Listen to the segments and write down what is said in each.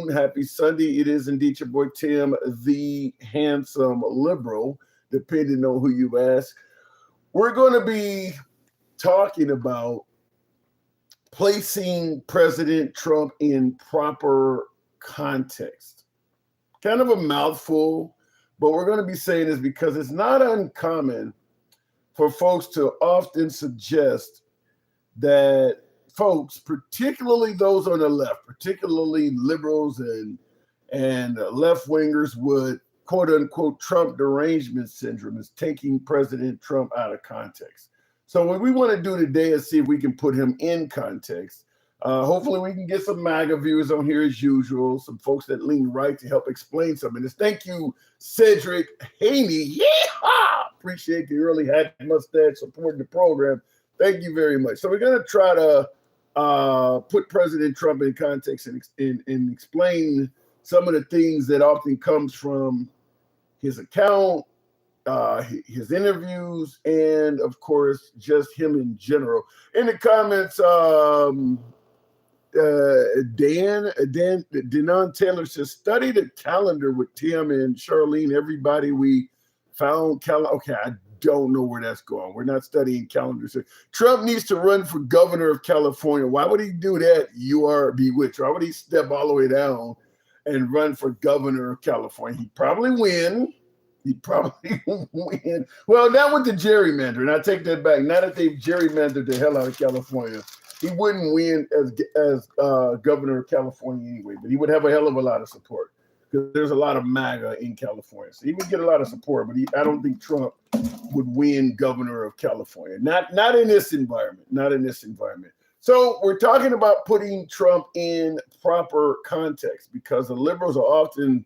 afternoon. Happy Sunday. It is indeed your boy Tim, the handsome liberal, depending on who you ask. We're going to be talking about placing President Trump in proper context. Kind of a mouthful, but we're going to be saying this because it's not uncommon for folks to often suggest that folks, particularly those on the left, particularly liberals and left-wingers, would quote-unquote Trump derangement syndrome is taking President Trump out of context. So what we want to do today is see if we can put him in context. Hopefully we can get some MAGA viewers on here as usual, some folks that lean right to help explain some of this. Thank you, Cedric Haney. Yeehaw! Appreciate the early hat mustache supporting the program. Thank you very much. So we're going to try to put President Trump in context and explain some of the things that often comes from his account, his interviews, and of course, just him in general. In the comments, Denon Taylor says, study the calendar with Tim and Charlene. Everybody we found calendar. Okay, I don't know where that's going. We're not studying calendars. Trump needs to run for governor of California. Why would he do that? You are bewitched. Why would he step all the way down and run for governor of California? He'd probably win. Well, not with the gerrymander, and I take that back. Not that they've gerrymandered the hell out of California. He wouldn't win as governor of California anyway, but he would have a hell of a lot of support because there's a lot of MAGA in California. So he would get a lot of support, but I don't think Trump would win governor of California. Not in this environment. Not in this environment. So we're talking about putting Trump in proper context because the liberals are often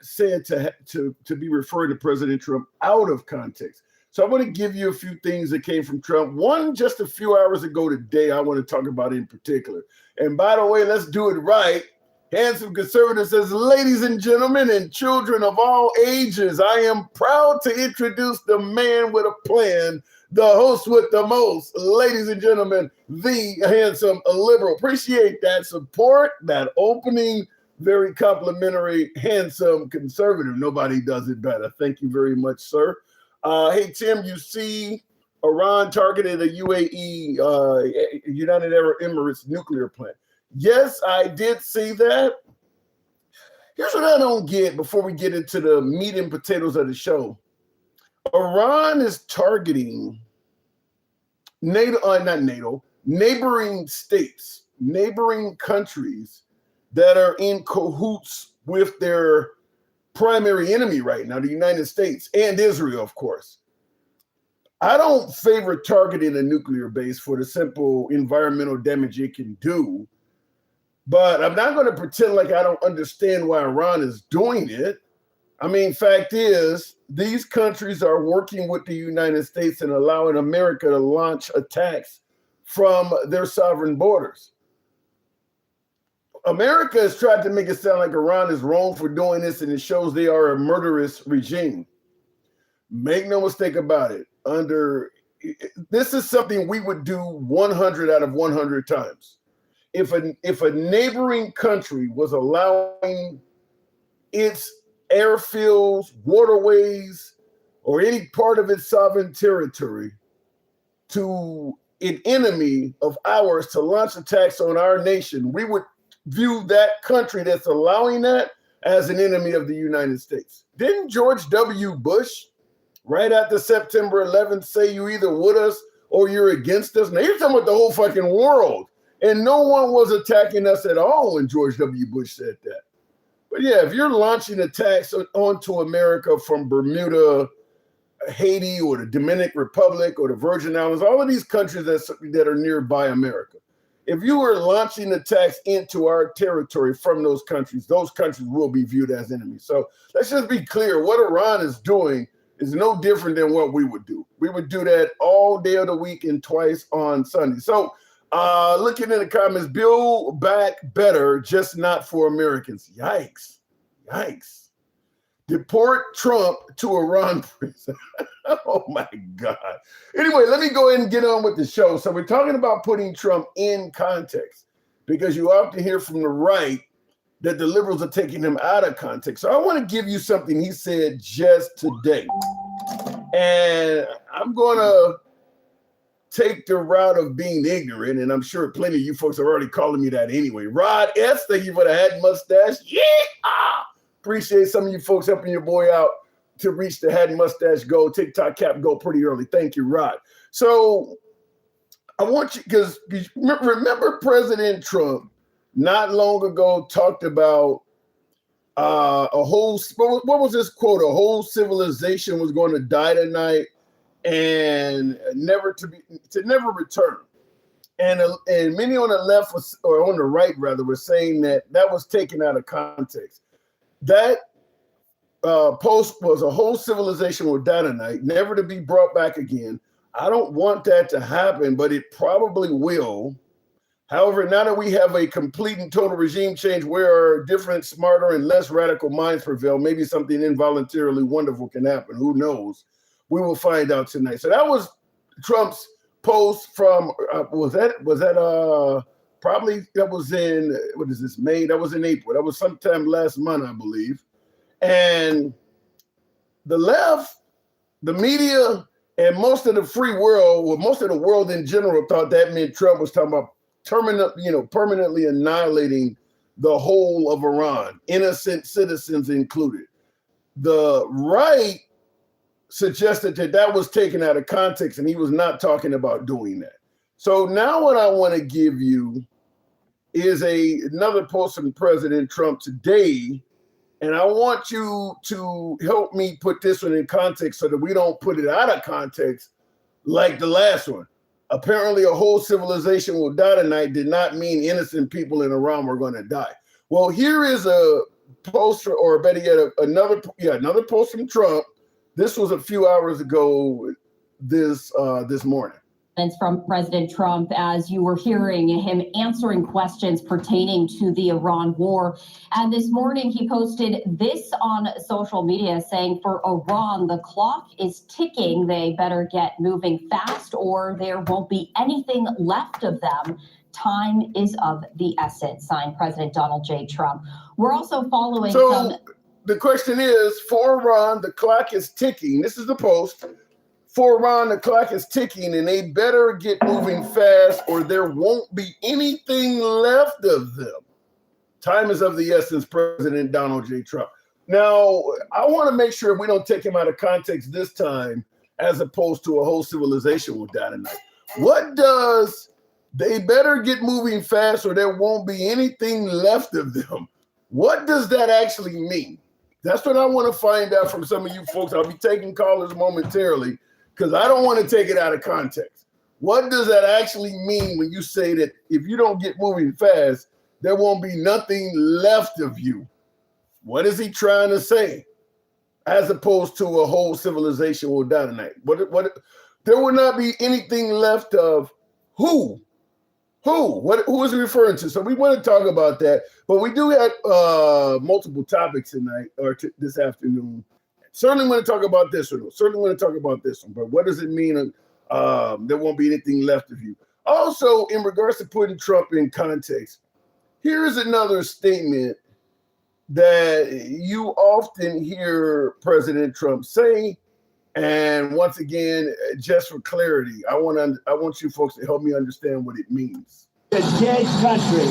said to be referring to President Trump out of context. So I want to give you a few things that came from Trump. One just a few hours ago today I want to talk about in particular. And by the way, let's do it right. Handsome Conservative says, ladies and gentlemen and children of all ages, I am proud to introduce the man with a plan, the host with the most. Ladies and gentlemen, the handsome liberal. Appreciate that support, that opening, very complimentary, handsome conservative. Nobody does it better. Thank you very much, sir. Hey, Tim, you see Iran targeted a UAE, United Arab Emirates nuclear plant. Yes, I did see that. Here's what I don't get before we get into the meat and potatoes of the show. Iran is targeting neighboring states, neighboring countries that are in cahoots with their primary enemy right now, the United States and Israel, of course. I don't favor targeting a nuclear base for the simple environmental damage it can do. But I'm not going to pretend like I don't understand why Iran is doing it. I mean, fact is, these countries are working with the United States and allowing America to launch attacks from their sovereign borders. America has tried to make it sound like Iran is wrong for doing this, and it shows they are a murderous regime. Make no mistake about it. This is something we would do 100 out of 100 times. If a neighboring country was allowing its airfields, waterways, or any part of its sovereign territory to an enemy of ours to launch attacks on our nation, we would view that country that's allowing that as an enemy of the United States. Didn't George W. Bush, right after September 11th, say you either with us or you're against us? Now, you're talking about the whole fucking world. And no one was attacking us at all when George W. Bush said that. But yeah, if you're launching attacks onto America from Bermuda, Haiti, or the Dominican Republic, or the Virgin Islands, all of these countries that are nearby America, if you were launching attacks into our territory from those countries will be viewed as enemies. So let's just be clear. What Iran is doing is no different than what we would do. We would do that all day of the week and twice on Sunday. So looking in the comments, Build Back Better, just not for Americans. Yikes. Deport Trump to Iran prison. Oh my God. Anyway, let me go ahead and get on with the show. So we're talking about putting Trump in context because you often hear from the right that the liberals are taking him out of context. So I want to give you something he said just today. And I'm going to take the route of being ignorant, and I'm sure plenty of you folks are already calling me that anyway. Rod S., thank you for the hat and mustache. Yeah! Appreciate some of you folks helping your boy out to reach the hat and mustache goal, TikTok cap goal pretty early. Thank you, Rod. So I want you, because remember President Trump not long ago talked about a whole, what was this quote? A whole civilization was going to die tonight and never return. And many on the left or on the right rather, were saying that was taken out of context. That post was a whole civilization will die tonight, never to be brought back again. I don't want that to happen, but it probably will. However, now that we have a complete and total regime change where different, smarter, and less radical minds prevail, maybe something involuntarily wonderful can happen. Who knows? We will find out tonight. So that was Trump's post from, was that probably, that was in, what is this, May? That was in April. That was sometime last month, I believe. And the left, the media, and most of the free world, well, most of the world in general thought that meant Trump was talking about permanently annihilating the whole of Iran, innocent citizens included. The right suggested that was taken out of context and he was not talking about doing that. So now what I want to give you is another post from President Trump today, and I want you to help me put this one in context so that we don't put it out of context like the last one. Apparently, a whole civilization will die tonight did not mean innocent people in Iran were going to die. Well, here is a post, or better yet, another post from Trump. This was a few hours ago this morning. It's from President Trump as you were hearing him answering questions pertaining to the Iran war. And this morning he posted this on social media saying, for Iran, the clock is ticking. They better get moving fast or there won't be anything left of them. Time is of the essence, signed President Donald J. Trump. We're also following the question is, for Iran, the clock is ticking. This is the post. For Iran, the clock is ticking and they better get moving fast or there won't be anything left of them. Time is of the essence, President Donald J. Trump. Now, I want to make sure we don't take him out of context this time as opposed to a whole civilization will die tonight. What does they better get moving fast or there won't be anything left of them? What does that actually mean? That's what I want to find out from some of you folks. I'll be taking callers momentarily, because I don't want to take it out of context. What does that actually mean when you say that if you don't get moving fast, there won't be nothing left of you? What is he trying to say? As opposed to a whole civilization will die tonight. What? There will not be anything left of who? Who is he referring to? So we want to talk about that, but we do have multiple topics tonight or this afternoon. Certainly want to talk about this one. But what does it mean? There won't be anything left of you. Also, in regards to putting Trump in context, here's another statement that you often hear President Trump say. And once again, just for clarity, I want you folks to help me understand what it means. A dead country.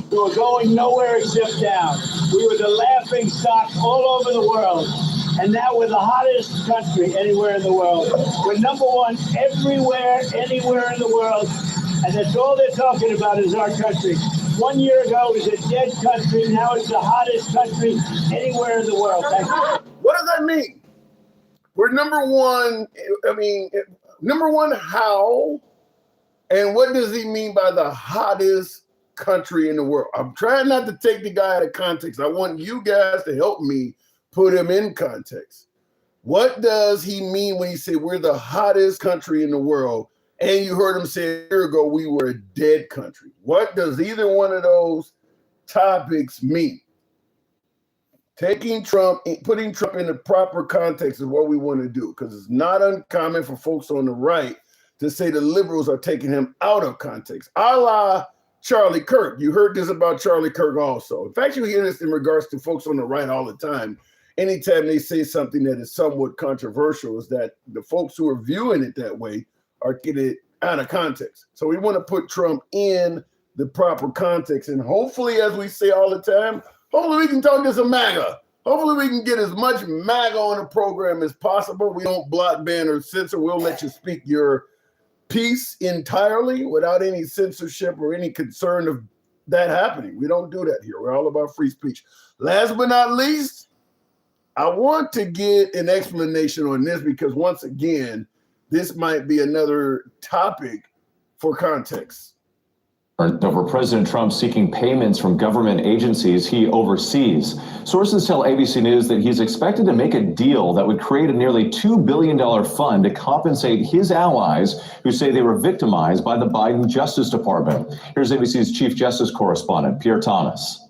We were going nowhere except down. We were the laughing stock all over the world. And now we're the hottest country anywhere in the world. We're number one everywhere, anywhere in the world. And that's all they're talking about is our country. 1 year ago, it was a dead country. Now it's the hottest country anywhere in the world. Thank you. What does that mean? We're number one. Number one, how? And what does he mean by the hottest country in the world? I'm trying not to take the guy out of context. I want you guys to help me put him in context. What does he mean when he said we're the hottest country in the world? And you heard him say a year ago we were a dead country. What does either one of those topics mean? Putting Trump in the proper context is what we want to do, because it's not uncommon for folks on the right to say the liberals are taking him out of context. A la Charlie Kirk. You heard this about Charlie Kirk also. In fact, you hear this in regards to folks on the right all the time. Anytime they say something that is somewhat controversial, is that the folks who are viewing it that way are getting it out of context. So we want to put Trump in the proper context. And hopefully, as we say all the time, hopefully we can talk to some MAGA. Hopefully we can get as much MAGA on the program as possible. We don't block, ban, or censor. We'll let you speak your piece entirely without any censorship or any concern of that happening. We don't do that here. We're all about free speech. Last but not least, I want to get an explanation on this because once again, this might be another topic for context. Over President Trump seeking payments from government agencies he oversees. Sources tell ABC News that he's expected to make a deal that would create a nearly $2 billion fund to compensate his allies who say they were victimized by the Biden Justice Department. Here's ABC's Chief Justice correspondent, Pierre Thomas.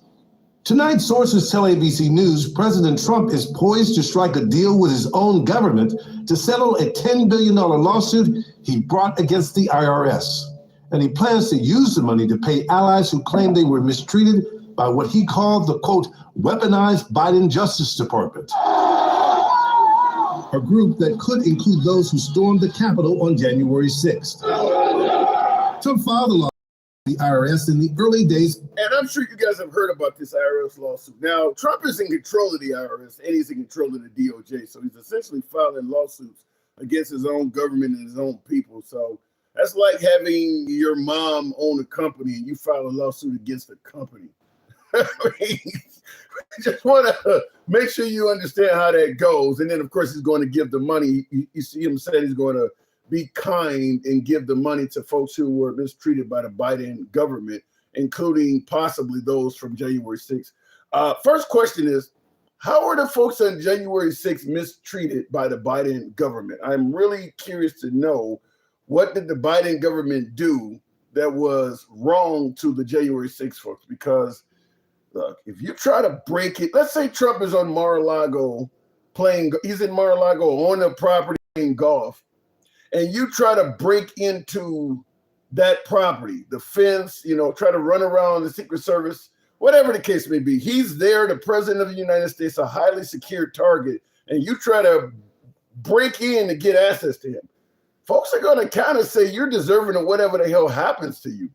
Tonight, sources tell ABC News President Trump is poised to strike a deal with his own government to settle a $10 billion lawsuit he brought against the IRS. And he plans to use the money to pay allies who claim they were mistreated by what he called the, quote, weaponized Biden Justice Department. A group that could include those who stormed the Capitol on January 6th. Trump filed a lawsuit with the IRS in the early days. And I'm sure you guys have heard about this IRS lawsuit. Now, Trump is in control of the IRS and he's in control of the DOJ. So he's essentially filing lawsuits against his own government and his own people. So that's like having your mom own a company and you file a lawsuit against the company. I mean, just want to make sure you understand how that goes. And then, of course, he's going to give the money. You see him saying he's going to be kind and give the money to folks who were mistreated by the Biden government, including possibly those from January 6th. First question is, how are the folks on January 6th mistreated by the Biden government? I'm really curious to know. What did the Biden government do that was wrong to the January 6th folks? Because, look, if you try to break it, let's say Trump is on Mar-a-Lago he's in Mar-a-Lago on the property playing golf, and you try to break into that property, the fence, try to run around the Secret Service, whatever the case may be. He's there, the president of the United States, a highly secured target, and you try to break in to get access to him. Folks are going to kind of say you're deserving of whatever the hell happens to you.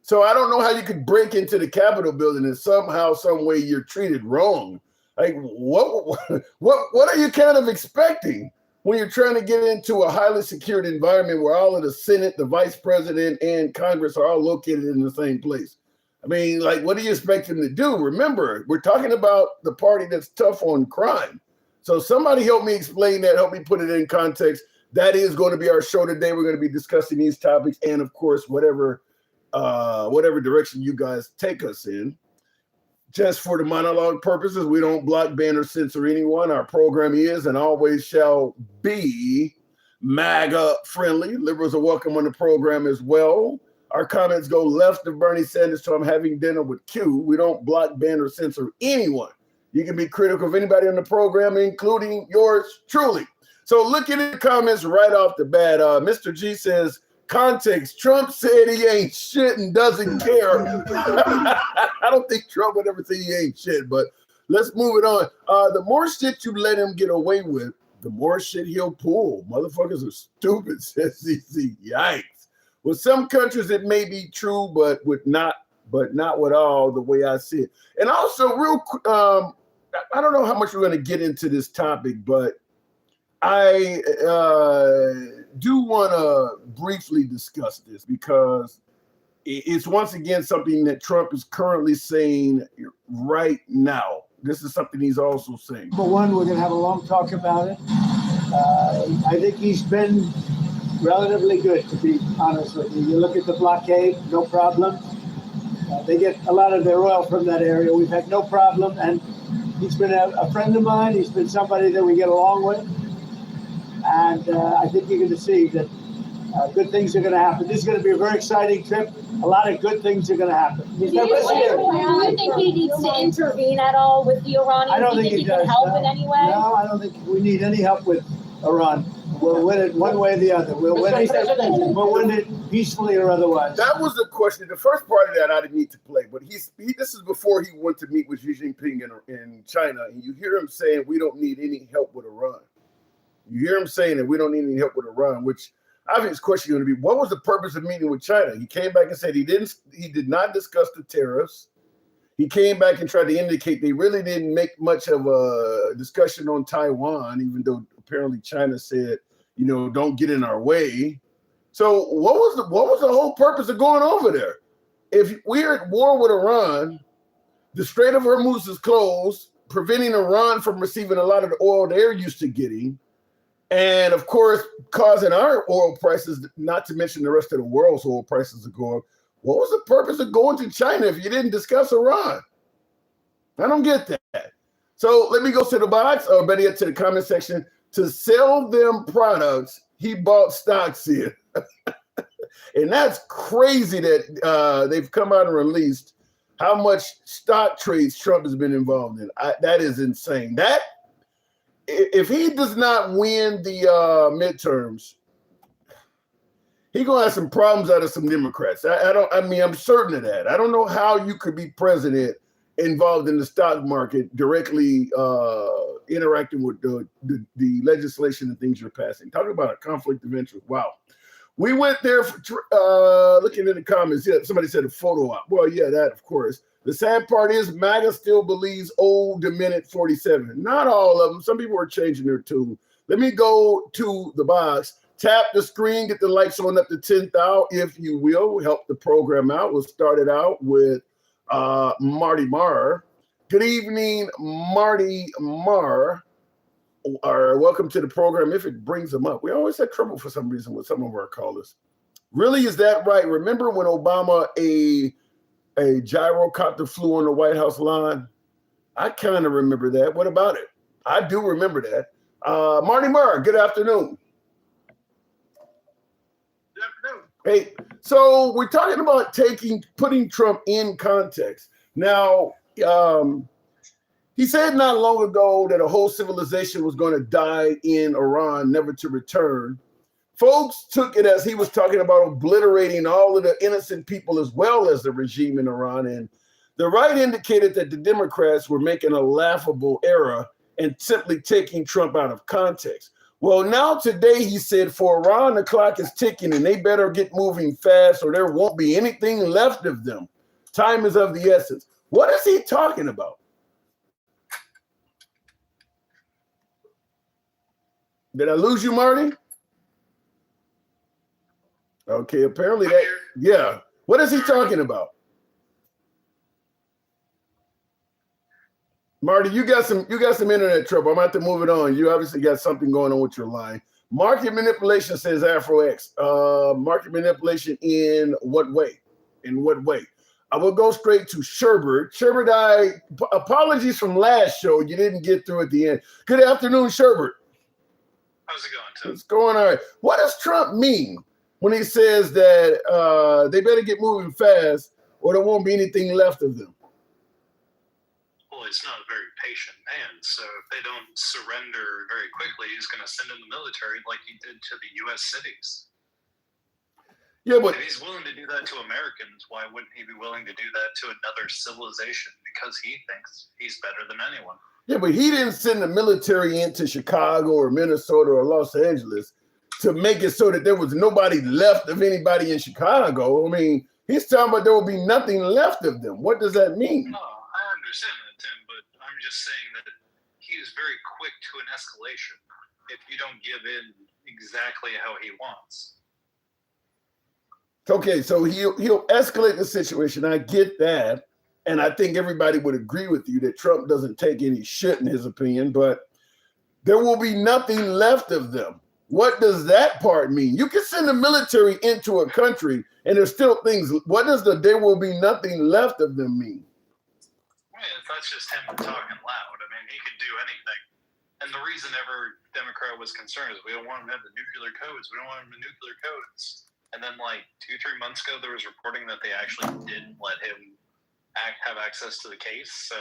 So I don't know how you could break into the Capitol building and somehow, some way you're treated wrong. Like what are you kind of expecting when you're trying to get into a highly secured environment where all of the Senate, the vice president, and Congress are all located in the same place? I mean, like, what do you expect them to do? Remember, we're talking about the party that's tough on crime. So somebody help me explain that, help me put it in context. That is going to be our show today. We're going to be discussing these topics and, of course, whatever direction you guys take us in. Just for the monologue purposes, we don't block, ban, or censor anyone. Our program is and always shall be MAGA friendly. Liberals are welcome on the program as well. Our comments go left of Bernie Sanders to I'm having dinner with Q. We don't block, ban, or censor anyone. You can be critical of anybody on the program, including yours truly. So looking at the comments right off the bat, Mr. G says, context, Trump said he ain't shit and doesn't care. I don't think Trump would ever say he ain't shit, but let's move it on. The more shit you let him get away with, the more shit he'll pull. Motherfuckers are stupid, says CC. Yikes. With some countries it may be true, but not with all, the way I see it. And also, real quick, I don't know how much we're going to get into this topic, but I do want to briefly discuss this because it's once again something that Trump is currently saying right now. This is something he's also saying. Number one, we're going to have a long talk about it. I think he's been relatively good, to be honest with you. You look at the blockade, no problem. They get a lot of their oil from that area. We've had no problem. And he's been a friend of mine. He's been somebody that we get along with. And I think you're going to see that good things are going to happen. This is going to be a very exciting trip. A lot of good things are going to happen. Do you think he needs to intervene at all with the Iranians? I don't think he he does. can help in any way? No, I don't think we need any help with Iran. We'll win it one way or the other. We'll win it peacefully or otherwise. That was the question. The first part of that I didn't need to play, but this is before he went to meet with Xi Jinping in China, and you hear him saying we don't need any help with Iran. You hear him saying that we don't need any help with Iran, which obvious question going to be, what was the purpose of meeting with China? He came back and said he did not discuss the tariffs. He came back and tried to indicate they really didn't make much of a discussion on Taiwan, even though apparently China said, don't get in our way. So what was the whole purpose of going over there? If we're at war with Iran, the Strait of Hormuz is closed, preventing Iran from receiving a lot of the oil they're used to getting. And of course, causing our oil prices, not to mention the rest of the world's oil prices to go up. What was the purpose of going to China if you didn't discuss Iran? I don't get that. So let me go to the box, or better yet, to the comment section. To sell them products, he bought stocks in. And that's crazy that they've come out and released how much stock trades Trump has been involved in. That is insane. That if he does not win the midterms, he's gonna have some problems out of some Democrats. I'm certain of that. I don't know how you could be president involved in the stock market, directly interacting with the legislation and things you're passing. Talking about a conflict of interest. Wow. We went there for looking in the comments. Yeah, somebody said a photo op. Well, yeah, that of course. The sad part is MAGA still believes old demented 47. Not all of them. Some people are changing their tune. Let me go to the box. Tap the screen, get the lights on up to 10,000, if you will. Help the program out. We'll start it out with Marty Marr. Good evening, Marty Marr. Welcome to the program. If it brings them up, we always had trouble for some reason with some of our callers. Really, is that right? Remember when Obama a gyrocopter flew on the White House lawn? I kind of remember that. What about it? I do remember that. Marty Marr, good afternoon. Hey, so we're talking about putting Trump in context. Now, he said not long ago that a whole civilization was going to die in Iran, never to return. Folks took it as he was talking about obliterating all of the innocent people as well as the regime in Iran. And the right indicated that the Democrats were making a laughable error and simply taking Trump out of context. Well, now today he said for Iran, the clock is ticking and they better get moving fast or there won't be anything left of them. Time is of the essence. What is he talking about? Did I lose you, Marty? Okay, apparently that, yeah. What is he talking about? Marty, you got some internet trouble. I'm going to have to move it on. You obviously got something going on with your line. Market manipulation, says AfroX. Market manipulation in what way? In what way? I will go straight to Sherbert. Sherbert, apologies from last show. You didn't get through at the end. Good afternoon, Sherbert. How's it going, Tim? It's going all right. What does Trump mean when he says that they better get moving fast or there won't be anything left of them? Well, he's not a very patient man, so if they don't surrender very quickly, he's going to send in the military like he did to the U.S. cities. Yeah, but if he's willing to do that to Americans, why wouldn't he be willing to do that to another civilization? Because he thinks he's better than anyone. Yeah, but he didn't send the military into Chicago or Minnesota or Los Angeles to make it so that there was nobody left of anybody in Chicago. I mean, he's talking about there will be nothing left of them. What does that mean? No, I understand that, Tim, but I'm just saying that he is very quick to an escalation if you don't give in exactly how he wants. Okay, so he'll escalate the situation. I get that. And I think everybody would agree with you that Trump doesn't take any shit in his opinion, but there will be nothing left of them. What does that part mean? You can send the military into a country and there's still things. What does the there will be nothing left of them mean? I mean, that's just him talking loud. I mean, he could do anything. And the reason every Democrat was concerned is we don't want him to have the nuclear codes. We don't want him to nuclear codes. And then like 2-3 months ago, there was reporting that they actually did let him have access to the case. So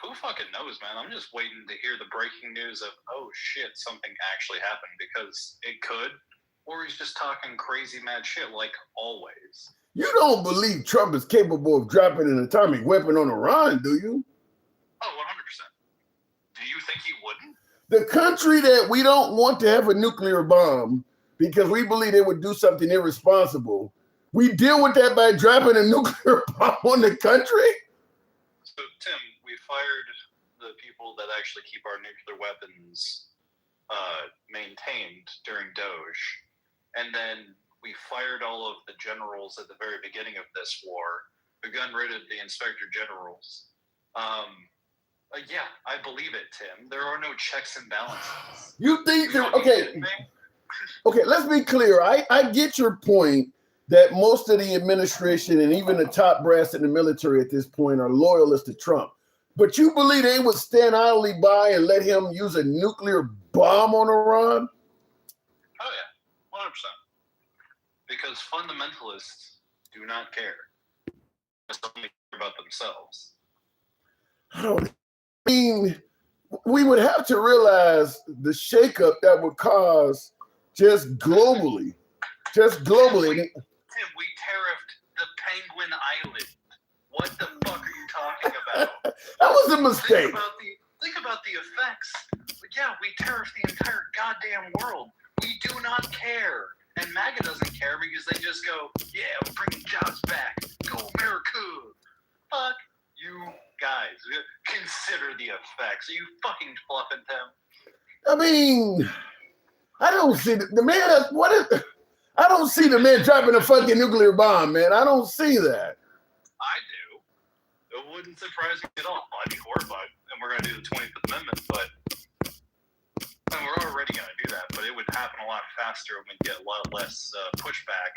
Who fucking knows, man? I'm just waiting to hear the breaking news of, oh shit, something actually happened, because it could, or he's just talking crazy mad shit like always. You don't believe Trump is capable of dropping an atomic weapon on Iran, do you? Oh, 100%. Do you think he wouldn't? The country that we don't want to have a nuclear bomb because we believe they would do something irresponsible, we deal with that by dropping a nuclear bomb on the country? So, Tim, we fired the people that actually keep our nuclear weapons maintained during Doge. And then we fired all of the generals at the very beginning of this war. We got rid of the inspector generals. Yeah, I believe it, Tim. There are no checks and balances. You think that, okay, let's be clear. I get your point that most of the administration and even the top brass in the military at this point are loyalists to Trump. But you believe they would stand idly by and let him use a nuclear bomb on Iran? Oh, yeah, 100%. Because fundamentalists do not care. They only care about themselves. I mean, we would have to realize the shakeup that would cause just globally. Tim, we tariffed the Penguin Island. What the fuck are you talking about? That was a mistake. Think about the effects. Yeah, we tariffed the entire goddamn world. We do not care. And MAGA doesn't care because they just go, yeah, we're bringing jobs back. Go America. Fuck you guys. Consider the effects. Are you fucking fluffing them? I mean, I don't see the man. I don't see the man dropping a fucking nuclear bomb, man. I don't see that. I do. It wouldn't surprise me at all. I'd be horrified. And we're going to do the 25th Amendment, but and we're already going to do that, but it would happen a lot faster and we'd get a lot less pushback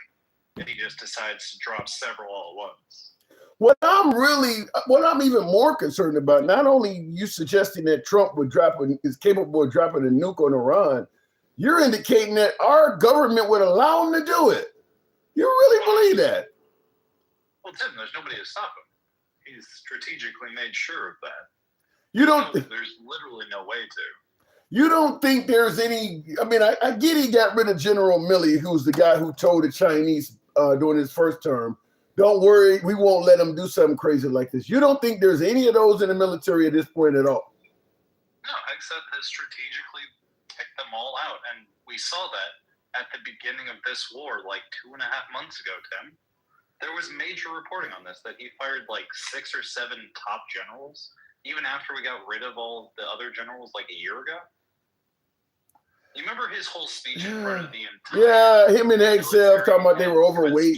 if he just decides to drop several all at once. What I'm even more concerned about, not only you suggesting that Trump is capable of dropping a nuke on Iran, you're indicating that our government would allow him to do it. You really believe that? Well, Tim, there's nobody to stop him. He's strategically made sure of that. There's literally no way to. You don't think there's any, I mean, I get he got rid of General Milley, who's the guy who told the Chinese during his first term, don't worry, we won't let him do something crazy like this. You don't think there's any of those in the military at this point at all? No, except to strategically kick them all out. And we saw that at the beginning of this war, like 2.5 months ago, Tim. There was major reporting on this, that he fired like 6 or 7 top generals, even after we got rid of all the other generals like a year ago. You remember his whole speech in front of the entire... Yeah, him and Hegseth talking about they were overweight.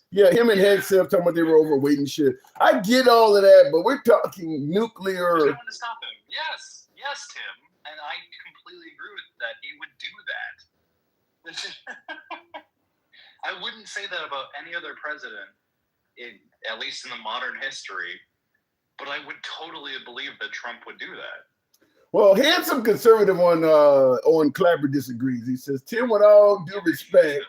Yeah, him and Hegseth talking about they were overweight and shit. I get all of that, but we're talking nuclear... There's no one to stop him. Yes, Tim. And I completely agree with that. He would do that. I wouldn't say that about any other president, at least in the modern history, but I would totally believe that Trump would do that. Well, handsome conservative on Clapper disagrees. He says, Tim, with all due respect,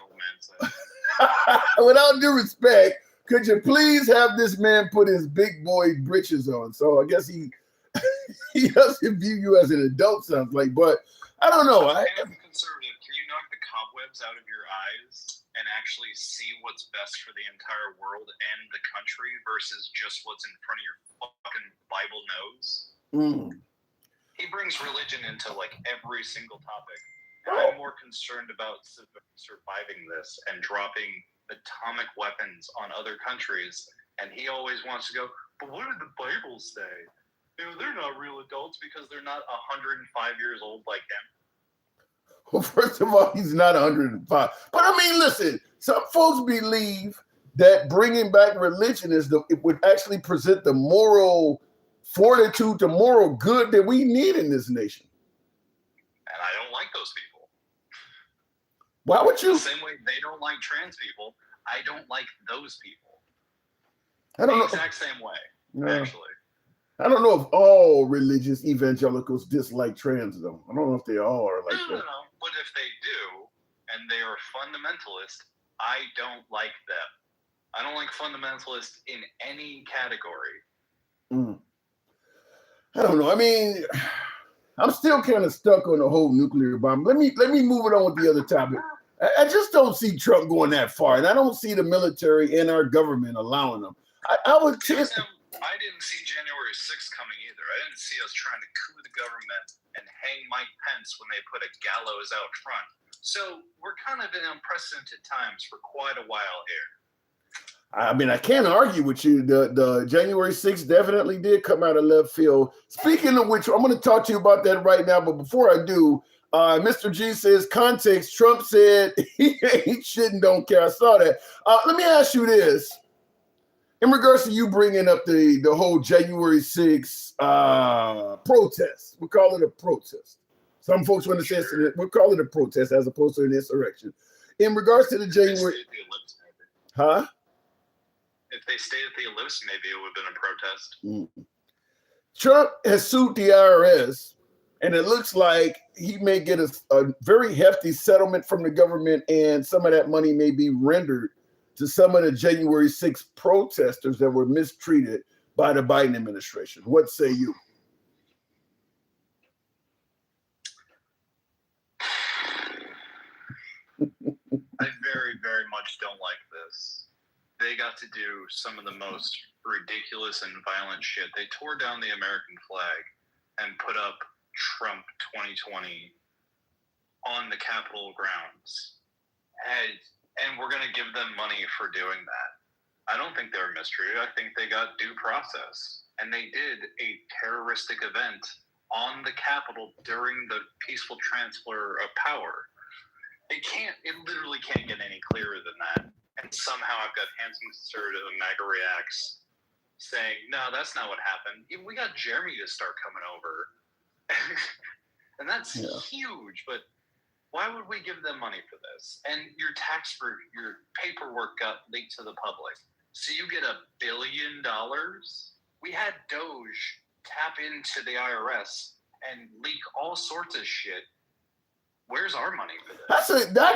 could you please have this man put his big boy britches on? So I guess he doesn't view you as an adult, sounds like. But I don't know. I'm conservative. Can you knock the cobwebs out of your eyes and actually see what's best for the entire world and the country versus just what's in front of your fucking Bible nose? Mm. He brings religion into like every single topic. And I'm more concerned about surviving this and dropping atomic weapons on other countries. And he always wants to go, but what did the Bible say? You know, they're not real adults because they're not 105 years old like him. Well, first of all, he's not 105. But I mean, listen, some folks believe that bringing back religion it would actually present the moral fortitude, the moral good that we need in this nation. And I don't like those people. Why would you? The same way they don't like trans people, I don't like those people. I don't know. The exact same way, actually. I don't know if all religious evangelicals dislike trans, though. I don't know if they all are like that. No. But if they do, and they are fundamentalist, I don't like them. I don't like fundamentalists in any category. Mm. I don't know. I mean, I'm still kind of stuck on the whole nuclear bomb. Let me move it on with the other topic. I just don't see Trump going that far, and I don't see the military and our government allowing them. I would. I didn't see January 6th coming either. I didn't see us trying to coup the government and hang Mike Pence when they put a gallows out front. So we're kind of in unprecedented times for quite a while here. I mean, I can't argue with you. The January 6th definitely did come out of left field. Speaking of which, I'm going to talk to you about that right now. But before I do, Mr. G says, context, Trump said he ain't shit and don't care. I saw that. Let me ask you this. In regards to you bringing up the whole January 6th protest, we call it a protest. Some folks want to say we'll call it a protest as opposed to an insurrection. In regards to the January, huh? If they stayed at the ellipse, maybe it would have been a protest. Mm. Trump has sued the IRS, and it looks like he may get a very hefty settlement from the government, and some of that money may be rendered to some of the January 6th protesters that were mistreated by the Biden administration. What say you? I very, very much don't like this. They got to do some of the most ridiculous and violent shit. They tore down the American flag and put up Trump 2020 on the Capitol grounds. And we're going to give them money for doing that. I don't think they're mistreated. I think they got due process. And they did a terroristic event on the Capitol during the peaceful transfer of power. It literally can't get any clearer than that. And somehow I've got handsome conservative and MAGA reacts saying, no, that's not what happened. We got Jeremy to start coming over. And that's huge, but why would we give them money for this? And your paperwork got leaked to the public. So you get $1 billion. We had Doge tap into the IRS and leak all sorts of shit. Where's our money for this?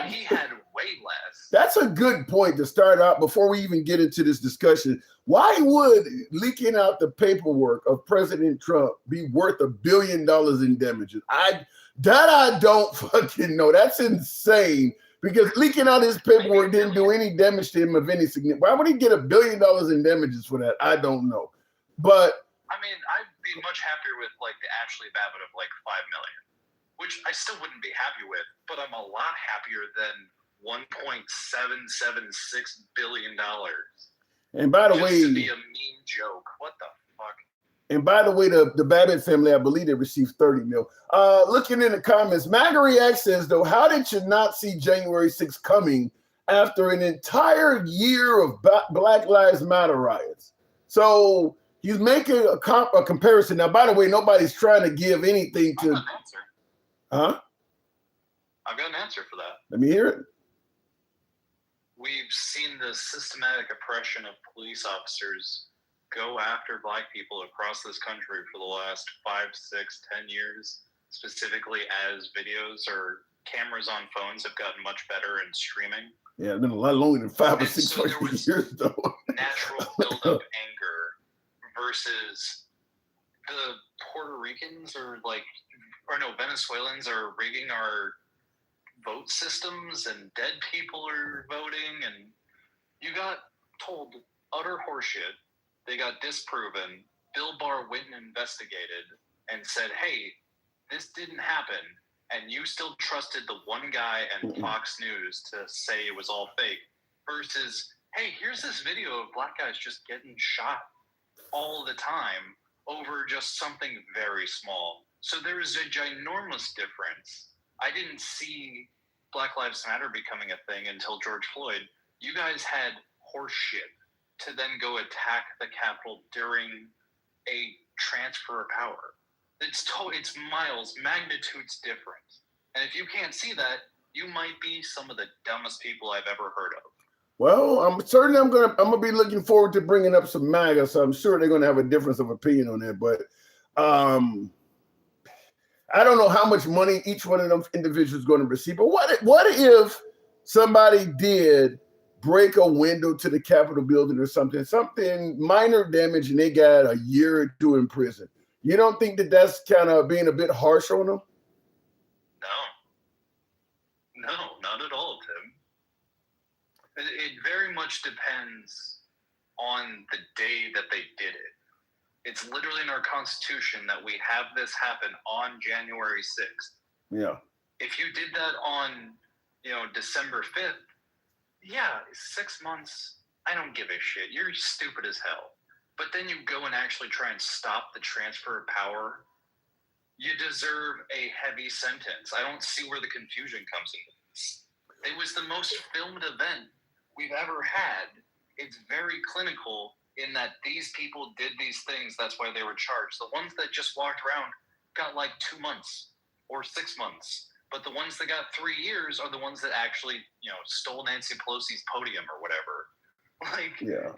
He had way less. That's a good point to start out before we even get into this discussion. Why would leaking out the paperwork of President Trump be worth $1 billion in damages? I don't fucking know. That's insane. Because leaking out his paperwork didn't do any damage to him of any significance. Why would he get $1 billion in damages for that? I don't know. But I mean, I'd be much happier with like the Ashley Babbitt of like $5 million. Which I still wouldn't be happy with, but I'm a lot happier than $1.776 billion. And by the way, to be a meme joke. What the fuck? And by the way, the Babbitt family, I believe they received $30 million. Looking in the comments, MAGA React says, though, how did you not see January 6th coming after an entire year of Black Lives Matter riots? So he's making a comparison. Now, by the way, nobody's trying to give anything to... Huh? I've got an answer for that. Let me hear it. We've seen the systematic oppression of police officers go after Black people across this country for the last 5, 6, 10 years, specifically as videos or cameras on phones have gotten much better in streaming. Yeah, it's been a lot longer than 5 or 6 years, though. Natural buildup anger versus the Puerto Ricans Venezuelans are rigging our vote systems and dead people are voting, and you got told utter horseshit. They got disproven. Bill Barr went and investigated and said, hey, this didn't happen. And you still trusted the one guy and Fox News to say it was all fake versus, hey, here's this video of Black guys just getting shot all the time over just something very small. So there is a ginormous difference. I didn't see Black Lives Matter becoming a thing until George Floyd. You guys had horse shit to then go attack the Capitol during a transfer of power. It's magnitudes different. And if you can't see that, you might be some of the dumbest people I've ever heard of. Well, I'm certain I'm gonna be looking forward to bringing up some MAGA, so I'm sure they're gonna have a difference of opinion on that. But I don't know how much money each one of them individuals is going to receive. But what if somebody did break a window to the Capitol building or something minor damage, and they got a year or two in prison. You don't think that that's kind of being a bit harsh on them? No, not at all, Tim. It very much depends on the day that they did it. It's literally in our Constitution that we have this happen on January 6th. Yeah. If you did that on, December 5th, yeah, 6 months, I don't give a shit. You're stupid as hell. But then you go and actually try and stop the transfer of power, you deserve a heavy sentence. I don't see where the confusion comes into this. It was the most filmed event we've ever had. It's very clinical in that these people did these things. That's why they were charged. The ones that just walked around got like 2 months or 6 months. But the ones that got 3 years are the ones that actually, stole Nancy Pelosi's podium or whatever.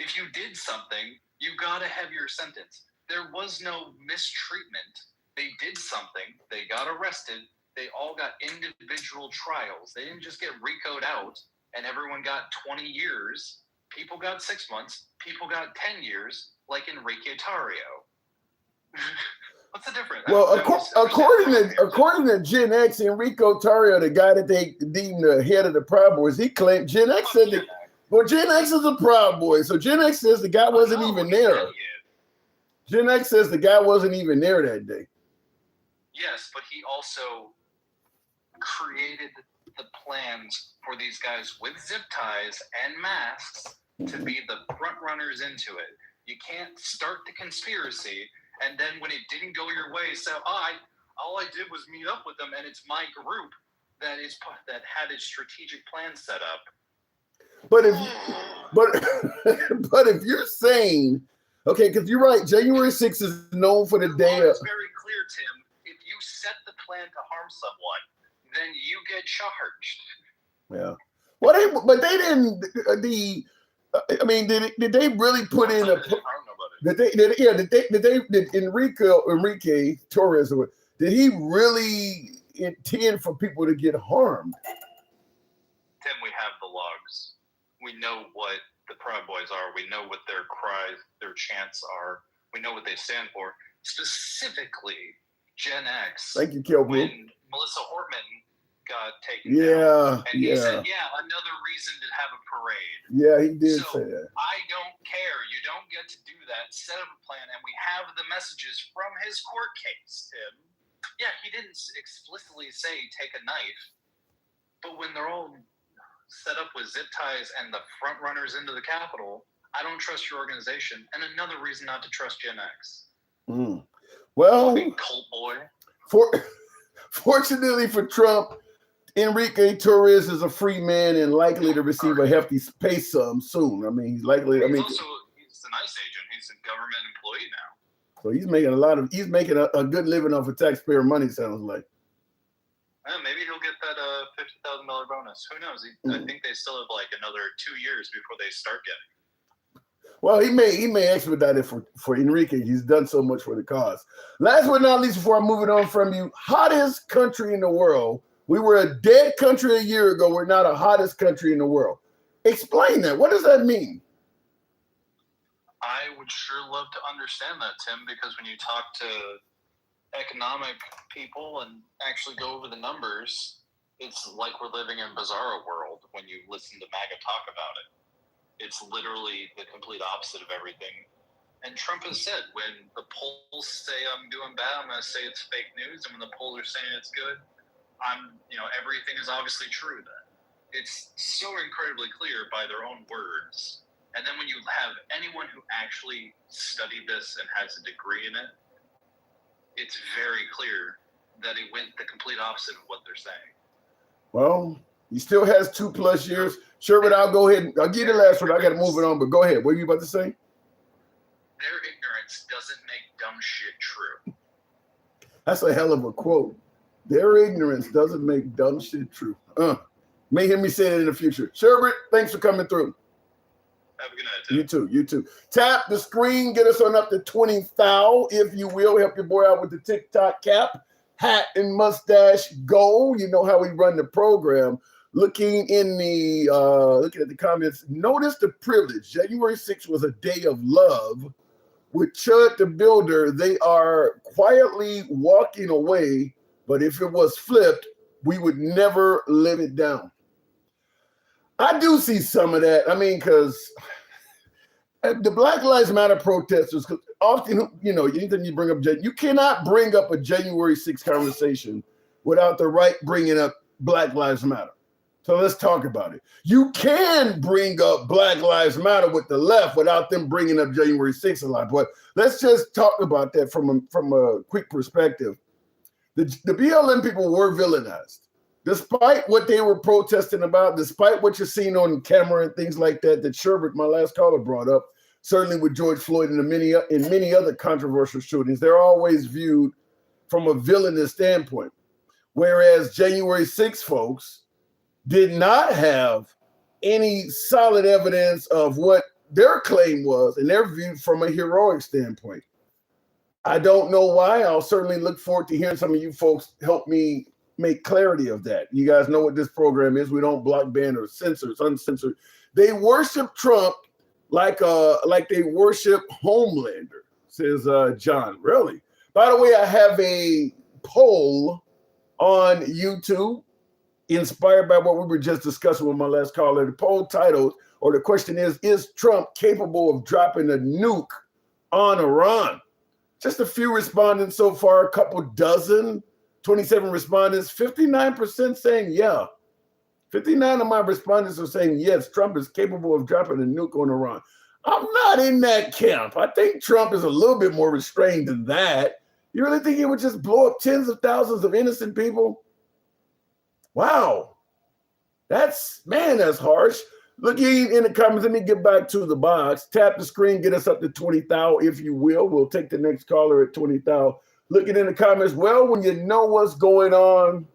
If you did something, you got to have your sentence. There was no mistreatment. They did something. They got arrested. They all got individual trials. They didn't just get RICO'd out and everyone got 20 years. People got 6 months. People got 10 years, like Enrique Tarrio. What's the difference? Well, according to Gen X, Enrico Tarrio, the guy that they deemed the head of the Proud Boys, he claimed Gen X said that. Well, Gen X is a Proud Boy, so Gen X says the guy wasn't even there. Gen X says the guy wasn't even there that day. Yes, but he also created the plans for these guys with zip ties and masks to be the front runners into it. You can't start the conspiracy and then when it didn't go your way, say, all I did was meet up with them, and it's my group that had a strategic plan set up. But if you're saying, okay, because you're right, January 6th is known for the day. It's very clear, Tim. If you set the plan to harm someone, then you get charged. Yeah. Well, but they didn't. Did they really put in a? Did Enrique Torres, did he really intend for people to get harmed? Tim, we have the logs. We know what the Proud Boys are. We know what their cries, their chants are. We know what they stand for. Specifically, Gen X. Thank you, Kelby. When Melissa Hortman got taken down. And he said, another reason to have a parade. Yeah, he did say that. I don't care. You don't get to do that. Set up a plan, and we have the messages from his court case, Tim. Yeah, he didn't explicitly say take a knife, but when they're all set up with zip ties and the front runners into the Capitol, I don't trust your organization. And another reason not to trust Gen X. Well, cult boy. Fortunately for Trump, Enrique Torres is a free man and likely to receive a hefty pay sum soon. He's likely. He's an ICE agent. He's a government employee now. So he's making a good living off of taxpayer money. Sounds like. Maybe he'll get that $50,000 bonus. Who knows? I think they still have like another 2 years before they start getting. Well, he may expedite it for Enrique. He's done so much for the cause. Last but not least, before I move it on from you, hottest country in the world. We were a dead country a year ago. We're not a hottest country in the world. Explain that. What does that mean? I would sure love to understand that, Tim, because when you talk to economic people and actually go over the numbers, it's like we're living in bizarro world when you listen to MAGA talk about it. It's literally the complete opposite of everything. And Trump has said, when the polls say I'm doing bad, I'm going to say it's fake news. And when the polls are saying it's good, everything is obviously true then. It's so incredibly clear by their own words. And then when you have anyone who actually studied this and has a degree in it, it's very clear that it went the complete opposite of what they're saying. Well, he still has 2+ years. Sherwood, I'll go ahead. I'll give you the last one. I got to move it on, but go ahead. What are you about to say? Their ignorance doesn't make dumb shit true. That's a hell of a quote. Their ignorance doesn't make dumb shit true. May hear me say it in the future. Sherbert, thanks for coming through. Have a good night, Tim. You too. Tap the screen, get us on up to 20,000, if you will. Help your boy out with the TikTok cap, hat, and mustache goal. You know how we run the program. looking at the comments, notice the privilege. January 6th was a day of love. With Chud the Builder, they are quietly walking away, but if it was flipped, we would never live it down. I do see some of that. I mean, because the Black Lives Matter protesters, often, you know, anything you bring up, you cannot bring up a January 6th conversation without the right bringing up Black Lives Matter. So let's talk about it. You can bring up Black Lives Matter with the left without them bringing up January 6th a lot. But let's just talk about that from a quick perspective. The BLM people were villainized. Despite what they were protesting about, despite what you're seeing on camera and things like that, that Sherbert, my last caller, brought up, certainly with George Floyd and in many other controversial shootings, they're always viewed from a villainous standpoint. Whereas January 6th folks did not have any solid evidence of what their claim was, and they're viewed from a heroic standpoint. I don't know why. I'll certainly look forward to hearing some of you folks help me make clarity of that. You guys know what this program is. We don't block, ban, or censor. It's uncensored. They worship Trump like they worship Homelander, says John. Really? By the way, I have a poll on YouTube inspired by what we were just discussing with my last caller. The poll title, or the question is Trump capable of dropping a nuke on Iran? Just a few respondents so far, a couple dozen, 27 respondents, 59% saying yeah. 59 of my respondents are saying yes, Trump is capable of dropping a nuke on Iran. I'm not in that camp. I think Trump is a little bit more restrained than that. You really think he would just blow up tens of thousands of innocent people? Wow. That's harsh. Looking in the comments, let me get back to the box. Tap the screen, get us up to 20,000, if you will. We'll take the next caller at 20,000. Looking in the comments, well, when you know what's going on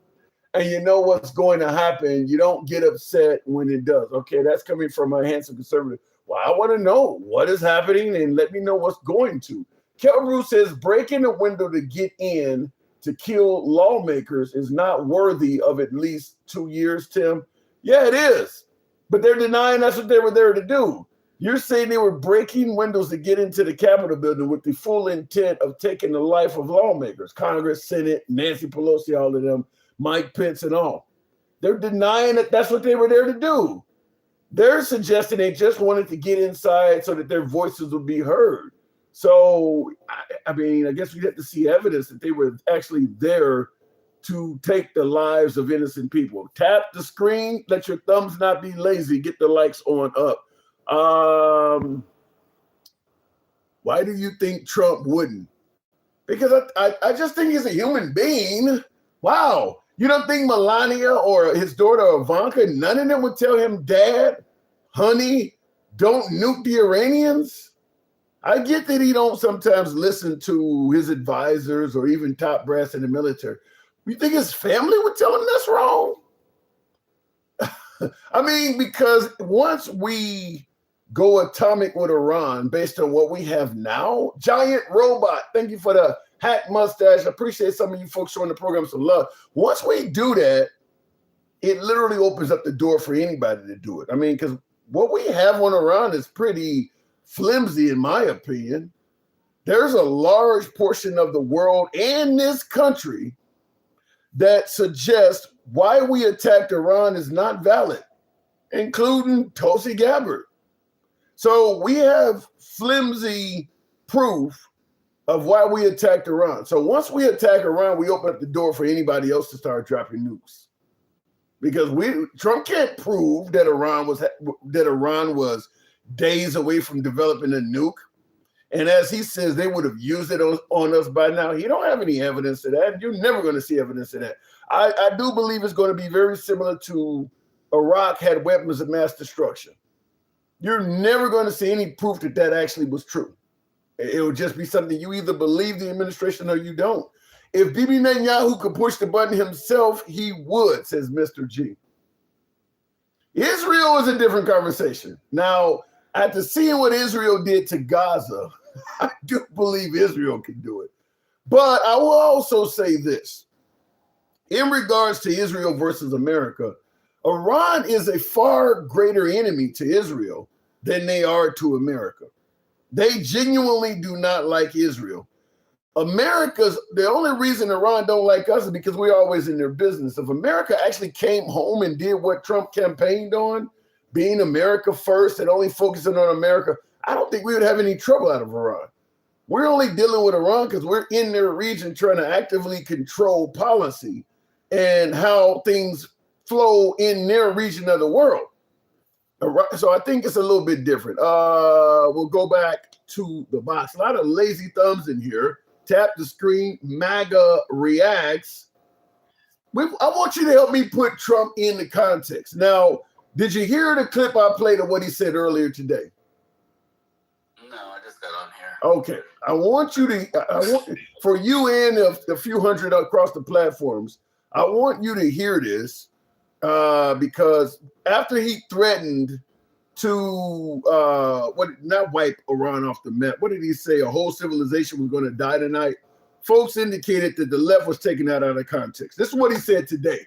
and you know what's going to happen, you don't get upset when it does. Okay, that's coming from a handsome conservative. Well, I want to know what is happening and let me know what's going to. Kelru says breaking a window to get in to kill lawmakers is not worthy of at least 2 years, Tim. Yeah, it is. But they're denying that's what they were there to do. You're saying they were breaking windows to get into the Capitol building with the full intent of taking the life of lawmakers, Congress, Senate, Nancy Pelosi, all of them, Mike Pence and all. They're denying that that's what they were there to do. They're suggesting they just wanted to get inside so that their voices would be heard. So, I mean, I guess we have to see evidence that they were actually there to take the lives of innocent people. Tap the screen, let your thumbs not be lazy, get the likes on up. Why do you think Trump wouldn't? Because I just think he's a human being. Wow. You don't think Melania or his daughter Ivanka, none of them would tell him, Dad, honey, don't nuke the Iranians? I get that he don't sometimes listen to his advisors or even top brass in the military. You think his family would tell him that's wrong? I mean, because once we go atomic with Iran based on what we have now, Giant Robot, thank you for the hat mustache. I appreciate some of you folks showing the program some love. Once we do that, it literally opens up the door for anybody to do it. I mean, because what we have on Iran is pretty flimsy, in my opinion. There's a large portion of the world and this country that suggests why we attacked Iran is not valid, including Tulsi Gabbard. So we have flimsy proof of why we attacked Iran. So once we attack Iran, we open up the door for anybody else to start dropping nukes. Because Trump can't prove that Iran was days away from developing a nuke. And as he says, they would have used it on us by now. You don't have any evidence of that. You're never going to see evidence of that. I do believe it's going to be very similar to Iraq had weapons of mass destruction. You're never going to see any proof that that actually was true. It would just be something you either believe the administration or you don't. If Bibi Netanyahu could push the button himself, he would, says Mr. G. Israel is a different conversation. Now, after seeing what Israel did to Gaza, I do believe Israel can do it. But I will also say this. In regards to Israel versus America, Iran is a far greater enemy to Israel than they are to America. They genuinely do not like Israel. The only reason Iran don't like us is because we're always in their business. If America actually came home and did what Trump campaigned on, being America first and only focusing on America, I don't think we would have any trouble out of Iran. We're only dealing with Iran because we're in their region trying to actively control policy and how things flow in their region of the world. So I think it's a little bit different. We'll go back to the box. A lot of lazy thumbs in here. Tap the screen. MAGA reacts. I want you to help me put Trump in the context. Now, did you hear the clip I played of what he said earlier today? No, I just got on here. Okay. I want for you and a few hundred across the platforms, I want you to hear this because after he threatened to not wipe Iran off the map, what did he say? A whole civilization was going to die tonight. Folks indicated that the left was taken out of context. This is what he said today.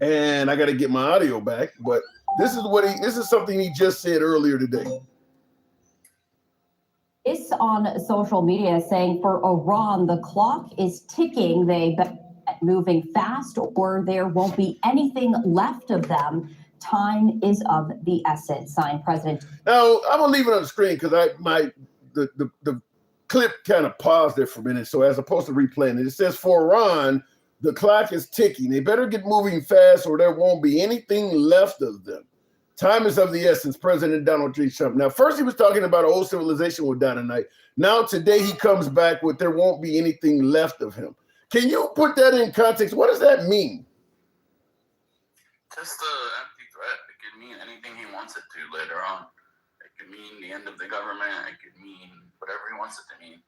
And I got to get my audio back, but this is something he just said earlier today. This on social media saying for Iran, the clock is ticking. They bet moving fast or there won't be anything left of them. Time is of the essence. Signed, President. Now, I'm going to leave it on the screen because the clip kind of paused there for a minute. So as opposed to replaying it, it says for Iran, the clock is ticking. They better get moving fast or there won't be anything left of them. Time is of the essence, President Donald J. Trump. Now, first he was talking about a whole civilization will die tonight. Now, today he comes back with there won't be anything left of him. Can you put that in context? What does that mean? Just an empty threat. It could mean anything he wants it to later on. It could mean the end of the government. It could mean whatever he wants it to mean.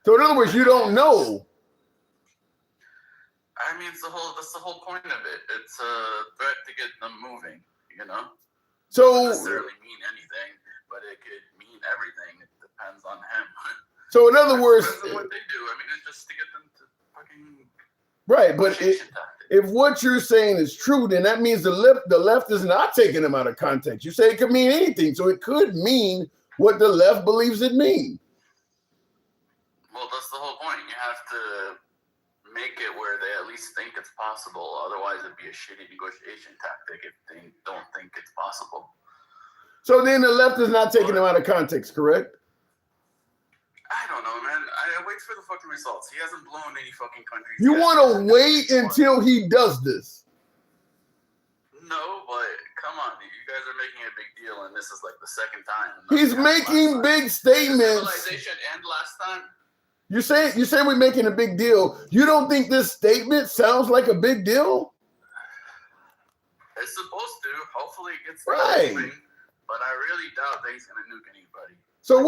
So in other words, you don't know. I mean, that's the whole point of it. It's a threat to get them moving, you know? So it doesn't necessarily mean anything, but it could mean everything. It depends on him. So in other words, depends on what they do. I mean, it's just to get them to fucking right. But if what you're saying is true, then that means the left is not taking them out of context. You say it could mean anything, so it could mean what the left believes it means. Well, that's the whole point. You have to make it where they at least think it's possible. Otherwise, it'd be a shitty negotiation tactic if they don't think it's possible. So then the left is not taking them out of context, correct? I don't know, man. I wait for the fucking results. He hasn't blown any fucking countries. You want to wait until he does this? No, but come on, dude. You guys are making a big deal, and this is like the second time. He's making big statements. Civilization and last time. You say we're making a big deal. You don't think this statement sounds like a big deal? It's supposed to. Hopefully it gets right. Moving, but I really doubt that he's gonna nuke anybody. So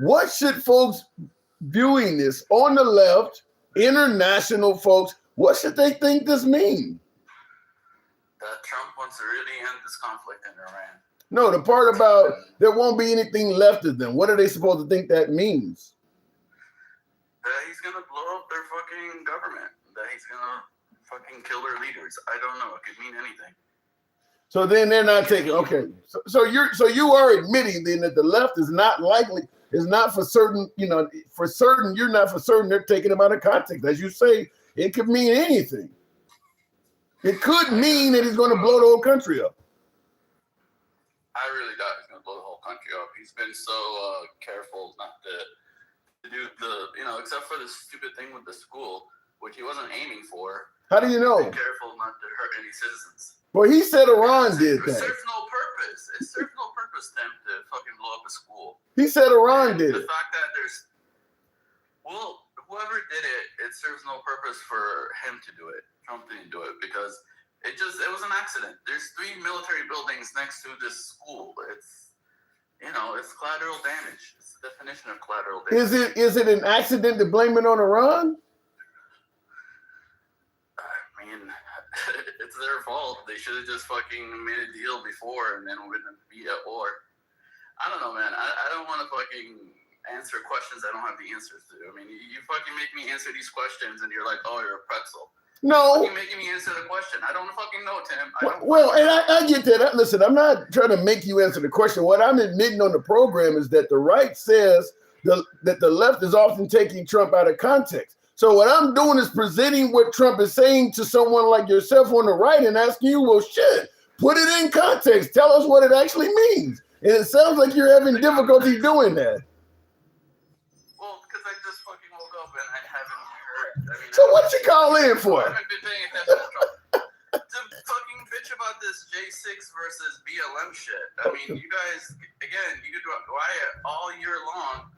what should folks viewing this on the left, international folks, what should they think this means? That Trump wants to really end this conflict in Iran. No, the part about there won't be anything left of them. What are they supposed to think that means? That he's gonna blow up their fucking government. That he's gonna fucking kill their leaders. I don't know. It could mean anything. So then they're not taking. Okay. So you are admitting then that the left is not for certain. You know, for certain you're not for certain they're taking them out of context. As you say, it could mean anything. It could mean that he's going to blow the whole country up. I really doubt he's going to blow the whole country up. He's been so careful not to do except for this stupid thing with the school, which he wasn't aiming for. How do you know? Be careful not to hurt any citizens. Well, he said Iran did that. It serves no purpose. It serves no purpose to him to fucking blow up a school. He said Iran did it. The fact that whoever did it, it serves no purpose for him to do it. Trump didn't do it because it was an accident. There's 3 military buildings next to this school. It's collateral damage. It's the definition of collateral damage. Is it an accident to blame it on Iran? I mean, it's their fault. They should have just fucking made a deal before and then we wouldn't be at war. I don't know, man. I don't want to fucking answer questions I don't have the answers to. I mean, you fucking make me answer these questions and you're like, oh, you're a pretzel. No. Fucking making me answer the question. I don't fucking know, Tim. I don't Well, fucking and I get that. Listen, I'm not trying to make you answer the question. What I'm admitting on the program is that the right says that the left is often taking Trump out of context. So what I'm doing is presenting what Trump is saying to someone like yourself on the right and asking you, well, shit, put it in context. Tell us what it actually means. And it sounds like you're having difficulty doing that. Well, because I just fucking woke up and I haven't heard. I mean, So what you call in for? I haven't been paying attention to Trump. To fucking bitch about this J6 versus BLM shit. I mean, you guys, again, you could riot all year long,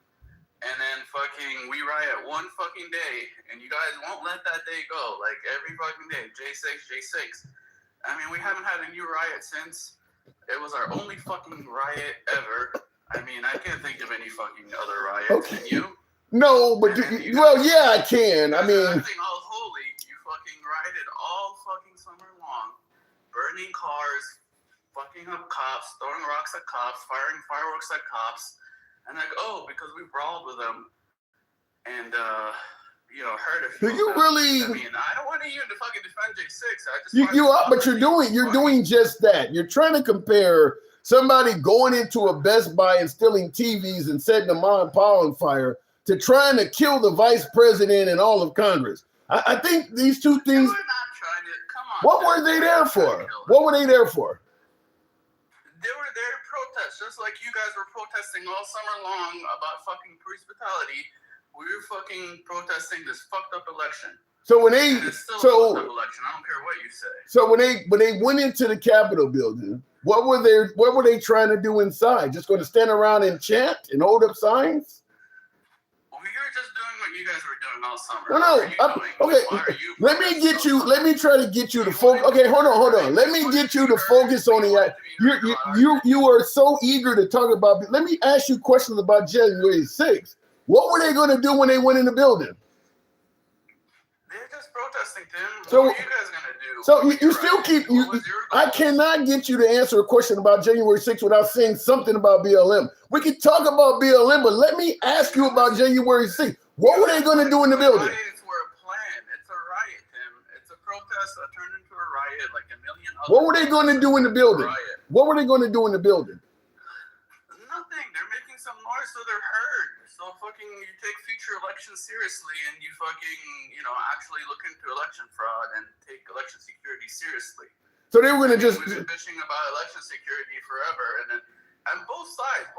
and then fucking we riot one fucking day, and you guys won't let that day go. Like every fucking day, J6. I mean, we haven't had a new riot since. It was our only fucking riot ever. I mean, I can't think of any fucking other riots. Okay. Can you? No, but well, yeah, I can. I mean, Acting all holy, you fucking rioted all fucking summer long, burning cars, fucking up cops, throwing rocks at cops, firing fireworks at cops, and like, oh, because we brawled with them, and hurt a few. do you of them. really? I mean, I don't want you to fucking defend J6. I just You are, but you're doing just that. You're trying to compare somebody going into a Best Buy and stealing TVs and setting a mom and pop on fire to trying to kill the vice president and all of Congress. I think these two things. We're not trying to. Come on. What were they there for? What were they there for? They were there to protest, just like you guys were protesting all summer long about fucking police brutality. We were fucking protesting this fucked up election. So when they And it's still a fucked up election. I don't care what you say. so when they went into the Capitol building, what were they trying to do inside? Just going to stand around and chant and hold up signs? Well, you're just doing what you guys were doing all summer. No, okay. Let me try to get you to focus. Okay, hold on. Let me get you to focus on the. You are so eager to talk about. Let me ask you questions about January 6th. What were they going to do when they went in the building? They're just protesting, Tim. So- what are you guys gonna do? So you still keep. What was your I goal? cannot get you to answer a question about January 6th without saying something about BLM. We can talk about BLM, but let me ask you about January 6th. What were they going to do in the building? Riots were planned. It's a riot, Tim. It's a protest that turned into a riot like a million other. What were they going to do in the building? Riot. What were they going to do in the building? Nothing. They're making some noise so they're heard. So fucking you take future elections seriously and you fucking, actually look into election fraud and take election security seriously. So they were going to just. We've been bitching about election security forever, and both sides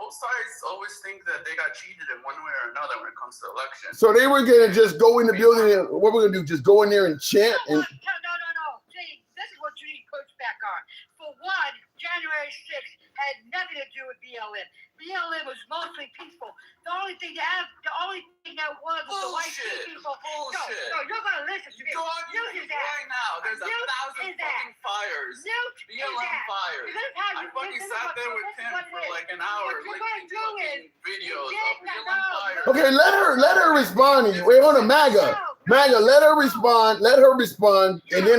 always think that they got cheated in one way or another when it comes to elections. So they were going to just go in the building and what we're going to do? Just go in there and chant and. No. See, this is what you need to push back on. For one, January 6th had nothing to do with BLM. BLM was mostly peaceful. The only thing that was the white Bullshit. people. Bullshit. No, you're gonna listen to me. Go on Newt YouTube is that. right now. There's Newt 1,000 is that. fucking fires. Newt is BLM that. fires. This is how I you- fucking this is sat what- there with this is Tim what it for is. like an hour, What you're listening gonna to do fucking is- videos you of did BLM not- fires. Okay, let her respond to you. Wait, hold on, MAGA, let her respond. Let her respond, and then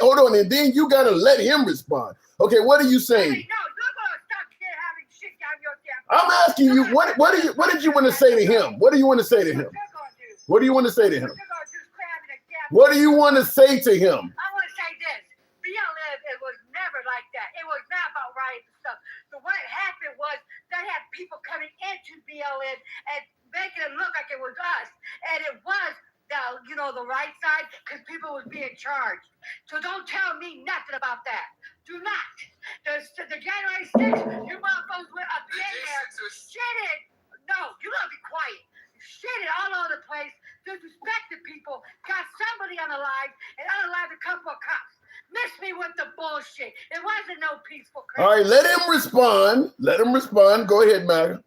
hold on, and then you gotta let him respond. Okay, what are you saying? No, you're gonna stop having shit down your damn. I'm asking you, what did you want to say to him? What do you want to say to him? What do you want to say to him? What do you want to say to him? I want to say this. BLM, it was never like that. It was not about riots and stuff. So what happened was they had people coming into BLM and making it look like it was us. And it was the right side because people was being charged. So don't tell me nothing about that. Do not. The January 6th, you motherfuckers went up The in there, J6 was shitted. No, you gotta be quiet. Shitted all over the place, disrespected people, got somebody unalived, and unalived a couple of cops. Missed me with the bullshit. It wasn't no peaceful crowd. All right, let him respond. Go ahead, MAGA.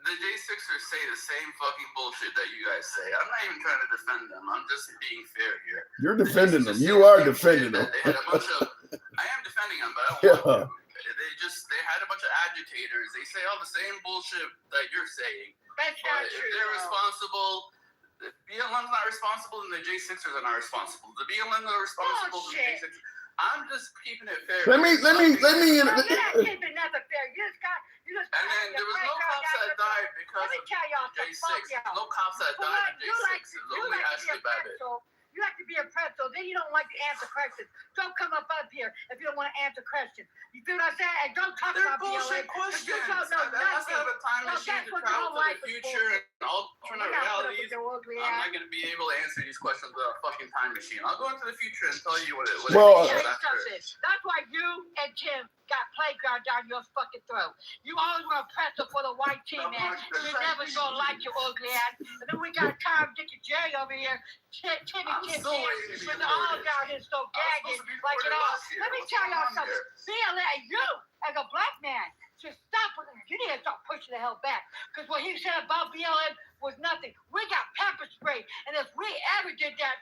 The J6ers say the same fucking bullshit that you guys say. I'm not even trying to defend them. I'm just being fair here. You're defending them. The You J6ers are say defending that them. They had a bunch of. I am defending them, but I don't want to. They had a bunch of agitators. They say all the same bullshit that you're saying. That's But not if true. they're though. responsible, the BLM's not responsible, and the J6ers are not responsible. The BLM are responsible, and the Bullshit. J6ers. I'm just keeping it fair. Let me. No, you're not keeping nothing fair. You just And then there was no cops that died because Let me of tell y'all J6. something. Fuck y'all. No cops that For died one, in J6. It was only Ashley Babbitt. You have to be a pretzel. Then you don't like to answer questions. Don't come up here if you don't want to answer questions. You feel what I'm saying? And don't talk They're about bullshit BLM. questions. You don't know Let's nothing. have a time No, machine that's to what travel your whole to life the is future for. and alternate You gotta put up realities. with your ugly I'm ass. not gonna be able to answer these questions without a fucking time machine. I'll go into the future and tell you what it Well, is Let me tell you after. something. That's why you and Tim got playground down your fucking throat. You always want to press up for the white team, man. You're never gonna like your ugly ass. And then we got Tom, Dick, and Jerry over here. Timmy, I'm Tim, so waiting to be with the all deported. down here so I was gagging supposed to be like it deported all. last year. Let me What's tell going y'all on something. here? BLM, you as a black man should stop with it. You need to start pushing the hell back. Because what he said about BLM was nothing. We got pepper spray. And if we ever did that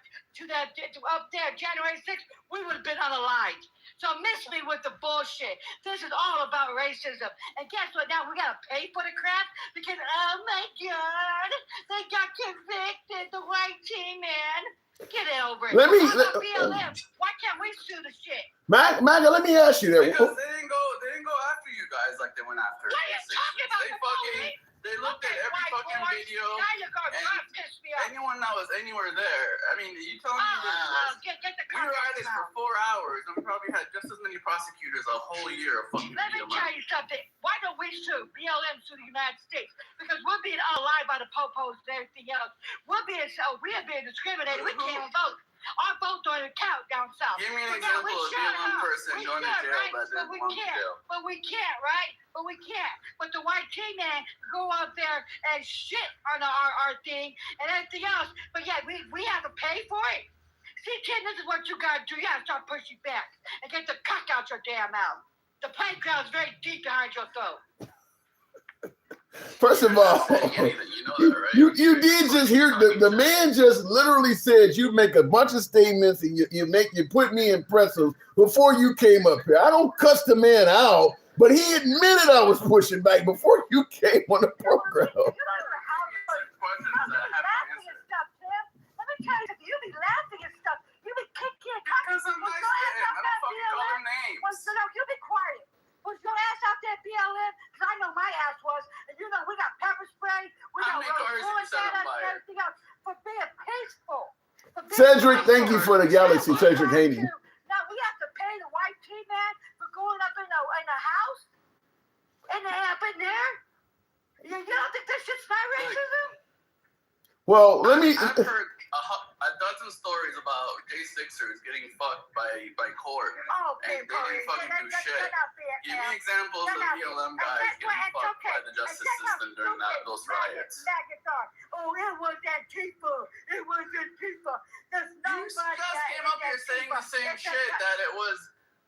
up there January 6th, we would have been unalived. So miss me with the bullshit. This is all about racism. And guess what? Now we gotta pay for the crap because oh my god, they got convicted. The white team, man. Get it over it. Let me- How about BLM? Why can't we sue the shit? Maga, let me ask you that. Because they didn't go after you guys like they went after What are you the talking about? They looked at every fucking video. Now you're gonna and piss me off. Anyone that was anywhere there, I mean, you telling me this? Get the We were at cops this out. for 4 hours and we probably had just as many prosecutors a whole year of fucking Let me video tell money. you something. Why don't we sue BLM sue the United States? Because we're being unalive by the popos and everything else. We are being discriminated. We can't even vote. Our votes don't even count down south. Give me an But now example we of should, being one huh? person We going to should, jail right? that But didn't we belong to can't. jail. But we can't, right? But we can't. But the white team man go out there and shit on our thing and everything else. But yeah, we have to pay for it. See, Tim, this is what you gotta do. You gotta start pushing back and get the cock out your damn mouth. The playground's very deep behind your throat. First of all, Anything, you know that, right? you did just hear the man just literally said you make a bunch of statements and you put me in pretzels before you came up here. I don't cuss the man out, but he admitted I was pushing back before you came on the program. You don't know how to Questions that I have to laughing answer. and stuff, Tim. Let me tell you something. You be laughing and stuff. You be kicking and Because I'm nice to him. I don't fucking call their names. So no, you be quiet. Was your ass out there BLM? Because I know my ass was. And you know we got pepper spray. We How got many cars bullets you set at on us and fire? everything else. For being peaceful. For being Cedric, peaceful. thank you for the galaxy, Cedric Haney. Now we have to pay the white team man for going up in the house? And they up in there? You don't think this shit's not racism? Well, let me. I've heard a dozen stories about J6ers getting fucked by court. Oh, And they didn't fucking do shit. Give me examples of BLM guys getting fucked by the justice system during those riots. Oh, it was Antifa. It was Antifa. There's You nobody just that came is up here saying the Antifa. same It's shit just- that it was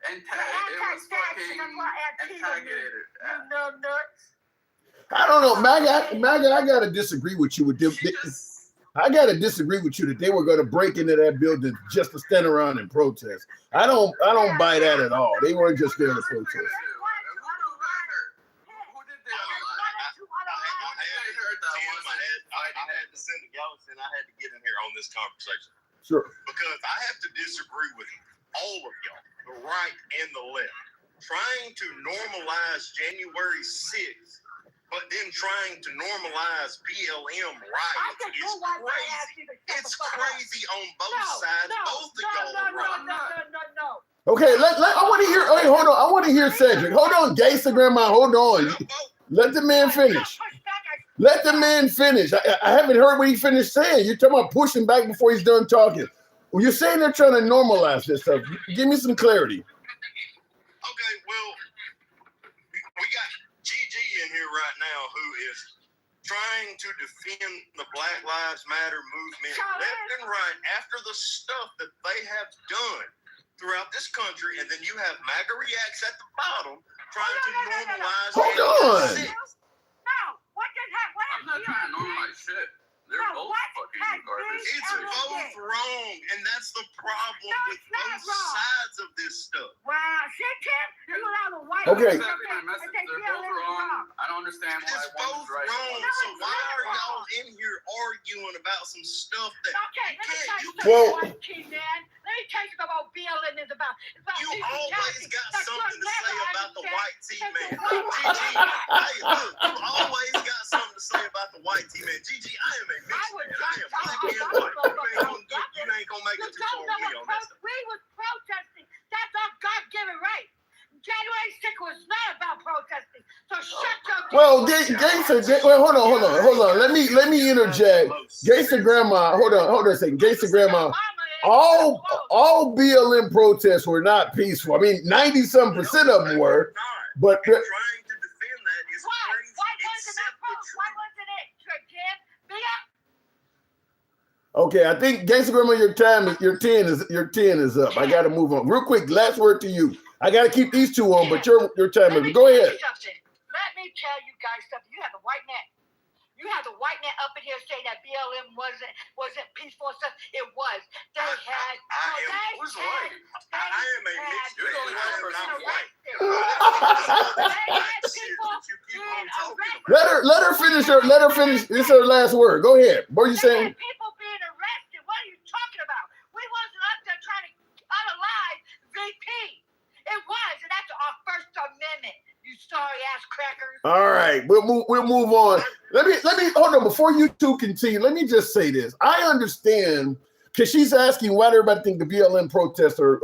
fucking antagonated. You know nuts. I don't know, Maga. I gotta disagree with you with them. She just I gotta disagree with you that they were going to break into that building just to stand around and protest. I don't buy that at all. They weren't just there to protest. Who did that? I heard that Tim, one. I had to send the galaxy and I had to get in here on this conversation Sure. because I have to disagree with all of y'all, the right and the left, trying to normalize January 6th, but then trying to normalize BLM riots is crazy. It's crazy on both sides. Both of y'all are wrong. No. Okay, I want to hear. Wait, hold on. I want to hear Cedric. Hold on, Gangsta Grandma. Hold on. Let the man finish. Let the man finish. I haven't heard what he finished saying. You're talking about pushing back before he's done talking. Well, you're saying they're trying to normalize this stuff. Give me some clarity. Okay, well, we got Gigi in here right now who is trying to defend the Black Lives Matter movement left and right after the stuff that they have done throughout this country, and then you have MAGA reacts at the bottom trying to normalize. Hold on. No, what the heck? What I'm not trying to normalize shit. They're No, both what fucking has garbage. been- It's both wrong, and that's the problem No, with it's not both wrong. sides of this stuff. Wow, shit, Tim, you allow the white Okay. That's exactly my message. They're both wrong. I don't understand why It's one both is right. wrong. and So one's why are wrong. y'all in here arguing about some stuff that Okay, let me tell you Well- something, white team man. Let me tell you something about BLM is about. It's about you people always counting. got That's what something to say never about the understand. white team man. Because the white Gigi, hey, look, you always got something to say about the white team man. Gigi, I am a I mixed would man. I am not black talk and about white. You ain't gonna make Oh, Gangsta. Well, hold on. Let me interject. Gangsta Grandma. Hold on a second. Gangsta Grandma. All BLM protests were not peaceful. I mean, 90-some% of them were, but. Trying to defend that is crazy. Why wasn't it, Jim? Okay, I think Gangsta Grandma, your 10 is up. I gotta move on. Real quick, last word to you. I gotta keep these two on, but your time is. Go ahead. Let me tell you guys something. You have the white man. You have the white man up in here saying that BLM wasn't peaceful and stuff. It was. They had. Who's white? I am a mixed. You're the only one that's not white. Let her finish. This is her last word. Go ahead. What are you saying? People being arrested. What are you talking about? We wasn't up there trying to unalive VP. It was, and that's our First Amendment. You sorry ass crackers. All right, we'll move on. Let me hold on before you two continue. Let me just say this. I understand because she's asking why do everybody think the BLM protests are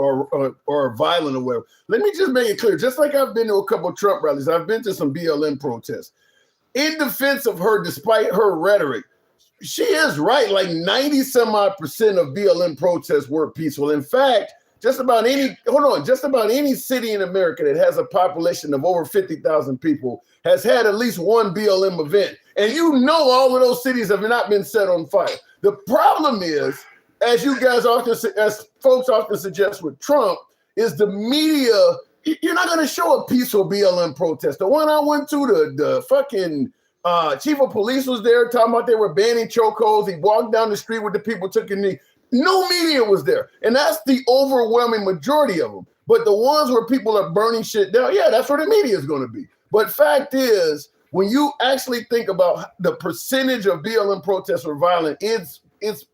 violent or whatever. Let me just make it clear. Just like I've been to a couple of Trump rallies, I've been to some BLM protests. In defense of her, despite her rhetoric, she is right. Like 90-some-odd% of BLM protests were peaceful. In fact, just about any city in America that has a population of over 50,000 people has had at least one BLM event. And you know all of those cities have not been set on fire. The problem is, as folks often suggest with Trump, is the media, you're not going to show a peaceful BLM protest. The one I went to, the fucking chief of police was there talking about they were banning chokeholds. He walked down the street with the people taking knee. No media was there. And that's the overwhelming majority of them. But the ones where people are burning shit down, yeah, that's where the media is going to be. But fact is, when you actually think about the percentage of BLM protests were violent, it's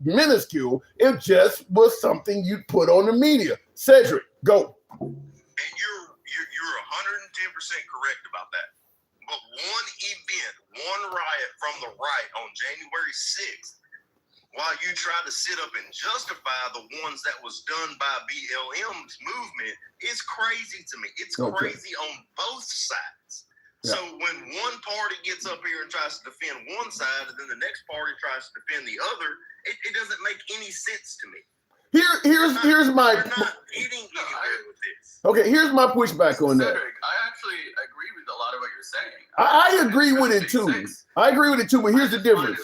minuscule. It just was something you put on the media. Cedric, go. And you're 110% correct about that. But one event, one riot from the right on January 6th, while you try to sit up and justify the ones that was done by BLM's movement, it's crazy to me. It's crazy on both sides. Yeah. So when one party gets up here and tries to defend one side, and then the next party tries to defend the other, it doesn't make any sense to me. Here's my. We're not getting anywhere with this. Okay, here's my pushback on that. I actually agree with a lot of what you're saying. I agree with it too. I agree with it too, but here's the difference.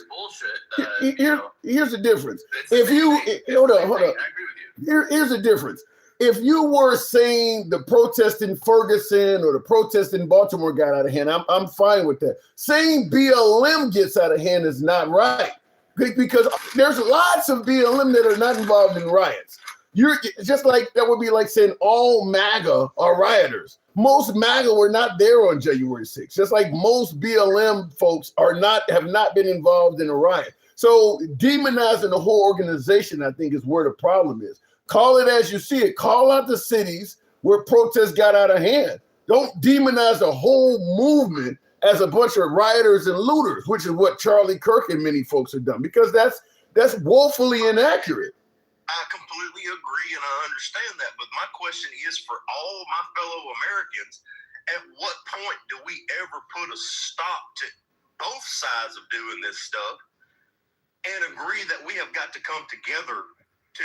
Here's the difference. If you hold on. I agree with you. Here's the difference. If you were saying the protest in Ferguson or the protest in Baltimore got out of hand, I'm fine with that. Saying BLM gets out of hand is not right. Because there's lots of BLM that are not involved in riots. You're just like that would be like saying all MAGA are rioters. Most MAGA were not there on January 6th. Just like most BLM folks have not been involved in a riot. So demonizing the whole organization, I think, is where the problem is. Call it as you see it. Call out the cities where protests got out of hand. Don't demonize the whole movement as a bunch of rioters and looters, which is what Charlie Kirk and many folks have done, because that's woefully inaccurate. I completely agree, and I understand that. But my question is for all my fellow Americans, at what point do we ever put a stop to both sides of doing this stuff and agree that we have got to come together to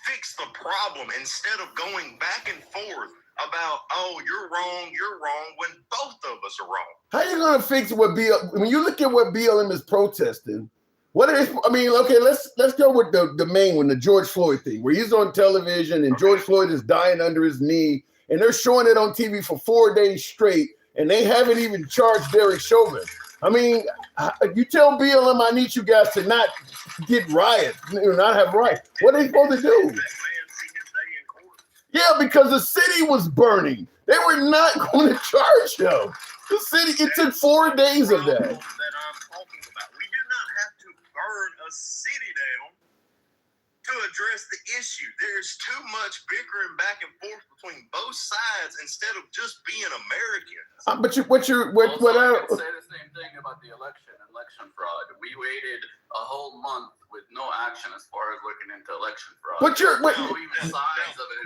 fix the problem instead of going back and forth about, oh, you're wrong, when both of us are wrong. How are you going to fix what when you look at what BLM is protesting, what are they, I mean, okay, let's go with the main one, the George Floyd thing, where he's on television and George Floyd is dying under his knee, and they're showing it on TV for 4 days straight, and they haven't even charged Derek Chauvin. I mean, you tell BLM, I need you guys to not get riots, not have riots. What are they supposed to do? Yeah, because the city was burning. They were not going to charge him. The city, it took 4 days of that. That I'm talking about. We do not have to burn a city down to address the issue. There's too much bickering back and forth between both sides instead of just being Americans. But I would say the same thing about the election fraud. We waited a whole month with no action as far as looking into election fraud. But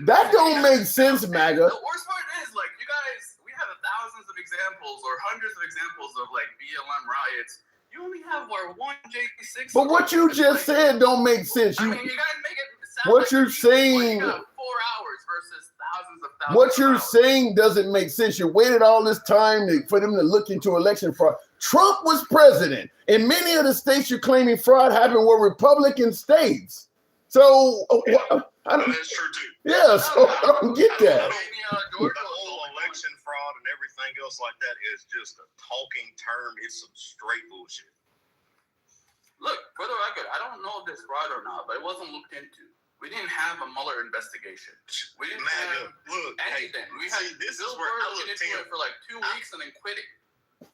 that don't make sense, MAGA. The worst part is, like, you guys, we have thousands of examples or hundreds of examples of like BLM riots. You only have one J6. But what you just said don't make sense. I You mean, you guys make it sound what like you're saying. you got 4 hours versus thousands of thousands. What of you're hours. saying doesn't make sense. You waited all this time for them to look into election fraud. Trump was president, and many of the states you're claiming fraud happened were Republican states. So That's true too. yeah, so I don't get that. The whole election fraud and everything else like that is just a talking term. It's some straight bullshit. Look, for the record, I don't know if this fraud or not, but it wasn't looked into. We didn't have a Mueller investigation. We didn't have anything. We had this is Bill where Burr I look looking into Tim. it for like 2 weeks and then quitting.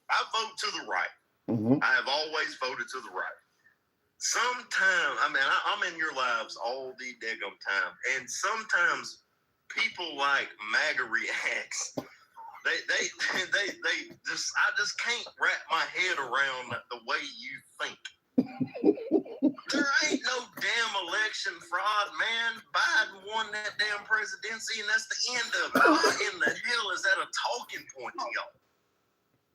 I vote to the right. Mhm. I have always voted to the right. Sometimes, I mean, I'm in your lives all the daggum time, and sometimes people like MAGA reacts. They just, I just can't wrap my head around the way you think. There ain't no damn election fraud, man. Biden won that damn presidency, and that's the end of it. Why in the hell is that a talking point to y'all?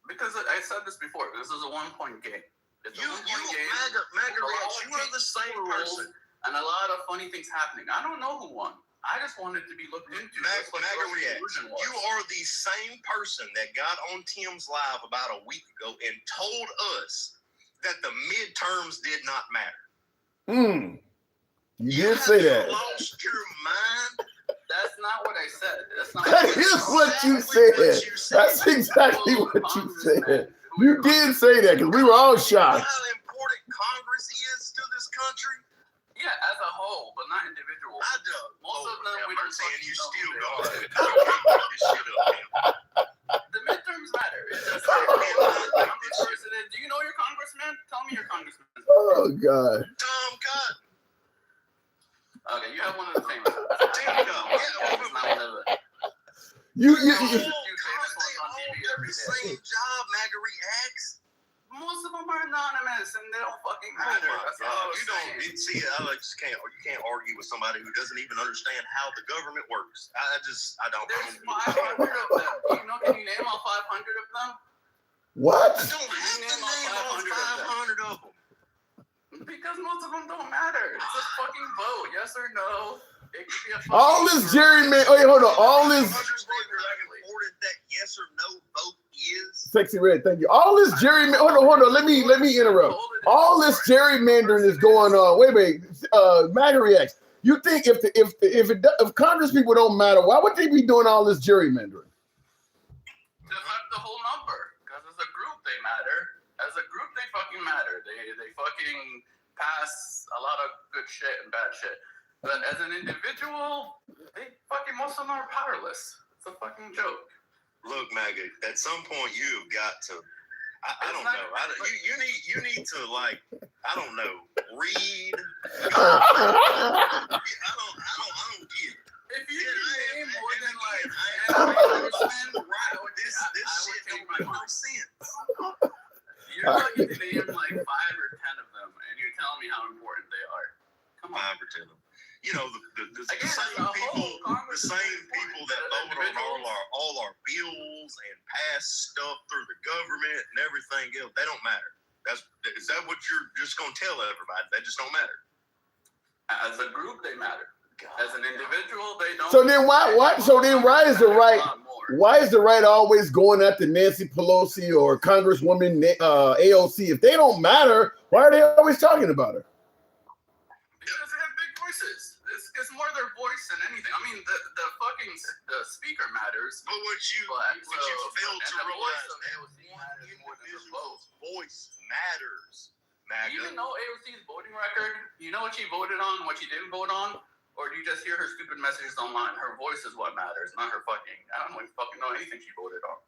Because I said this before, this is a 1-point game. It's a You 1-point game. MAGA A lot reacts, of you are the same rules person. And a lot of funny things happening. I don't know who won. I just wanted to be looked into. just like MAGA Russian reacts. collusion was. You are the same person that got on Tim's Live about a week ago and told us that the midterms did not matter. You did say that. You lost your mind. That's not what I said. That's not That is what you said. That's exactly what you said. You did say that because we were all You know shocked. how important Congress is to this country? Yeah, as a whole, but not individual. I do. Most of them we don't saying you still know who they go. The midterms matter. It's just like, president. Do you know your congressman? Tell me your congressman. Oh God. Tom Cotton. Okay, you have one of the famous. There you go. Yeah, it's not one of the. You You They say this one's on all TV do every the day. same job, MAGA reacts. Most of them are anonymous and they don't fucking Oh matter. my That's all I God. was You saying. don't see. I just can't. You can't argue with somebody who doesn't even understand how the government works. I don't. There's 500 of them. Can you name all 500 of them? What? I don't have to name all 500 of them. Because most of them don't matter. It's just fucking vote, yes or no. It could be a fucking All this gerrymander. Wait, hold on. All this Important that yes or no vote is. sexy red. Thank you. All this gerrymander. Hold on. Let me interrupt. All this gerrymandering is going on. Wait. MAGA reacts. You think if Congress people don't matter, why would they be doing all this gerrymandering? To fuck the whole number. Because as a group, they matter. As a group, they fucking matter. They fucking pass a lot of good shit and bad shit. But as an individual, most of them are powerless. It's a fucking joke. Look, MAGA, at some point you've got to. I don't know. You need to like. I don't know. Read. I don't get it. If you name more than like this shit don't make no sense. you're lucky to name like 5 or 10 of them, and you're telling me how important they are. Come on. 5 or 10 of them. You know the Again, same as a people, whole, Congress is the same very people important that to vote on individuals. all our bills and pass stuff through the government and everything else. They don't matter. Is that what you're just gonna tell everybody? They just don't matter. As a group, they matter. As an individual, they don't. So then why is the right? Why is the right always going after Nancy Pelosi or Congresswoman AOC? If they don't matter, why are they always talking about her? Because they have big voices. It's more their voice than anything. I mean, the speaker matters. But what you fail to realize that one individual's voice matters. MAGA. Even though AOC's voting record, you know what she voted on, what she didn't vote on, or do you just hear her stupid messages online? Her voice is what matters, not her fucking. I don't even fucking know anything she voted on.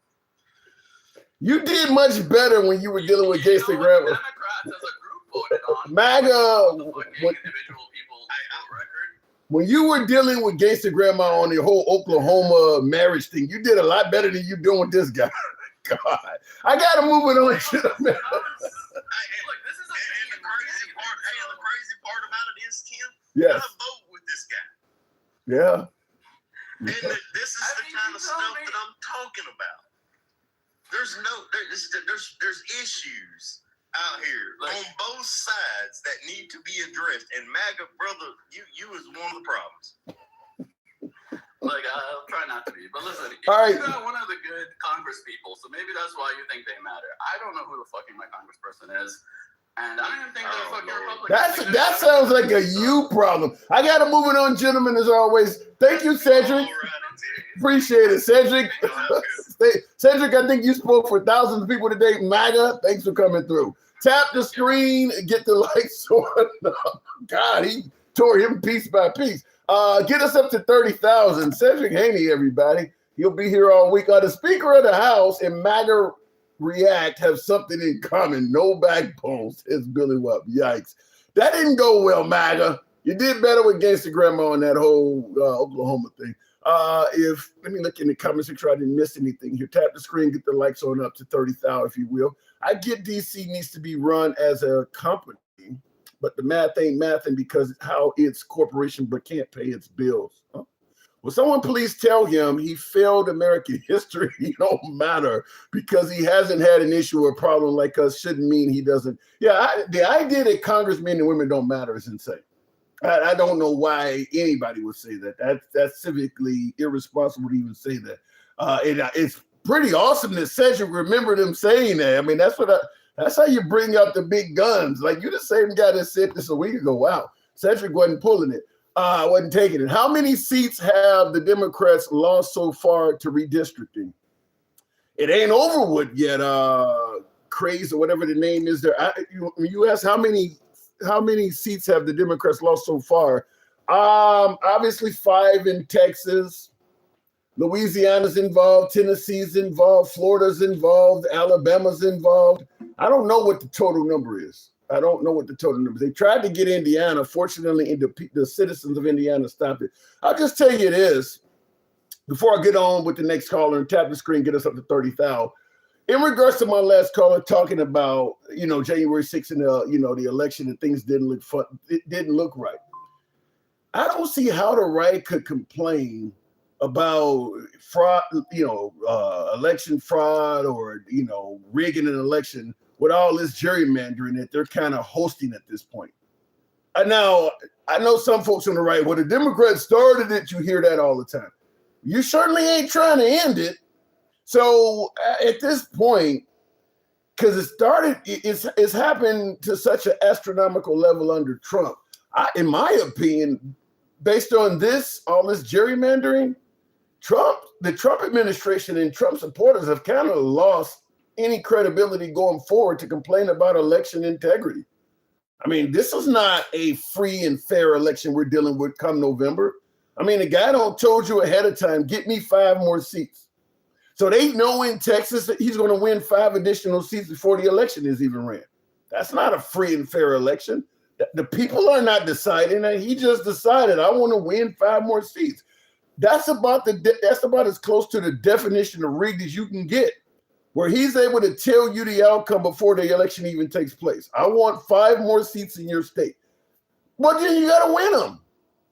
You did much better when you were dealing with Gangsta Grandma. Democrats as a group voted on. MAGA. Individual people's vote record. When you were dealing with Gangsta Grandma on the whole Oklahoma marriage thing, you did a lot better than you doing with this guy. God, I gotta move it on. Shit, man. Look, this is And the crazy part about it is, Tim, Yes. I vote with this guy. Yeah. And this is the kind of stuff that I'm talking about. there's issues out here on both sides that need to be addressed. And MAGA, brother, you is one of the problems. Like, I'll try not to be, but listen, All right. you're not one of the good Congress people, so maybe that's why you think they matter. I don't know who the fucking my congressperson is, and I don't even think they're fucking Republican. That sounds like a you problem. I got to move it on, gentlemen, as always. Thank you, Cedric. Appreciate it, Cedric. Cedric, I think you spoke for thousands of people today. MAGA, thanks for coming through. Tap the screen, get the lights on. God, he tore him piece by piece. Get us up to 30,000. Cedric Haney, everybody. He'll be here all week. The Speaker of the House and MAGA React have something in common. No backbone, says Billy Webb. Yikes. That didn't go well, MAGA. You did better with Gangsta Grandma on that whole Oklahoma thing. Let me look in the comments, make sure I didn't miss anything here. Tap the screen, get the likes on up to 30,000, if you will. I get DC needs to be run as a company, but the math ain't mathing because how its corporation but can't pay its bills. Huh? Well, someone please tell him he failed American history. He don't matter because he hasn't had an issue or problem like us shouldn't mean he doesn't. Yeah, the idea that congressmen and women don't matter is insane. I don't know why anybody would say that. That's civically irresponsible to even say that. It's pretty awesome that Cedric remembered him saying that. I mean, that's how you bring out the big guns. Like, you're the same guy that said this a week ago. Wow, Cedric wasn't pulling it. Wasn't taking it. How many seats have the Democrats lost so far to redistricting? It ain't over with yet. Craze or whatever the name is there. You ask how many seats have the Democrats lost so far? Obviously 5 in Texas. Louisiana's involved, Tennessee's involved, Florida's involved, Alabama's involved. I don't know what the total number is. They tried to get Indiana. Fortunately, the citizens of Indiana stopped it. I'll just tell you this before I get on with the next caller and tap the screen, get us up to 30,000. In regards to my last caller talking about, January 6th and the election and things didn't look fun, it didn't look right. I don't see how the right could complain about fraud, election fraud or, rigging an election with all this gerrymandering that they're kind of hosting at this point. Now, I know some folks on the right, well, the Democrats started it. You hear that all the time. You certainly ain't trying to end it. So at this point, because it's happened to such an astronomical level under Trump. In my opinion, based on all this gerrymandering, the Trump administration and Trump supporters have kind of lost any credibility going forward to complain about election integrity. I mean, this is not a free and fair election we're dealing with come November. I mean, the guy told you ahead of time, get me 5 more seats. So they know in Texas that he's going to win 5 additional seats before the election is even ran. That's not a free and fair election. The people are not deciding that. He just decided, I want to win 5 more seats. That's about as close to the definition of rigged as you can get, where he's able to tell you the outcome before the election even takes place. I want 5 more seats in your state. Well, then you got to win them.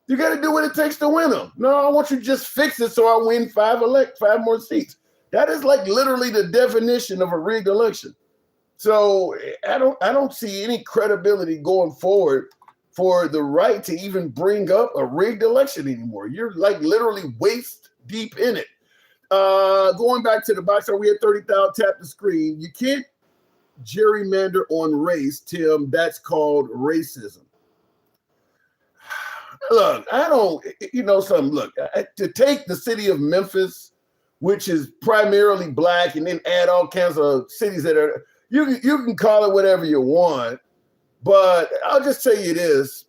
You got to do what it takes to win them. No, I want you to just fix it so I win 5 more seats. That is like literally the definition of a rigged election. So I don't see any credibility going forward for the right to even bring up a rigged election anymore. You're like literally waist deep in it. Going back to the box, are we at 30,000? Tap the screen. You can't gerrymander on race, Tim. That's called racism. Look, to take the city of Memphis, which is primarily black, and then add all kinds of cities that are, you can call it whatever you want, but I'll just tell you this.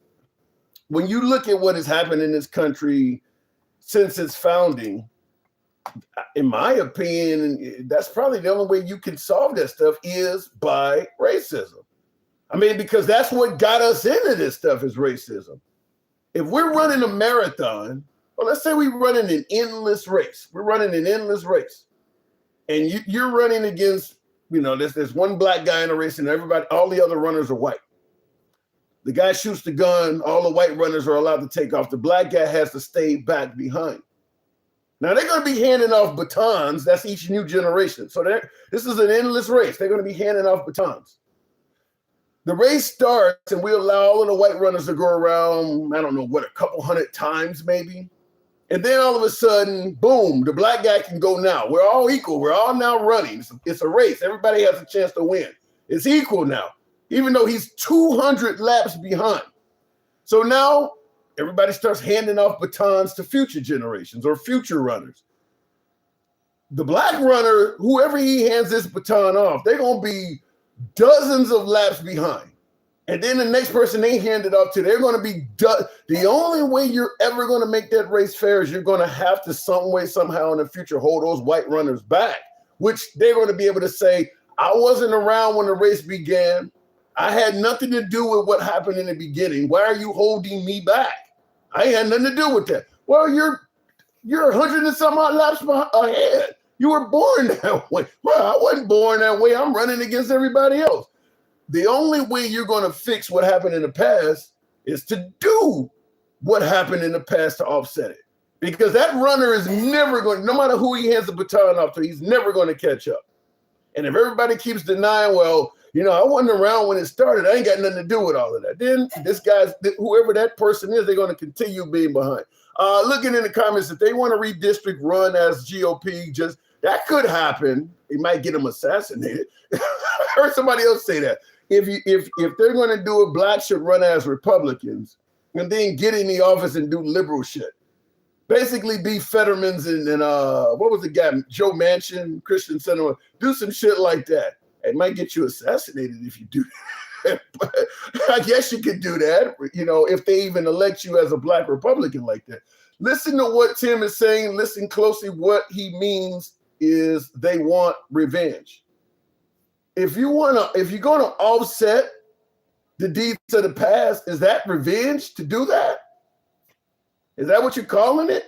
When you look at what has happened in this country since its founding, in my opinion, that's probably the only way you can solve that stuff is by racism. I mean, because that's what got us into this stuff is racism. If we're running a marathon, well, let's say we're running an endless race. We're running an endless race. And you're running against, there's one black guy in a race and all the other runners are white. The guy shoots the gun. All the white runners are allowed to take off. The black guy has to stay back behind. Now they're going to be handing off batons. That's each new generation. So this is an endless race. They're going to be handing off batons. The race starts, and we allow all of the white runners to go around, I don't know, what, a couple hundred times maybe. And then all of a sudden, boom, the black guy can go now. We're all equal. We're all now running. It's a race. Everybody has a chance to win. It's equal now, even though he's 200 laps behind. So now everybody starts handing off batons to future generations or future runners. The black runner, whoever he hands this baton off, they're going to be dozens of laps behind. And then the next person they hand it off to, they're going to be the only way you're ever going to make that race fair is you're going to have to some way, somehow in the future hold those white runners back, which they're going to be able to say, I wasn't around when the race began. I had nothing to do with what happened in the beginning. Why are you holding me back? I had nothing to do with that. Well, you're 100 and some odd laps ahead. You were born that way. Well, I wasn't born that way. I'm running against everybody else. The only way you're going to fix what happened in the past is to do what happened in the past to offset it. Because that runner is never going, no matter who he hands the baton off to, he's never going to catch up. And if everybody keeps denying, well, you know, I wasn't around when it started, I ain't got nothing to do with all of that. Then this guy's, whoever that person is, they're going to continue being behind. Looking in the comments, if they want to redistrict run as GOP, just that could happen. It might get them assassinated. I heard somebody else say that. If they're going to do it, blacks should run as Republicans and then get in the office and do liberal shit. Basically be Fetterman's and what was the guy, Joe Manchin, Christian Center, do some shit like that. It might get you assassinated if you do that. But I guess you could do that, you know, if they even elect you as a black Republican like that. Listen to what Tim is saying. Listen closely. What he means is they want revenge. If you're going to offset the deeds of the past, is that revenge to do that? Is that what you're calling it?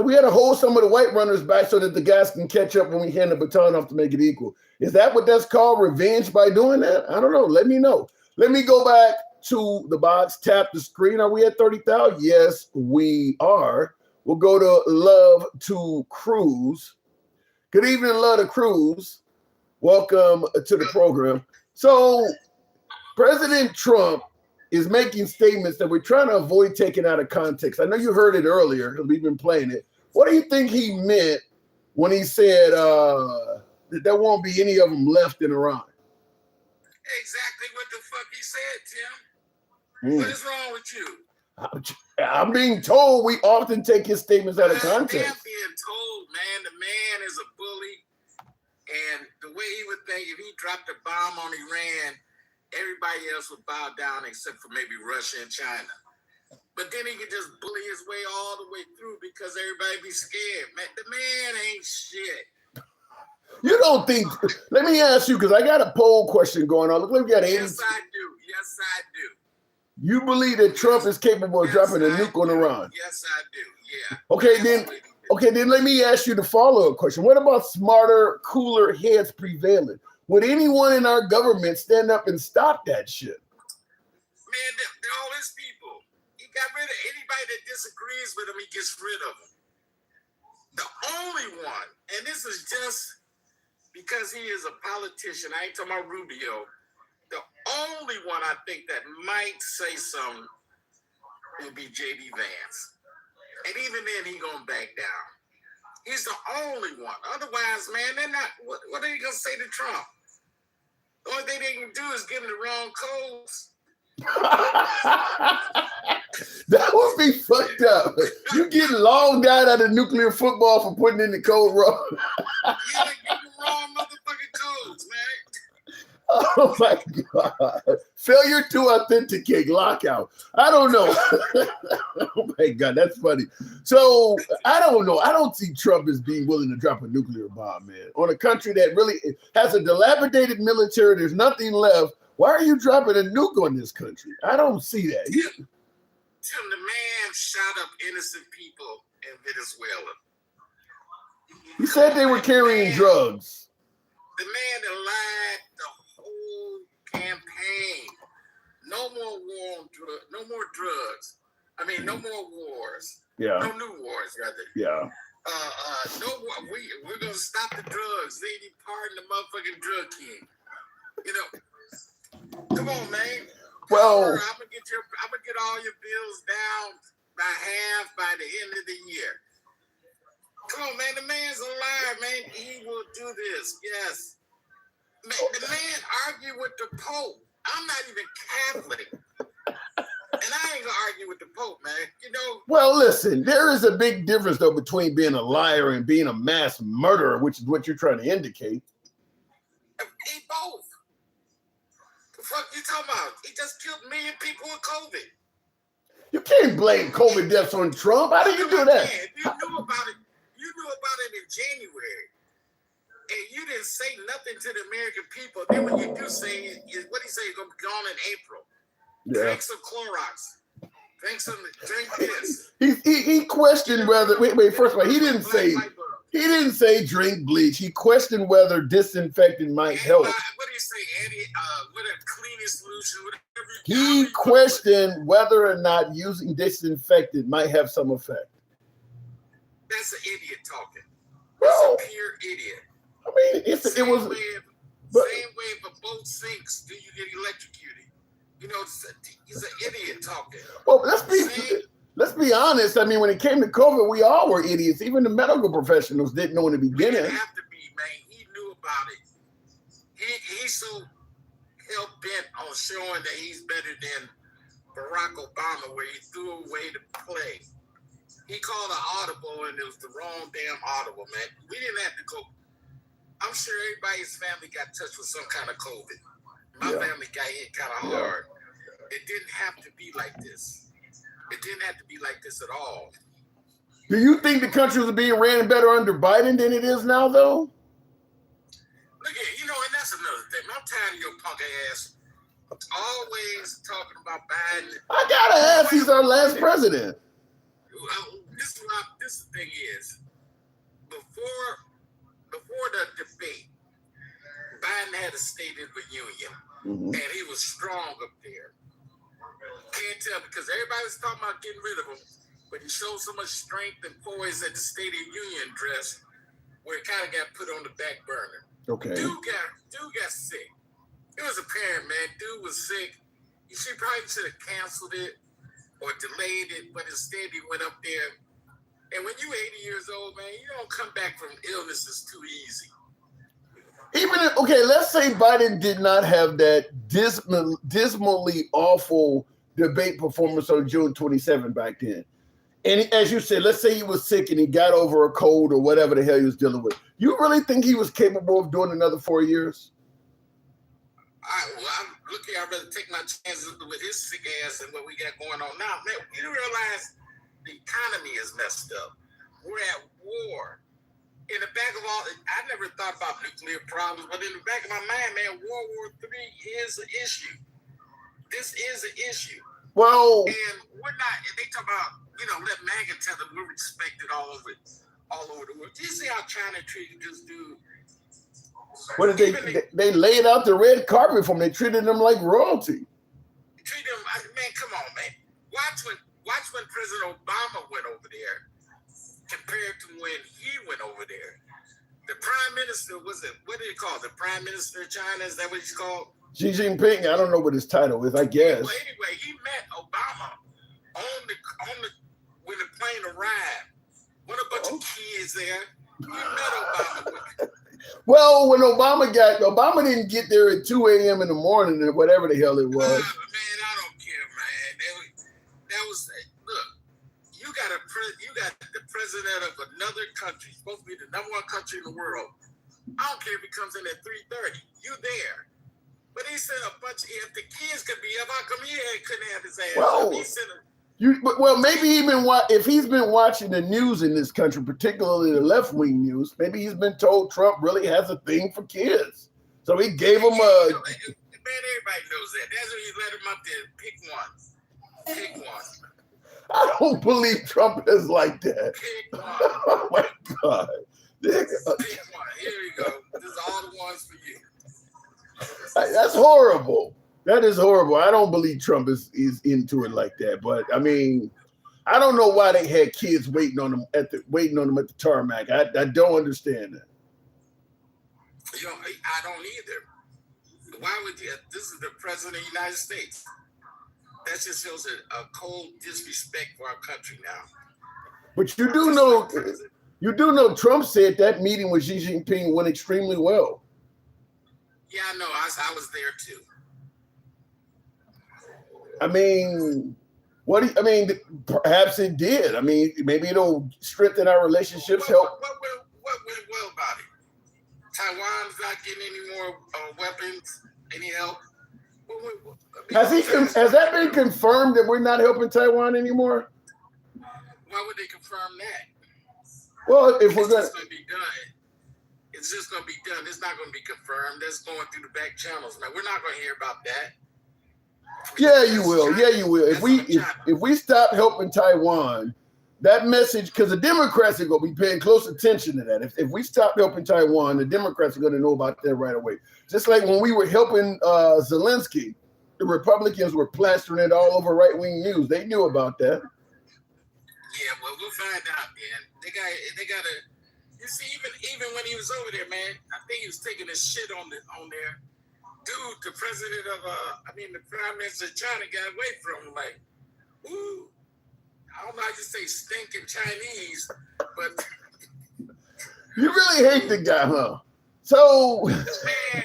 We had to hold some of the white runners back so that the guys can catch up when we hand the baton off to make it equal. Is that what that's called, revenge by doing that? I don't know. Let me know. Let me go back to the box, tap the screen. Are we at 30,000? Yes, we are. We'll go to Love to Cruz. Good evening, Love to Cruz. Welcome to the program. So President Trump is making statements that we're trying to avoid taking out of context. I know you heard it earlier because we've been playing it. What do you think he meant when he said that there won't be any of them left in Iran? Exactly what the fuck he said, Tim. What is wrong with you? I'm being told we often take his statements out of context. I'm being told, man, the man is a bully. And the way he would think, if he dropped a bomb on Iran, everybody else would bow down except for maybe Russia and China. But then he could just bully his way all the way through because everybody be scared. Man, the man ain't shit. You don't think, let me ask you, because I got a poll question going on. Look like we got 80. Yes, I do. Yes, I do. You believe that Trump is capable of dropping a nuke on Iran? Yes, I do. Yeah. Okay, then let me ask you the follow-up question. What about smarter, cooler heads prevailing? Would anyone in our government stand up and stop that shit? Man, they're all his people. He got rid of anybody that disagrees with him, he gets rid of them. The only one, and this is just because he is a politician, I ain't talking about Rubio, the only one I think that might say something would be J.D. Vance. And even then, he gonna back down. He's the only one. Otherwise, man, they're not, what are they gonna say to Trump? The only thing they can do is give him the wrong codes. That would be fucked up. You get logged out of nuclear football for putting in the code wrong. Yeah, give him the wrong motherfucking codes, man. Oh my God. Failure to authenticate, lockout. I don't know. Oh my God, that's funny. So I don't know. I don't see Trump as being willing to drop a nuclear bomb, man. On a country that really has a dilapidated military, there's nothing left. Why are you dropping a nuke on this country? I don't see that. Tim, the man shot up innocent people in Venezuela. He said they were carrying drugs. The man that lied the whole campaign. No more war on drugs. No more drugs. I mean, no more wars. Yeah. No new wars, rather. Yeah. No, we're gonna stop the drugs. They need pardon the motherfucking drug king. You know, come on, man. Well, I'm gonna get all your bills down by half by the end of the year. Come on, man. The man's alive, man. He will do this. Yes. Man, the man argued with the Pope. I'm not even Catholic. And I ain't gonna argue with the Pope, man. You know. Well, listen, there is a big difference though between being a liar and being a mass murderer, which is what you're trying to indicate. He both. The fuck you talking about? He just killed a million people with COVID. You can't blame COVID deaths on Trump. How do you do that? You knew about it. You knew about it in January, and you didn't say nothing to the American people. Then when you do say, what do you say? It's gonna be gone in April. Yeah. Drink some Clorox. Drink this. He questioned whether wait. First of all, he didn't say drink bleach. He questioned whether disinfectant might help. What do you say, what a cleaning solution? He questioned whether or not using disinfectant might have some effect. That's an idiot talking. Well, That's a pure idiot. I mean, it was. Same way for both sinks do you get electrocuted. You know, he's an idiot talking. Well, let's be honest. I mean, when it came to COVID, we all were idiots. Even the medical professionals didn't know in the beginning. He didn't have to be, man. He knew about it. He's so hell bent on showing that he's better than Barack Obama, where he threw away the play. He called an audible, and it was the wrong damn audible, man. We didn't have to go. I'm sure everybody's family got touched with some kind of COVID. My family got hit kind of hard. It didn't have to be like this. It didn't have to be like this at all. Do you think the country was being ran better under Biden than it is now, though? Look at, and that's another thing. I'm tired of your punk ass always talking about Biden. I gotta ask, he's our last president. This thing is, before the debate, Biden had a State of the Union, and he was strong up there. Can't tell because everybody was talking about getting rid of him, but he showed so much strength and poise at the State of the Union address where it kind of got put on the back burner. Okay. Dude got sick. It was apparent, man. Dude was sick. He probably should have canceled it or delayed it, but instead he went up there. And when you're 80 years old, man, you don't come back from illnesses too easy. Let's say Biden did not have that dismally awful debate performance on June 27 back then. And as you said, let's say he was sick and he got over a cold or whatever the hell he was dealing with. You really think he was capable of doing another 4 years? I'd rather take my chances with his sick ass than what we got going on now. Man, you realize the economy is messed up. We're at war. In the back of all, I never thought about nuclear problems, but in the back of my mind, man, World War III is an issue. This is an issue. Well, and we're not. They talk about, let MAGA tell them we're respected all over the world. Do you see how China treated this dude? What did they laid out the red carpet for him? They treated him like royalty. Treated him, man. Come on, man. Watch when President Obama went over there compared to when he went over there. The Prime Minister what do you call it? The Prime Minister of China? Is that what he's called? Xi Jinping. I don't know what his title is. I guess. Well, anyway, he met Obama when the plane arrived. What a bunch of kids there. He met Obama. Well, when Obama didn't get there at 2 a.m. in the morning or whatever the hell it was. Man, I don't care, man. That was look. You got the president of another country, supposed to be the #1 country in the world. I don't care if he comes in at 3:30. You there? But he said a bunch. If the kids could be up, how come he couldn't have his ass? Well, he said. Maybe if he's been watching the news in this country, particularly the left-wing news, maybe he's been told Trump really has a thing for kids. So he gave him a... Man, everybody knows that. That's why you let him up there. Pick one. I don't believe Trump is like that. Pick one. Oh, my God. Pick one. Here you go. This is all the ones for you. That's horrible. That is horrible. I don't believe Trump is into it like that. But I mean, I don't know why they had kids waiting on them at the tarmac. I don't understand that. You know, I don't either. Why would you? This is the president of the United States. That just shows a cold disrespect for our country now. But you do know Trump said that meeting with Xi Jinping went extremely well. Yeah, I know. I was there too. I mean, perhaps it did. I mean, maybe it'll strengthen our relationships. What went well about it? Taiwan's not getting any more weapons, any help. Has that been confirmed that we're not helping Taiwan anymore? Why would they confirm that? Well, if it's we're just going to be done. It's just going to be done. It's not going to be confirmed. That's going through the back channels, man. We're not going to hear about that. Yeah, you will. Yeah, you will. If we stop helping Taiwan, that message, because the Democrats are going to be paying close attention to that. If we stop helping Taiwan, the Democrats are going to know about that right away. Just like when we were helping Zelensky, the Republicans were plastering it all over right-wing news. They knew about that. Yeah, well, we'll find out, man. They got to. You see, even when he was over there, man, I think he was taking a shit on there. Dude, the president of the prime minister of China got away from him. Like, ooh, I don't know how you say stinking Chinese, but you really hate the guy, huh? So, man,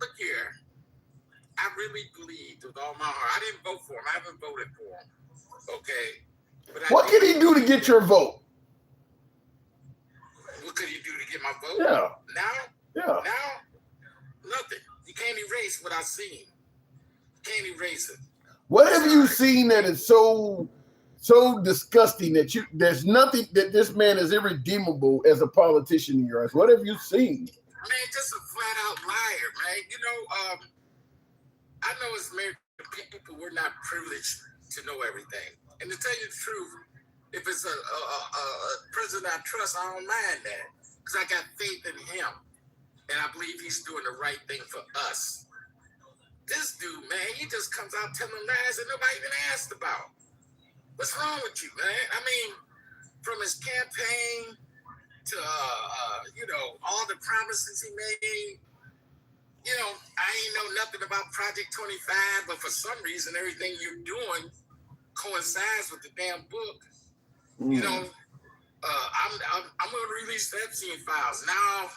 look here. I really believed with all my heart. I didn't vote for him. I haven't voted for him. Okay. But what can he do to get your vote? What could he do to get my vote? Yeah. Now, nothing. You can't erase what I've seen. You can't erase it. What have you seen that is so disgusting that there's nothing that this man is irredeemable as a politician in your eyes? What have you seen? Man, just a flat out liar, man. You know, I know as American people, we're not privileged to know everything. And to tell you the truth, if it's a president I trust, I don't mind that. Because I got faith in him. And I believe he's doing the right thing for us. This dude, man, he just comes out telling lies that nobody even asked about. What's wrong with you, man? I mean, from his campaign to, all the promises he made. You know, I ain't know nothing about Project 25, but for some reason, everything you're doing coincides with the damn book. You know, I'm going to release the Epstein files. Now,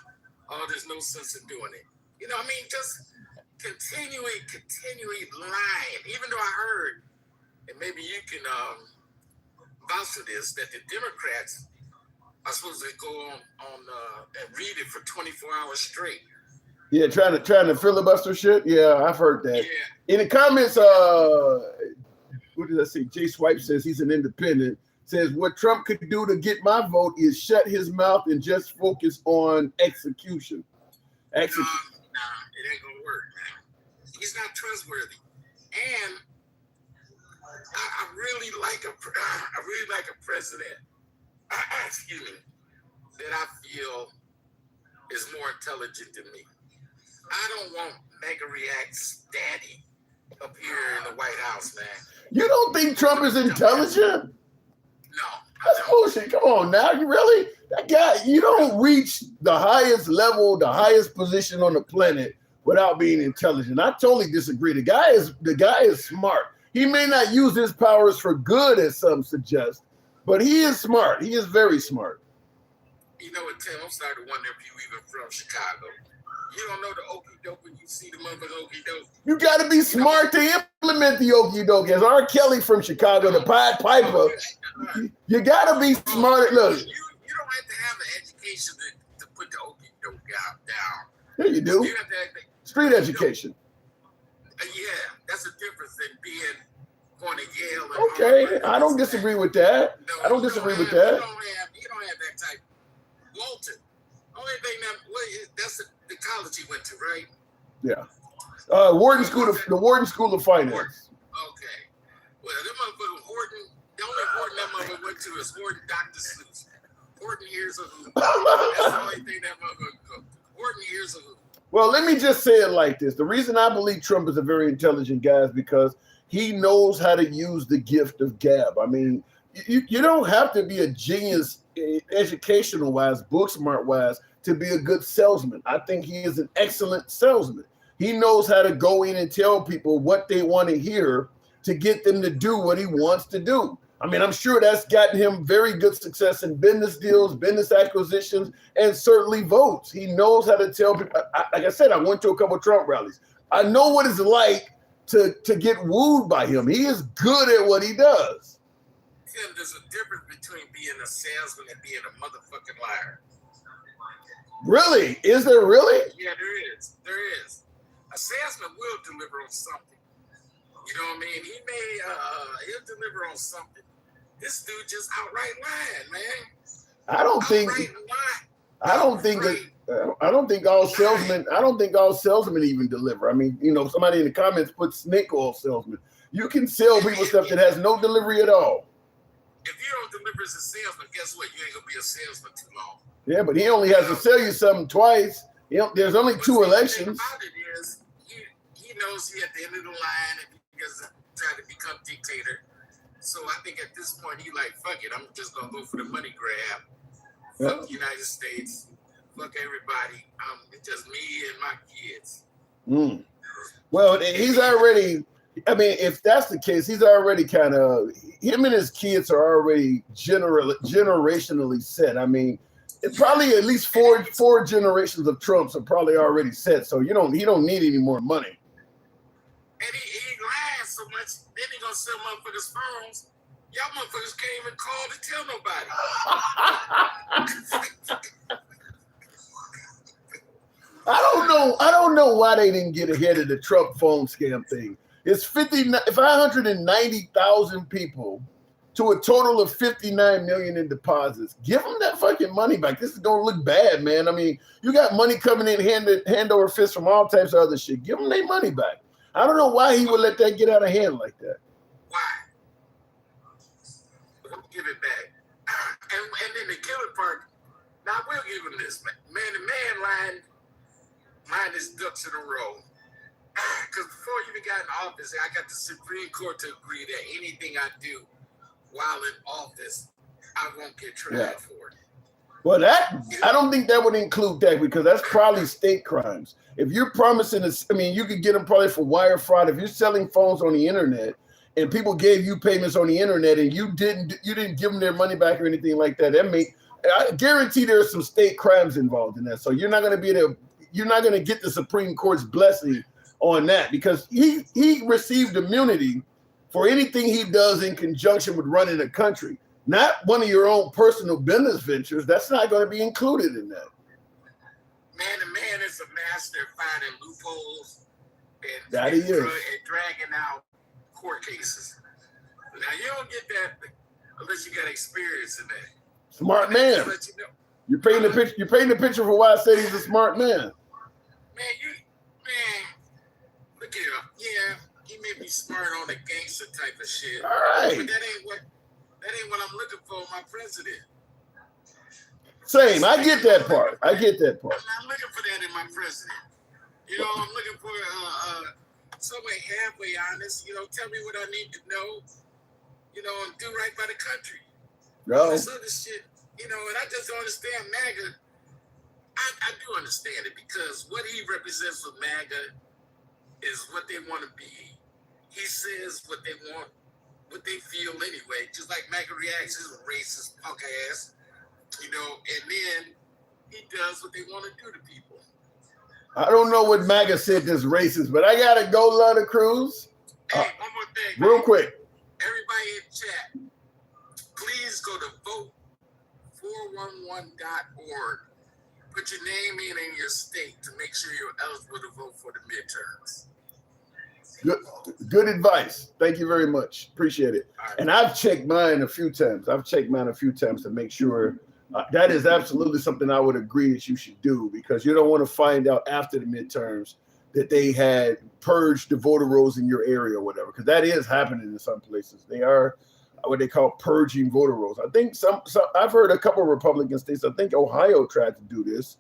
there's no sense in doing it. You know, I mean, just continually lying. Even though I heard, and maybe you can vouch for this, that the Democrats are supposed to go on and read it for 24 hours straight. Yeah, trying to filibuster shit. Yeah, I've heard that. Yeah. In the comments, what did I say? Jay Swipe says he's an independent. Says what Trump could do to get my vote is shut his mouth and just focus on execution. Nah, it ain't gonna work, man. He's not trustworthy, and I really like a president. Excuse me, that I feel is more intelligent than me. I don't want Mega React's daddy up here in the White House, man. You don't think Trump is intelligent? No. That's bullshit. Come on now. You really? That guy, you don't reach the highest level, the highest position on the planet without being intelligent. I totally disagree. The guy is smart. He may not use his powers for good, as some suggest, but he is smart. He is very smart. You know what, Tim? I'm starting to wonder if you even from Chicago. You don't know the okie doke when you see the motherfucking okie doke. You got to be smart to implement the okie doke. As R. Kelly from Chicago, the Pied Piper, you got to be smart. Look, you don't have to have an education to put the okie doke down. Yeah, you do. You have to have street education. Yeah, that's the difference than going to Yale. Okay, I don't disagree with that. I don't disagree with that. You don't have that type. Walton. Only thing that's the college he went to, right? Yeah. The Wharton School of Finance. Okay. Well, that motherfucker Horton, the only Horton that motherfucker went to is Horton Dr. Seuss. Horton hears of who. That's the only thing that motherfucker Horton hears of who. Well, let me just say it like this. The reason I believe Trump is a very intelligent guy is because he knows how to use the gift of gab. I mean, you don't have to be a genius educational wise, book smart wise, to be a good salesman. I think he is an excellent salesman. He knows how to go in and tell people what they want to hear to get them to do what he wants to do. I mean, I'm sure that's gotten him very good success in business deals, business acquisitions, and certainly votes. He knows how to tell people. Like I said, I went to a couple of Trump rallies. I know what it's like to get wooed by him. He is good at what he does. Tim, there's a difference between being a salesman and being a motherfucking liar. Really? Is there really? Yeah, there is. There is. A salesman will deliver on something. You know what I mean? He'll deliver on something. This dude just outright lying, man. I don't think all salesmen even deliver. I mean, you know, somebody in the comments put snake oil salesman. You can sell people stuff that has no delivery at all. If you don't deliver as a salesman, guess what? You ain't gonna be a salesman too long. Yeah, but he only has to sell you something twice. You know, there's only 2 elections. The thing about it is, he knows he at the end of the line and he doesn't try to become dictator. So I think at this point he like, fuck it, I'm just gonna go for the money grab. Fuck the United States. Fuck everybody. It's just me and my kids. Well, he's already. I mean, if that's the case, he's already kind of. Him and his kids are already generationally set. I mean, probably at least four generations of Trumps are probably already set. So he don't need any more money. And he lying so much, then he gonna sell motherfuckers phones. Y'all motherfuckers can't even call to tell nobody. I don't know why they didn't get ahead of the Trump phone scam thing. It's 590,000 people to a total of 59 million in deposits. Give them that fucking money back. This is gonna look bad, man. I mean, you got money coming in hand over fist from all types of other shit. Give them their money back. I don't know why he would let that get out of hand like that. Why? Give it back. And then the killer part, now I will give him this, man. The man lined his ducks in a row. Because before you even got in office, I got the Supreme Court to agree that anything I do while in office, I won't get tried for it. Well, I don't think that would include that because that's probably state crimes. If you're promising this, I mean, you could get them probably for wire fraud. If you're selling phones on the internet and people gave you payments on the internet and you didn't give them their money back or anything like that, I guarantee there's some state crimes involved in that. So you're not going to get the Supreme Court's blessing on that because he received immunity for anything he does in conjunction with running a country. Not one of your own personal business ventures. That's not going to be included in that. Man, the man is a master at finding loopholes and dragging out court cases. Now, you don't get that unless you got experience in that. Smart man. You're painting the picture for why I said he's a smart man. Look at him. Yeah, he may be smart on the gangster type of shit. All right. But that ain't what I'm looking for in my president. Same. I get that part. I'm not looking for that in my president. You know, I'm looking for somebody halfway honest. You know, tell me what I need to know. You know, and do right by the country. All this other shit. You know, and I just don't understand MAGA. I do understand it because what he represents with MAGA is what they want to be. He says what they want, what they feel anyway. Just like MAGA reacts as a racist punk ass, you know, and then he does what they want to do to people. I don't know what MAGA said that's racist, but I gotta go, Lana Cruz. Hey, one more thing. Real quick. Everybody in chat, please go to vote411.org. Put your name in your state to make sure you're eligible to vote for the midterms. Good advice. Thank you very much. Appreciate it. Right. And I've checked mine a few times. To make sure that is absolutely something I would agree that you should do because you don't want to find out after the midterms that they had purged the voter rolls in your area or whatever, because that is happening in some places. They are what they call purging voter rolls. I think some I've heard a couple of Republican states, I think Ohio tried to do this,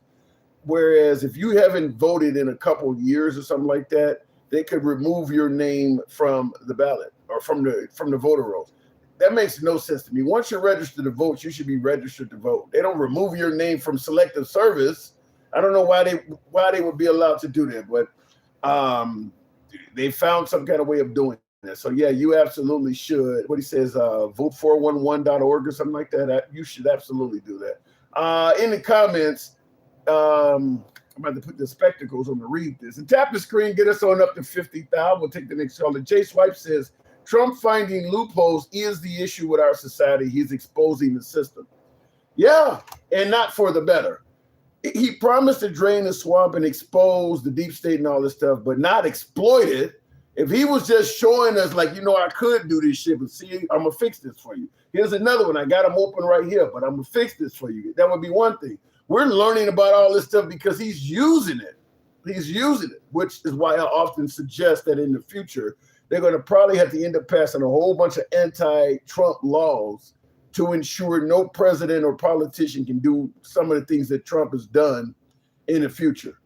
whereas if you haven't voted in a couple of years or something like that, they could remove your name from the ballot or from the voter rolls. That makes no sense to me. Once you're registered to vote, you should be registered to vote. They don't remove your name from selective service. I don't know why they would be allowed to do that, but they found some kind of way of doing that. So yeah, you absolutely should. What he says, vote411.org or something like that. You should absolutely do that. In the comments, I'm about to put the spectacles on to read this. And tap the screen, get us on up to 50,000. We'll take the next caller. Jay Swipe says, Trump finding loopholes is the issue with our society. He's exposing the system. Yeah, and not for the better. He promised to drain the swamp and expose the deep state and all this stuff, but not exploit it. If he was just showing us, like, I could do this shit, but see, I'm going to fix this for you. Here's another one. I got him open right here, but I'm going to fix this for you. That would be one thing. We're learning about all this stuff because he's using it. He's using it, which is why I often suggest that in the future, they're going to probably have to end up passing a whole bunch of anti-Trump laws to ensure no president or politician can do some of the things that Trump has done in the future.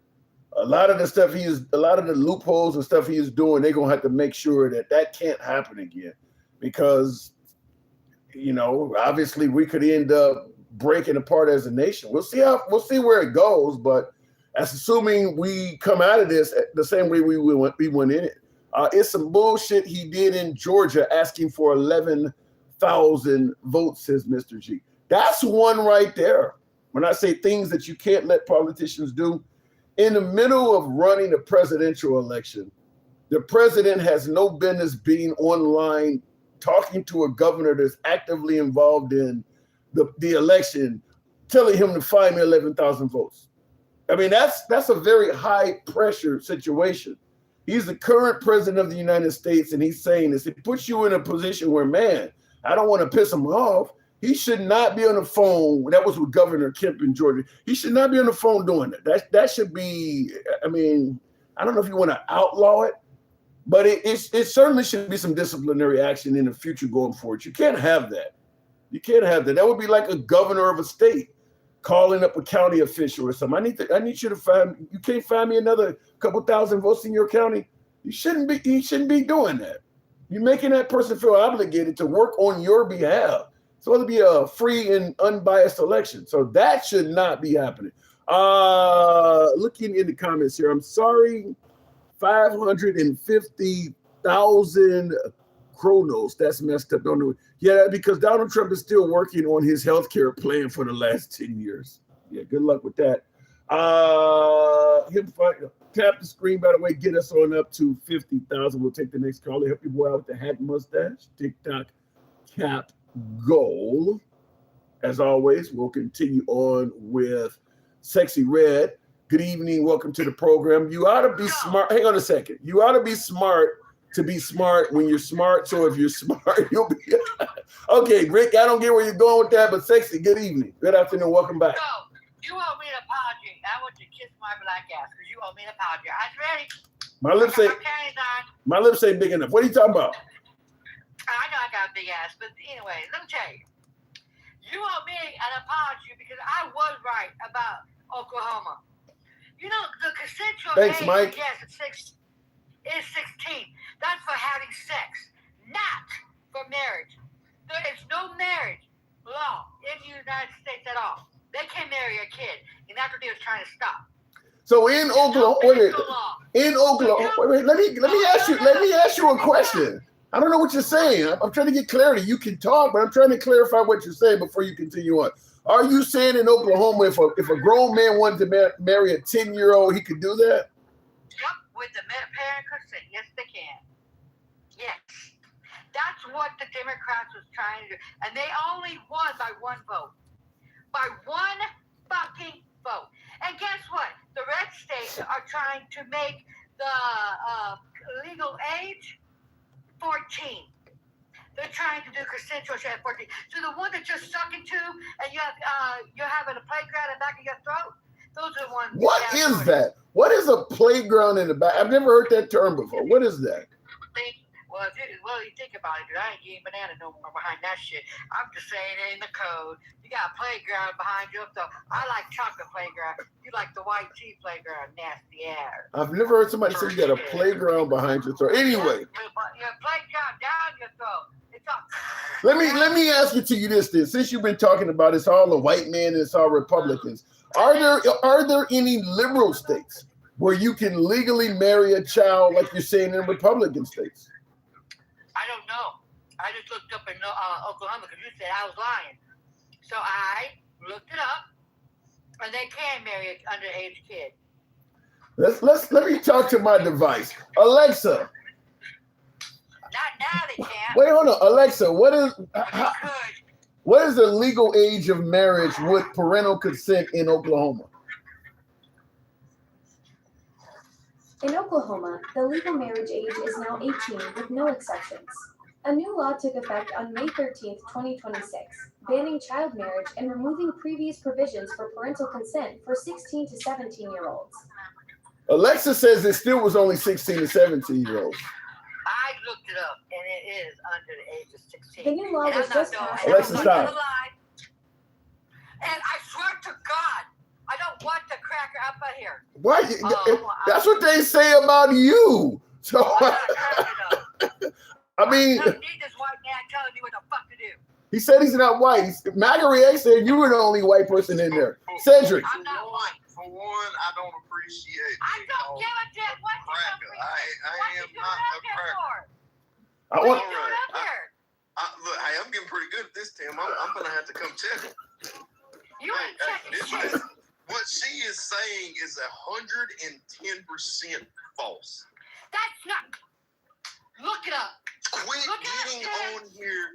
A lot of the loopholes and stuff he is doing, they're going to have to make sure that can't happen again, because, obviously we could end up breaking apart as a nation. We'll see where it goes, but that's assuming we come out of this the same way we went in it. It's some bullshit he did in Georgia asking for 11,000 votes, says Mr. G. That's one right there. When I say things that you can't let politicians do, in the middle of running a presidential election, the president has no business being online talking to a governor that's actively involved in the election, telling him to find me 11,000 votes. I mean, that's a very high pressure situation. He's the current president of the United States, and he's saying this. It puts you in a position where, man, I don't want to piss him off. He should not be on the phone. That was with Governor Kemp in Georgia. He should not be on the phone doing that. That should be, I mean, I don't know if you want to outlaw it, but it certainly should be some disciplinary action in the future going forward. You can't have that. You can't have that. That would be like a governor of a state calling up a county official or something. I need you to you can't find me another couple thousand votes in your county. He shouldn't be doing that. You're making that person feel obligated to work on your behalf. So it'll be a free and unbiased election. So that should not be happening. Looking in the comments here, I'm sorry, 550,000 chronos. That's messed up. Don't know. Yeah, because Donald Trump is still working on his healthcare plan for the last 10 years. Yeah, good luck with that. Tap the screen, by the way, get us on up to 50,000. We'll take the next caller. Help your boy out with the hat and mustache. TikTok cap goal. As always, we'll continue on with Sexy Red. Good evening. Welcome to the program. You ought to be smart. Hang on a second. You ought to be smart to be smart when you're smart. So if you're smart, you'll be okay. Rick, I don't get where you're going with that, but Sexy, good evening. Good afternoon. Welcome back. So, you owe me an apology. I want to kiss my black ass because you owe me an apology. I'm ready. My lips ain't big enough. What are you talking about? I know I got a big ass, but anyway, let me tell you. You owe me an apology because I was right about Oklahoma. You know, the consensual age, Mike. yes, it's 16. That's for having sex, not for marriage. There is no marriage law in the United States at all. They can't marry a kid, and that's what they was trying to stop. So in Oklahoma, let me ask you a question. I don't know what you're saying. I'm trying to get clarity. You can talk, but I'm trying to clarify what you're saying before you continue on. Are you saying in Oklahoma, if a grown man wanted to marry a 10-year-old, he could do that? Yep, with the parent consent. Yes, they can. Yes. That's what the Democrats was trying to do. And they only won by one vote. By one fucking vote. And guess what? The red states are trying to make the legal age 14. They're trying to do consensual at 14. So the one that you're sucking to and you're having a playground in the back of your throat, those are the ones. What is that? What is a playground in the back? I've never heard that term before. What is that? Well, you think about it, dude. I ain't eating banana no more behind that shit. I'm just saying it in the code. You got a playground behind you, so I like chocolate playground. You like the white tea playground, nasty ass. I've never heard somebody say you got a playground behind your throat. Anyway, Your playground down your throat. It's all. let me ask it to you this then. Since you've been talking about it's all the white men and it's all Republicans, are there any liberal states where you can legally marry a child like you're saying in Republican states? I don't know. I just looked up in Oklahoma because you said I was lying. So I looked it up, and they can marry an underage kid. Let me talk to my device. Alexa. Not now they can't. Wait, hold on. Alexa, what is the legal age of marriage with parental consent in Oklahoma? In Oklahoma, the legal marriage age is now 18 with no exceptions. A new law took effect on May 13, 2026, banning child marriage and removing previous provisions for parental consent for 16 to 17-year-olds. Alexa says it still was only 16 to 17-year-olds. I looked it up, and it is under the age of 16. The new law was just passed. Alexa, stop. And I swear to God, I don't want the cracker up in here. Why? That's what they say about you. So, I mean, I don't need this white man telling me what the fuck to do. he said he's not white. Maggie said you were the only white person in there. Cedric. I'm not white. For one, I don't appreciate I don't give a damn what you cracker. I am not a cracker. I What want. you doing up here? Look, hey, I'm getting pretty good at this, Tim. I'm gonna have to come check it. You ain't checking shit. What she is saying is 110% false. That's not. Look it up. Quit Look at getting it. on here,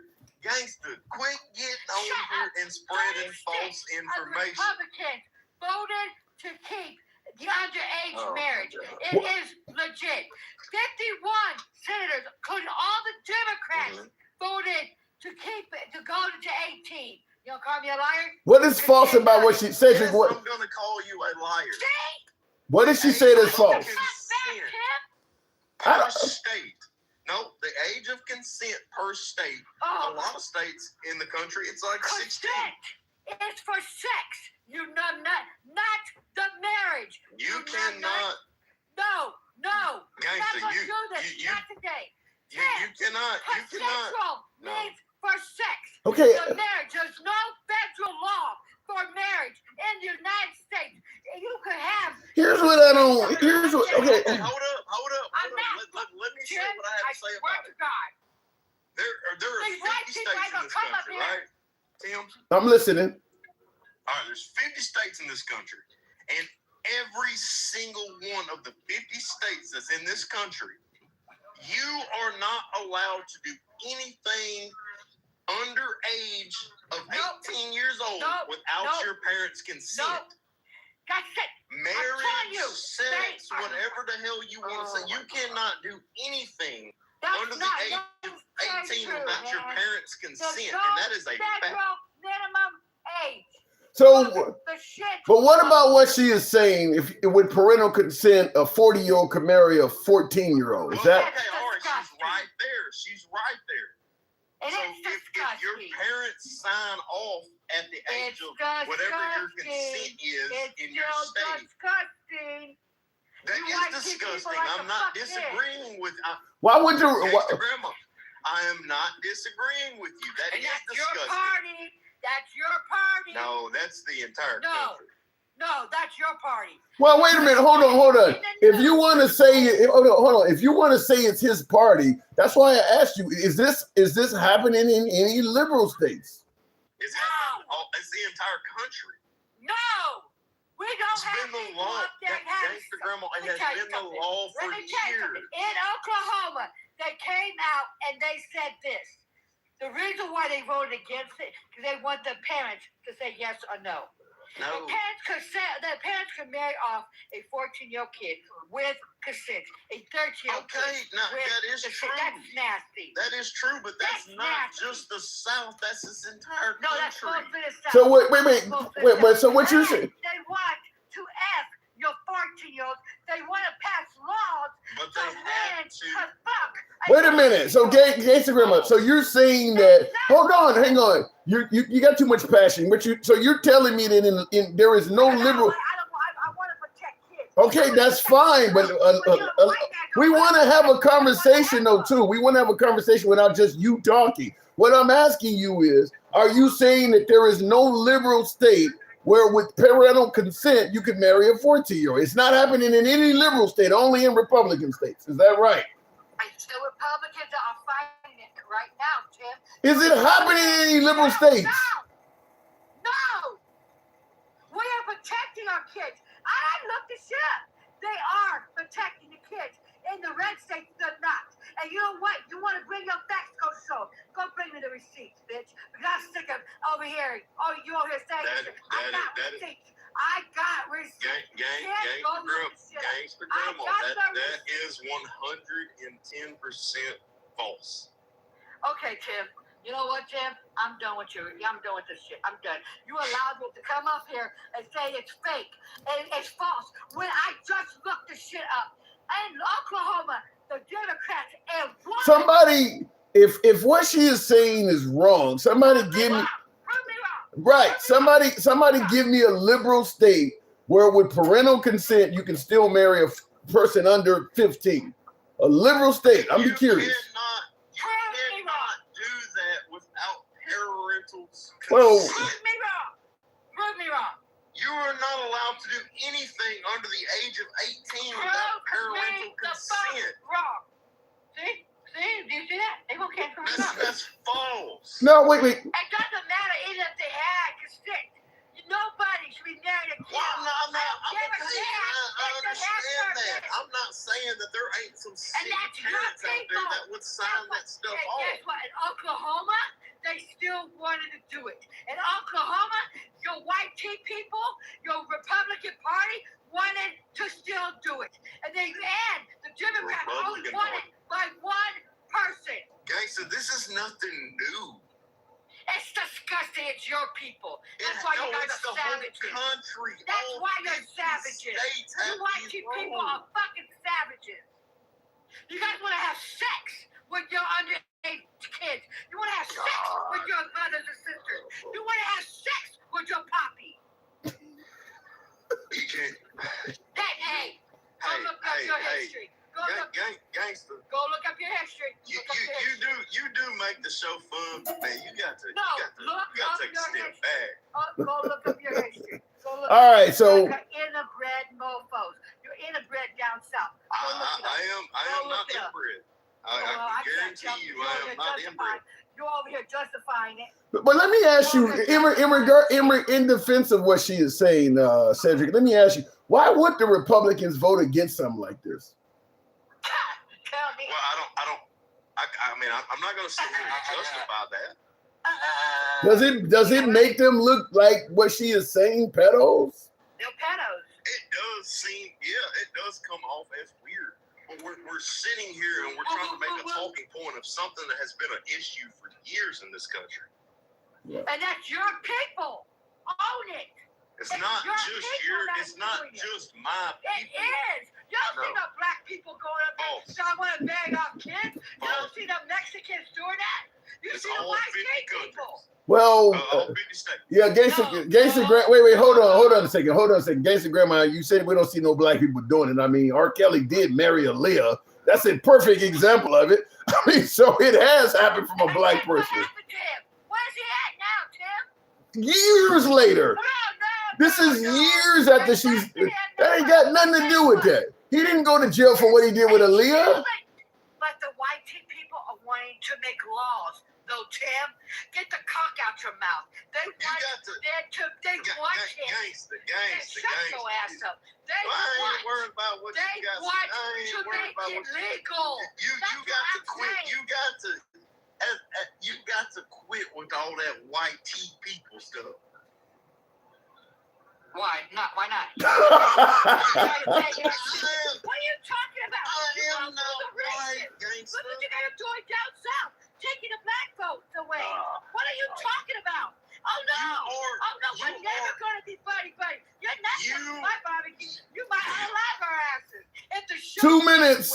gangster. Quit getting on Shut here up. and spreading 36 false of information. Republicans voted to keep the underage Oh, marriage. God. It is legit. 51 senators, including all the Democrats, voted to keep it, to go to 18. You don't call me a liar? What is false about what she said? Yes, What? I'm gonna call you a liar. See? What did she say that's false? Consent I per don't- state. No, the age of consent per state. A Oh, lot of states in the country, it's like 16. consent. It's for sex. You know, not the marriage. You know, cannot, No. Not gangster. gonna You do this. you Not today. cannot. Consensual No. means for sex. Okay. The marriage. There's no federal law for marriage in the United States. You could have. Here's what I don't. Here's what. Okay. Hold up. I'm not. Let me say Jim, what I have to say swear about to it. God. There are These 50 white people states ain't in gonna this come up country, here. right? Tim? I'm listening. All right, there's 50 states in this country, and every single one of the 50 states that's in this country, you are not allowed to do anything under age of 18 years old without your parents' consent. That's it. Marriage, you, sex, they are- whatever the hell you want to say, you cannot do anything That's under the not age of 18 true, without your man. parents' There's consent, no and that is a fact. federal minimum age. So, The shit. but what about what she is saying? If with parental consent, a 40-year-old could marry a 14-year-old. Is that? Okay, all right, she's right there. She's right there. And So it's if your disgusting. parents sign off at the age It's of whatever your disgusting. consent is It's in your still state, disgusting. that You is white people disgusting. like I'm to not fuck in. disagreeing with. Why would you? Gangsta Grandma, I am not disagreeing with you. That And is that's your disgusting. party. That's your party. No, that's the entire No. country. No, that's your party. Well, wait a minute. Hold on. If you want to say, hold on. If you want to say it's his party, that's why I asked you. Is this happening in any liberal states? It's happening. It's the entire country. No. We don't It's have been the people law. up there and have Gangsta Grandma, Let it me has tell you been the something. law for Let me tell you years. something. In Oklahoma, they came out and they said this. The reason why they voted against it, because they want the parents to say yes or no. No. The parents could marry off a 14-year-old kid with consent. A 13-year-old Okay, kid now with that is consent. true. That's nasty. That is true, but that's not nasty. just the South. That's this entire No, that's country. both for the South. So wait. So what you say? They want to F your 14-year-olds. They want to pass laws But so they men have to. can fuck a Wait a minute. So, Gangsta Grandma. So you're saying that? Hold on, hang on. You got too much passion. So you're telling me that in there is no liberal. I want to protect kids. Okay, that's fine, but we want to have a conversation though too. We want to have a conversation without just you talking. What I'm asking you is, are you saying that there is no liberal state where with parental consent you could marry a 14-year-old? It's not happening in any liberal state, only in Republican states. Is that right? The Republicans are fighting it right now, Tim. Is it happening in any liberal states? No. We are protecting our kids. I looked this up. They are protecting the kids. In the red states, they're not. And you know what? You want to bring your facts? Go bring me the receipts, bitch. Because I'm sick of over here. Oh, you over here saying shit. I got receipts. I got receipts. Gangster Grandma. That is 110% false. Okay, Tim. You know what, Tim? I'm done with you. I'm done with this shit. I'm done. You allowed me to come up here and say it's fake and it's false when I just looked this shit up. In Oklahoma, the Democrats and somebody, if what she is saying is wrong, somebody give me. Right. Somebody give me a liberal state where with parental consent you can still marry a person under 15. A liberal state. I'm curious. You cannot do that without parental consent. Well, Prove me wrong. You are not allowed to do anything under the age of 18 without parental consent. Wrong. See? Do you see that? They can't prove it wrong. That's false. No, wait. It doesn't matter even if they had consent. Nobody should be married a kid. Well, I understand that. I'm not saying that there ain't some sick parents out there that would sign that stuff off. Guess what? In Oklahoma, they still wanted to do it. In Oklahoma, your white tea people, your Republican Party wanted to still do it. And the Democrats only wanted by one person. Gangster, this is nothing new. It's disgusting. It's your people. That's why you guys are savages. Country. That's why you're savages. You white people are fucking savages. You guys want to have sex with your underage kids. You want to have sex with your brothers and sisters. You want to have sex with your poppy. You can't. Hey, go look up your history. Gangster. Go look up your history. You do make the show fun, but man, you got to take a step back. Go look up your history. All right, so you're inbred mofos. You're inbred down south. I am not inbred. I can guarantee you, I am not inbred. You're over here justifying it. But let me ask you, in defense of what she is saying, Cedric, let me ask you, why would the Republicans vote against something like this? Tell me. Well, I'm not going to sit here and justify that. Does it make them look like what she is saying, pedos? They're pedos. It does come off as weird. But we're sitting here and we're trying to make a talking point of something that has been an issue for years in this country. Yeah. And that's your people. Own it. It's not just my people. It is. You don't see the black people going up there saying, I want to marry off kids. You don't see the Mexicans doing that. You see the white gay people. Well, yeah, Gangsta Grandma. Wait, hold on a second. Gangsta Grandma, you said we don't see no black people doing it. I mean, R. Kelly did marry Aaliyah. That's a perfect example of it. I mean, so it has happened from a black person. What happened to him? Where's he at now, Tim? Years later. This is years after that ain't got nothing to do with that. He didn't go to jail for what he did with Aaliyah. But the white people are wanting to make laws. Though, Tim, get the cock out your mouth. They want him. Gangster. Shut your ass up. I ain't worried about what you got. I ain't worried about what legal. You got to quit. You got to quit with all that white tea people stuff. Why not? What are you talking about? I am not white, gangster. Look what you gotta do it down south. Taking the black votes away. What are you talking about? Oh no! We're never gonna be buddy. You're not gonna my barbecue. You might unalive our asses. If the show 2 minutes.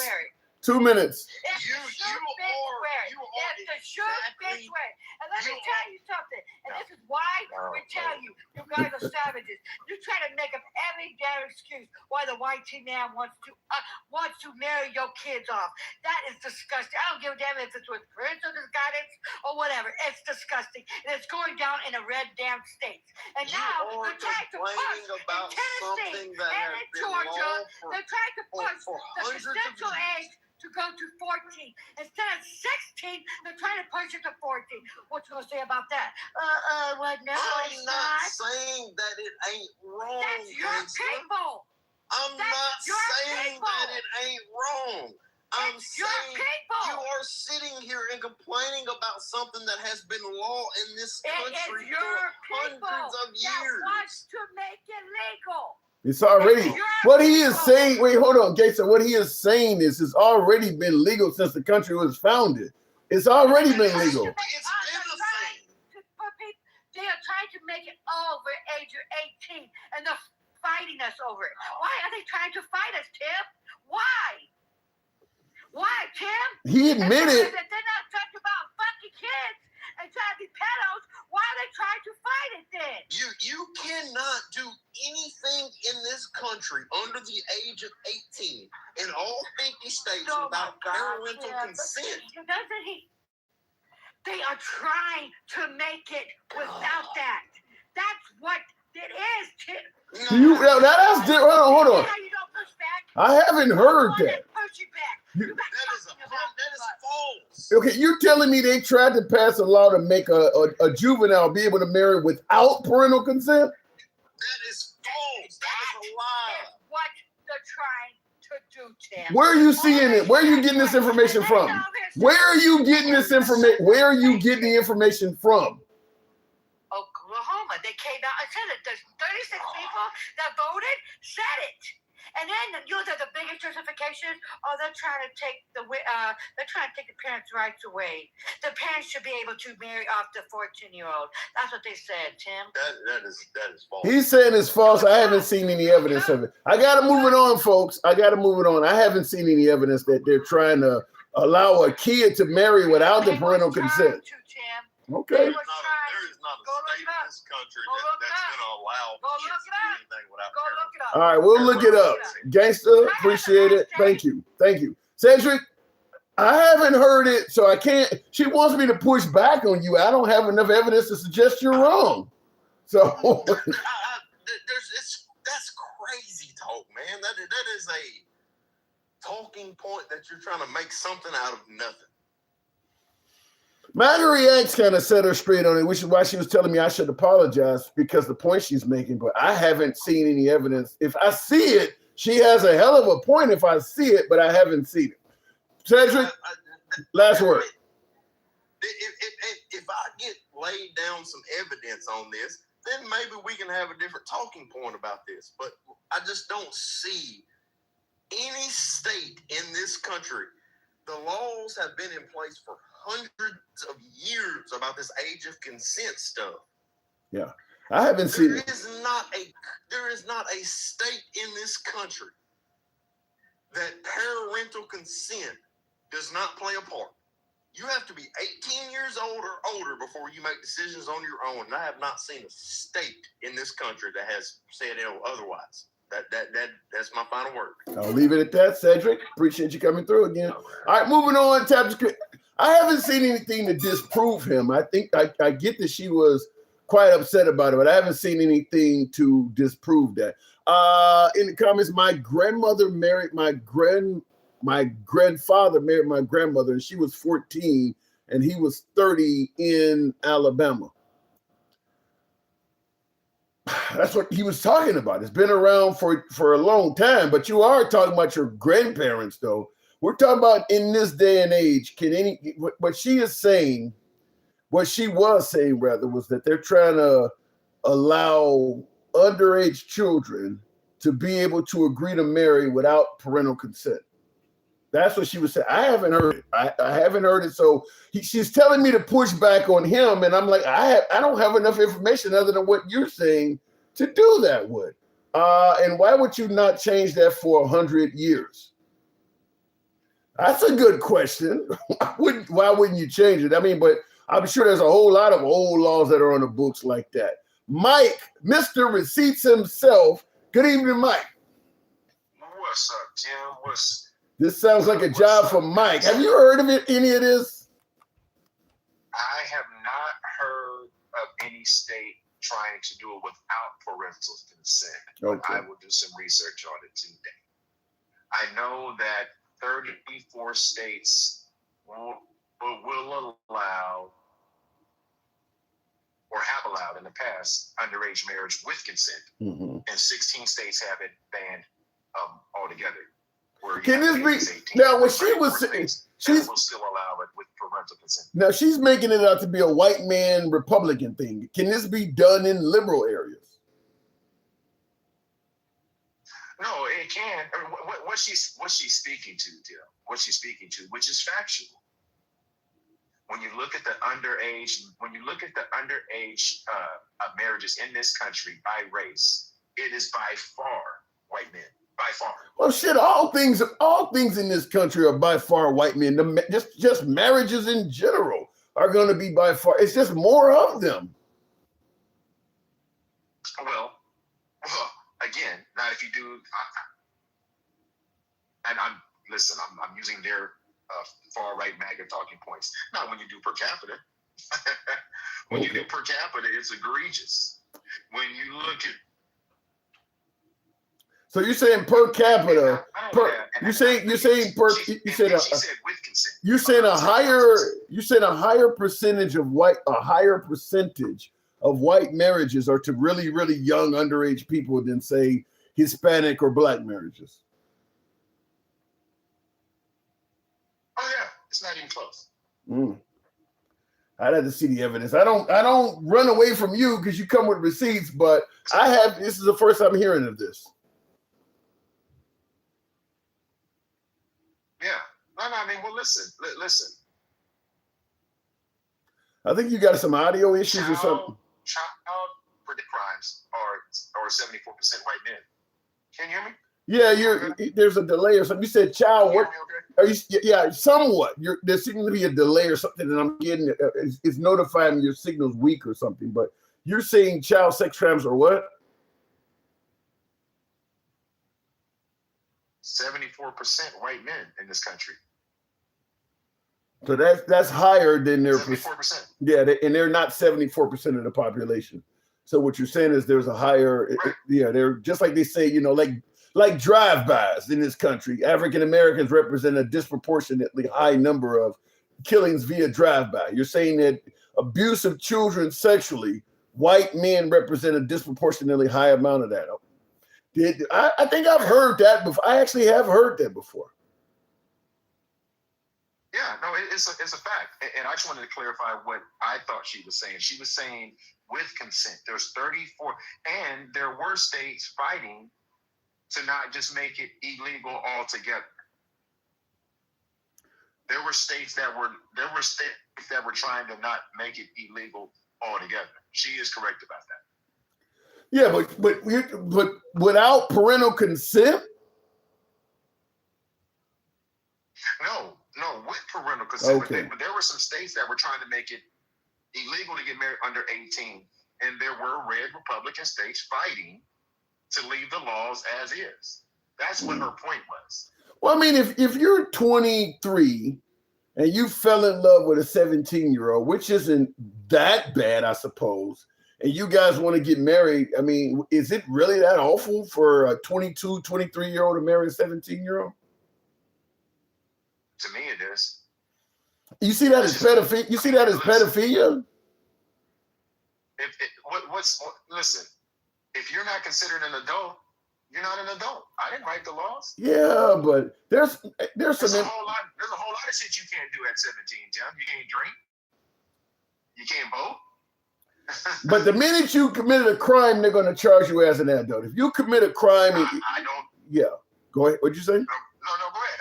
2 minutes. It's the shook bitch way. It's the shook bitch way. And let me tell you something. And this is why we tell you, you guys are savages. You try to make up every damn excuse why the white teen man wants to marry your kids off. That is disgusting. I don't give a damn if it's with parental guidance or whatever. It's disgusting. And it's going down in the red damn states. And now they're trying to push about in Tennessee something that and has in been Georgia. long They're trying to push for the hundreds of consensual years. age to go to 14. Instead of 16, they're trying to push it to 14. What you gonna say about that? Well, no, I'm it's not not. saying that it ain't wrong. That's your gangster. people. I'm That's not your saying people. that it ain't wrong. I'm It's your saying people. you are sitting here and complaining about something that has been law in this It country is your for people hundreds of that years. wants to make it legal. It's already what he is saying. Wait, hold on, Gates. What he is saying is it's already been legal since the country was founded. It's already been legal. It's been a thing. They are trying to make it over age of 18, and they're fighting us over it. Why are they trying to fight us, Tim? Why? Why, Tim? He admitted. That they're not talking about fucking kids and trying to be pedos. Why are they trying to fight it then? You cannot do anything in this country under the age of 18 in all 50 states Oh my without God, parental Tim. consent. Doesn't he? They are trying to make it without that. That's what it is, Tim. That's different. Hold on. How you don't push back? I haven't heard that. Push it back. That is false. Okay, you're telling me they tried to pass a law to make a juvenile be able to marry without parental consent? That is false. That is a lie. Is what they're trying to do, Tim. Where are you seeing it? Where are you getting this information from? Where are you getting this information? Where are you getting the information from? Oklahoma. They came out and said it. There's 36 people that voted, said it. And then you know the biggest justification? Oh, they're trying to take the parents' rights away. The parents should be able to marry off the 14-year-old. That's what they said, Tim. That is false. He's saying it's false. I haven't seen any evidence of it. I gotta move it on, folks. I gotta move it on. I haven't seen any evidence that they're trying to allow a kid to marry without the parental consent. Okay. There is not a state in this country that's going to allow kids to do anything without parents. All right, we'll look it up. Gangsta, appreciate it. Thank you. Thank you. Cedric, I haven't heard it, so I can't. She wants me to push back on you. I don't have enough evidence to suggest you're wrong. So that's crazy talk, man. That is a talking point that you're trying to make something out of nothing. Mallory X kind of set her straight on it, which is why she was telling me I should apologize because the point she's making, but I haven't seen any evidence. If I see it, she has a hell of a point if I see it, but I haven't seen it. Cedric, last word. If I get laid down some evidence on this, then maybe we can have a different talking point about this. But I just don't see any state in this country. The laws have been in place for hundreds of years about this age of consent stuff. Yeah, I haven't seen it. There is not a state in this country that parental consent does not play a part. You have to be 18 years old or older before you make decisions on your own. And I have not seen a state in this country that has said otherwise. That's my final word. I'll leave it at that, Cedric. Appreciate you coming through again. All right, moving on. Tap the screen. I haven't seen anything to disprove him. I think I get that she was quite upset about it, but I haven't seen anything to disprove that. In the comments, my grandmother married my grandfather married my grandmother, and she was 14, and he was 30 in Alabama. That's what he was talking about. It's been around for a long time, but you are talking about your grandparents, though. We're talking about in this day and age, what she was saying was that they're trying to allow underage children to be able to agree to marry without parental consent. That's what she was saying. I haven't heard it. I haven't heard it. So she's telling me to push back on him, and I'm like, I don't have enough information other than what you're saying to do that with. And why would you not change that for 100 years? That's a good question. Why wouldn't you change it? I mean, but I'm sure there's a whole lot of old laws that are on the books like that. Mike, Mr. Receipts himself. Good evening, Mike. What's up, Tim? This sounds like a job for Mike. Have you heard of any of this? I have not heard of any state trying to do it without parental consent. But Okay. I will do some research on it today. I know that 34 states will allow or have allowed in the past underage marriage with consent, Mm-hmm. and 16 states have it banned altogether. Where Can you this have be 18, now? When she 34 was states she's that will still allow it with parental consent. now she's making it out to be a white man Republican thing. Can this be done in liberal areas? No, it can. I mean, what she's speaking to, Tim, what she's speaking to, which is factual. When you look at the underage, marriages in this country by race, it is by far white men, by far. Well, shit, all things in this country are by far white men. Just marriages in general are going to be by far. It's just more of them. Well, again, not if you do. And I'm using their far right MAGA talking points. Not when you do per capita. When you do per capita, it's egregious. When you look at So you're saying per capita? You said a higher percentage of white marriages are to really, really young underage people than say Hispanic or black marriages. Oh yeah, it's not even close. I'd have to see the evidence. I don't run away from you because you come with receipts, but this is the first I'm hearing of this. Yeah. No, I mean, well, listen. I think you got some audio issues or something. Child crimes are 74% white men. Can you hear me? Yeah, there's a delay or something. You said child. What? Are you? Yeah, somewhat. There seems to be a delay or something, and I'm getting it's notifying me your signal's weak or something. But you're saying child sex crimes are what? 74% white men in this country. So that's higher than their 74%. Yeah, and they're not 74% of the population. So what you're saying is there's a higher. Right. They're just like they say, like drive-bys in this country. African Americans represent a disproportionately high number of killings via drive-by. You're saying that abuse of children sexually, white men represent a disproportionately high amount of that. I think I've heard that before. I actually have heard that before. Yeah, no, it's a fact. And I just wanted to clarify what I thought she was saying. She was saying with consent. There's 34, and there were states fighting to not just make it illegal altogether. There were states that were trying to not make it illegal altogether. She is correct about that. Yeah, but without parental consent? No, with parental consent. Okay. But there were some states that were trying to make it illegal to get married under 18, and there were red Republican states fighting to leave the laws as is. That's what her point was. Well, I mean, if you're 23 and you fell in love with a 17-year-old, which isn't that bad, I suppose, and you guys want to get married, I mean, is it really that awful for a 22, 23-year-old to marry a 17-year-old? To me, it is. You see that as pedophilia? You see that as pedophilia? Listen, if you're not considered an adult, you're not an adult. I didn't write the laws. Yeah, but there's a whole lot of shit you can't do at 17, Tim. You can't drink. You can't vote. But the minute you committed a crime, they're going to charge you as an adult. If you commit a crime, I don't. Yeah, go ahead. What'd you say? No, go ahead.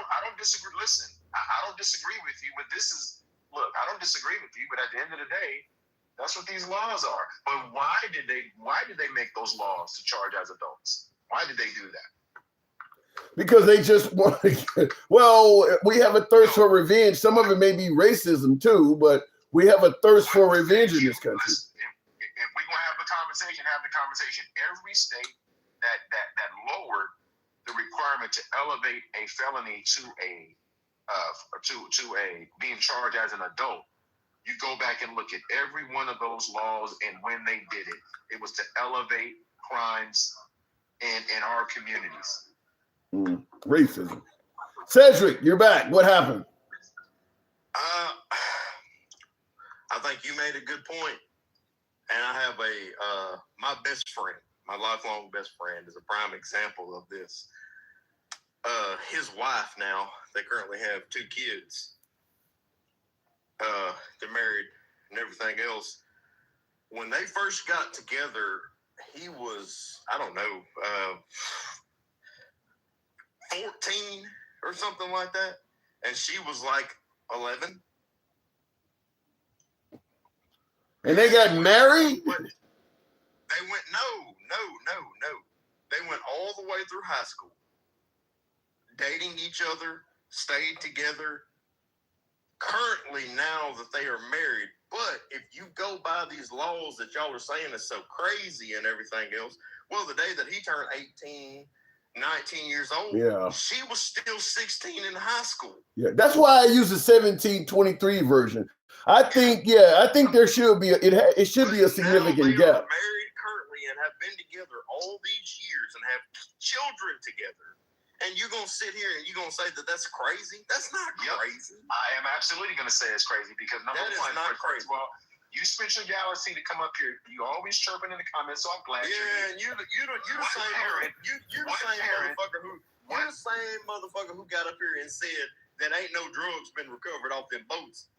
I don't disagree. Listen, I don't disagree with you, but I don't disagree with you, but at the end of the day, that's what these laws are. But why did they make those laws to charge as adults? Why did they do that? Because they just want to, well, we have a thirst for revenge. Some of it may be racism too, but we have a thirst for revenge in this country. If we're gonna have the conversation. Every state that lowered the requirement to elevate a felony to a being charged as an adult, you go back and look at every one of those laws, and when they did it, it was to elevate crimes in our communities. Racism. Cedric, you're back. What happened? I think you made a good point. And I have my best friend, my lifelong best friend, is a prime example of this. His wife now, they currently have 2 kids. They're married and everything else. When they first got together, he was, I don't know, 14 or something like that. And she was like 11. And they got married? They went, no. They went all the way through high school, dating each other, stayed together. Currently, now that they are married, but if you go by these laws that y'all are saying is so crazy and everything else, well, the day that he turned 18, 19 years old, she was still 16 in high school. Yeah, that's why I use the 1723 version. I think there should be it should be a significant gap. Are married currently and have been together all these years and have children together. And you're going to sit here and you're going to say that that's crazy? That's not crazy. I am absolutely going to say it's crazy because number that one, is not crazy. Well, you spent your galaxy to come up here. You always chirping in the comments, so I'm glad. Yeah, and you're the same parent. You're the same motherfucker who got up here and said that ain't no drugs been recovered off them boats,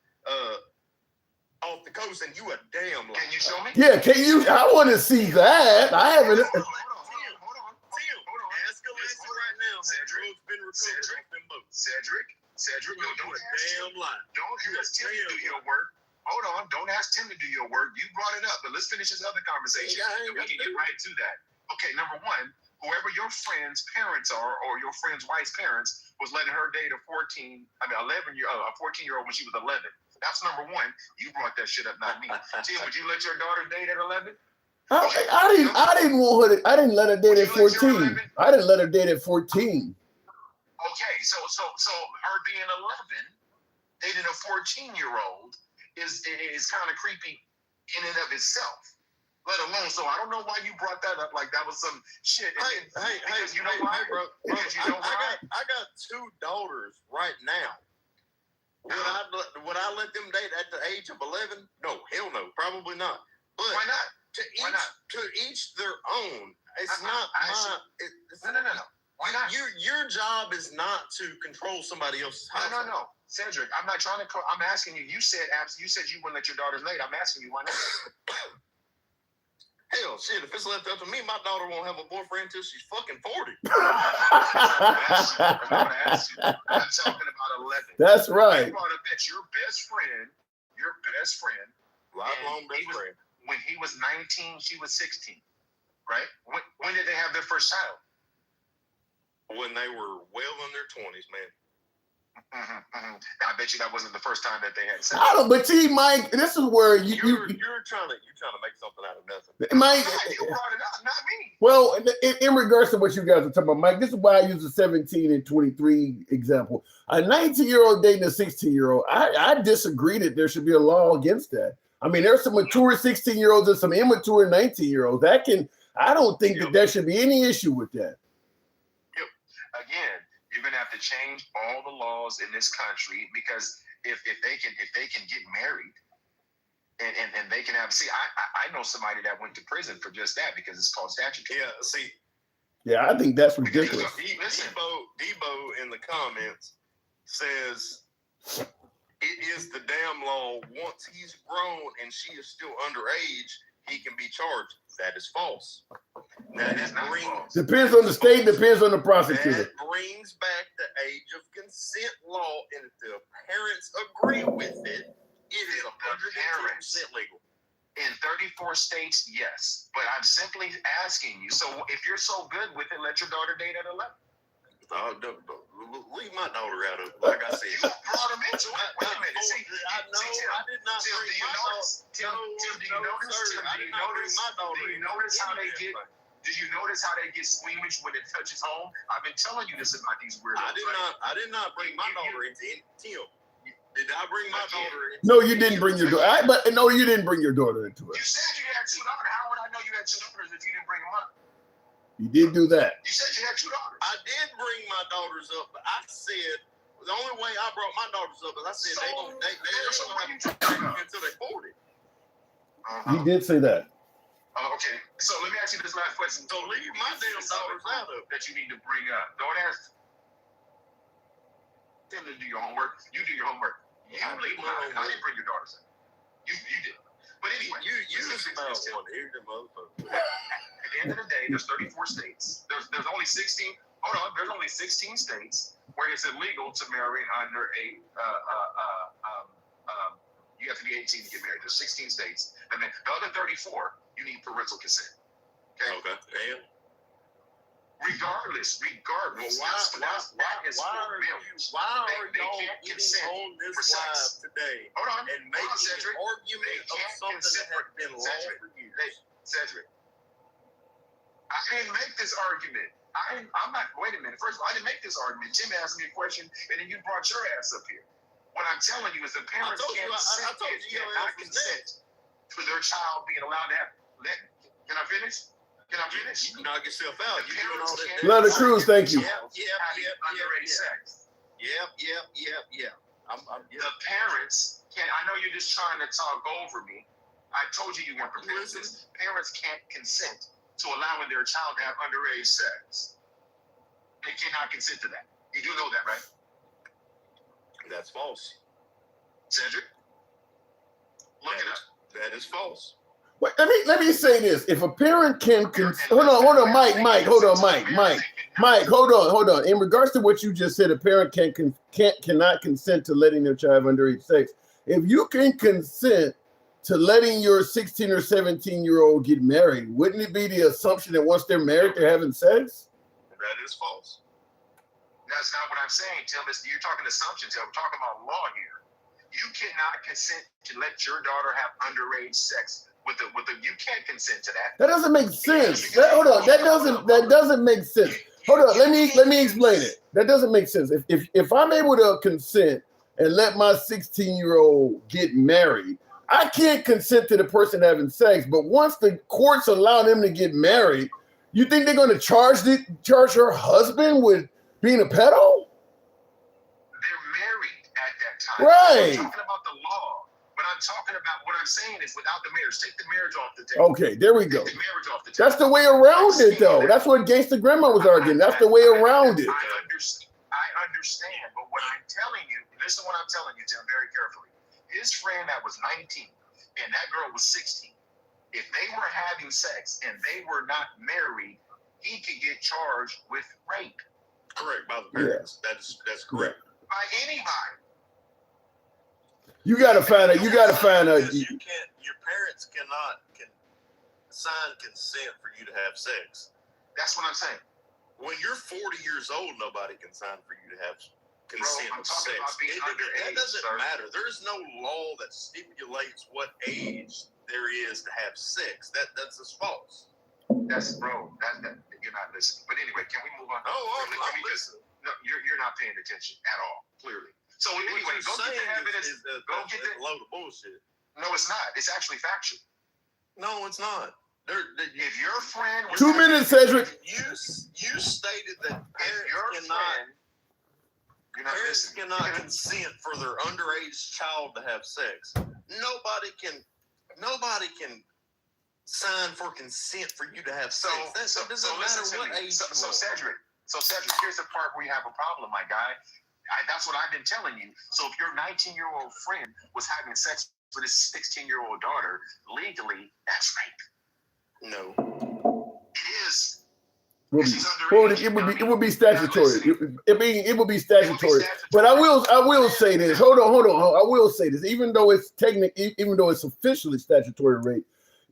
off the coast, and you a damn lie. Can you show me? Yeah, can you? I want to see that. I haven't. Hold on. Ask Alexa right now. Cedric, been recovered off them boats. Cedric, you a damn lie. Don't ask Tim to do your work. Hold on. Don't ask Tim to do your work. You brought it up, but let's finish this other conversation, and we can get right to that. Okay, number one, whoever your friend's parents are, or your friend's wife's parents, was letting her date a 14-year-old when she was 11. That's number one. You brought that shit up, not me. Tim, would you let your daughter date at 11? I didn't want her. I didn't let her date at 14. I didn't let her date at 14. Okay, so her being 11, dating a 14-year-old is kind of creepy in and of itself. Let alone, so I don't know why you brought that up like that was some shit. Hey, you know why, bro? I got 2 daughters right now. Would I let them date at the age of 11? No, hell no, probably not. But why not? To each their own. It's not my. No. Why not? Your job is not to control somebody else's house. No. Cedric, I'm not trying to. I'm asking you. You said you wouldn't let your daughters date. I'm asking you why not. Hell, shit. If it's left up to me, my daughter won't have a boyfriend until she's fucking 40. I'm not asking you. I'm talking about 11. That's right. You brought up that your best friend, lifelong best friend. When he was 19, she was 16, right? When did they have their first child? When they were well in their 20s, man. I bet you that wasn't the first time that they had sex. I don't. But see, Mike, this is where you're trying to make something out of nothing. Mike, you brought it up, not me. Well, in regards to what you guys are talking about, Mike, this is why I use the 17 and 23 example. A 19-year-old dating a 16-year-old, I disagree that there should be a law against that. I mean, there's some mature 16-year-olds and some immature 19-year-olds. I don't think that there should be any issue with that. Again, you're gonna have to change all the laws in this country because if they can get married and they can have I know somebody that went to prison for just that because it's called statutory. Yeah, see. Yeah, I think that's ridiculous. Debo in the comments says it is the damn law. Once he's grown and she is still underage, he can be charged. That is false. That is not false. Depends on the state, depends on the prosecutor. That brings back the age of consent law, and if the parents agree with it, it is 110% legal. In 34 states, yes. But I'm simply asking you, so if you're so good with it, let your daughter date at 11. Leave my daughter out of it. Like I said, You brought him into it. Wait a minute. See, I know Tim, I did not Tim, bring do you my notice? daughter. Tim, do you notice? Sir, Tim, I do did you not bring notice? my daughter. Do you notice how they get? Anything. Did you notice how they get squeamish when it touches home? I've been telling you this about these weirdos. I did not bring my daughter into it. Tim, did I bring my daughter into No, you didn't bring your daughter. But no, you didn't bring your daughter into it. You said you had 2 daughters. How would I know you had 2 daughters if you didn't bring them up? You did do that. You said you had 2 daughters. I did bring my daugers up, but I said the only way I brought my daughters up is I said they don't have to until they 40. You did say that. Okay, so let me ask you this last question. So leave my damn daughters out of it. That you need to bring up. Don't ask them to do your homework. You do your homework. You leave mine. I didn't bring your daughters in. You did. But anyway, You smell one ignorant motherfucker. At the end of the day, there's 34 states. There's only 16. Hold on. There's only 16 states where it's illegal to marry under a you have to be 18 to get married. There's 16 states, and then the other 34 you need parental consent. Okay. And Regardless. why are y'all getting on this live today Hold on. and making Cedric. an argument of something that has been law for years? Cedric, I didn't make this argument. I'm not. Wait a minute. First of all, I didn't make this argument. Tim asked me a question, and then you brought your ass up here. What I'm telling you is the parents cannot consent to their child being allowed to have. Can I finish? You knock yourself out. You doing all that. Let it cruise, thank you. Underage sex. Yeah. The parents can. I know you're just trying to talk over me. I told you you weren't prepared for this. Parents can't consent to allowing their child to have underage sex. They cannot consent to that. You do know that, right? That's false. Cedric? Look it up. That is false. Wait, let me say this. If a parent can hold on, Mike, hold on, Mike, hold on. In regards to what you just said, a parent cannot consent to letting their child have underage sex. If you can consent to letting your 16 or 17-year-old get married, wouldn't it be the assumption that once they're married, they're having sex? That is false. That's not what I'm saying, Tim. You're talking assumptions. I'm talking about law here. You cannot consent to let your daughter have underage sex with the. You can't consent to that. That doesn't make sense. Hold on. That doesn't make sense. Hold on. Let me explain it. That doesn't make sense. If I'm able to consent and let my 16-year-old get married, I can't consent to the person having sex. But once the courts allow them to get married, you think they're going to charge her husband with being a pedo? They're married at that time. Right. I'm talking about the law. But I'm talking about what I'm saying is without the marriage. Take the marriage off the table. Okay, there we go. Take the marriage off the table. That's the way around it, though. That's what Gangsta Grandma was arguing. That's the way around it. I understand, but what I'm telling you, listen to what I'm telling you, Tim, very carefully. His friend that was 19 and that girl was 16, if they were having sex and they were not married, he could get charged with rape. Correct, by the parents. Yeah. That's correct. By anybody. You gotta find out. Your parents cannot sign consent for you to have sex. That's what I'm saying. When you're 40 years old, nobody can sign for you to have consent of sex. That doesn't matter. There's no law that stipulates what age there is to have sex. That's just false. That's bro. You're not listening. But anyway, can we move on? Oh, I'm listening. No, you're not paying attention at all. Clearly. So anyway, go get the evidence. Go get the load of bullshit. No, it's not. It's actually factual. No, it's not. If your friend was 2 minutes, Cedric. You stated that parents cannot consent for their underage child to have sex. Nobody can sign for consent for you to have sex. That doesn't matter what age you are. So Cedric, here's the part where you have a problem, my guy. That's what I've been telling you. So if your 19-year-old friend was having sex with his 16-year-old daughter, legally, that's rape. No. It is. It would be statutory. It would be statutory. But I will say this. Hold on. I will say this. Even though it's officially statutory rape,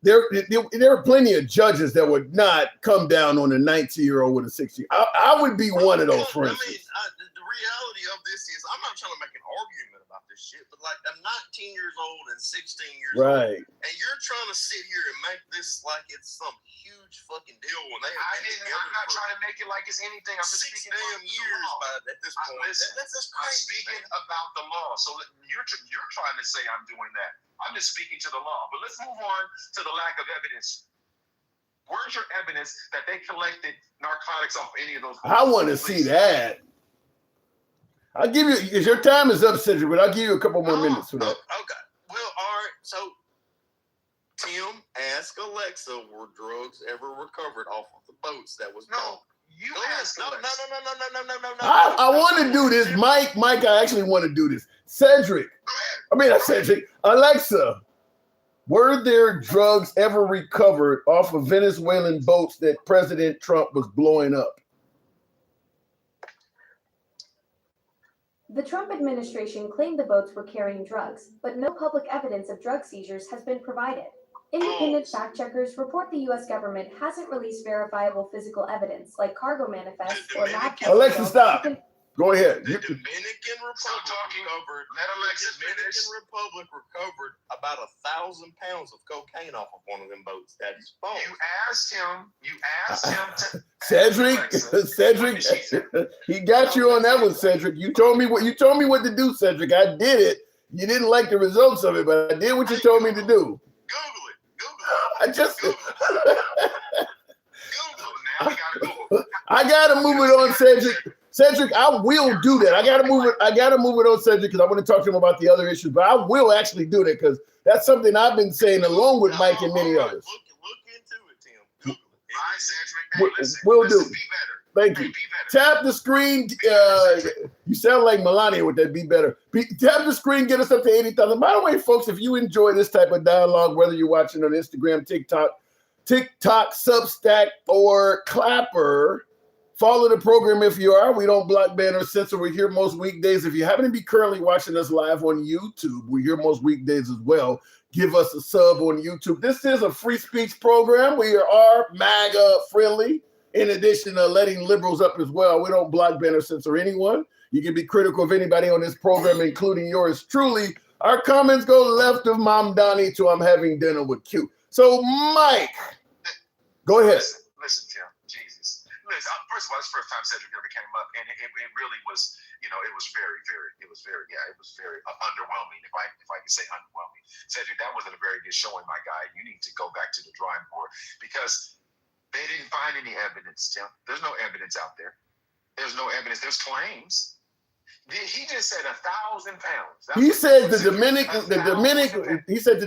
there are plenty of judges that would not come down on a 19-year-old with a 16. I would be one of those, for instance. The reality of this is, I'm not trying to make an argument about this shit, but like I'm 19 years old and 16 years Right. old, and you're trying to sit here and make this like it's some huge fucking deal when they have been together I'm not for trying to make it like it's anything. I'm just 6 speaking damn about the years law. at this point. Listen, That's just I'm crazy. speaking about the law. So you're trying to say I'm doing that. I'm just speaking to the law. But let's move on to the lack of evidence. Where's your evidence that they collected narcotics off any of those? I want to see that. I'll give you, because your time is up, Cedric, but I'll give you a couple more minutes for that. Okay. Well, all right. So Tim asked Alexa, were drugs ever recovered off of the boats that was No. You asked No. I want to do this. Mike, I actually want to do this. Cedric, Alexa, were there drugs ever recovered off of Venezuelan boats that President Trump was blowing up? The Trump administration claimed the boats were carrying drugs, but no public evidence of drug seizures has been provided. Independent fact checkers report the U.S. government hasn't released verifiable physical evidence like cargo manifests or lab tests. Alexa, stop. Go ahead. The Dominican Republic recovered about 1,000 pounds of cocaine off of one of them boats that is false. You asked him to Cedric, he got you on that one, Cedric. You told me what to do, Cedric. I did it. You didn't like the results of it, but I did what you told me to do. Google it. I just Google. Now we gotta go. I gotta move it on, Cedric. Cedric, I will do that. I gotta move it on, Cedric, because I want to talk to him about the other issues. But I will actually do that because that's something I've been saying along with Mike and many others. Look into it, Tim. Google it. All right, Cedric. Hey, listen, Will listen, do. Be better. Thank you. Tap the screen. You sound like Melania with that. Be better. Tap the screen. Get us up to 80,000. By the way, folks, if you enjoy this type of dialogue, whether you're watching on Instagram, TikTok, Substack, or Clapper, follow the program if you are. We don't block, ban, or censor. We're here most weekdays. If you happen to be currently watching us live on YouTube, we're here most weekdays as well. Give us a sub on YouTube. This is a free speech program. We are MAGA friendly. In addition to letting liberals up as well, we don't block, ban, or censor anyone. You can be critical of anybody on this program, including yours truly. Our comments go left of Mom Donnie to I'm having dinner with Q. So, Mike, go ahead. Listen, Tim. Jesus. Listen, first of all, it's the first time Cedric ever came up, and it really was, it was very underwhelming, if I could say underwhelming. Cedric, that wasn't a very good showing, my guy. You need to go back to the drawing board because they didn't find any evidence, Tim. There's no evidence out there. There's no evidence. There's claims. He just said 1,000 pounds. He said the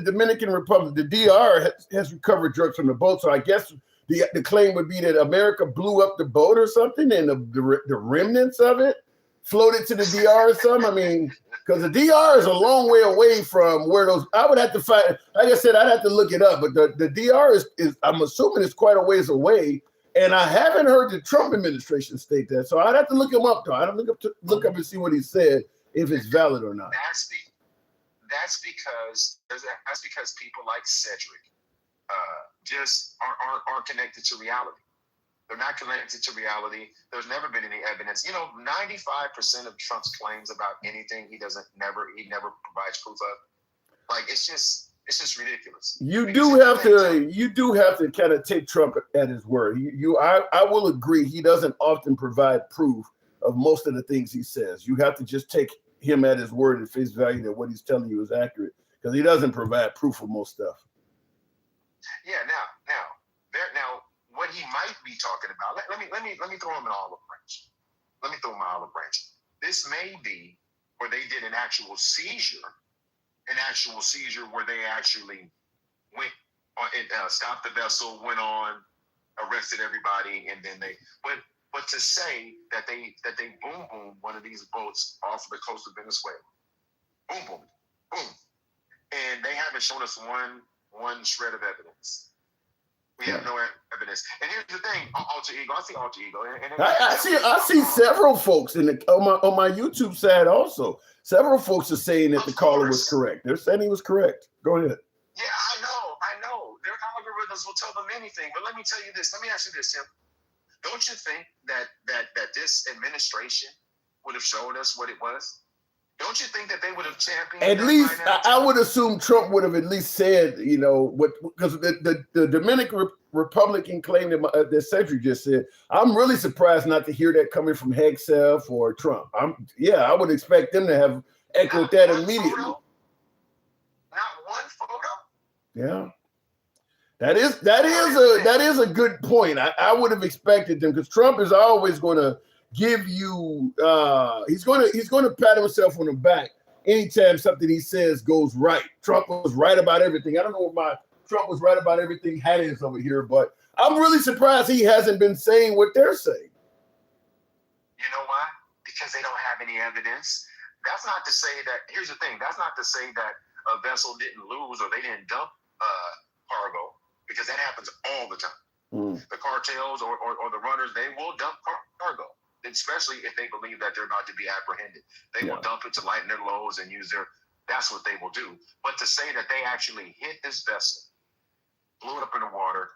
Dominican Republic, the DR, has recovered drugs from the boat. So I guess the claim would be that America blew up the boat or something, and the remnants of it floated to the DR or something. I mean, because the DR is a long way away from where those. I would have to find. Like I said, I'd have to look it up. But the DR is I'm assuming it's quite a ways away. And I haven't heard the Trump administration state that, so I'd have to look him up. Though I'd look up and see what he said, if it's valid or not. That's because people like Cedric just aren't connected to reality. They're not connected to reality. There's never been any evidence. 95% of Trump's claims about anything he never provides proof of. Like it's just ridiculous. You do have to kind of take Trump at his word. I will agree. He doesn't often provide proof of most of the things he says. You have to just take him at his word at face value that what he's telling you is accurate because he doesn't provide proof of most stuff. Yeah. Now, what he might be talking about. Let me throw him an olive branch. This may be where they did an actual seizure where they actually went on and stopped the vessel, went on, arrested everybody, and then but to say that they boom one of these boats off the coast of Venezuela, boom, and they haven't shown us one shred of evidence. We have no evidence. And here's the thing, Alter Ego. I see Alter Ego. I see several folks on my YouTube side also. Several folks are saying that the caller was correct. They're saying he was correct. Go ahead. Yeah, I know. They're algorithms will tell them anything. But let me tell you this. Let me ask you this, Tim. Don't you think that this administration would have showed us what it was? Don't you think that they would have championed? At least I would assume Trump would have at least said, you know, what, because the Dominican Republican claim that Cedric just said. I'm really surprised not to hear that coming from Hegseth or Trump. I would expect them to have echoed that immediately. Not one photo. Yeah. That is a good point. I would have expected them, because Trump is always going to give you he's going to pat himself on the back anytime something he says goes right. Trump was right about everything. I don't know what my Trump was right about everything hat is over here, but I'm really surprised he hasn't been saying what they're saying. You know why? Because they don't have any evidence. That's not to say that, here's the thing, that's not to say that a vessel didn't lose or they didn't dump cargo, because that happens all the time. The cartels or the runners, they will dump cargo, especially if they believe that they're about to be apprehended. They will dump it to lighten their loads and use that's what they will do. But to say that they actually hit this vessel, blew it up in the water,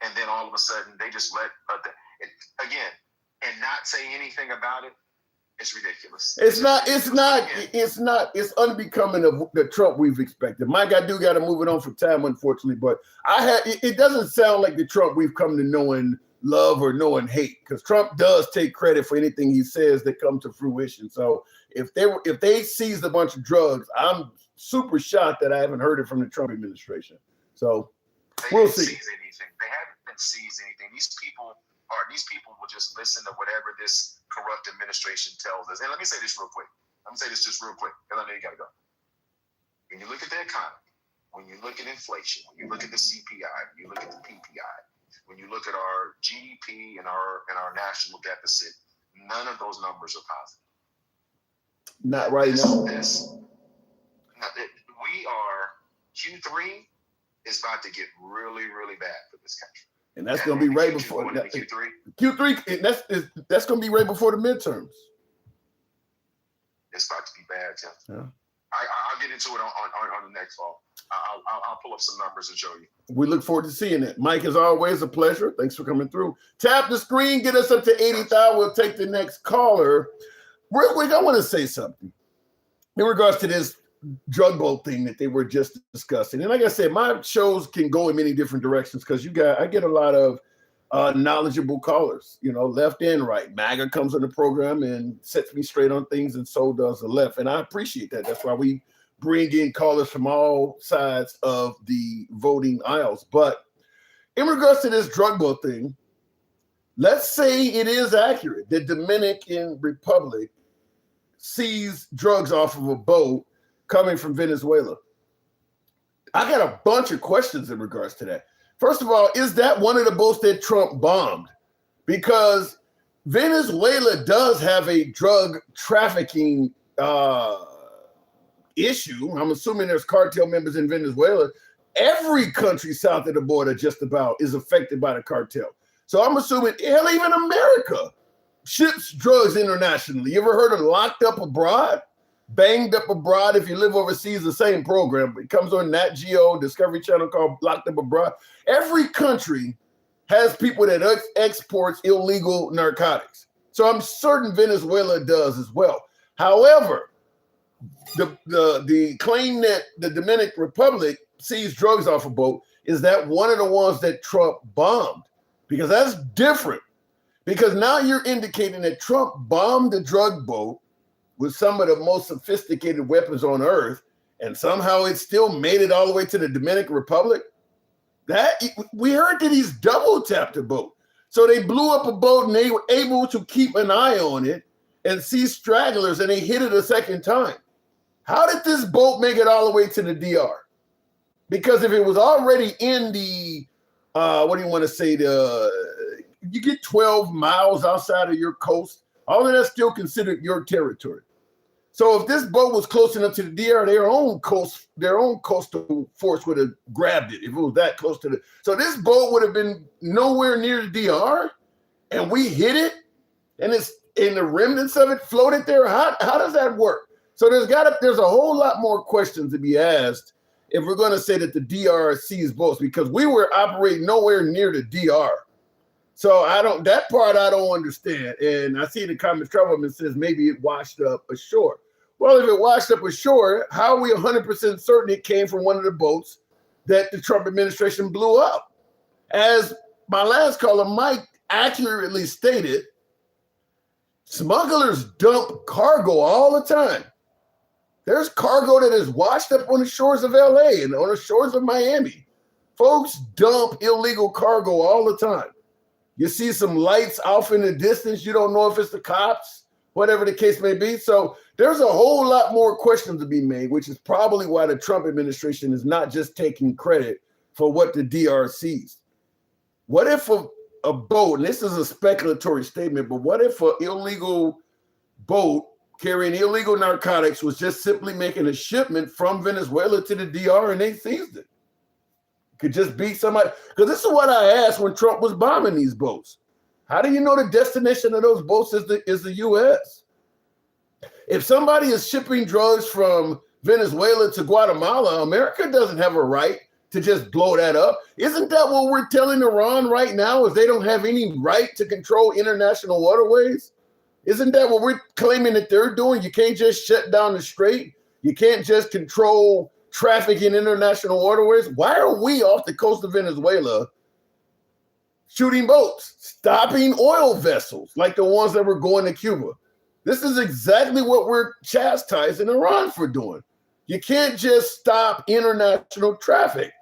and then all of a sudden they just let again, and not say anything about it, it's ridiculous. It's unbecoming of the Trump we've expected. Mike, I do got to move it on for time, unfortunately, but it doesn't sound like the Trump we've come to know and love or know and hate, because Trump does take credit for anything he says that come to fruition. So if they seized a bunch of drugs, I'm super shocked that I haven't heard it from the Trump administration. So we'll see. They haven't been seized anything. These people will just listen to whatever this corrupt administration tells us. And let me say this real quick. And let me you gotta go. When you look at the economy, when you look at inflation, when you look at the CPI, when you look at the PPI, when you look at our GDP and our national deficit, none of those numbers are positive. Not right now. Q3 is about to get really, really bad for this country. And that's going to be right before Q3. That's going to be right before the midterms. It's about to be bad, Tim. Yeah. I'll get into it on the next call. I'll pull up some numbers and show you. We look forward to seeing it. Mike, as always, a pleasure. Thanks for coming through. Tap the screen, get us up to 80,000. We'll take the next caller. Real quick, I want to say something in regards to this drug boat thing that they were just discussing. And like I said, my shows can go in many different directions, because I get a lot of knowledgeable callers, left and right. MAGA comes on the program and sets me straight on things, and so does the left. And I appreciate that. That's why we bring in callers from all sides of the voting aisles. But in regards to this drug boat thing, let's say it is accurate that Dominican Republic seized drugs off of a boat coming from Venezuela. I got a bunch of questions in regards to that. First of all, is that one of the boats that Trump bombed? Because Venezuela does have a drug trafficking issue. I'm assuming there's cartel members in Venezuela. Every country south of the border just about is affected by the cartel. So I'm assuming, hell, even America ships drugs internationally. You ever heard of Locked Up Abroad? Banged Up Abroad. If you live overseas, the same program. It comes on Nat Geo, Discovery Channel, called Locked Up Abroad. Every country has people that exports illegal narcotics. So I'm certain Venezuela does as well. However, the claim that the Dominican Republic seized drugs off a boat is that one of the ones that Trump bombed, because that's different. Because now you're indicating that Trump bombed the drug boat with some of the most sophisticated weapons on earth, and somehow it still made it all the way to the Dominican Republic. We heard that he's double tapped the boat. So they blew up a boat and they were able to keep an eye on it and see stragglers, and they hit it a second time. How did this boat make it all the way to the DR? Because if it was already in the, you get 12 miles outside of your coast, all of that's still considered your territory. So if this boat was close enough to the DR, their own coastal force would have grabbed it if it was that close to so this boat would have been nowhere near the DR, and we hit it, and the remnants of it floated there. How does that work? So there's a whole lot more questions to be asked if we're going to say that the DR sees boats, because we were operating nowhere near the DR. So that part I don't understand. And I see in the comments, Travelman says maybe it washed up ashore. Well, if it washed up ashore, how are we 100% certain it came from one of the boats that the Trump administration blew up? As my last caller, Mike, accurately stated, smugglers dump cargo all the time. There's cargo that is washed up on the shores of LA and on the shores of Miami. Folks dump illegal cargo all the time. You see some lights off in the distance. You don't know if it's the cops, whatever the case may be. So there's a whole lot more questions to be made, which is probably why the Trump administration is not just taking credit for what the DR sees. What if a boat, and this is a speculatory statement, but what if an illegal boat carrying illegal narcotics was just simply making a shipment from Venezuela to the DR and they seized it? Could just be somebody, because this is what I asked when Trump was bombing these boats. How do you know the destination of those boats is the U.S.? If somebody is shipping drugs from Venezuela to Guatemala, America doesn't have a right to just blow that up. Isn't that what we're telling Iran right now, is they don't have any right to control international waterways? Isn't that what we're claiming that they're doing? You can't just shut down the strait. You can't just control traffic in international waterways. Why are we off the coast of Venezuela shooting boats, stopping oil vessels like the ones that were going to Cuba? This is exactly what we're chastising Iran for doing. You can't just stop international traffic,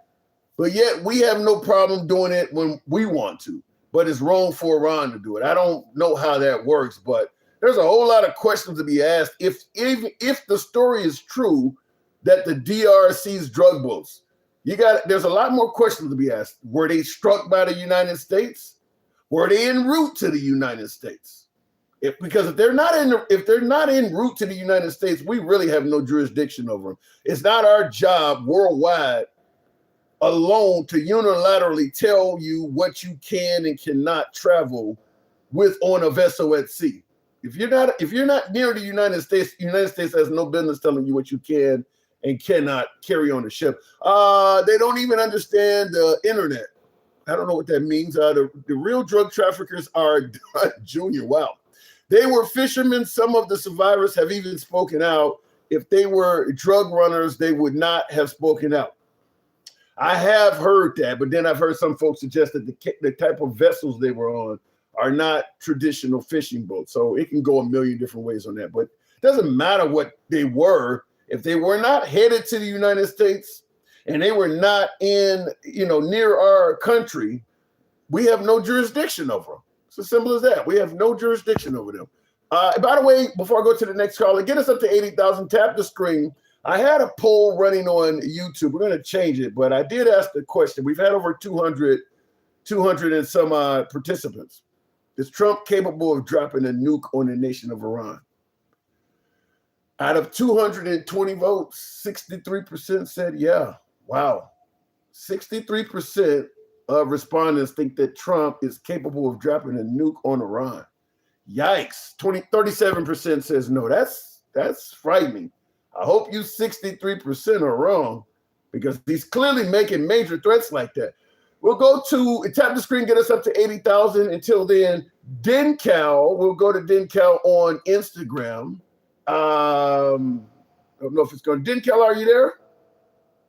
but yet we have no problem doing it when we want to. But it's wrong for Iran to do it. I don't know how that works, but there's a whole lot of questions to be asked. If the story is true that the DR sees drug boats, there's a lot more questions to be asked. Were they struck by the United States? Were they en route to the United States? Because if they're not en route to the United States, we really have no jurisdiction over them. It's not our job worldwide alone to unilaterally tell you what you can and cannot travel with on a vessel at sea. If you're not near the United States has no business telling you what you can and cannot carry on a ship. They don't even understand the internet. I don't know what that means. The real drug traffickers are Junior. Wow. They were fishermen. Some of the survivors have even spoken out. If they were drug runners, they would not have spoken out. I have heard that, but then I've heard some folks suggest that the type of vessels they were on are not traditional fishing boats. So it can go a million different ways on that. But it doesn't matter what they were. If they were not headed to the United States and they were not near our country, we have no jurisdiction over them. It's as simple as that. We have no jurisdiction over them. By the way, before I go to the next caller, get us up to 80,000, tap the screen. I had a poll running on YouTube. We're going to change it, but I did ask the question. We've had over 200 and some participants. Is Trump capable of dropping a nuke on the nation of Iran? Out of 220 votes, 63% said yeah. Wow. 63% of respondents think that Trump is capable of dropping a nuke on Iran. Yikes. 37% says no. That's frightening. I hope you 63% are wrong, because he's clearly making major threats like that. We'll go to tap the screen, get us up to 80,000. Until then, Dencal, we'll go to Dencal on Instagram. I don't know if it's going. Dencal, are you there?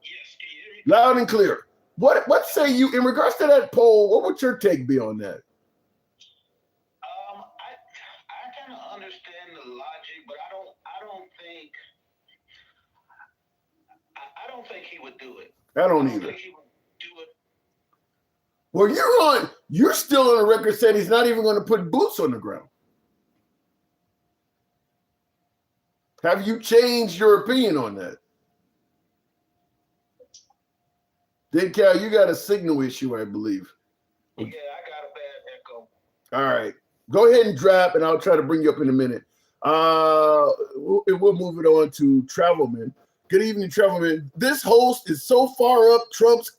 Yes, can you hear me? Loud and clear. What say you in regards to that poll? What would your take be on that? I kind of understand the logic, but I don't think he would do it. I don't either. Think he would do it. Well, you're still on the record saying he's not even going to put boots on the ground. Have you changed your opinion on that? Dencal, you got a signal issue, I believe. Yeah, I got a bad echo. All right. Go ahead and drop, and I'll try to bring you up in a minute. We'll move it on to Travelman. Good evening, Travelman. This host is so far up Trump's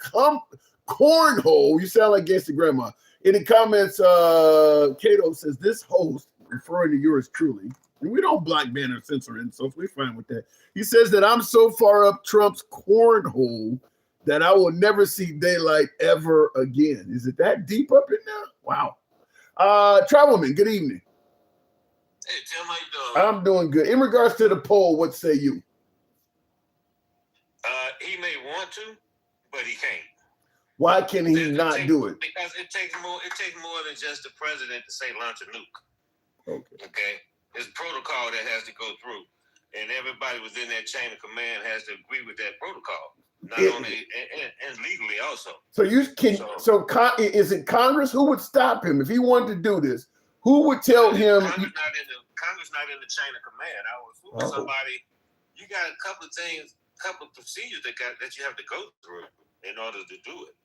cornhole. You sound like Gangsta Grandma. In the comments, Cato says, this host, referring to yours truly, We don't block, ban, or censor insults. We're fine with that. He says that I'm so far up Trump's cornhole that I will never see daylight ever again. Is it that deep up in there? Wow. Travelman, good evening. Hey, Tim, how you doing? I'm doing good. In regards to the poll, what say you? He may want to, but he can't. Why can he not do it? Because it takes more than just the president to say launch a nuke. Okay. There's protocol that has to go through. And everybody within that chain of command has to agree with that protocol. Not only and legally also. So is it Congress? Who would stop him if he wanted to do this? Who would tell him? Congress not in the chain of command. I was with somebody. You got a couple of things, couple of procedures that you have to go through in order to do it.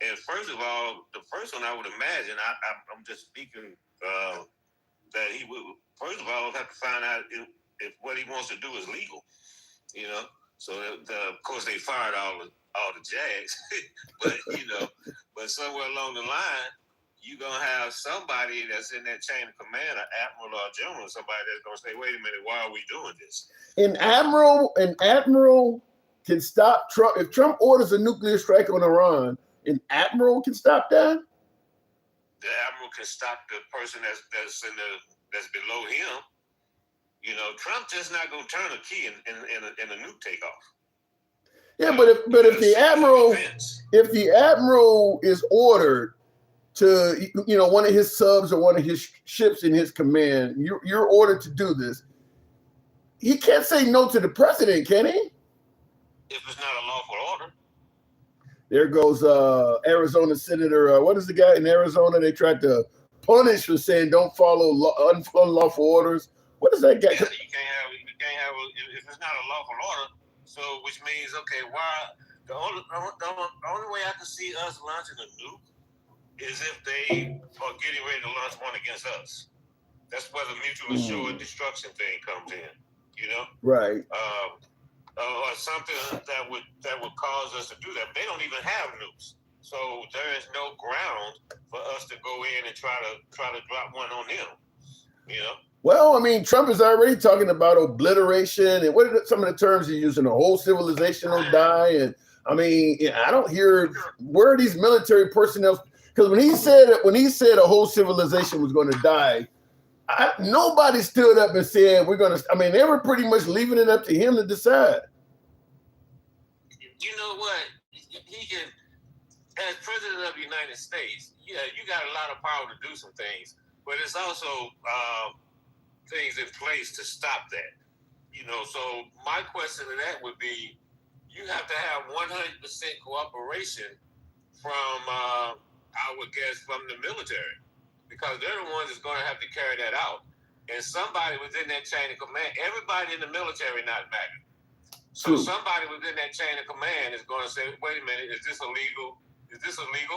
And first of all, the first one I would imagine, I'm just speaking that he would first of all have to find out if what he wants to do is legal. You know. So of course they fired all the Jags, but somewhere along the line, you're gonna have somebody that's in that chain of command, an admiral or a general, somebody that's gonna say, "Wait a minute, why are we doing this?" An admiral can stop Trump if Trump orders a nuclear strike on Iran. An admiral can stop that. The admiral can stop the person that's below him. You know, Trump just not gonna turn a key in a nuke takeoff. Yeah, but if the admiral is ordered to, one of his subs or one of his ships in his command, you're ordered to do this. He can't say no to the president, can he? If it's not a lawful order. There goes Arizona Senator. What is the guy in Arizona they tried to punish for saying don't follow unlawful orders? What is that guy? Yeah, you can't have if it's not a lawful order. So which means why the only way I can see us launching a nuke is if they are getting ready to launch one against us. That's where the mutual assured destruction thing comes in. You know, right? Or something that would cause us to do that. But they don't even have nukes, so there is no ground for us to go in and try to drop one on them. You know. Well, I mean, Trump is already talking about obliteration, and what are some of the terms he's using? A whole civilization will die, and I mean, I don't hear where are these military personnel? Because when he said a whole civilization was going to die, nobody stood up and said we're going to. I mean, they were pretty much leaving it up to him to decide. You know what? He can, as president of the United States, you got a lot of power to do some things, but it's also things in place to stop that. So my question to that would be, you have to have 100% cooperation from, I would guess, from the military, because they're the ones that's going to have to carry that out. And somebody within that chain of command, everybody in the military not matter. So somebody within that chain of command is going to say, wait a minute, is this a legal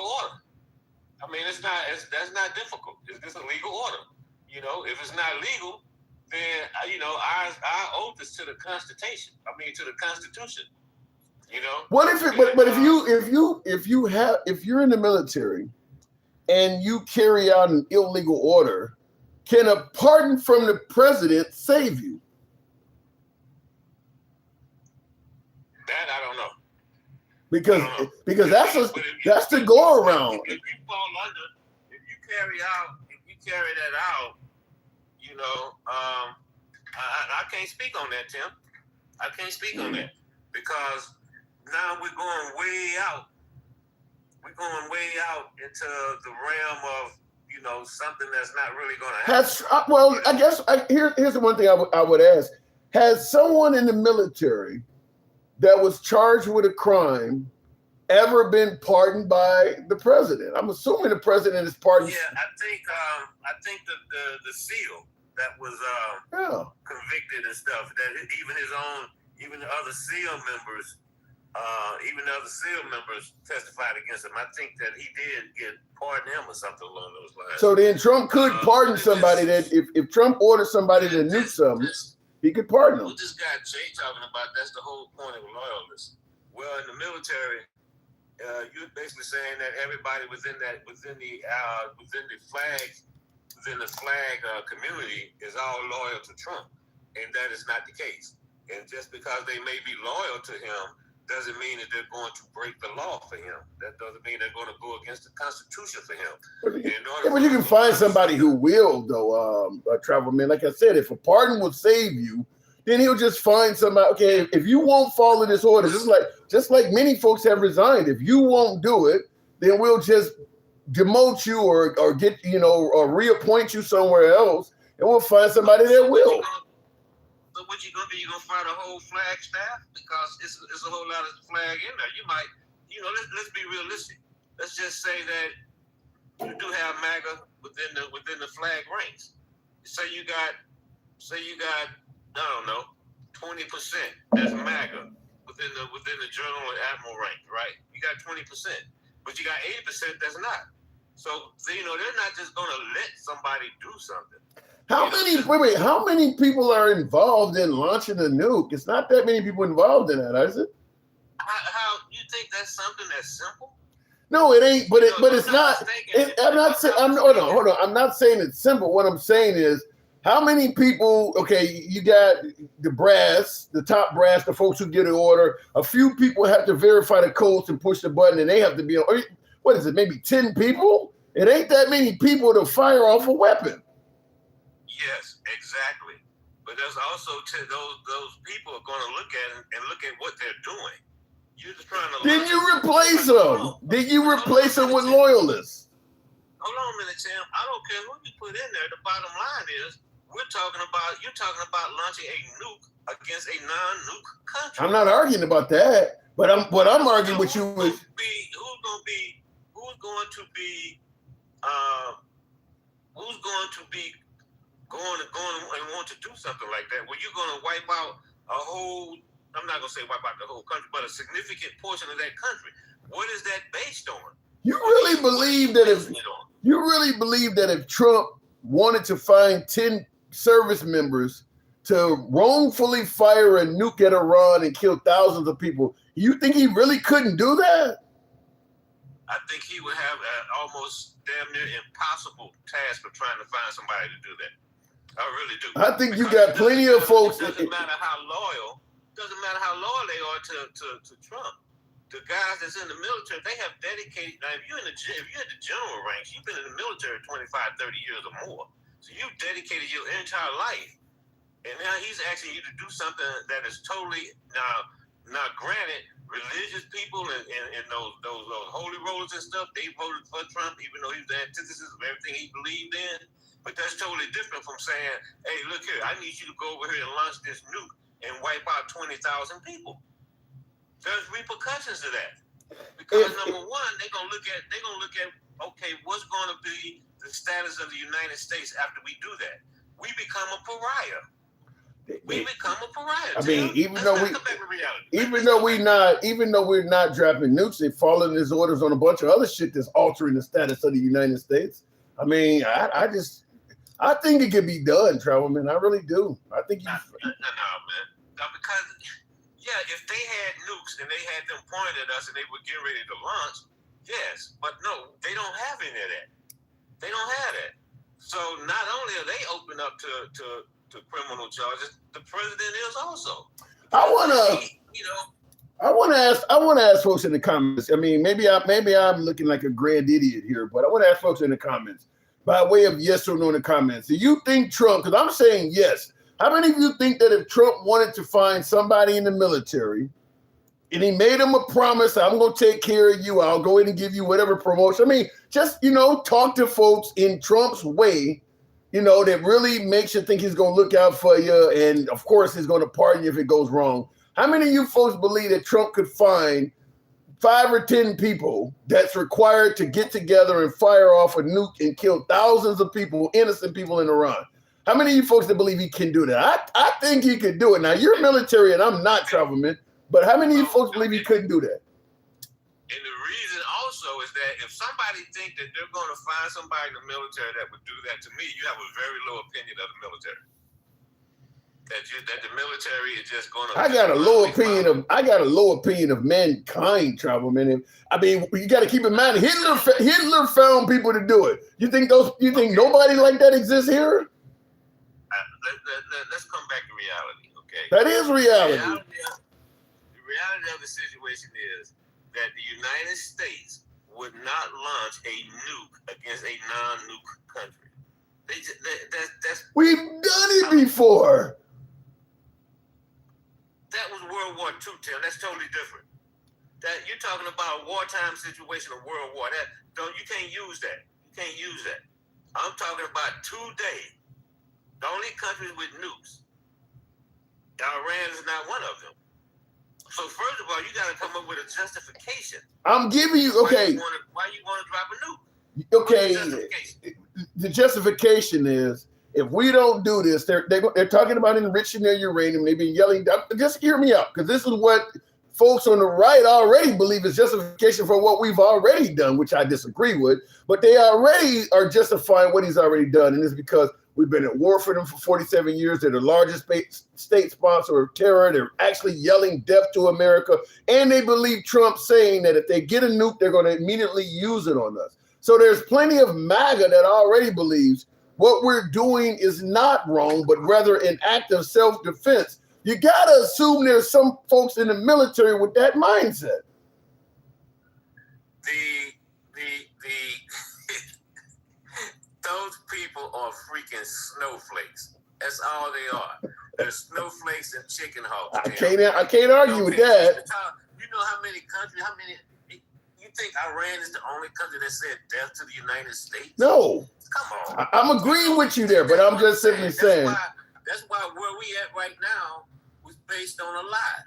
order? I mean, that's not difficult. Is this a legal order? If it's not legal, then our oath is to the Constitution. To the Constitution. What if if you're in the military and you carry out an illegal order, can a pardon from the president save you? That I don't know. Because that's the go around. If you fall under, if you carry that out, I can't speak on that, Tim. I can't speak on that because now we're going way out. We're going way out into the realm of something that's not really going to happen. I guess here's the one thing I would ask: has someone in the military that was charged with a crime ever been pardoned by the president? I'm assuming the president is pardoned. Yeah, I think the SEAL that was convicted and stuff, that even the other SEAL members testified against him. I think that he did get pardoned him or something along those lines. So then Trump could pardon somebody that if Trump orders somebody to nuke something, he could pardon them. What this guy Jay talking about, that's the whole point of loyalists. Well, in the military, you're basically saying that everybody within the flag, within the flag community is all loyal to Trump, and that is not the case. And just because they may be loyal to him doesn't mean that they're going to break the law for him. That doesn't mean they're going to go against the Constitution for him. But you can find somebody who will, though, Travel Man. Like I said, if a pardon will save you, then he'll just find somebody. Okay, if you won't follow this order, just like many folks have resigned. If you won't do it, then we'll just demote you or get or reappoint you somewhere else, and we'll find somebody that will. So what you gonna do? You gonna fire the whole flag staff because it's a whole lot of flag in there. You might, let's be realistic. Let's just say that you do have MAGA within the flag ranks. Say you got I don't know 20% that's MAGA within the general and admiral rank, right? You got 20%, but you got 80% that's not. So they're not just gonna let somebody do something. How many people are involved in launching a nuke? It's not that many people involved in that, is it? How you think that's something that's simple? No, it ain't. But it's not. I'm not saying. Hold on. I'm not saying it's simple. What I'm saying is, how many people? Okay, you got the brass, the top brass, the folks who get an order. A few people have to verify the codes and push the button, and they have to be on. What is it? Maybe 10 people? It ain't that many people to fire off a weapon. Yes, exactly. But there's also those people are going to look at it and look at what they're doing. You're just trying to. Did you replace them? Did you replace them with loyalists? Hold on a minute, Tim. I don't care who you put in there. The bottom line is you're talking about launching a nuke against a non-nuke country. I'm not arguing about that, but I'm arguing with you is who's going to be going and want to do something like that? Well, you're going to wipe out a whole. I'm not going to say wipe out the whole country, but a significant portion of that country. What is that based on? You really believe that if Trump wanted to find 10 service members to wrongfully fire a nuke at Iran and kill thousands of people, you think he really couldn't do that? I think he would have an almost damn near impossible task of trying to find somebody to do that. I really do. I think you got plenty of folks. It doesn't matter how loyal they are to Trump. The guys that's in the military, they have dedicated. Now, if you're in the general ranks, you've been in the military 25, 30 years or more. So you've dedicated your entire life, and now he's asking you to do something that is totally now granted. Religious people and those holy rollers and stuff, they voted for Trump, even though he was the antithesis of everything he believed in. But that's totally different from saying, hey, look here, I need you to go over here and launch this nuke and wipe out 20,000 people. There's repercussions to that. Because number one, they're gonna look at okay, what's gonna be the status of the United States after we do that? We become a pariah. I mean, even though we're not dropping nukes, they're following his orders on a bunch of other shit that's altering the status of the United States. I mean, I think it can be done, Travelman. I really do. I think no, man. No, because if they had nukes and they had them pointed at us and they were getting ready to launch, yes, but no, they don't have any of that. They don't have that. So not only are they open up to criminal charges, the president is also. I want to ask folks in the comments. I mean, maybe I'm looking like a grand idiot here, but I want to ask folks in the comments by way of yes or no in the comments. Do you think Trump? Because I'm saying yes. How many of you think that if Trump wanted to find somebody in the military and he made him a promise, I'm going to take care of you, I'll go in and give you whatever promotion. I mean, just talk to folks in Trump's way. That really makes you think he's going to look out for you. And, of course, he's going to pardon you if it goes wrong. How many of you folks believe that Trump could find 5 or 10 people that's required to get together and fire off a nuke and kill thousands of people, innocent people in Iran? How many of you folks that believe he can do that? I think he could do it. Now, you're military and I'm not, Travelman, but how many of you folks believe he couldn't do that? And the reason also is that if somebody think that they're going to find somebody in the military that would do that to me, you have a very low opinion of the military. that the military is just going to. I got a low opinion of mankind, Travel, man. I mean, you got to keep in mind Hitler found people to do it. You think nobody like that exists here? Let's come back to reality, okay? That is reality. The reality of the situation is that the United States would not launch a nuke against a non-nuke country. We've done it before. That was World War II, Tim. That's totally different. That you're talking about a wartime situation of World War. You can't use that. You can't use that. I'm talking about today. The only countries with nukes. Iran is not one of them. So first of all, you got to come up with a justification. I'm giving you okay. Why you want to drop a nuke? Okay. The justification is if we don't do this, they're talking about enriching their uranium. They've been yelling. Just hear me out, because this is what folks on the right already believe is justification for what we've already done, which I disagree with. But they already are justifying what he's already done, and it's because we've been at war for them for 47 years. They're the largest state sponsor of terror. They're actually yelling death to America, and they believe Trump saying that if they get a nuke, they're going to immediately use it on us. So there's plenty of MAGA that already believes what we're doing is not wrong, but rather an act of self-defense. You got to assume there's some folks in the military with that mindset. Those people are freaking snowflakes. That's all they are. They're snowflakes and chicken hawks. I can't argue with that. You know how many countries, you think Iran is the only country that said death to the United States? No. Come on. I'm agreeing with you there, but I'm just simply saying. That's why where we at right now was based on a lie.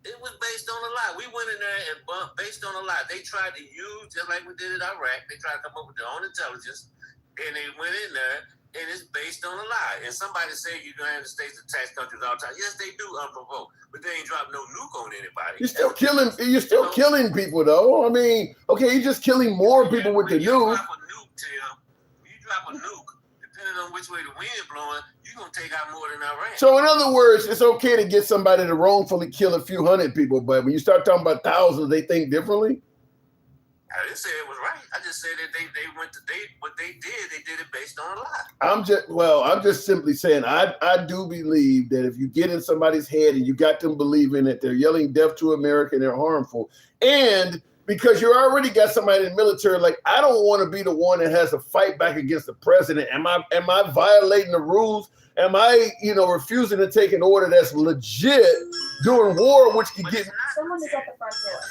It was based on a lie. We went in there and bumped based on a lie. They tried to use, just like we did in Iraq, they tried to come up with their own intelligence, and they went in there, and it's based on a lie. And somebody say the United States attacks countries all the time. Yes, they do unprovoked, but they ain't dropped no nuke on anybody. You're still killing people, though. I mean, okay, you're just killing more people with the nuke. When you drop a nuke, depending on which way the wind blowing, you're going to take out more than Iran. So in other words, it's okay to get somebody to wrongfully kill a few hundred people, but when you start talking about thousands, they think differently? I didn't say it was right. I just said that what they did it based on a lie. I'm just simply saying I do believe that if you get in somebody's head and you got them believing that they're yelling death to America and they're harmful, and because you already got somebody in the military, like I don't want to be the one that has to fight back against the president. Am I violating the rules? Am I, refusing to take an order that's legit during war, which could get Someone is at the front door.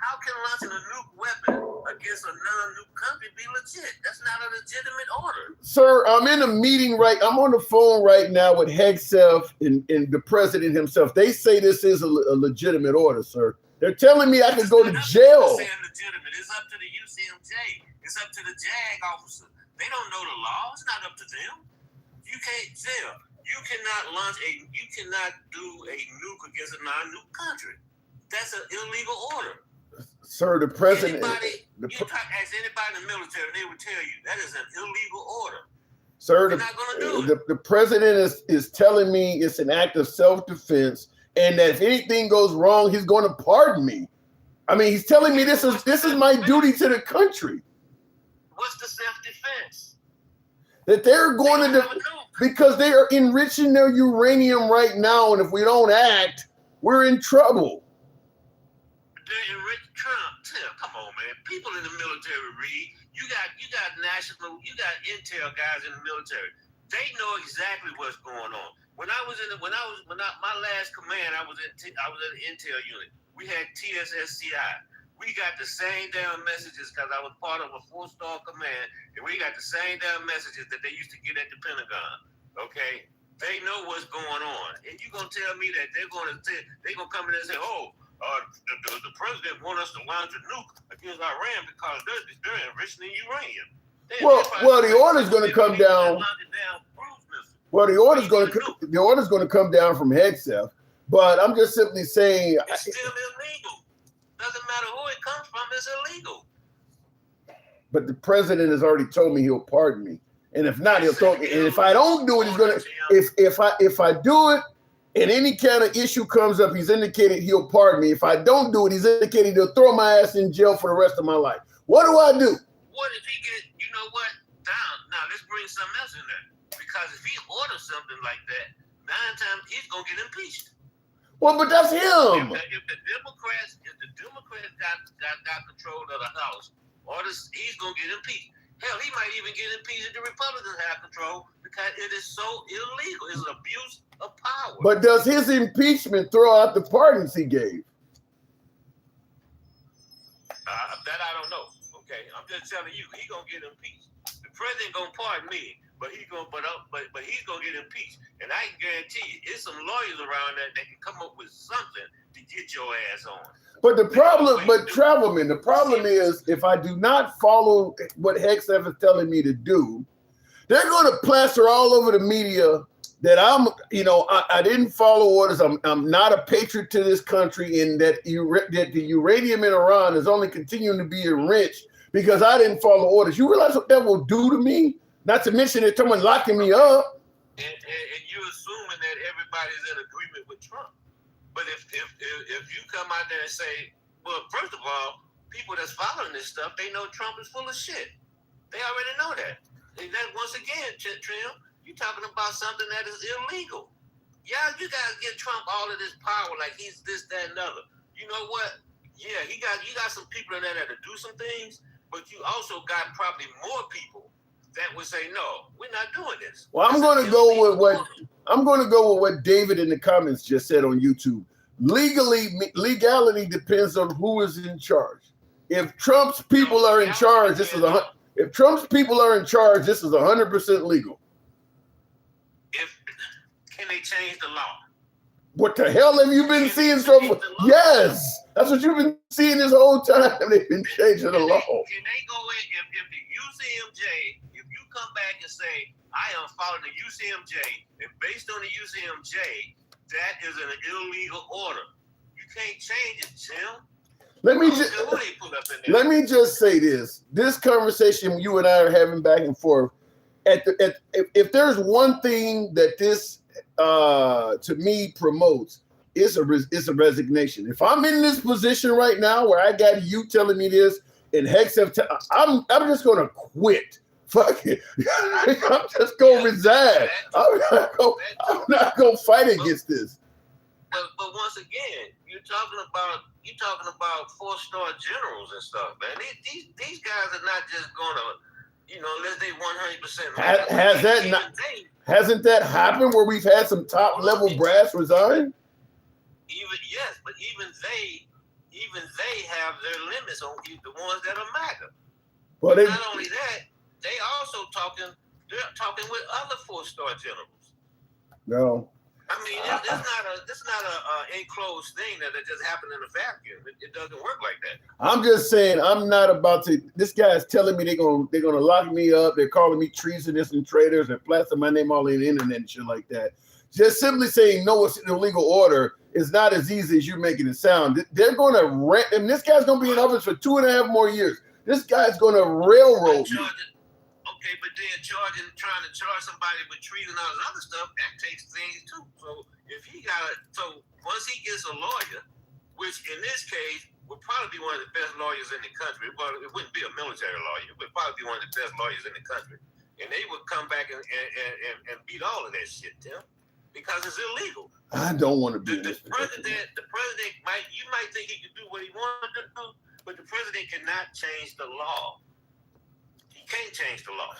How can launching a nuke weapon against a non-nuke country be legit? That's not a legitimate order. Sir, I'm in a meeting I'm on the phone right now with Hegseth and the president himself. They say this is a legitimate order, sir. They're telling me I can go to jail. It's up to the UCMJ. It's up to the JAG officer. They don't know the law. It's not up to them. You can't jail. You cannot do a nuke against a non-nuke country. That's an illegal order. Sir, the president. Ask anybody in the military, they would tell you that is an illegal order. Sir, They're not going to do it. The president is telling me it's an act of self-defense, and that if anything goes wrong, he's going to pardon me. I mean, he's telling me this is my duty to the country. What's the self-defense? That they're going to because they are enriching their uranium right now, and if we don't act, we're in trouble. They enrich Trump. Come on, man. People in the military read. You got intel guys in the military. They know exactly what's going on. When I was my last command, I was at an intel unit. We had TSSCI. We got the same damn messages because I was part of a 4-star command, and we got the same damn messages that they used to get at the Pentagon. Okay, they know what's going on, and you gonna tell me that they're gonna come in and say, the president want us to launch a nuke against Iran because they're enriching uranium. Well, the order's going to come down. Well, the order's going to come down from Hegseth, but I'm just simply saying it's still illegal. Doesn't matter who it comes from, it's illegal. But the president has already told me he'll pardon me, And if not, he'll throw it. And if I don't do it, he's gonna. If I do it, and any kind of issue comes up, he's indicated he'll pardon me. If I don't do it, he's indicated he'll throw my ass in jail for the rest of my life. What do I do? What if he get? You know what? Now let's bring something else in there. Because if he orders something like that, 9 times he's gonna get impeached. Well, but that's him. If the Democrats got control of the House, he's gonna get impeached. Hell, he might even get impeached if the Republicans have control because it is so illegal. It's an abuse of power. But does his impeachment throw out the pardons he gave? That I don't know. Okay, I'm just telling you, he gonna get impeached. The president gonna pardon me, but he's gonna get impeached. And I can guarantee you, there's some lawyers around there that can come up with something to get your ass on. But the problem, Travelman, the problem is if I do not follow what Hegseth is telling me to do, they're going to plaster all over the media that I didn't follow orders. I'm not a patriot to this country, and that the uranium in Iran is only continuing to be enriched because I didn't follow orders. You realize what that will do to me? Not to mention that someone locking me up. And you're assuming that everybody's in agreement with Trump. But if you come out there and say, well, first of all, people that's following this stuff, they know Trump is full of shit. They already know that. And that once again, Trim, you're talking about something that is illegal. Yeah, you guys give Trump all of this power like he's this, that, and other. You know what? Yeah, you got some people in there that do some things, but you also got probably more people that would say, no, we're not doing this. Well, I'm going to go with what David in the comments just said on YouTube. Legality depends on who is in charge. If Trump's people are in charge, this is 100% legal. Can they change the law? What the hell have you been seeing Yes, that's what you've been seeing this whole time. They've been changing the law. Can they go in if the UCMJ? If you come back and say I am following the UCMJ, and based on the UCMJ, that is an illegal order. You can't change it, Tim. Let me just say this. This conversation you and I are having back and forth, if there's one thing that this to me promotes, it's a resignation. If I'm in this position right now where I got you telling me this and Hegseth, I'm just gonna quit. Fuck it. I'm just gonna resign. I'm not gonna fight against this. But once again, you're talking about 4-star generals and stuff, man. These guys are not just gonna, unless they 100%. Hasn't that happened where we've had some top level brass resign? But even they have their limits on the ones that are MAGA. But not only that, they also they're talking with other 4-star generals. No. I mean, it's not a enclosed thing that just happened in a vacuum. It doesn't work like that. I'm just saying, I'm not about to. This guy's telling me they're gonna lock me up. They're calling me treasonous and traitors and plaster my name all in the internet and shit like that. Just simply saying no, it's an illegal order is not as easy as you're making it sound. They're gonna rent, and this guy's gonna be in office for 2.5 more years. This guy's gonna railroad you. Okay, but then trying to charge somebody with treason and all this other stuff, that takes things too. So once he gets a lawyer, which in this case would probably be one of the best lawyers in the country, but it wouldn't be a military lawyer, it would probably be one of the best lawyers in the country, and they would come back and beat all of that shit, Tim, because it's illegal. I don't want to be the president you might think he could do what he wanted to do, but the president cannot change the law. Can't change the law.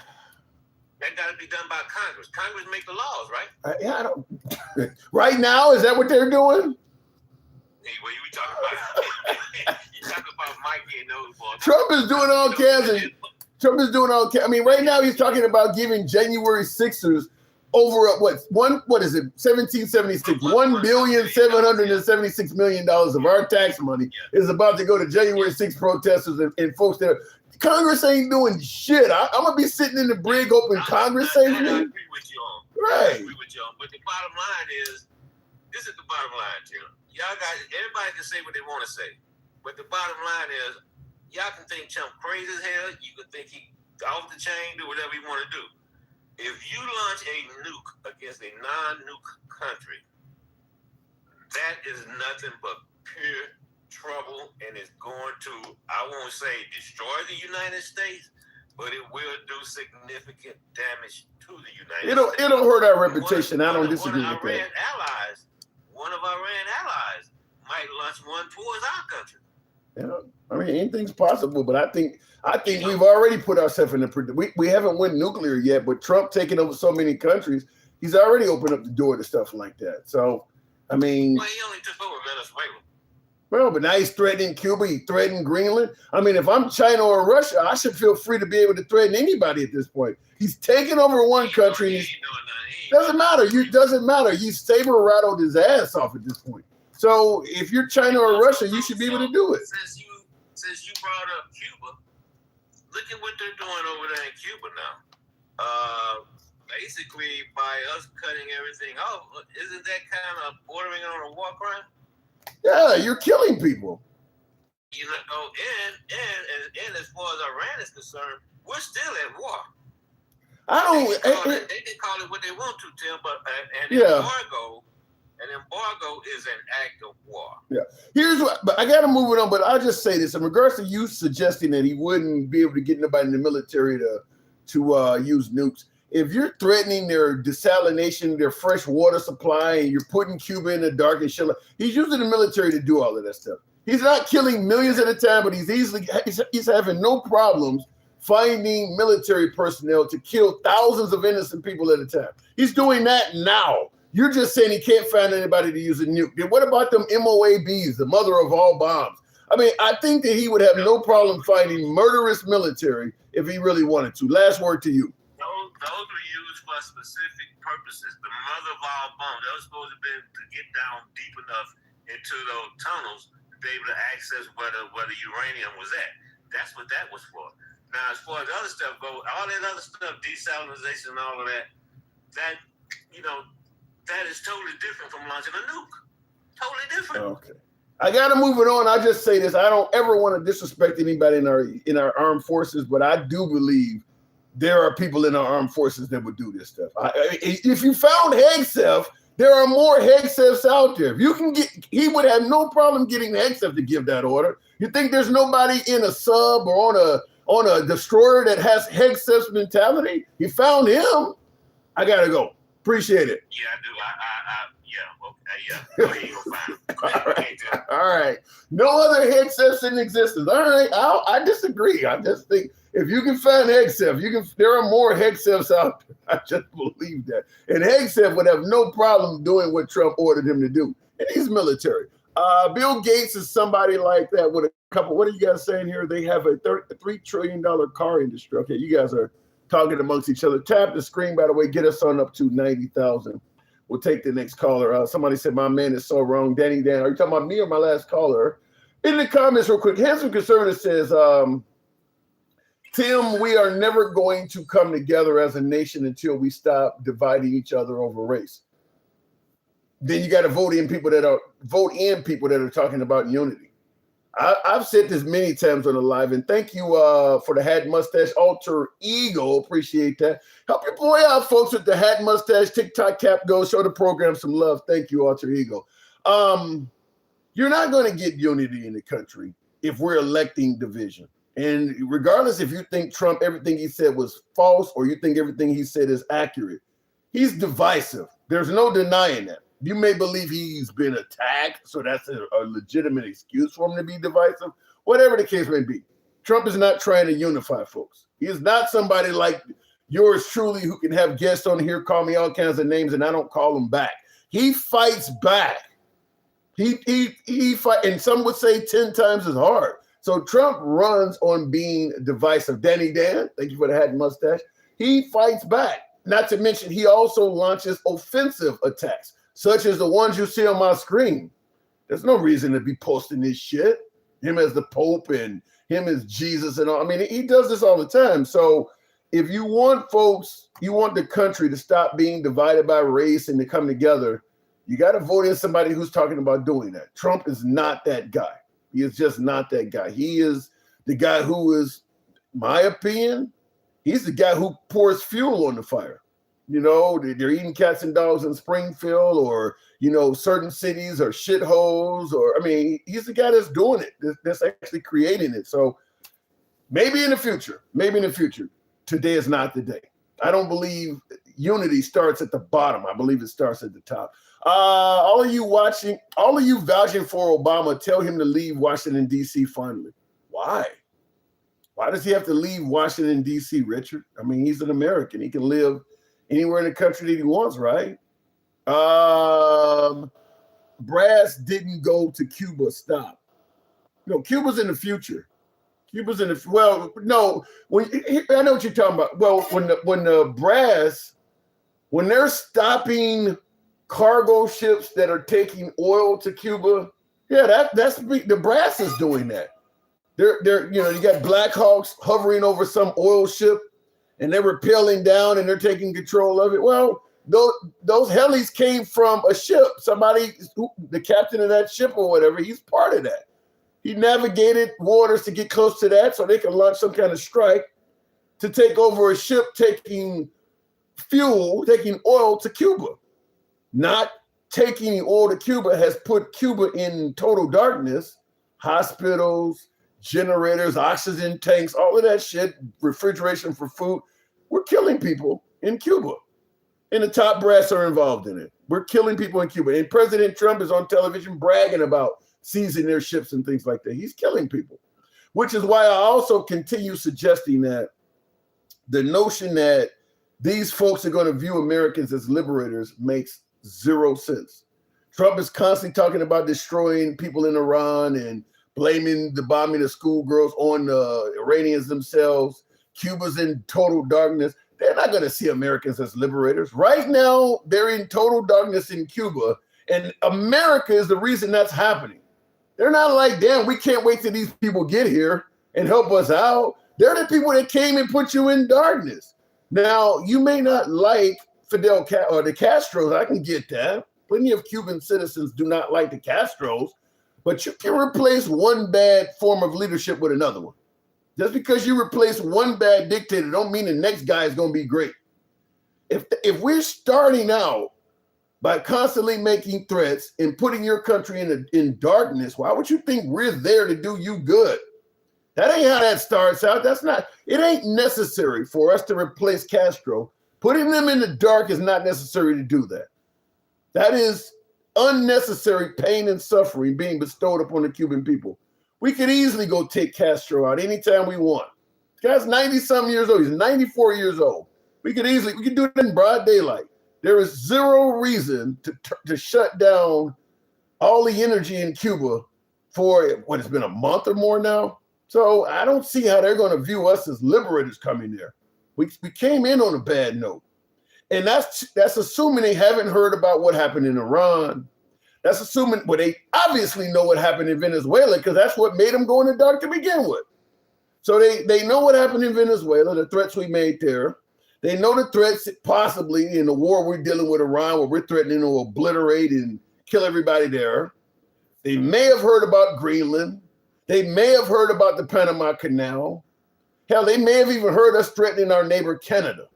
That got to be done by Congress. Congress make the laws, right? I don't. Right now, is that what they're doing? Hey, what you talking about? You talking about Mikey and those boys? Trump is doing all kinds. I mean, right now he's talking about giving January 6ers over what is it? 1776. $1,776 million of our tax money is about to go to January 6 protesters and folks that are. Congress ain't doing shit. I'm gonna be sitting in the brig hoping Congress saves me. I agree with you on. Right. I agree with you on. But the bottom line is, this is the bottom line, Tim. Everybody can say what they want to say, but the bottom line is, y'all can think Trump crazy as hell. You can think he off the chain, do whatever he want to do. If you launch a nuke against a non-nuke country, that is nothing but pure trouble, and it's going to, I won't say destroy the United States, but it will do significant damage to the United States. It'll hurt our reputation. I don't disagree with that. One of our Iran allies might launch one towards our country. Yeah, I mean, anything's possible, but I think we've already put ourselves in we haven't went nuclear yet, but Trump taking over so many countries, he's already opened up the door to stuff like that. So, I mean, well, he only took over Venezuela. Well, but now he's threatening Cuba, he threatened Greenland. I mean, if I'm China or Russia, I should feel free to be able to threaten anybody at this point. He's taking over one country. Doesn't matter. Doesn't matter. You saber rattled his ass off at this point. So if you're China or Russia, you should be able to do it. Since you brought up Cuba, look at what they're doing over there in Cuba now. Basically, by us cutting everything off, isn't that kind of bordering on a war crime? Yeah, you're killing people. You know, and as far as Iran is concerned, we're still at war. They can call it what they want to, Tim, but an embargo is an act of war. Yeah. But I got to move it on, but I'll just say this. In regards to you suggesting that he wouldn't be able to get anybody in the military to use nukes, if you're threatening their desalination, their fresh water supply, and you're putting Cuba in the dark and shit, he's using the military to do all of that stuff. He's not killing millions at a time, but he's having no problems finding military personnel to kill thousands of innocent people at a time. He's doing that now. You're just saying he can't find anybody to use a nuke. Then what about them MOABs, the mother of all bombs? I mean, I think that he would have no problem finding murderous military if he really wanted to. Last word to you. Those were used for specific purposes. The mother of all bombs, that was supposed to be to get down deep enough into those tunnels to be able to access where the uranium was at. That's what that was for. Now, as far as other stuff goes, all that other stuff, desalinization and all of that, that is totally different from launching a nuke. Totally different. Okay. I got to move it on. I just say this. I don't ever want to disrespect anybody in our armed forces, but I do believe there are people in our armed forces that would do this stuff. If you found Hegseth, there are more Hegseths out there. If you can he would have no problem getting Hegseth to give that order. You think there's nobody in a sub or on a destroyer that has Hegseth's mentality? You found him. I gotta go. Appreciate it. Yeah, I do. Okay, yeah. All right. No other Hegseths in existence. All right. I disagree. I just think if you can find Hegseth, there are more Hegseths out there. I just believe that. And Hegseth would have no problem doing what Trump ordered him to do. And he's military. Bill Gates is somebody like that with a couple. What are you guys saying here? They have a $3 trillion car industry. Okay, you guys are talking amongst each other. Tap the screen, by the way. Get us on up to 90,000. We'll take the next caller. Somebody said, my man is so wrong. Danny Dan, are you talking about me or my last caller? In the comments real quick, Handsome Conservative says, Tim, we are never going to come together as a nation until we stop dividing each other over race. Then you got to vote in people that are talking about unity. I've said this many times on the live, and thank you for the hat mustache alter ego. Appreciate that. Help your boy out, folks, with the hat mustache, TikTok cap go. Show the program some love. Thank you, alter ego. You're not going to get unity in the country if we're electing division. And regardless if you think Trump, everything he said was false, or you think everything he said is accurate, he's divisive. There's no denying that. You may believe he's been attacked, so that's a legitimate excuse for him to be divisive. Whatever the case may be, Trump is not trying to unify folks. He is not somebody like yours truly who can have guests on here, call me all kinds of names, and I don't call them back. He fights back. He fight, and some would say 10 times as hard. So Trump runs on being divisive. Danny Dan, thank you for the hat and mustache. He fights back. Not to mention, he also launches offensive attacks, such as the ones you see on my screen. There's no reason to be posting this shit. Him as the Pope and him as Jesus and all. I mean, he does this all the time. So if you want folks, you want the country to stop being divided by race and to come together, you got to vote in somebody who's talking about doing that. Trump is not that guy. He is just not that guy. He is the guy who is, my opinion, he's the guy who pours fuel on the fire. You know, they're eating cats and dogs in Springfield, or, you know, certain cities are shitholes, or, I mean, he's the guy that's doing it, that's actually creating it. So maybe in the future, today is not the day. I don't believe unity starts at the bottom. I believe it starts at the top. All of you vouching for Obama, tell him to leave Washington, D.C. finally. Why? Why does he have to leave Washington, D.C., Richard? I mean, he's an American. He can live anywhere in the country that he wants, right? Brass didn't go to Cuba. Stop. No, Cuba's in the future. Cuba's in the, well, no, I know what you're talking about. Well, when they're stopping cargo ships that are taking oil to Cuba, yeah, that's the brass is doing that. They're you know, you got Black Hawks hovering over some oil ship, and they're rappelling down and they're taking control of it. Well, those helis came from a ship. Somebody, the captain of that ship or whatever, he's part of that. He navigated waters to get close to that so they can launch some kind of strike to take over a ship taking oil to Cuba. Not taking oil to Cuba has put Cuba in total darkness. Hospitals, generators, oxygen tanks, all of that shit, refrigeration for food. We're killing people in Cuba. And the top brass are involved in it. We're killing people in Cuba. And President Trump is on television bragging about seizing their ships and things like that. He's killing people, which is why I also continue suggesting that the notion that these folks are going to view Americans as liberators makes zero sense. Trump is constantly talking about destroying people in Iran and blaming the bombing of schoolgirls on the Iranians themselves. Cuba's in total darkness. They're not going to see Americans as liberators. Right now, they're in total darkness in Cuba, and America is the reason that's happening. They're not like, damn, we can't wait till these people get here and help us out. They're the people that came and put you in darkness. Now, you may not like Fidel or the Castros. I can get that. Plenty of Cuban citizens do not like the Castros, but you can replace one bad form of leadership with another one. Just because you replace one bad dictator don't mean the next guy is going to be great. If we're starting out by constantly making threats and putting your country in darkness, why would you think we're there to do you good? That ain't how that starts out. It ain't necessary for us to replace Castro. Putting them in the dark is not necessary to do that. That is unnecessary pain and suffering being bestowed upon the Cuban people. We could easily go take Castro out anytime we want. This guy's 90-some years old. He's 94 years old. We could do it in broad daylight. There is zero reason to shut down all the energy in Cuba for what, it's been a month or more now. So I don't see how they're going to view us as liberators coming there. We came in on a bad note. And that's assuming they haven't heard about what happened in Iran. That's assuming, well, they obviously know what happened in Venezuela because that's what made them go in the dark to begin with. So they know what happened in Venezuela, the threats we made there. They know the threats possibly in the war we're dealing with Iran, where we're threatening to obliterate and kill everybody there. They may have heard about Greenland. They may have heard about the Panama Canal. Hell, they may have even heard us threatening our neighbor Canada.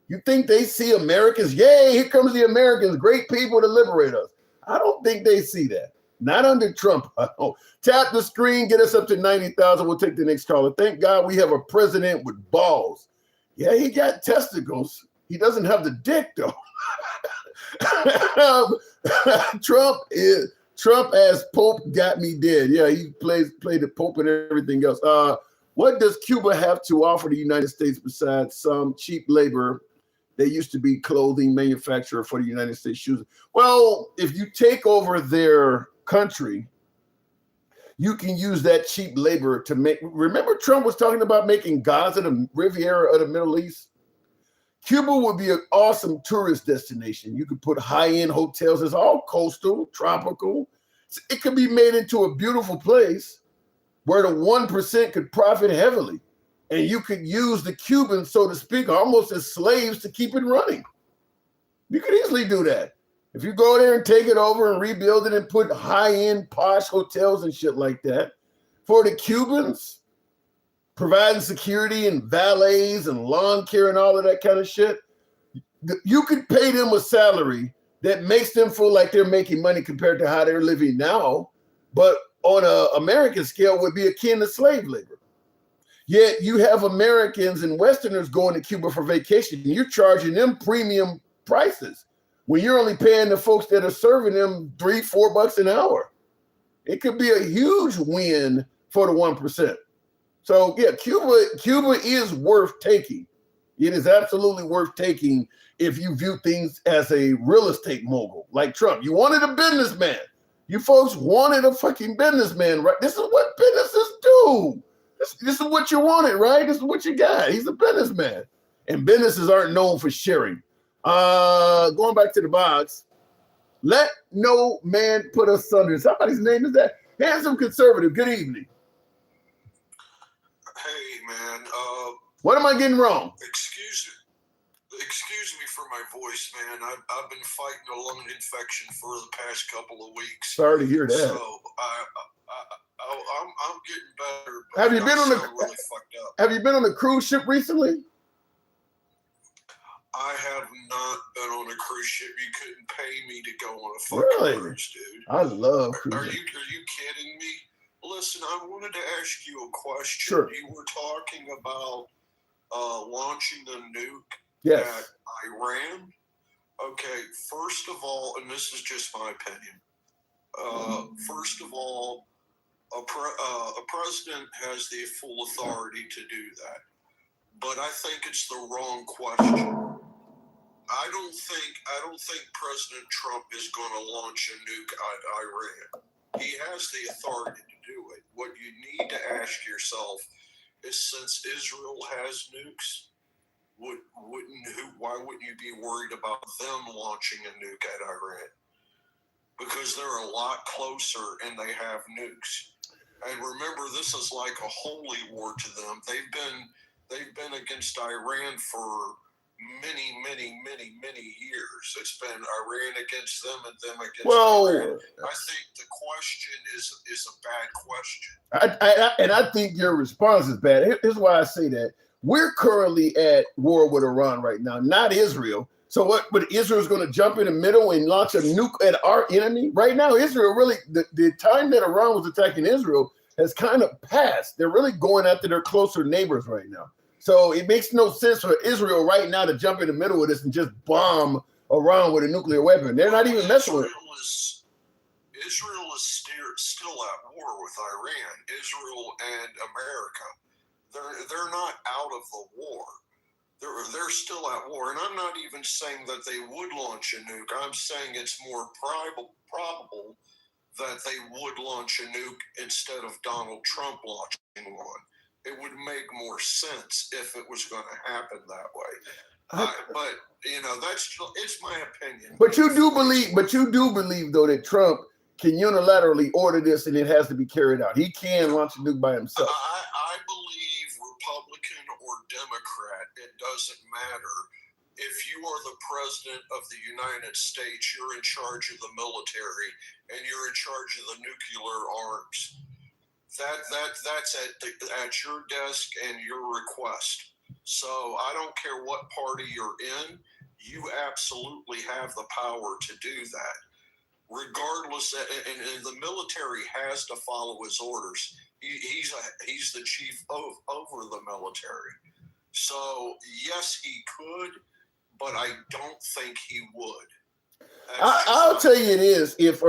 You think they see Americans? Yay, here comes the Americans, great people to liberate us. I don't think they see that. Not under Trump. Tap the screen, get us up to 90,000. We'll take the next caller. Thank God we have a president with balls. Yeah, he got testicles. He doesn't have the dick, though. Trump as Pope got me dead. Yeah, he played the Pope and everything else. What does Cuba have to offer the United States besides some cheap labor? They used to be clothing manufacturer for the United States shoes. Well, if you take over their country, you can use that cheap labor to make. Remember, Trump was talking about making Gaza the Riviera of the Middle East. Cuba would be an awesome tourist destination. You could put high-end hotels. It's all coastal, tropical. It could be made into a beautiful place where the 1% could profit heavily. And you could use the Cubans, so to speak, almost as slaves to keep it running. You could easily do that. If you go there and take it over and rebuild it and put high-end posh hotels and shit like that, for the Cubans, providing security and valets and lawn care and all of that kind of shit, you could pay them a salary that makes them feel like they're making money compared to how they're living now, but on an American scale would be akin to slave labor. Yet you have Americans and Westerners going to Cuba for vacation, and you're charging them premium prices when you're only paying the folks that are serving them $3-4 an hour. It could be a huge win for the 1%. So yeah, Cuba is worth taking. It is absolutely worth taking if you view things as a real estate mogul like Trump. You wanted a businessman. You folks wanted a fucking businessman, right? This is what businesses do. This is what you wanted, right? This is what you got. He's a businessman. And businesses aren't known for sharing. Going back to the box, let no man put us under. Somebody's name is that. Handsome conservative. Good evening. Hey, man. What am I getting wrong? Excuse me for my voice, man. I've been fighting a lung infection for the past couple of weeks. Sorry to hear that. So I'm getting better. Have you been on really fucked up. Have you been on a cruise ship recently? I have not been on a cruise ship. You couldn't pay me to go on a fucking cruise, dude. I love Are cruising. you kidding me? Listen, I wanted to ask you a question. Sure. You were talking about launching a nuke Yes. at Iran. Okay, first of all, and this is just my opinion. First of all, a president has the full authority to do that, but I think it's the wrong question. I don't think President Trump is going to launch a nuke at Iran. He has the authority to do it. What you need to ask yourself is, since Israel has nukes, why wouldn't you be worried about them launching a nuke at Iran? Because they're a lot closer and they have nukes. And remember, this is like a holy war to them. They've been against Iran for many years. It's been Iran against them and them against Iran. I think the question is a bad question. I think your response is bad. Here's why I say that. We're currently at war with Iran right now, not Israel. So what? But Israel's going to jump in the middle and launch a nuke at our enemy right now. Israel really, the time that Iran was attacking Israel has kind of passed. They're really going after their closer neighbors right now. So it makes no sense for Israel right now to jump in the middle of this and just bomb Iran with a nuclear weapon. They're not even messing with it. Israel is still at war with Iran. Israel and America, they're not out of the war. They're still at war, and I'm not even saying that they would launch a nuke. I'm saying it's more probable that they would launch a nuke instead of Donald Trump launching one. It would make more sense if it was going to happen that way. But it's my opinion. But you do believe though that Trump can unilaterally order this and it has to be carried out. He can launch a nuke by himself. I believe Republican or Democrat, it doesn't matter. If you are the president of the United States, you're in charge of the military and you're in charge of the nuclear arms. That's at your desk and your request. So I don't care what party you're in, you absolutely have the power to do that. Regardless, and the military has to follow his orders. He's the chief over the military. So yes, he could, but I don't think he would. I'll tell you it is. If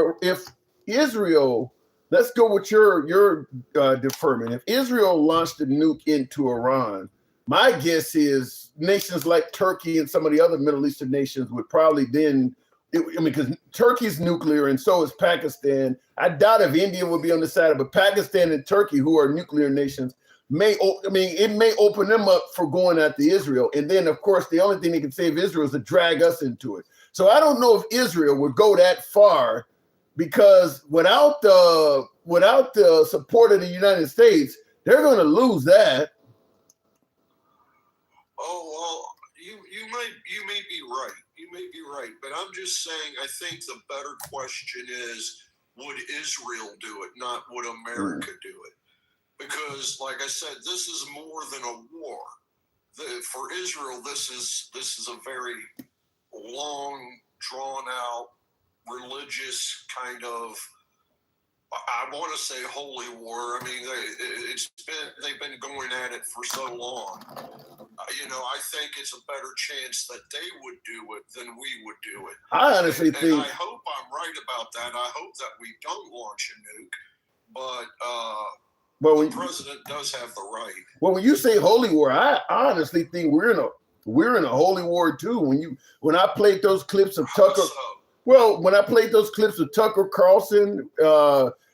Israel, let's go with your deferment. If Israel launched a nuke into Iran, my guess is nations like Turkey and some of the other Middle Eastern nations would probably then, because Turkey's nuclear and so is Pakistan. I doubt if India would be on the side of it. Pakistan and Turkey, who are nuclear nations, it may open them up for going after Israel. And then, of course, the only thing they can save Israel is to drag us into it. So I don't know if Israel would go that far, because without the support of the United States, they're going to lose that. Oh, well, you may be right. You may be right. But I'm just saying, I think the better question is, would Israel do it, not would America do it? Because, like I said, this is more than a war. For Israel, this is a very long, drawn out, religious kind of, I want to say holy war. I mean, they've been going at it for so long. I think it's a better chance that they would do it than we would do it. I honestly think. And I hope I'm right about that. I hope that we don't launch a nuke, but the president does have the right. Well, when you say holy war, I honestly think we're in a holy war too. When I played those clips of Tucker. Well, when I played those clips of Tucker Carlson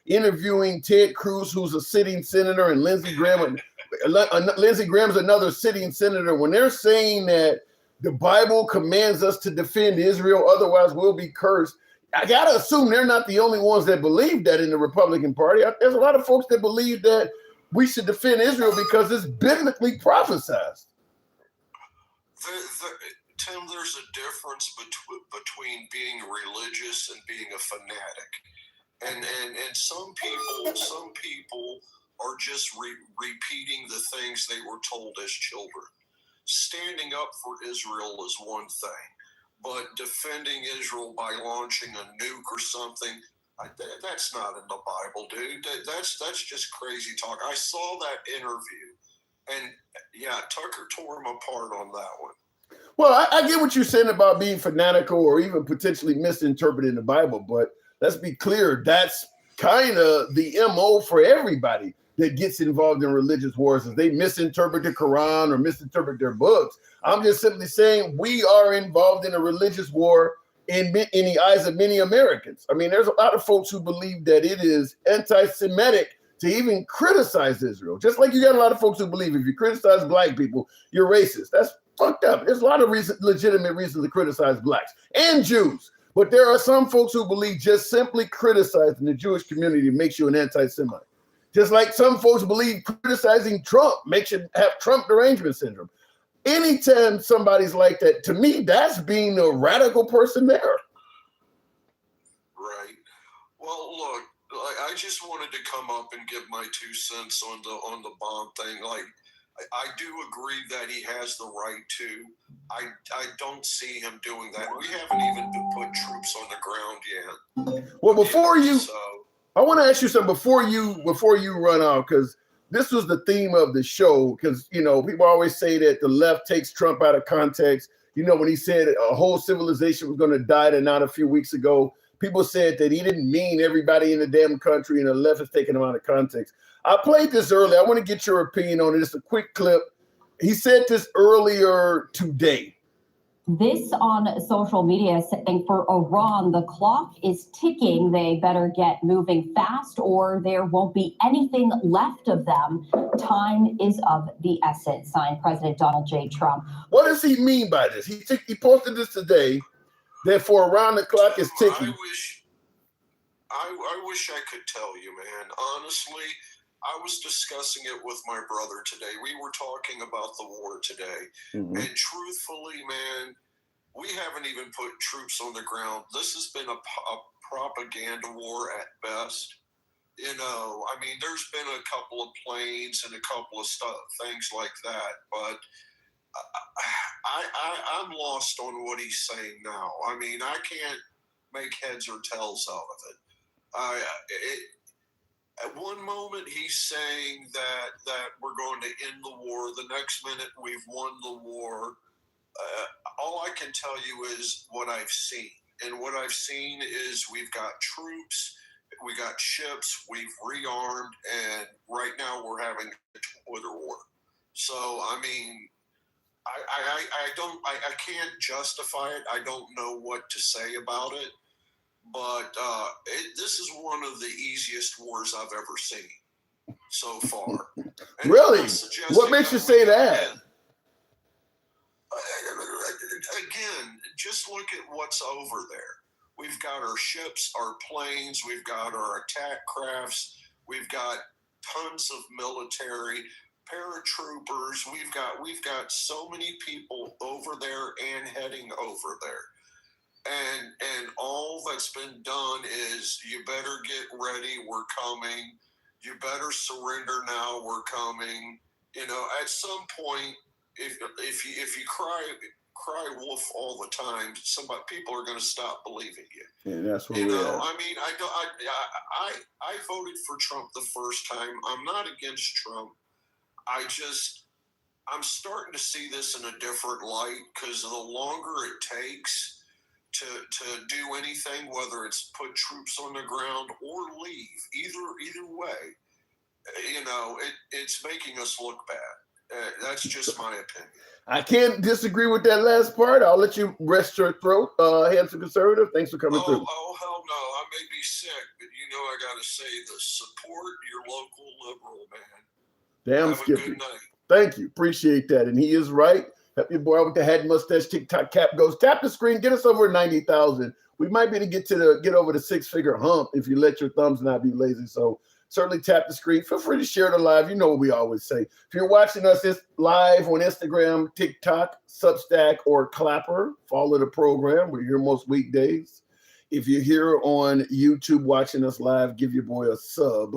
interviewing Ted Cruz, who's a sitting senator, and Lindsey Graham, Lindsey Graham's another sitting senator, when they're saying that the Bible commands us to defend Israel, otherwise we'll be cursed, I got to assume they're not the only ones that believe that in the Republican Party. There's a lot of folks that believe that we should defend Israel because it's biblically prophesized. Tim, there's a difference between being religious and being a fanatic, and some people are just repeating the things they were told as children. Standing up for Israel is one thing, but defending Israel by launching a nuke or something, that's not in the Bible, dude. That's just crazy talk. I saw that interview, and yeah, Tucker tore him apart on that one. Well, I get what you're saying about being fanatical or even potentially misinterpreting the Bible, but let's be clear, that's kind of the MO for everybody that gets involved in religious wars, is they misinterpret the Quran or misinterpret their books. I'm just simply saying we are involved in a religious war in the eyes of many Americans. I mean, there's a lot of folks who believe that it is anti-Semitic to even criticize Israel. Just like you got a lot of folks who believe if you criticize black people, you're racist. That's fucked up. There's a lot of legitimate reasons to criticize blacks and Jews. But there are some folks who believe just simply criticizing the Jewish community makes you an anti-Semite. Just like some folks believe criticizing Trump makes you have Trump derangement syndrome. Anytime somebody's like that, to me, that's being a radical person there. Right. Well, look, I just wanted to come up and give my 2 cents on the bomb thing. Like, I do agree that he has the right to. I don't see him doing that. We haven't even put troops on the ground yet. Well, I want to ask you something before you run out, because this was the theme of the show. Because people always say that the left takes Trump out of context. When he said a whole civilization was going to die tonight a few weeks ago, people said that he didn't mean everybody in the damn country, and the left is taking him out of context. I played this earlier. I want to get your opinion on it. It's a quick clip. He said this earlier today. This on social media saying for Iran, the clock is ticking. They better get moving fast or there won't be anything left of them. Time is of the essence, signed President Donald J. Trump. What does he mean by this? He posted this today, that for Iran, the clock is ticking. I wish I could tell you, man. Honestly, I was discussing it with my brother today. We were talking about the war today. Mm-hmm. And truthfully, man, we haven't even put troops on the ground. This has been a propaganda war at best. I mean, there's been a couple of planes and a couple of things like that. But I'm lost on what he's saying now. I mean, I can't make heads or tails out of it. At one moment, he's saying that we're going to end the war. The next minute, we've won the war. All I can tell you is what I've seen. And what I've seen is we've got troops, we got ships, we've rearmed, and right now we're having a Twitter war. So, I mean, I can't justify it. I don't know what to say about it. But this is one of the easiest wars I've ever seen so far. And really? What makes you say that? Again, just look at what's over there. We've got our ships, our planes, we've got our attack crafts, we've got tons of military, paratroopers. We've got so many people over there and heading over there. And all that's been done is you better get ready, we're coming. You better surrender now, we're coming. At some point, if you cry cry wolf all the time, people are going to stop believing you. And that's what You we know, have. I mean, I voted for Trump the first time. I'm not against Trump. I'm starting to see this in a different light because the longer it takes to do anything, whether it's put troops on the ground or leave, either way, you know, it's making us look bad. That's just my opinion. I can't disagree with that last part. I'll let you rest your throat, handsome conservative. Thanks for coming through. Oh, hell no. I may be sick, but you know I got to say this. Support your local liberal, man. Damn, Have a Skippy. good night. Thank you. Appreciate that. And he is right. Help your boy out with the head mustache TikTok cap goes. Tap the screen. Get us over 90,000. We might be to get over the 6-figure hump if you let your thumbs not be lazy. So certainly tap the screen. Feel free to share the live. You know what we always say. If you're watching us live on Instagram, TikTok, Substack, or Clapper, follow the program. We're here most weekdays. If you're here on YouTube watching us live, give your boy a sub.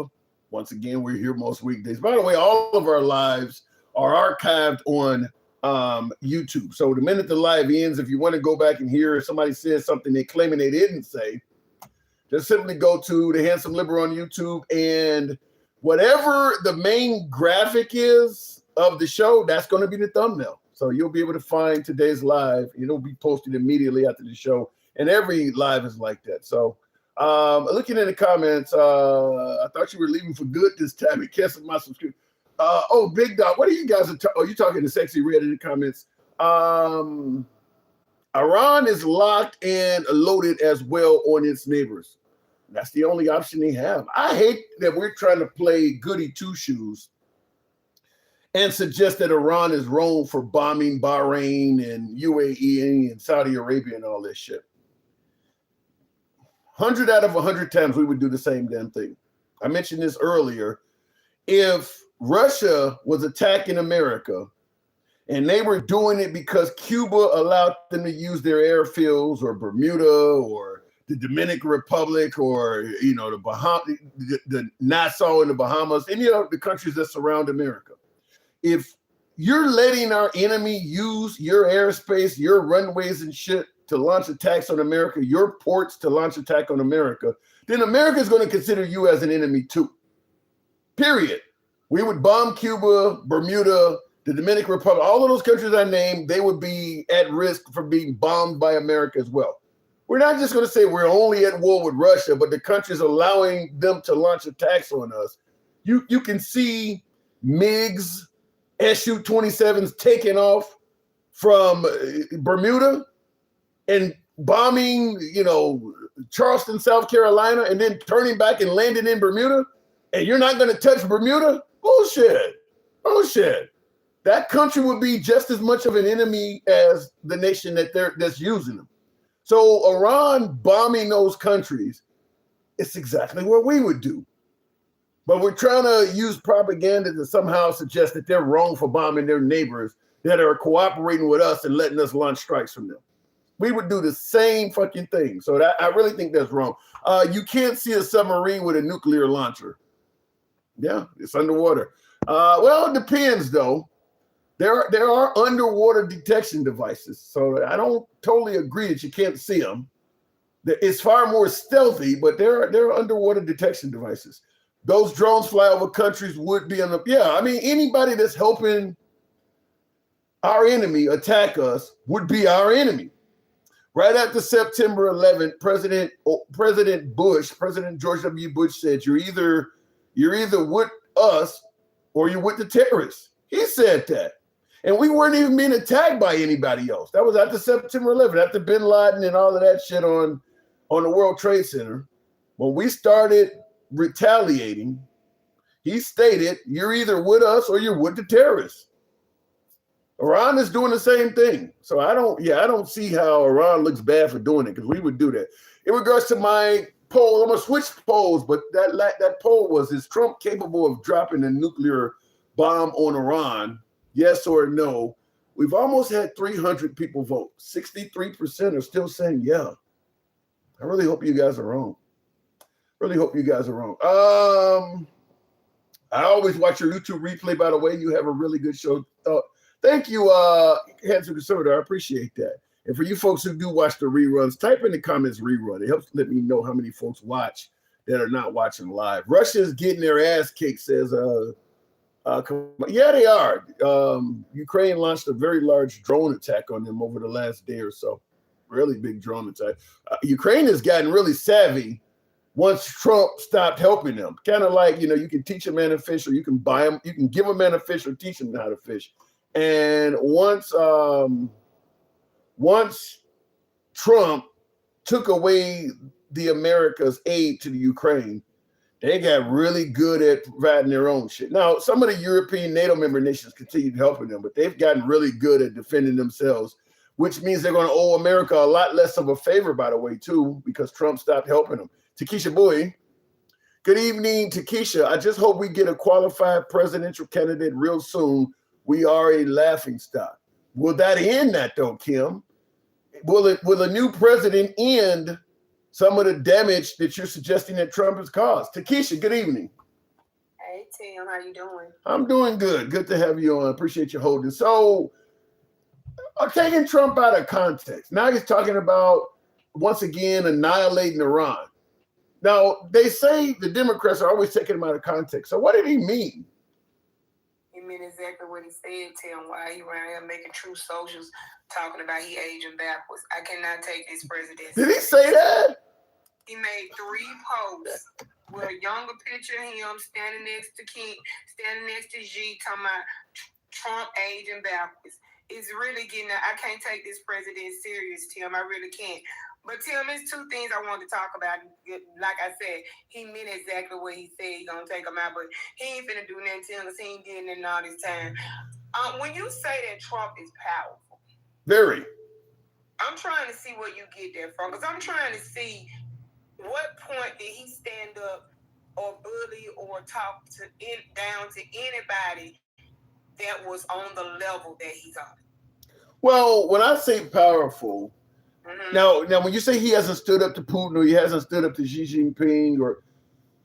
Once again, we're here most weekdays. By the way, all of our lives are archived on YouTube. So the minute the live ends, if you want to go back and hear somebody says something they're claiming they didn't say, just simply go to the Handsome Liberal on YouTube, and whatever the main graphic is of the show, that's going to be the thumbnail. So you'll be able to find today's live. It'll be posted immediately after the show, and every live is like that. So looking in the comments, I thought you were leaving for good this time. It canceled my subscription. Big Dog, what are you guys? You talking to Sexy Red in the comments? Iran is locked and loaded as well on its neighbors. That's the only option they have. I hate that we're trying to play goody two-shoes and suggest that Iran is wrong for bombing Bahrain and UAE and Saudi Arabia and all this shit. 100 out of 100 times we would do the same damn thing. I mentioned this earlier. If Russia was attacking America and they were doing it because Cuba allowed them to use their airfields, or Bermuda, or the Dominican Republic, or, you know, the Nassau in the Bahamas, any of the countries that surround America. If you're letting our enemy use your airspace, your runways and shit to launch attacks on America, your ports to launch attack on America, then America is going to consider you as an enemy too. Period. We would bomb Cuba, Bermuda, the Dominican Republic, all of those countries I named, they would be at risk for being bombed by America as well. We're not just going to say we're only at war with Russia, but the countries allowing them to launch attacks on us. You can see MiGs, Su-27s taking off from Bermuda and bombing, you know, Charleston, South Carolina, and then turning back and landing in Bermuda, and you're not going to touch Bermuda? Bullshit. Bullshit. That country would be just as much of an enemy as the nation that's using them. So Iran bombing those countries, it's exactly what we would do. But we're trying to use propaganda to somehow suggest that they're wrong for bombing their neighbors that are cooperating with us and letting us launch strikes from them. We would do the same fucking thing. So I really think that's wrong. You can't see a submarine with a nuclear launcher. Yeah, it's underwater. Well, it depends though. There are underwater detection devices. So I don't totally agree that you can't see them. It's far more stealthy, but there are underwater detection devices. Those drones fly over countries would be on the, yeah, I mean, anybody that's helping our enemy attack us would be our enemy. Right after September 11th, President George W. Bush said, you're either with us or you're with the terrorists. He said that. And we weren't even being attacked by anybody else. That was after September 11th, after bin Laden and all of that shit on the World Trade Center. When we started retaliating, he stated, you're either with us or you're with the terrorists. Iran is doing the same thing. So I don't see how Iran looks bad for doing it, because we would do that. In regards to my poll, I'm going to switch polls, but that poll was, is Trump capable of dropping a nuclear bomb on Iran? Yes or no? We've almost had 300 people vote. 63% are still saying yeah. I really hope you guys are wrong. I always watch your YouTube replay, by the way. You have a really good show. Thank you, Handsome Conservator. I appreciate that. And for you folks who do watch the reruns, type in the comments rerun. It helps let me know how many folks watch that are not watching live. Russia's getting their ass kicked, says yeah, they are. Ukraine launched a very large drone attack on them over the last day or so. Really big drone attack. Ukraine has gotten really savvy once Trump stopped helping them. Kind of like, you can teach a man to fish, or you can buy him, you can give a man a fish or teach him how to fish. And once Trump took away the America's aid to the Ukraine, they got really good at providing their own shit. Now, some of the European NATO member nations continued helping them, but they've gotten really good at defending themselves, which means they're going to owe America a lot less of a favor, by the way, too, because Trump stopped helping them. Takesha Boy, good evening, Takesha. I just hope we get a qualified presidential candidate real soon. We are a laughingstock. Will that end that, though, Kim? Will a new president end some of the damage that you're suggesting that Trump has caused? Takesha, good evening. Hey, Tim, how you doing? I'm doing good. Good to have you on. Appreciate you holding. So, I'm taking Trump out of context. Now he's talking about, once again, annihilating Iran. Now, they say the Democrats are always taking him out of context. So what did he mean? He meant exactly what he said, Tim, while he around here making true socials, talking about he aging backwards. I cannot take this presidency. Did he say that? He made 3 posts with a younger picture of him standing next to Xi, talking about Trump aging backwards. It's really getting, I can't take this president serious, Tim. I really can't. But Tim, there's 2 things I want to talk about. Like I said, he meant exactly what he said. He's going to take them out, but he ain't finna do nothing, Tim, because he ain't getting in all this time. When you say that Trump is powerful. Very. I'm trying to see where you get that from, because I'm trying to see what point did he stand up or bully or talk down to anybody that was on the level that he's on. Well, when I say powerful, now when you say he hasn't stood up to Putin, or he hasn't stood up to Xi Jinping, or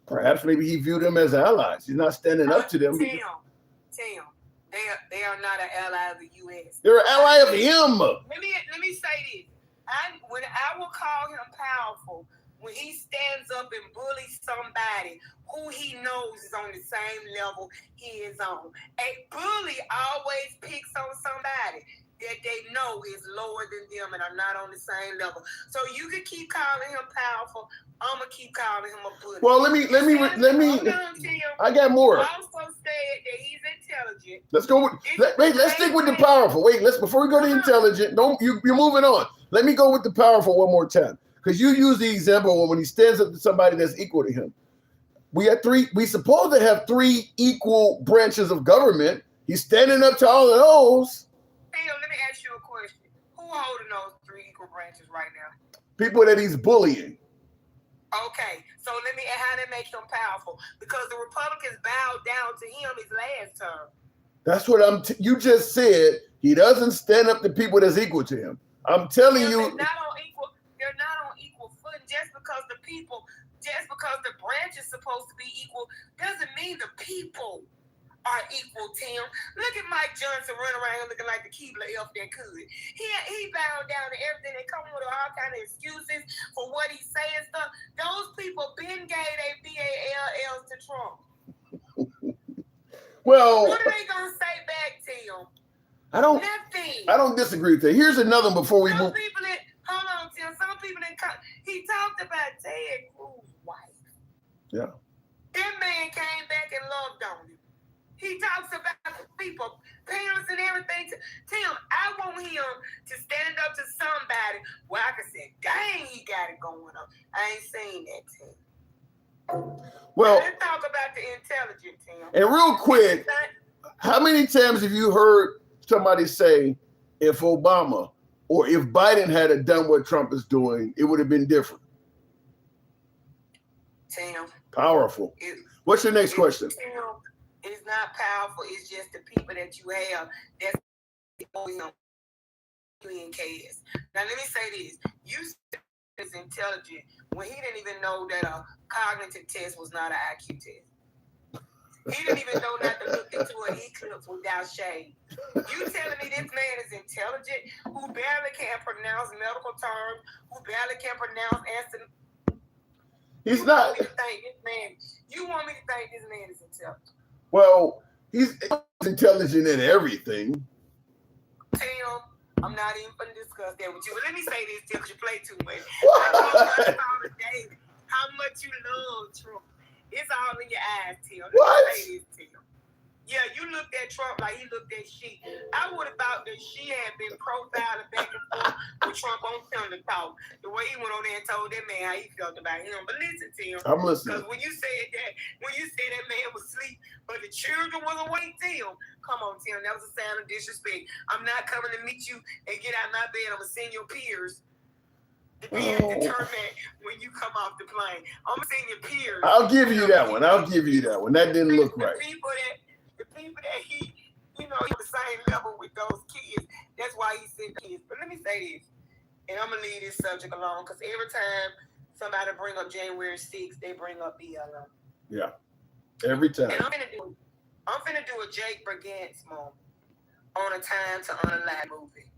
perhaps maybe he viewed them as allies. He's not standing up to them. Tim, they are not an ally of the U.S. They're an ally of him. Let me say this. When I will call him powerful, when he stands up and bullies somebody who he knows is on the same level he is on. A bully always picks on somebody that they know is lower than them and are not on the same level. So you can keep calling him powerful. I'm gonna keep calling him a bully. Well, let me. I got more. Also said that he's intelligent. Let's go with. Let's stick with the powerful. Before we go to intelligent, you're moving on. Let me go with the powerful one more time, because you use the example when he stands up to somebody that's equal to him. We supposed to have 3 equal branches of government. He's standing up to all of those. Hey, let me ask you a question. Who holding those 3 equal branches right now? People that he's bullying. Okay, so how they make him powerful? Because the Republicans bowed down to him his last term. That's what you just said. He doesn't stand up to people that's equal to him. I'm telling you. They're not on equal footing. Just because the branch is supposed to be equal doesn't mean the people are equal, Tim. Look at Mike Johnson running around here looking like the Keebler elf that could. He bowed down to everything and come with all kind of excuses for what he's saying stuff. Those people been gave their BALLs to Trump. Well, what are they gonna say back, Tim? Nothing. I don't disagree with that. Here's another one before we move. Hold on, Tim. Some people he talked about Ted Cruz's wife. Yeah. That man came back and loved on him. He talks about people, parents and everything. Tim, I want him to stand up to somebody where I can say, dang, he got it going on. I ain't seen that, Tim. Well, let's talk about the intelligent, Tim. And real quick, how many times have you heard somebody say, if Obama or if Biden had done what Trump is doing, it would have been different? Tim. Powerful. What's your next question? It's not powerful. It's just the people that you have. That's in chaos. Now let me say this: you is intelligent when he didn't even know that a cognitive test was not an IQ test. He didn't even know not to look into an eclipse without shade. You telling me this man is intelligent, who barely can pronounce medical terms, who barely can pronounce answer? He's not. You want me to think this man is intelligent? Well, he's intelligent in everything. Tim, I'm not even going to discuss that with you. But let me say this, Tim, because you play too much. What? How much you love Trump. It's all in your eyes, Tim. Let What? me say this, Tim. Yeah, you looked at Trump like he looked at she. I would have thought that she had been profiling back and forth with Trump on Thunder Talk. The way he went on there and told that man how he felt about him. But listen, Tim. I'm listening. Because when you said that man was asleep, but the children was awake, Tim. Come on, Tim. That was a sign of disrespect. I'm not coming to meet you and get out of my bed. I'm going to send your peers to be determined when you come off the plane. I'm going to send your peers. I'll give you that one. I'll give you that one. That didn't look right. The people that he, he's the same level with those kids. That's why he said kids. But let me say this, and I'm going to leave this subject alone, because every time somebody bring up January 6th, they bring up BLM. Yeah, every time. And I'm finna do a Jake Brigance moment on a Time to Unalive movie.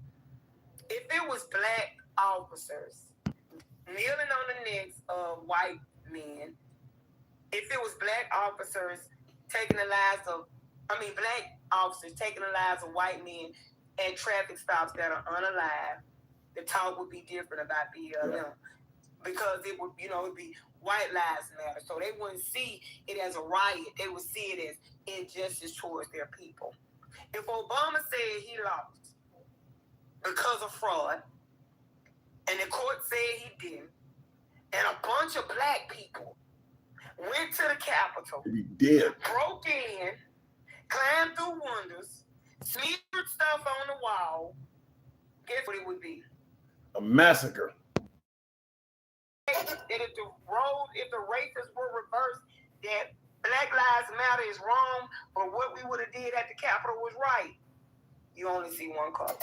If it was black officers kneeling on the necks of white men, if it was black officers taking the lives of, black officers taking the lives of white men and traffic stops that are unalive, the talk would be different about BLM. Yeah. Because it would, it'd be white lives matter. So they wouldn't see it as a riot. They would see it as injustice towards their people. If Obama said he lost because of fraud, and the court said he didn't, and a bunch of black people went to the Capitol, he did, broke in, climbed through windows, smeared stuff on the wall, guess what it would be? A massacre. That if the races were reversed, that Black Lives Matter is wrong, but what we would have did at the Capitol was right. You only see one color.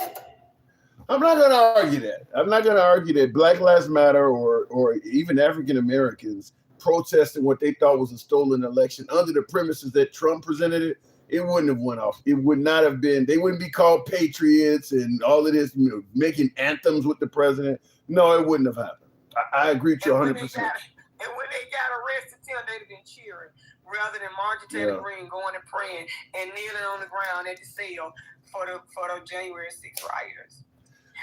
I'm not going to argue that. I'm not going to argue that Black Lives Matter or even African Americans protesting what they thought was a stolen election under the premises that Trump presented it. It wouldn't have went off. It would not have been. They wouldn't be called patriots and all of this, making anthems with the president. No, it wouldn't have happened. I agree with you 100%. And when they got arrested, they'd have been cheering rather than Marjorie Taylor Greene going and praying and kneeling on the ground at the cell for the January 6th rioters.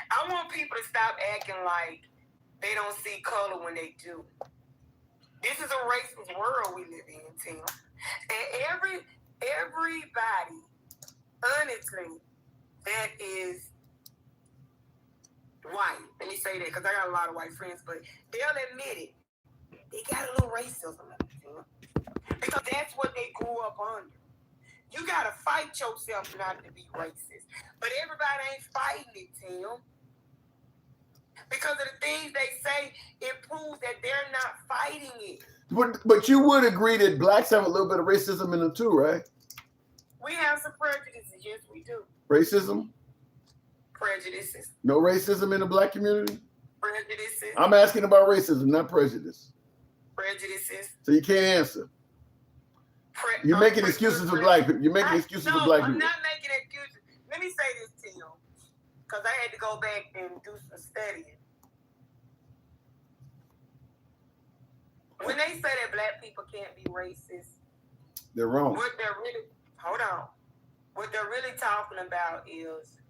I want people to stop acting like they don't see color when they do. This is a racist world we live in, Tim. And everybody, honestly, that is white. Let me say that because I got a lot of white friends, but they'll admit it. They got a little racism because that's what they grew up under. You gotta fight yourself not to be racist, but everybody ain't fighting it, Tim. Because of the things they say, it proves that they're not fighting it. But you would agree that blacks have a little bit of racism in them too, right? We have some prejudices. Yes, we do. Racism? Prejudices. No racism in the black community? Prejudices. I'm asking about racism, not prejudice. Prejudices. So you can't answer. You're making excuses for black people. You're making excuses for black people. I'm not making excuses. Let me say this to you, because I had to go back and do some studying. When they say that black people can't be racist, they're wrong. What they're really talking about is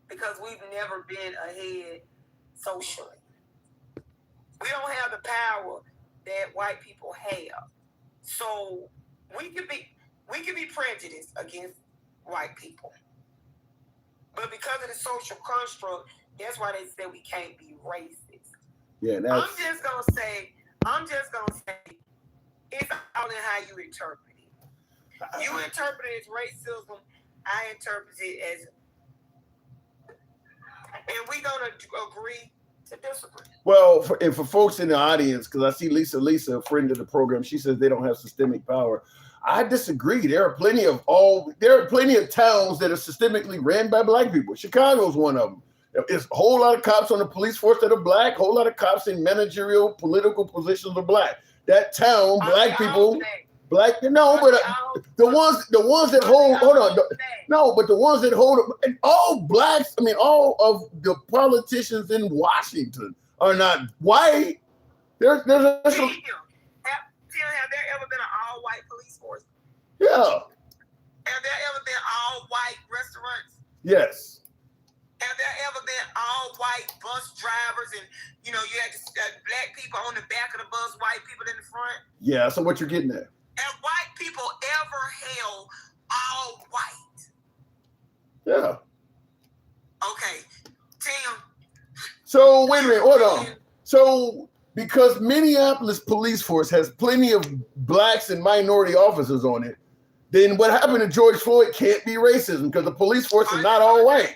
because we've never been ahead socially. We don't have the power that white people have. So we could be prejudiced against white people. But because of the social construct, that's why they say we can't be racist. Yeah, I'm just gonna say it's all in how you interpret it. You interpret it as racism, I interpret it as, and we're gonna agree to disagree. Well, for folks in the audience, because I see Lisa, a friend of the program, she says they don't have systemic power. I disagree. There are plenty of towns that are systemically ran by black people. Chicago's one of them. There's a whole lot of cops on the police force that are black, a whole lot of cops in managerial political positions are black. That town, black people. Black, no, but the ones that hold on, no, but the ones that hold all blacks. I mean, all of the politicians in Washington are not white. There's Tim, have there ever been an all-white police force? Yeah. Have there ever been all-white restaurants? Yes. Have there ever been all-white bus drivers and, you had black people on the back of the bus, white people in the front? Yeah, so what you're getting at. Have white people ever held all white? Yeah. Okay. Tim. So wait a minute, hold on. So because Minneapolis police force has plenty of blacks and minority officers on it, then what happened to George Floyd can't be racism because the police force is not all white.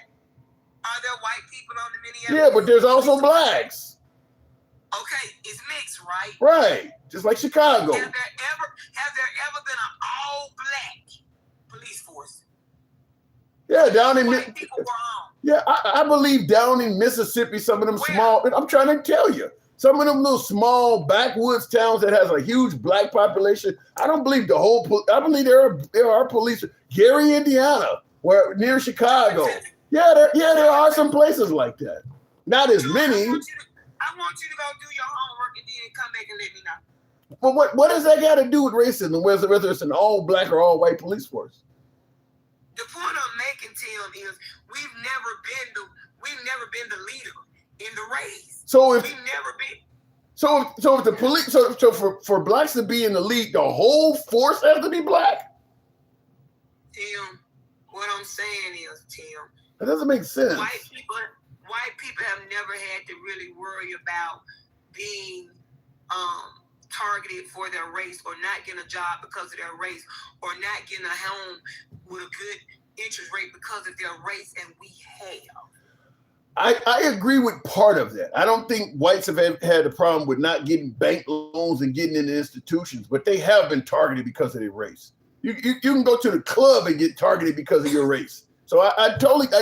Are there white people on the Minneapolis? Yeah, but there's also blacks. Okay, it's mixed, right? Right, just like Chicago. Have there ever been an all-black police force? Yeah, down in I believe down in Mississippi, some of them small. I'm trying to tell you, some of them little small backwoods towns that has a huge black population. I don't believe the whole. I believe there are police. Gary, Indiana, where near Chicago. Yeah, there are some places like that. Not as many. I want you to go do your homework and then come back and let me know. But what does that got to do with racism? Whether it's an all black or all white police force? The point I'm making, Tim, is we've never been the leader in the race. So if we've never been. So if the police, so for blacks to be in the league, the whole force has to be black. Tim, what I'm saying is, Tim, that doesn't make sense. White people have never had to really worry about being targeted for their race or not getting a job because of their race or not getting a home with a good interest rate because of their race, and we have. I agree with part of that. I don't think whites have had a problem with not getting bank loans and getting into institutions, but they have been targeted because of their race. You can go to the club and get targeted because of your race. So I totally. How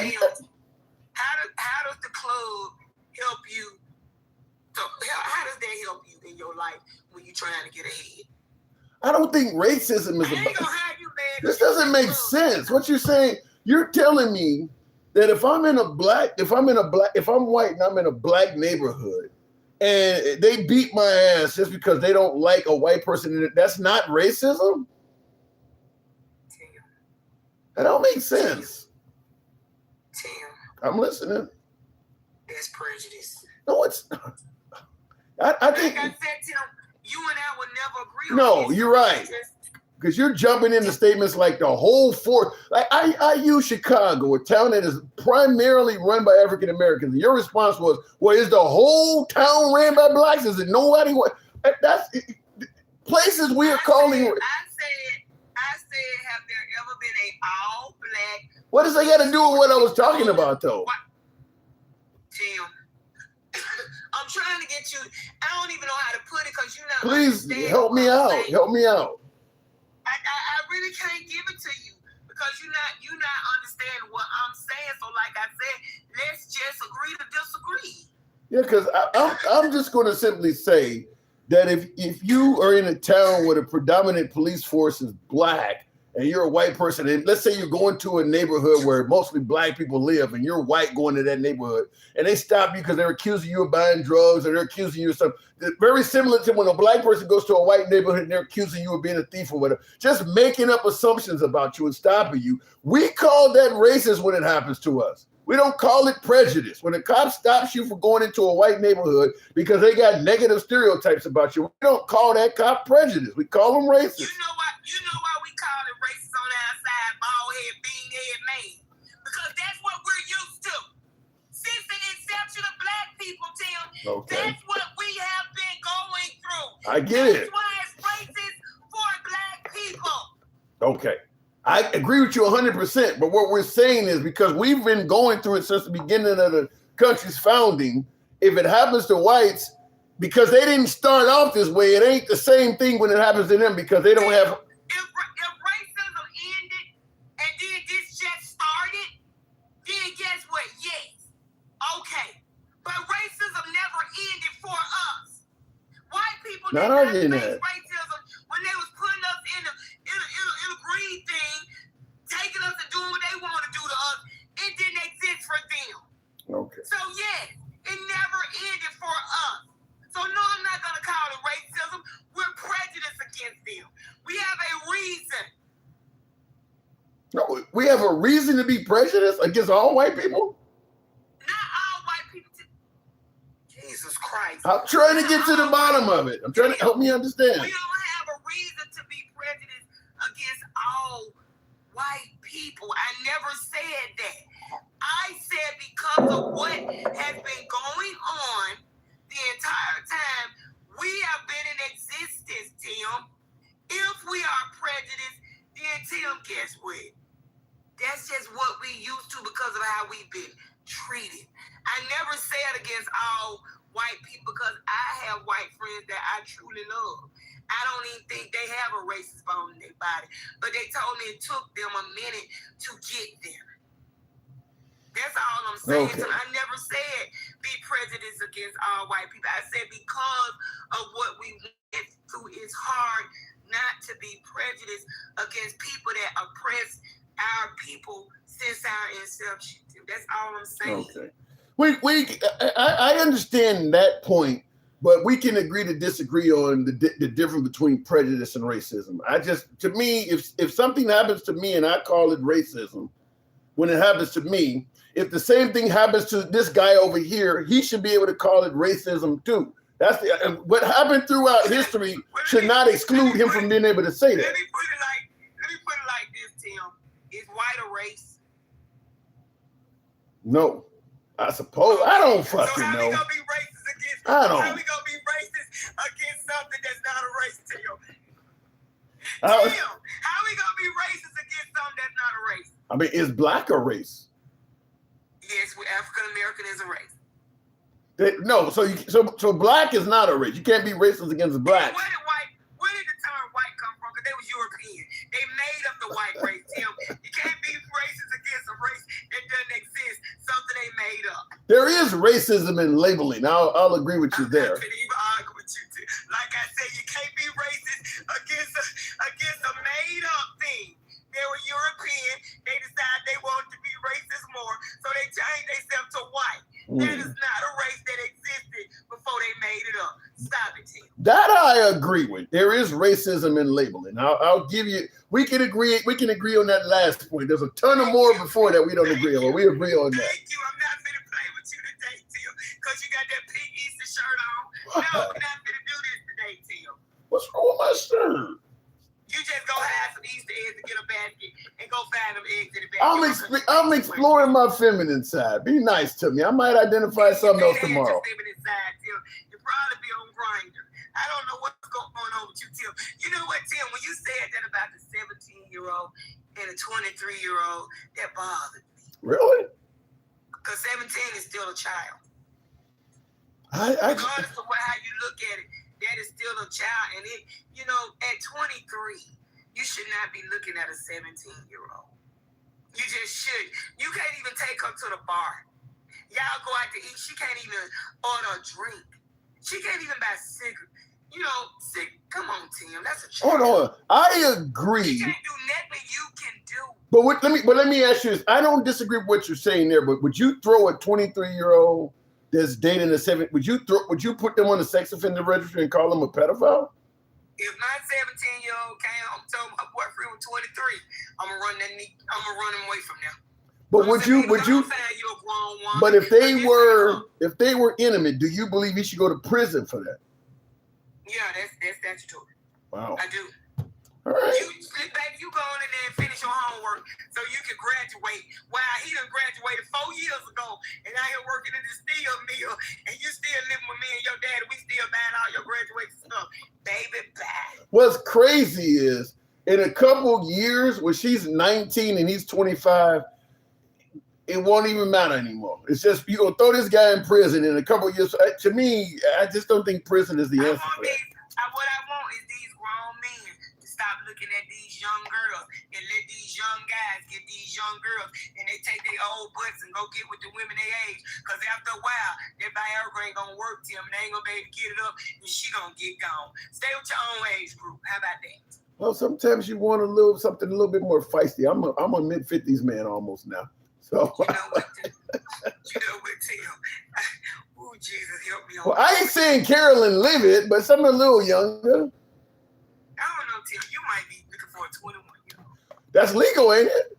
does the club help you? So how does that help you in your life when you're trying to get ahead? I don't think racism is about. This doesn't make sense. What you're saying, you're telling me that if I'm white and I'm in a black neighborhood and they beat my ass just because they don't like a white person in it, that's not racism? That don't make sense. Tim, I'm listening. That's prejudice. No, it's not. I think. Like I said, Tim, you and I would never agree. No, you're right. Because you're jumping into statements like the whole force. Like I use Chicago, a town that is primarily run by African Americans. And your response was, "Well, is the whole town ran by blacks? Is it nobody?" That's places we are calling. I said, have there ever been a all black? What does that got to do with what I was talking about, though? Tim, I'm trying to get you. I don't even know how to put it because you're not. Please help me out. Help me out. I really can't give it to you because you're not understanding what I'm saying. So like I said, let's just agree to disagree. Yeah, because I'm just going to simply say that if you are in a town where the predominant police force is black and you're a white person, and let's say you're going to a neighborhood where mostly black people live and you're white going to that neighborhood and they stop you because they're accusing you of buying drugs or they're accusing you of something. Very similar to when a black person goes to a white neighborhood and they're accusing you of being a thief or whatever, just making up assumptions about you and stopping you. We call that racist when it happens to us. We don't call it prejudice. When a cop stops you for going into a white neighborhood because they got negative stereotypes about you, we don't call that cop prejudice. We call them racist. You know why we call it racist on the outside, bald head, bean head man? Because that's what we're used to. Since the inception of black people, Tim, that's what we have been going through. I get it. That's why it's racist for black people. Okay. I agree with you 100%, but what we're saying is because we've been going through it since the beginning of the country's founding, if it happens to whites, because they didn't start off this way, it ain't the same thing when it happens to them because they don't have... If racism ended and then this just started, then guess what? Yes. Okay. But racism never ended for us. White people Not did not arguing face that. racism when they was putting us in No, we have a reason to be prejudiced against all white people. Not all white people. Jesus Christ. I'm trying to get to the bottom of it. I'm trying to help me understand. We don't have a reason to be prejudiced against all white people. I never said that. I said because of what has been going on the entire time, we have been in existence, Tim. If we are prejudiced, then Tim, guess what? That's just what we used to because of how we've been treated. I never said against all white people because I have white friends that I truly love. I don't even think they have a racist bone in their body. But they told me it took them a minute to get there. That's all I'm saying. Okay. So I never said be prejudiced against all white people. I said because of what we went through, it's hard not to be prejudiced against people that oppress our people since our inception. That's all I'm saying. Okay. I understand that point, but we can agree to disagree on the difference between prejudice and racism. To me, if something happens to me and I call it racism, when it happens to me, if the same thing happens to this guy over here, he should be able to call it racism too. That's what happened throughout history should not exclude him from being able to say that. Let me put it like this, Tim. Is white a race? No, I suppose I don't fucking so how know. we gonna be racist against? I don't. How we gonna be racist against something that's not a race, Tim? I- Tim, how we gonna be racist against something that's not a race? I mean, is black a race? Yes, African American is a race. No, so black is not a race. You can't be racist against black. Where did the term white come from? Because they was European. They made up the white race, Tim. You can't be racist against a race that doesn't exist. Something they made up. There is racism in labeling. I'll agree with you there. I'm not gonna even argue with you, Tim. Like I said, you can't be racist against a made up thing. They were European. They decided they wanted to be racist more, so they changed themselves to white. That is not a race that existed before they made it up. Stop it, Tim. That I agree with. There is racism in labeling. I'll give you. We can agree. We can agree on that last point. There's a ton of more before that we don't agree on. We agree on that. Thank you. I'm not gonna play with you today, Tim, because you got that pink Easter shirt on. No, we're not gonna do this today, Tim. What's wrong with my shirt? You just go have some Easter eggs and get a basket and go find them eggs in the basket. I'm exploring my feminine side. Be nice to me. I might identify something else tomorrow. Feminine side, Tim. You probably be on Grindr. I don't know what's going on with you, Tim. You know what, Tim? When you said that about the 17-year-old and a 23-year-old, that bothered me. Really? Because 17 is still a child. I Regardless of how you look at it, that is still a child. And at 23, you should not be looking at a 17-year-old. You just should. You can't even take her to the bar. Y'all go out to eat. She can't even order a drink. She can't even buy cigarettes. Come on, Tim. That's a child. Hold on. I agree. You can't do nothing you can do. But let me ask you this. I don't disagree with what you're saying there, but would you throw a 23-year-old that's dating a 7? Would you put them on the sex offender registry and call them a pedophile? If my 17-year-old came home and told my boyfriend was 23, I'm gonna run him away from them. But would you? But if they were intimate, do you believe he should go to prison for that? Yeah, that's statutory. Wow. I do. All right. You go in there and finish your homework so you can graduate. Wow, he done graduated 4 years ago and out here working in the steel mill and you still living with me and your dad and we still buying all your graduation stuff. Baby, bye. What's crazy is in a couple years when she's 19 and he's 25, it won't even matter anymore. It's just you're gonna throw this guy in prison in a couple years. To me, I just don't think prison is the answer for that. What I want is these grown men to stop looking at these young girls and let these young guys get these young girls and they take their old butts and go get with the women they age. Because after a while, their Viagra ain't gonna work, Tim, and they ain't gonna be able to get it up and she gonna get gone. Stay with your own age group. How about that? Well, sometimes you want something a little bit more feisty. I'm a mid-50s man almost now. So You know what, Tim? Oh, Jesus, help me. Well, I ain't saying Carolyn live it, but something a little younger. I don't know, Tim. You might be looking for a 21-year-old. That's legal, ain't it?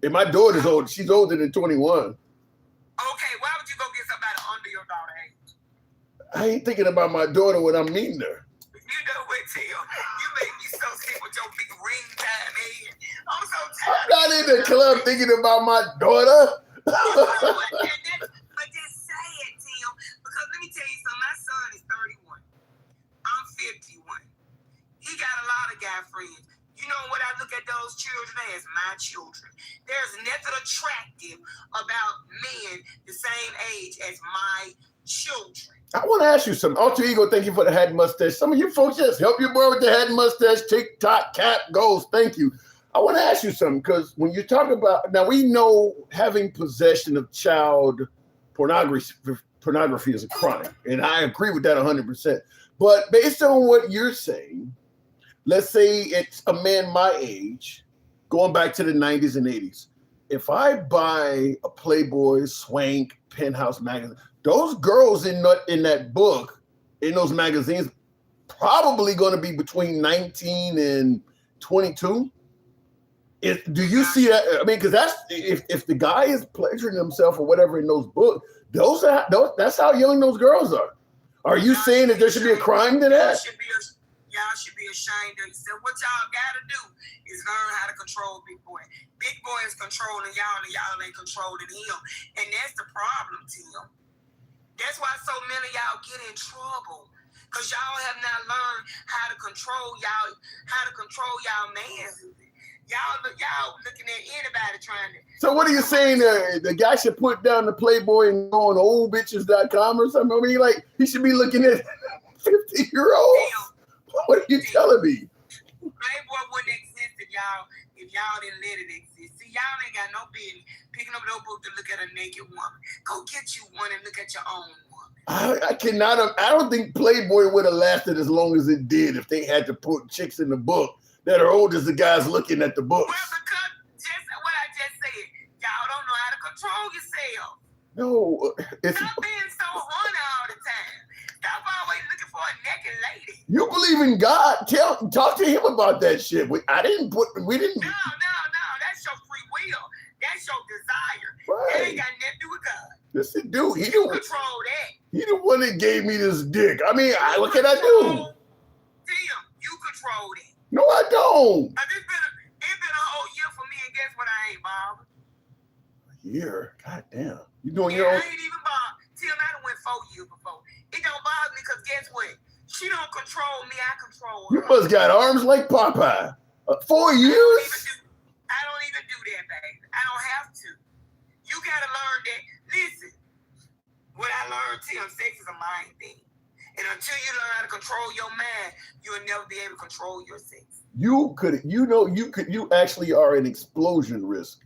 And my daughter's old. She's older than 21. Okay, why would you go get somebody under your daughter age? I ain't thinking about my daughter when I'm meeting her. You know what, Tim? You make me so sick with your big ring time head. I'm so I'm tired. not in the club thinking about my daughter. But just say it, Tim. Because let me tell you something. My son is 31. I'm 51. He got a lot of guy friends. You know what I look at those children as? My children. There's nothing attractive about men the same age as my children. I want to ask you something. Alter Ego, thank you for the hat and mustache. Some of you folks just help your boy with the hat and mustache. TikTok, cap, goals. Thank you. I want to ask you something because when you talk about, now we know having possession of child pornography is a crime. And I agree with that 100%. But based on what you're saying, let's say it's a man my age, going back to the 90s and 80s. If I buy a Playboy, Swank, Penthouse magazine, those girls in that book, in those magazines, probably going to be between 19 and 22. Do you see that? I mean, because that's if the guy is pleasuring himself or whatever in those books, that's how young those girls are. Are you saying that there should be a crime to that? Y'all should be ashamed of yourself. What y'all gotta do is learn how to control Big Boy. Big Boy is controlling y'all and y'all ain't controlling him. And that's the problem, Tim. That's why so many of y'all get in trouble. Because y'all have not learned how to control y'all manhood. Y'all looking at anybody trying to. So what are you saying? The guy should put down the Playboy and go on oldbitches.com or something? I mean, like, he should be looking at 50-year-olds? What are you telling me? Playboy wouldn't exist if y'all didn't let it exist. See, y'all ain't got no business picking up no book to look at a naked woman. Go get you one and look at your own woman. I cannot. I don't think Playboy would have lasted as long as it did if they had to put chicks in the book that are old as the guys looking at the books. Well, because just what I just said, y'all don't know how to control yourself. No, Stop being so horny all the time. Stop always looking for a naked lady. You believe in God? Talk to him about that shit. We didn't. No. That's your free will. That's your desire. Right. That ain't got nothing to do with God. Yes, it do. You control that. He the one that gave me this dick. I mean, what can I do? Tim, you control that. No, I don't. It's been a whole year for me, and guess what? I ain't bothered. A year? God damn. You doing your own? I ain't even bothered. Tim, I done went 4 years before. It don't bother me because guess what? She don't control me. I control her. You must got arms like Popeye. 4 years? I don't even do that, baby. I don't have to. You gotta learn that. Listen, what I learned, Tim, sex is a mind thing. And until you learn how to control your mind, you'll never be able to control your sex. You actually are an explosion risk.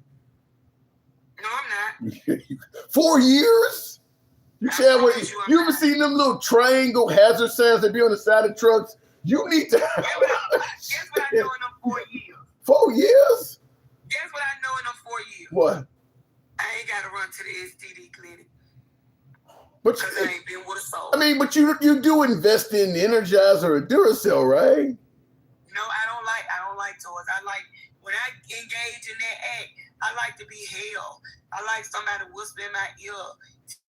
No, I'm not. 4 years? You ever seen them little triangle hazard signs that be on the side of trucks? You need to. Guess what I know in them 4 years? 4 years? Guess what I know in them 4 years? What? I ain't got to run to the STD clinic. But I ain't been with a soul. I mean, but you do invest in Energizer or Duracell, right? No, I don't like toys. I like when I engage in that act, I like to be held. I like somebody to whisper in my ear.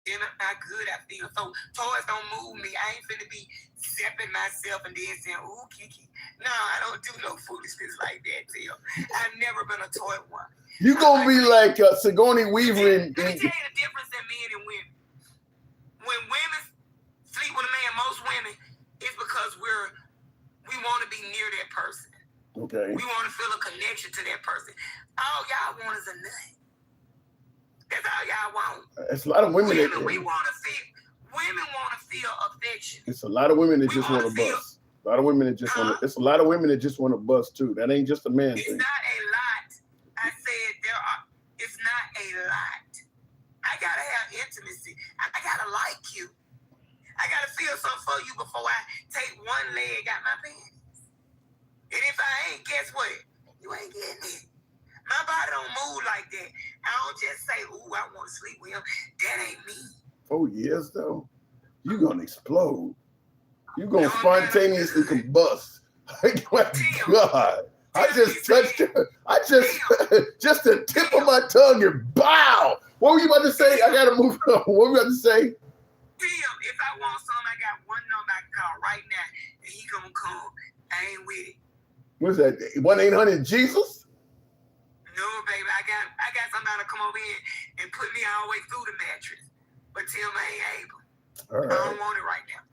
Tell me how good I feel. So toys don't move me. I ain't finna be zapping myself and then saying, ooh, Kiki. No, I don't do no foolishness like that, Tim. I've never been a toy one. You gonna be like Sigourney Weaver in. Let me tell you the difference in men and women. When women sleep with a man, most women, it's because we want to be near that person. Okay. We want to feel a connection to that person. All y'all want is a nut. That's all y'all want. It's a lot of women that we want to feel. Women want to feel affection. It's a lot of women that just want to bust. A lot of women that just want to. It's a lot of women that just want to bust too. That ain't just a man thing. It's not a lot. I said it's not a lot. I gotta have intimacy. I gotta like you. I gotta feel something for you before I take one leg out my pants. And if I ain't, guess what? You ain't getting it. My body don't move like that. I don't just say, ooh, I want to sleep with him. That ain't me. 4 years though, you gonna explode. You gonna spontaneously combust. My God. I just touched her. I just the tip of my tongue and bow. What were you about to say? I gotta move on. What were you about to say? Tim, if I want some, I got one number I can call right now, and he gonna come. I ain't with it. What's that? 1-800-Jesus? No, baby, I got somebody to come over here and put me all the way through the mattress. But Tim ain't able. All right. I don't want it right now.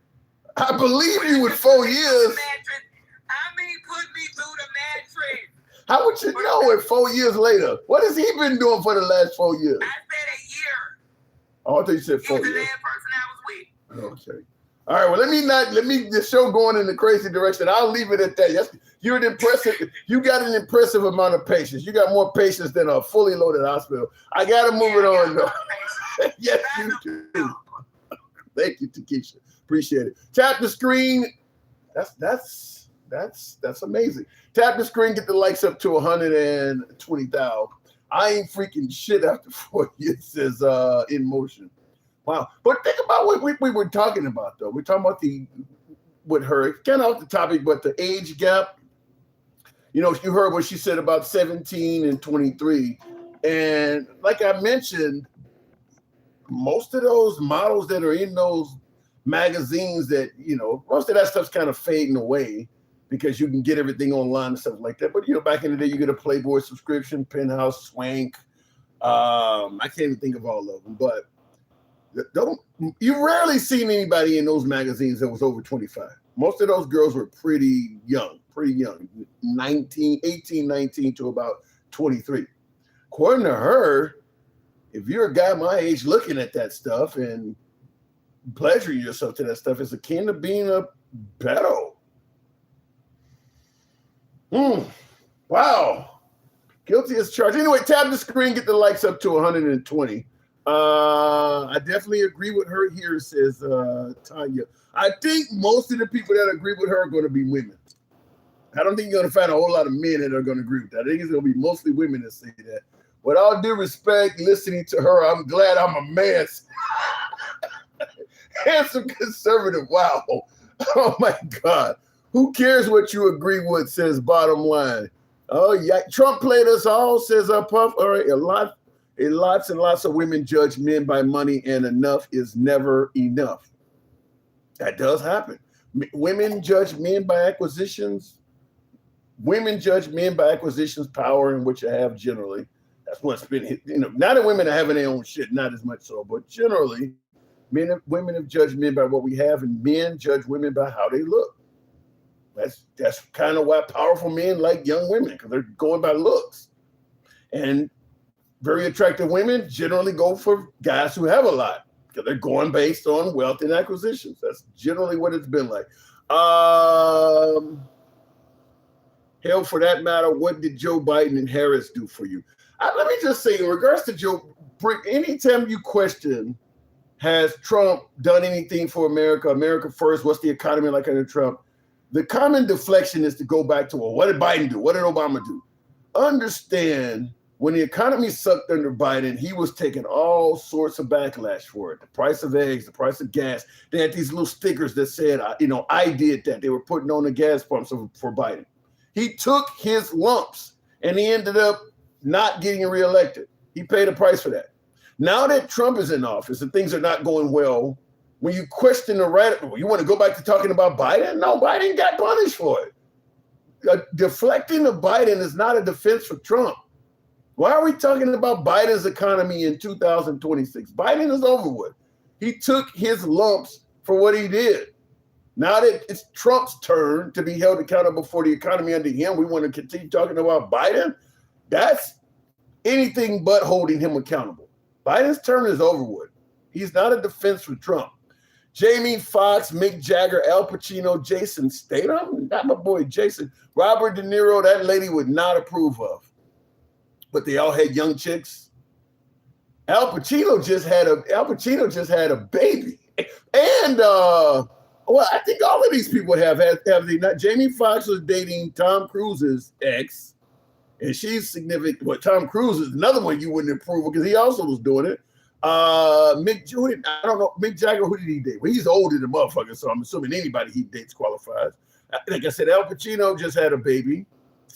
I believe you with 4 years. Put me through the mattress. How would you know it 4 years later? What has he been doing for the last 4 years? I said a year. Oh, I thought you said 4 He's years. the last person I was with. Okay. All right. Well, let me the show going in the crazy direction. I'll leave it at that. You're an impressive. You got an impressive amount of patience. You got more patience than a fully loaded hospital. I got to move it on though. Yes, you do. Thank you, Takesha. Appreciate it. Tap the screen. That's amazing. Tap the screen. Get the likes up to 120,000. I ain't freaking shit after 4 years. Says in motion. Wow. But think about what we were talking about, though. We're talking about with her, kind of off the topic, but the age gap. You know, you heard what she said about 17 and 23. And like I mentioned, most of those models that are in those magazines that, you know, most of that stuff's kind of fading away because you can get everything online and stuff like that. But, you know, back in the day, you get a Playboy subscription, Penthouse, Swank. I can't even think of all of them, but you rarely seen anybody in those magazines that was over 25. Most of those girls were pretty young, 18, 19 to about 23. According to her, if you're a guy my age looking at that stuff and pleasuring yourself to that stuff, it's akin to being a pedo. Wow. Guilty as charged. Anyway, tap the screen, get the likes up to 120. I definitely agree with her here, says Tanya. I think most of the people that agree with her are going to be women. I don't think you're going to find a whole lot of men that are going to agree with that. I think it's going to be mostly women that say that. With all due respect, listening to her, I'm glad I'm a man. Handsome conservative. Wow. Oh, my God. Who cares what you agree with, says bottom line. Oh, yeah. Trump played us all, says Puff. All right, lots and lots of women judge men by money, and enough is never enough. That does happen. Women judge men by acquisitions. Women judge men by acquisitions, power, and what you have generally. That's what's been, you know, now that women are having their own shit, not as much so, but generally, women have judged men by what we have, and men judge women by how they look. That's kind of why powerful men like young women, because they're going by looks. And very attractive women generally go for guys who have a lot, because they're going based on wealth and acquisitions. That's generally what it's been like. Hell, for that matter, what did Joe Biden and Harris do for you? Let me just say, in regards to Joe, anytime you question, has Trump done anything for America? America first, what's the economy like under Trump? The common deflection is to go back to, well, what did Biden do? What did Obama do? Understand, when the economy sucked under Biden, he was taking all sorts of backlash for it. The price of eggs, the price of gas. They had these little stickers that said, I did that. They were putting on the gas pumps for Biden. He took his lumps and he ended up not getting reelected. He paid a price for that. Now that Trump is in office and things are not going well, when you question the right, you want to go back to talking about Biden? No, Biden got punished for it. Deflecting of Biden is not a defense for Trump. Why are we talking about Biden's economy in 2026? Biden is over with. He took his lumps for what he did. Now that it's Trump's turn to be held accountable for the economy under him, we want to continue talking about Biden? That's anything but holding him accountable. Biden's term is over with. He's not a defense for Trump. Jamie Foxx, Mick Jagger, Al Pacino, Jason Statham, not my boy Jason, Robert De Niro, that lady would not approve of. But they all had young chicks. Al Pacino just had a baby. And well, I think all of these people have they not? Jamie Foxx was dating Tom Cruise's ex, and she's significant. But Tom Cruise is another one you wouldn't approve of because he also was doing it. Mick Jagger, who did he date? Well, he's older than motherfucker, so I'm assuming anybody he dates qualifies. Like I said, Al Pacino just had a baby.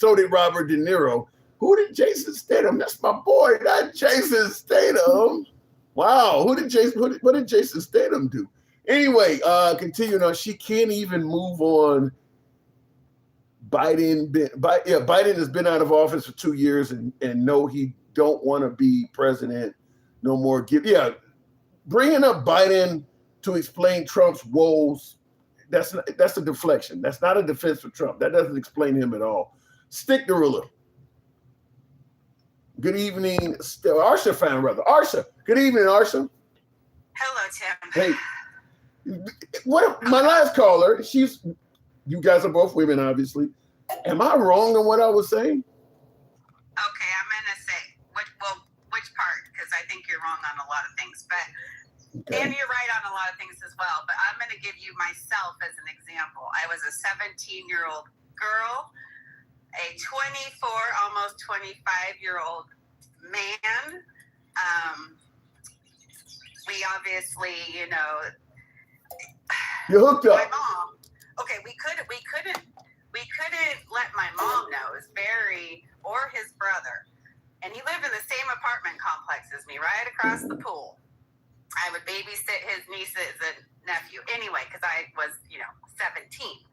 So did Robert De Niro. Who did Jason Statham? That's my boy, not Jason Statham. Wow, what did Jason Statham do? Anyway, continuing on, she can't even move on. Biden has been out of office for 2 years, and no, he don't want to be president no more. Bringing up Biden to explain Trump's woes, that's a deflection. That's not a defense for Trump. That doesn't explain him at all. Stick the ruler. Good evening, Arsha fan, rather. Arsha, good evening, Arsha. Hello, Tim. Hey, my last caller, you guys are both women, obviously. Am I wrong in what I was saying? Okay, I'm going to say, which part? Because I think you're wrong on a lot of things. And you're right on a lot of things as well. But I'm going to give you myself as an example. I was a 17-year-old girl, a 24, almost 25-year-old man. We obviously, you hooked up. My mom. Okay, we couldn't let my mom know. It was Barry or his brother, and he lived in the same apartment complex as me, right across the pool. I would babysit his nieces and nephew anyway, because I was, 17.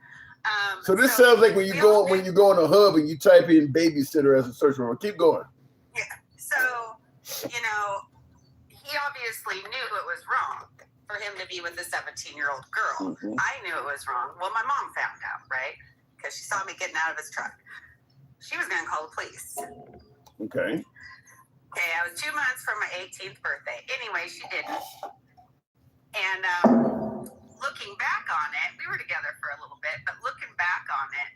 So this sounds like when you go on a hub and you type in babysitter as a search term. Keep going. Yeah. So, he obviously knew it was wrong for him to be with a 17-year-old girl. Mm-hmm. I knew it was wrong. Well, my mom found out, right? Because she saw me getting out of his truck. She was going to call the police. Okay. Okay, I was 2 months from my 18th birthday. Anyway, she didn't. And looking back on it, we were together for a little bit, but looking back on it,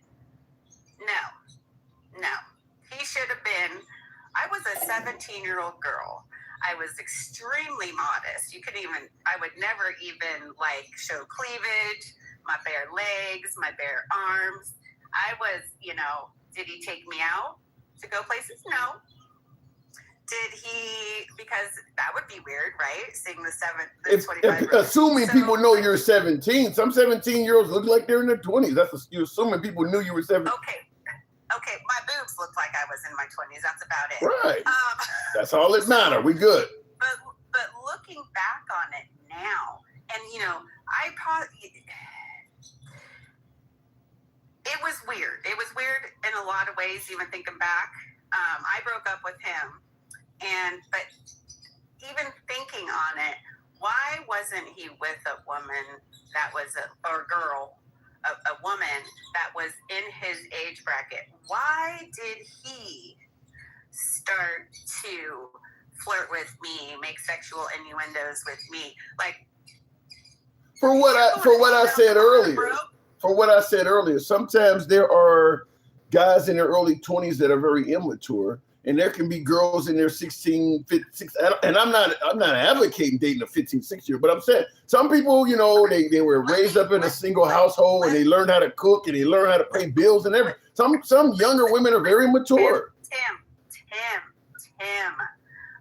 no. He should have been, I was a 17-year-old girl. I was extremely modest. I would never even show cleavage, my bare legs, my bare arms. I was, did he take me out to go places? No. Did he, because that would be weird, right? Seeing the 25. Assuming people know you're 17. Some 17-year-olds look like they're in their 20s. You're assuming people knew you were 17. Okay, my boobs looked like I was in my 20s. That's about it. Right. That's all that matters. We good. But looking back on it now, and it was weird. It was weird in a lot of ways, even thinking back. I broke up with him, but even thinking on it, why wasn't he with a woman that was a woman that was in his age bracket? Why did he start to flirt with me, make sexual innuendos with me? For what I said earlier, sometimes there are guys in their early 20s that are very immature, and there can be girls in their 16, 15, and I'm not advocating dating a 15, 16-year-old, but I'm saying some people, they were raised up in a single household and they learned how to cook and they learned how to pay bills and everything. Some younger women are very mature. Tim,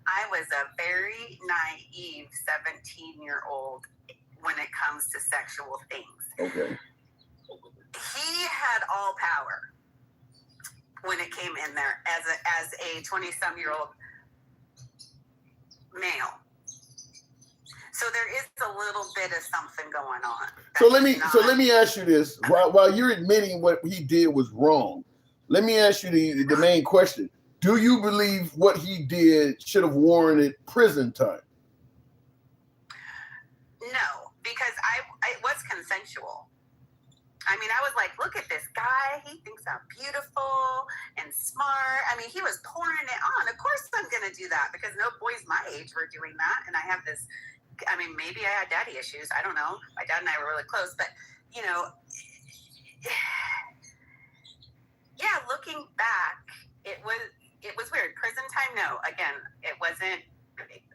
I was a very naive 17-year-old when it comes to sexual things. Okay. He had all power when it came in there as a 20-some-year-old male. So there is a little bit of something going on. So let me ask you this. While you're admitting what he did was wrong, let me ask you the main question. Do you believe what he did should have warranted prison time? No, because it was consensual. I mean, I was like, look at this guy. He thinks I'm beautiful and smart. I mean, he was pouring it on. Of course I'm going to do that because no boys my age were doing that. And I have this, maybe I had daddy issues. I don't know. My dad and I were really close. But, looking back, it was weird. Prison time, no. Again, it wasn't.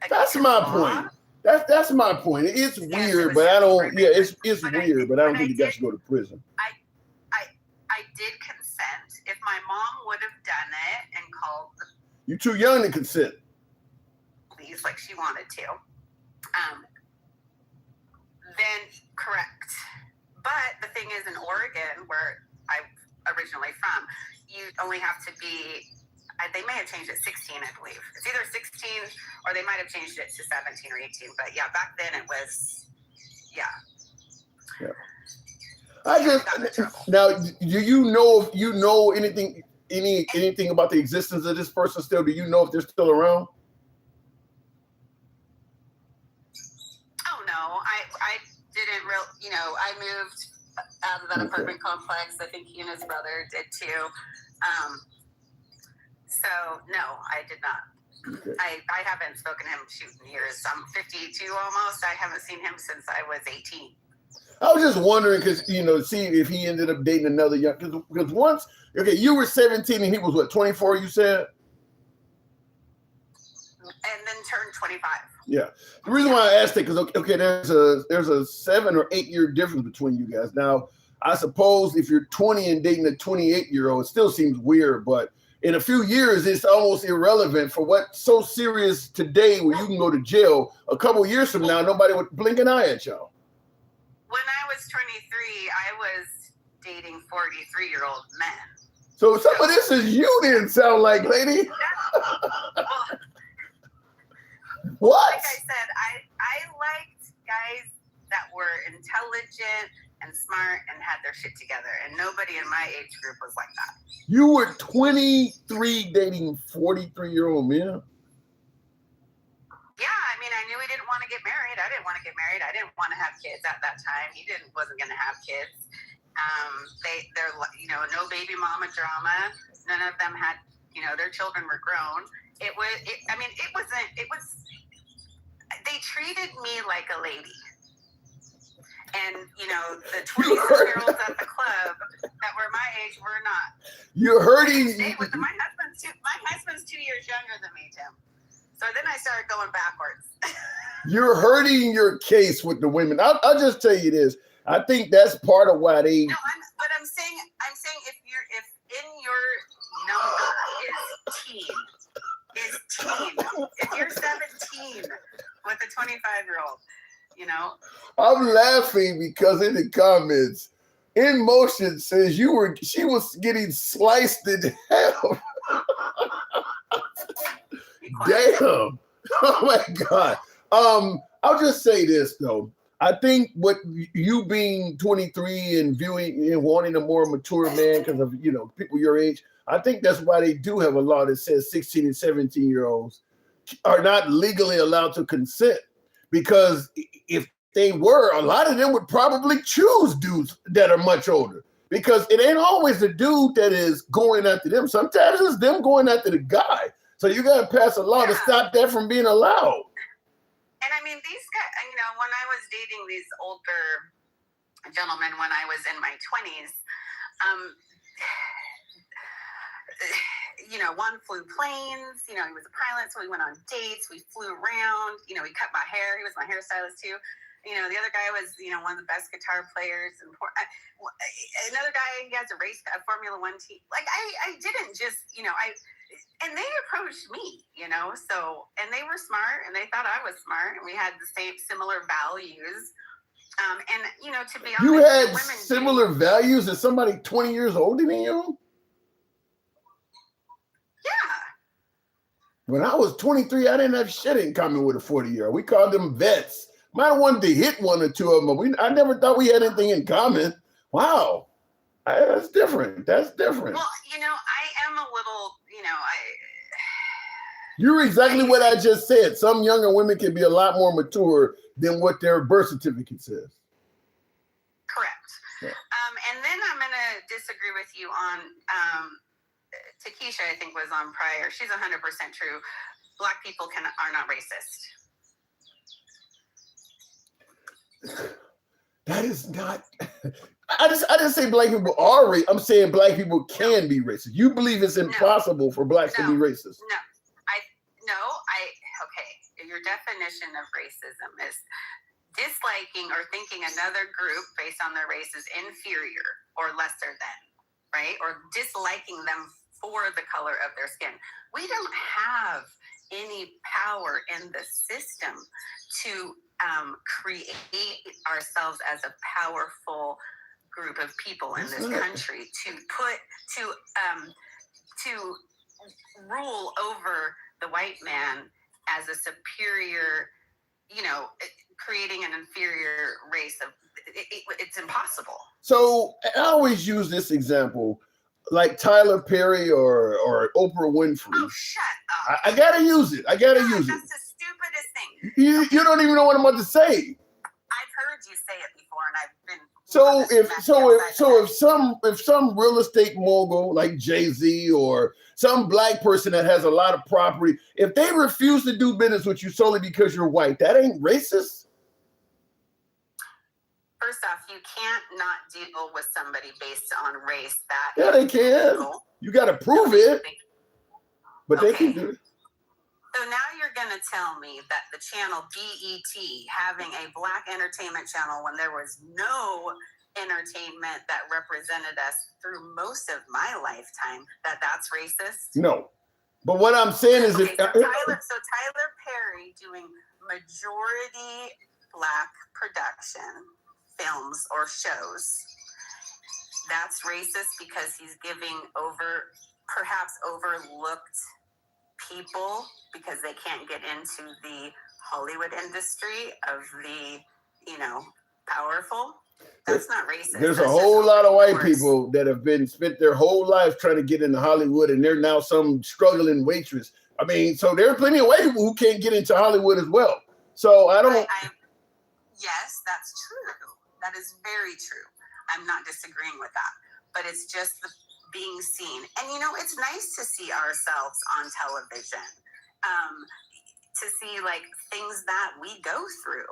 That's my point. That's my point. It's weird, but I don't. Yeah, it's weird, but I don't think you guys should go to prison. I did consent. If my mom would have done it and called the You're too young to consent. police like she wanted to, then correct. But the thing is, in Oregon, where I'm originally from, you only have to be, they may have changed it 16, I believe. It's either 16 or they might have changed it to 17 or 18. But yeah, back then it was, yeah. I just now, do you know if you know anything about the existence of this person still? Do you know if they're still around? Oh no, I didn't I moved out of that apartment complex. I think he and his brother did too. So no, I did not. Okay. I haven't spoken to him in years. I'm 52 almost. I haven't seen him since I was 18. I was just wondering because see if he ended up dating another young. Because once, you were 17 and he was what, 24? You said. And then turned 25. Yeah. The reason why I asked it because there's a 7 or 8 year difference between you guys. Now, I suppose if you're 20 and dating a 28-year-old, it still seems weird, but in a few years, it's almost irrelevant for what's so serious today where you can go to jail. A couple of years from now, nobody would blink an eye at y'all. When I was 23, I was dating 43-year-old men. So some of this is you didn't sound like, lady. What? Like I said, I liked guys that were intelligent and smart and had their shit together, and nobody in my age group was like that. You were 23 dating 43-year-old men? Yeah, I mean, I knew he didn't want to get married. I didn't want to get married. I didn't want to have kids at that time. He wasn't going to have kids. They're no baby mama drama. None of them had, their children were grown. They treated me like a lady. And, the 26-year-olds at the club that were my age were not. You're hurting. My husband's 2 years younger than me, Tim. So then I started going backwards. You're hurting your case with the women. I'll just tell you this. I think that's part of why they. No, I'm saying if in your number is teen, if you're 17 with a 25-year-old, I'm laughing because in the comments, In Motion says she was getting sliced in half. Damn. Oh my God. I'll just say this though. I think what you being 23 and viewing and wanting a more mature man because of people your age, I think that's why they do have a law that says 16 and 17-year-olds are not legally allowed to consent. Because if they were, a lot of them would probably choose dudes that are much older. Because it ain't always the dude that is going after them. Sometimes it's them going after the guy. So you got to pass a law to stop that from being allowed. And I mean, these guys, when I was dating these older gentlemen when I was in my 20s, one flew planes, he was a pilot, so we went on dates, we flew around, he cut my hair, he was my hairstylist too. The other guy was, one of the best guitar players. And another guy, he has a Formula One team. Like, I didn't just, and they approached me, so, and they were smart and they thought I was smart and we had the similar values. And, to be honest, you had similar values as somebody 20 years older than you? Yeah. When I was 23, I didn't have shit in common with a 40-year-old. We called them vets. Might have wanted to hit one or two of them, but I never thought we had anything in common. Wow. That's different. That's different. Well, I am a little, You're exactly what I just said. Some younger women can be a lot more mature than what their birth certificate says. Correct. Yeah. And then I'm going to disagree with you on Takesha, I think, was on prior. She's 100% true. Black people are not racist. That is not. I didn't say black people are racist. I'm saying black people can be racist. You believe it's impossible for blacks to be racist? Okay. Your definition of racism is disliking or thinking another group based on their race is inferior or lesser than, right? Or disliking them for the color of their skin. We don't have any power in the system to create ourselves as a powerful group of people in That's this right. country to rule over the white man as a superior, creating an inferior race of it's impossible. So I always use this example, like Tyler Perry or Oprah Winfrey. Oh, shut up. I gotta use it. That's the stupidest thing. You don't even know what I'm about to say. I've heard you say it before, and I've been. If some real estate mogul like Jay-Z or some black person that has a lot of property, if they refuse to do business with you solely because you're white, that ain't racist. First off, you can't not deal with somebody based on race. Yeah, they can. You got to prove it, but they can do it. So now you're going to tell me that the channel BET having a black entertainment channel when there was no entertainment that represented us through most of my lifetime, that's racist? No. But what I'm saying is Tyler Perry doing majority black production films or shows, that's racist because he's giving perhaps overlooked people because they can't get into the Hollywood industry of the, powerful. That's not racist. There's a whole lot of white people that have spent their whole life trying to get into Hollywood, and they're now some struggling waitress. I mean, so there are plenty of white people who can't get into Hollywood as well. So I don't. Yes, that's true. That is very true. I'm not disagreeing with that, but it's just being seen. And it's nice to see ourselves on television, to see like things that we go through.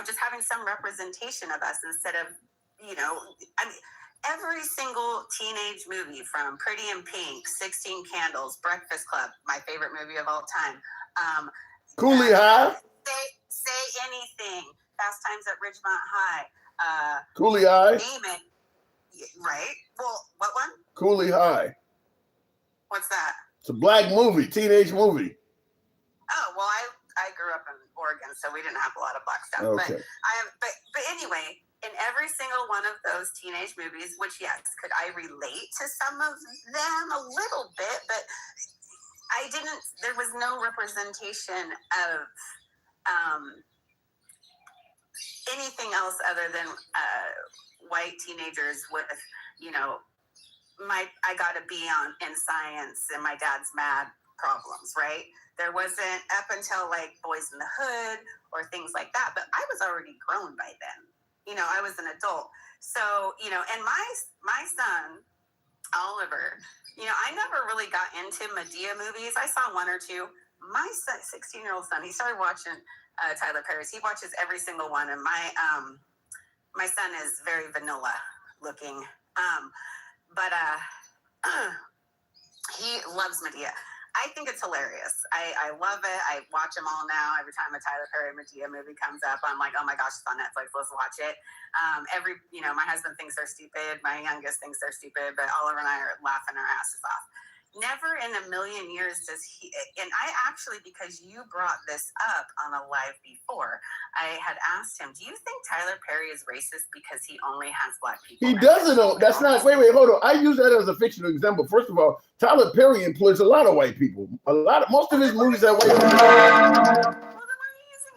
Just having some representation of us instead of, every single teenage movie from Pretty in Pink, 16 Candles, Breakfast Club, my favorite movie of all time. Cooley High. Say Anything, Fast Times at Ridgemont High. Cooley High. Name it. Right? Well, what one? Cooley High. What's that? It's a black movie, teenage movie. Oh, well, I grew up in Oregon, so we didn't have a lot of black stuff. Okay. But anyway, in every single one of those teenage movies, which yes, could I relate to some of them a little bit, but I didn't. There was no representation of anything else other than white teenagers with, I got a B in science and my dad's mad problems, right? There wasn't up until like Boys in the Hood or things like that, but I was already grown by then. I was an adult. So, and my son, Oliver, I never really got into Madea movies. I saw one or two. My 16-year-old son, he started watching Tyler Perry's. He watches every single one, and my son is very vanilla looking, but he loves Madea. I think it's hilarious. I love it. I watch them all now. Every time a Tyler Perry Madea movie comes up, I'm like, oh my gosh, it's on Netflix. Let's watch it. My husband thinks they're stupid. My youngest thinks they're stupid, but Oliver and I are laughing our asses off. Never in a million years does he, and I actually, because you brought this up on a live before, I had asked him, do you think Tyler Perry is racist because he only has black people? He doesn't know. That's not, wait, hold on. I use that as a fictional example. First of all, Tyler Perry employs a lot of white people. Most of his movies have white people.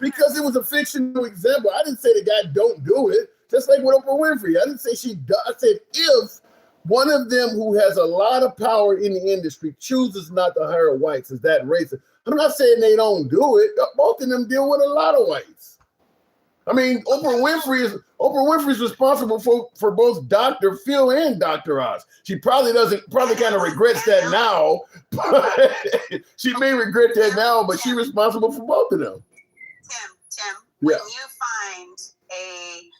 Because it was a fictional example. I didn't say the guy don't do it. Just like with Oprah Winfrey. I didn't say she does. I said if one of them who has a lot of power in the industry chooses not to hire whites, is that racist? I'm not saying they don't do it. Both of them deal with a lot of whites. I mean, Oprah Winfrey is responsible for both Dr. Phil and Dr. Oz. She probably kind of regrets that now. She may regret that now, but she's responsible for both of them. Tim, when you find a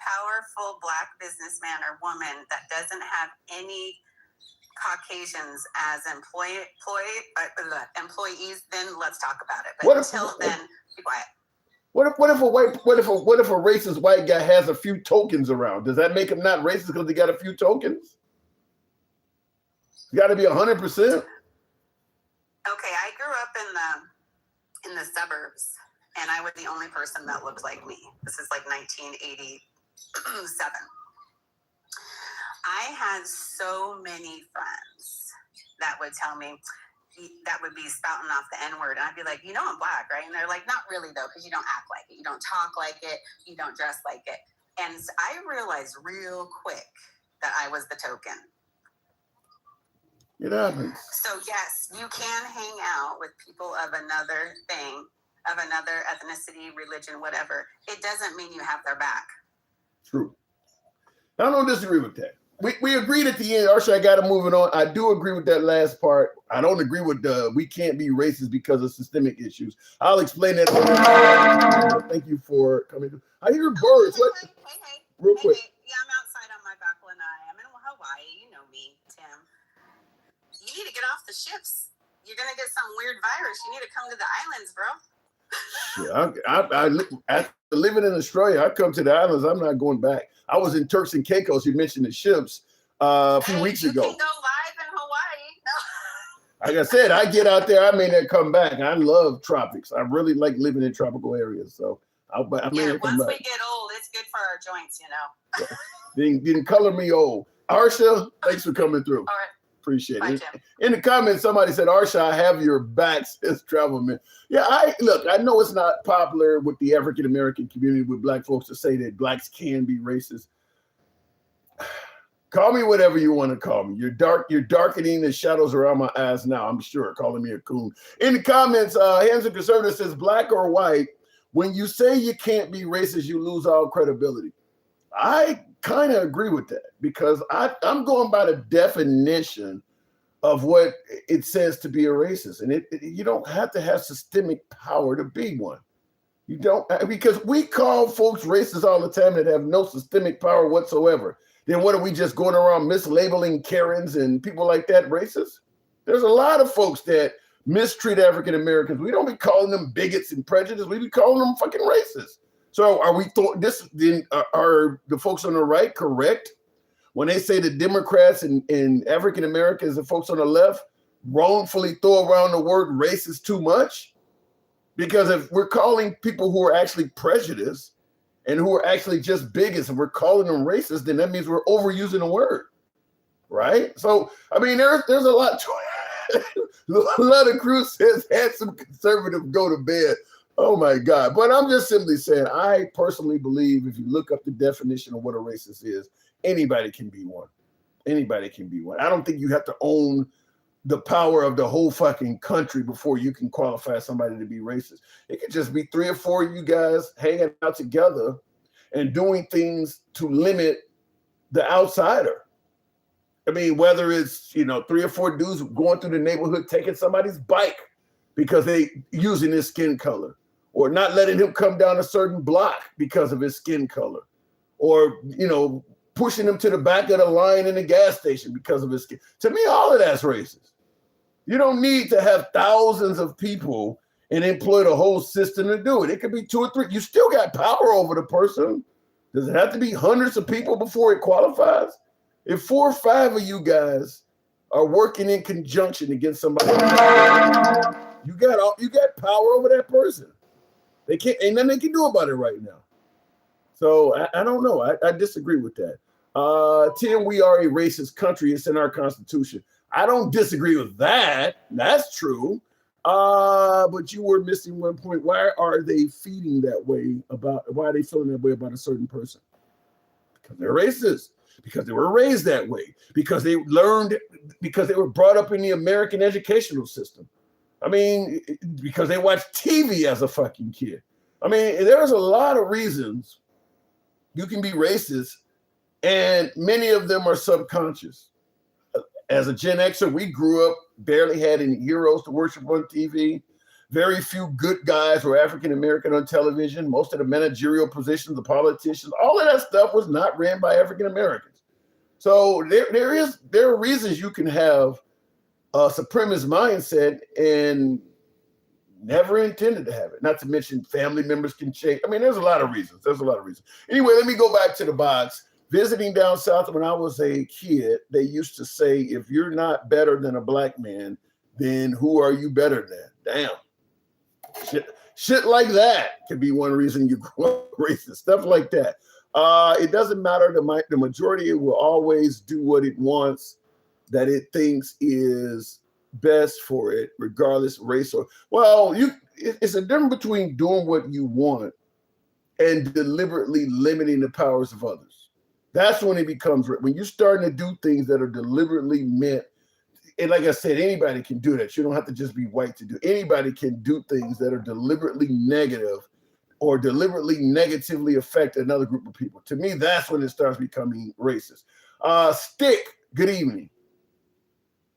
powerful black businessman or woman that doesn't have any Caucasians as employees, then let's talk about it. But until then, be quiet. What if a racist white guy has a few tokens around? Does that make him not racist because he got a few tokens? You got to be 100%. Okay, I grew up in the suburbs, and I was the only person that looked like me. This is like 1980 I had so many friends that would tell me, that would be spouting off the N-word. And I'd be like, you know I'm black, right? And they're like, not really, though, because you don't act like it. You don't talk like it. You don't dress like it. And so I realized real quick that I was the token. It happens. So, yes, you can hang out with people of another thing, of another ethnicity, religion, whatever. It doesn't mean you have their back. True. I don't disagree with that. We agreed at the end. Arsha, I got to move it on. I do agree with that last part. I don't agree with we can't be racist because of systemic issues. I'll explain that. Thank you for coming. I hear birds. Real quick. Yeah, I'm outside on my back lanai. I'm in Hawaii. You know me, Tim. You need to get off the ships. You're going to get some weird virus. You need to come to the islands, bro. After living in Australia, I come to the islands. I'm not going back. I was in Turks and Caicos. You mentioned the ships a few weeks ago. You can go live in Hawaii. Like I said, I get out there. I may not come back. I love tropics. I really like living in tropical areas. So I may not come once back. we get old, it's good for our joints, you know. Didn't color me old. Arsha, thanks for coming through. All right. Appreciate Bye, it. Jim. In the comments, somebody said, Arsha, I have your back, says Travelman. Yeah, I know it's not popular with the African-American community, with black folks, to say that blacks can be racist. Call me whatever you want to call me. You're darkening the shadows around my eyes now, I'm sure, calling me a coon. In the comments, Hands of Conservative says, black or white, when you say you can't be racist, you lose all credibility. I kind of agree with that, because I'm going by the definition of what it says to be a racist. And you don't have to have systemic power to be one. You don't, because we call folks racist all the time that have no systemic power whatsoever. Then what are we just going around mislabeling Karens and people like that racist? There's a lot of folks that mistreat African Americans. We don't be calling them bigots and prejudiced. We be calling them fucking racist. So are we are the folks on the right correct when they say the Democrats and African Americans and folks on the left wrongfully throw around the word racist too much? Because if we're calling people who are actually prejudiced and who are actually just bigots and we're calling them racist, then that means we're overusing the word, right? So, I mean, there's a lot to it. Lana Cruz says, handsome conservative, go to bed. Oh my God. But I'm just simply saying, I personally believe if you look up the definition of what a racist is, anybody can be one. Anybody can be one. I don't think you have to own the power of the whole fucking country before you can qualify somebody to be racist. It could just be 3 or 4 of you guys hanging out together and doing things to limit the outsider. I mean, whether it's, 3 or 4 dudes going through the neighborhood taking somebody's bike because they using his skin color, or not letting him come down a certain block because of his skin color, or, pushing him to the back of the line in the gas station because of his skin. To me, all of that's racist. You don't need to have thousands of people and employ the whole system to do it. It could be 2 or 3. You still got power over the person. Does it have to be hundreds of people before it qualifies? If 4 or 5 of you guys are working in conjunction against somebody, you got power over that person. Ain't nothing they can do about it right now. So I don't know. I disagree with that. Tim, we are a racist country. It's in our Constitution. I don't disagree with that. That's true. But you were missing one point. Why are they feeling that way why are they feeling that way about a certain person? Because they're racist. Because they were raised that way. Because they were brought up in the American educational system. I mean, because they watched TV as a fucking kid. I mean, there's a lot of reasons you can be racist, and many of them are subconscious. As a Gen Xer, we grew up, barely had any heroes to worship on TV. Very few good guys were African-American on television. Most of the managerial positions, the politicians, all of that stuff was not ran by African-Americans. So there are reasons you can have a supremacist mindset and never intended to have it. Not to mention family members can change. I mean, there's a lot of reasons. Anyway, let me go back to the box. Visiting down south when I was a kid, they used to say, if you're not better than a black man, then who are you better than? Damn. Shit like that could be one reason you grow up racist. Stuff like that. It doesn't matter. The majority will always do what it wants, that it thinks is best for it, regardless of race or it's a difference between doing what you want and deliberately limiting the powers of others. That's when it becomes, when you're starting to do things that are deliberately meant. And like I said, anybody can do that. You don't have to just be white to do. Anybody can do things that are deliberately negative or deliberately negatively affect another group of people. To me, that's when it starts becoming racist. Stick, good evening.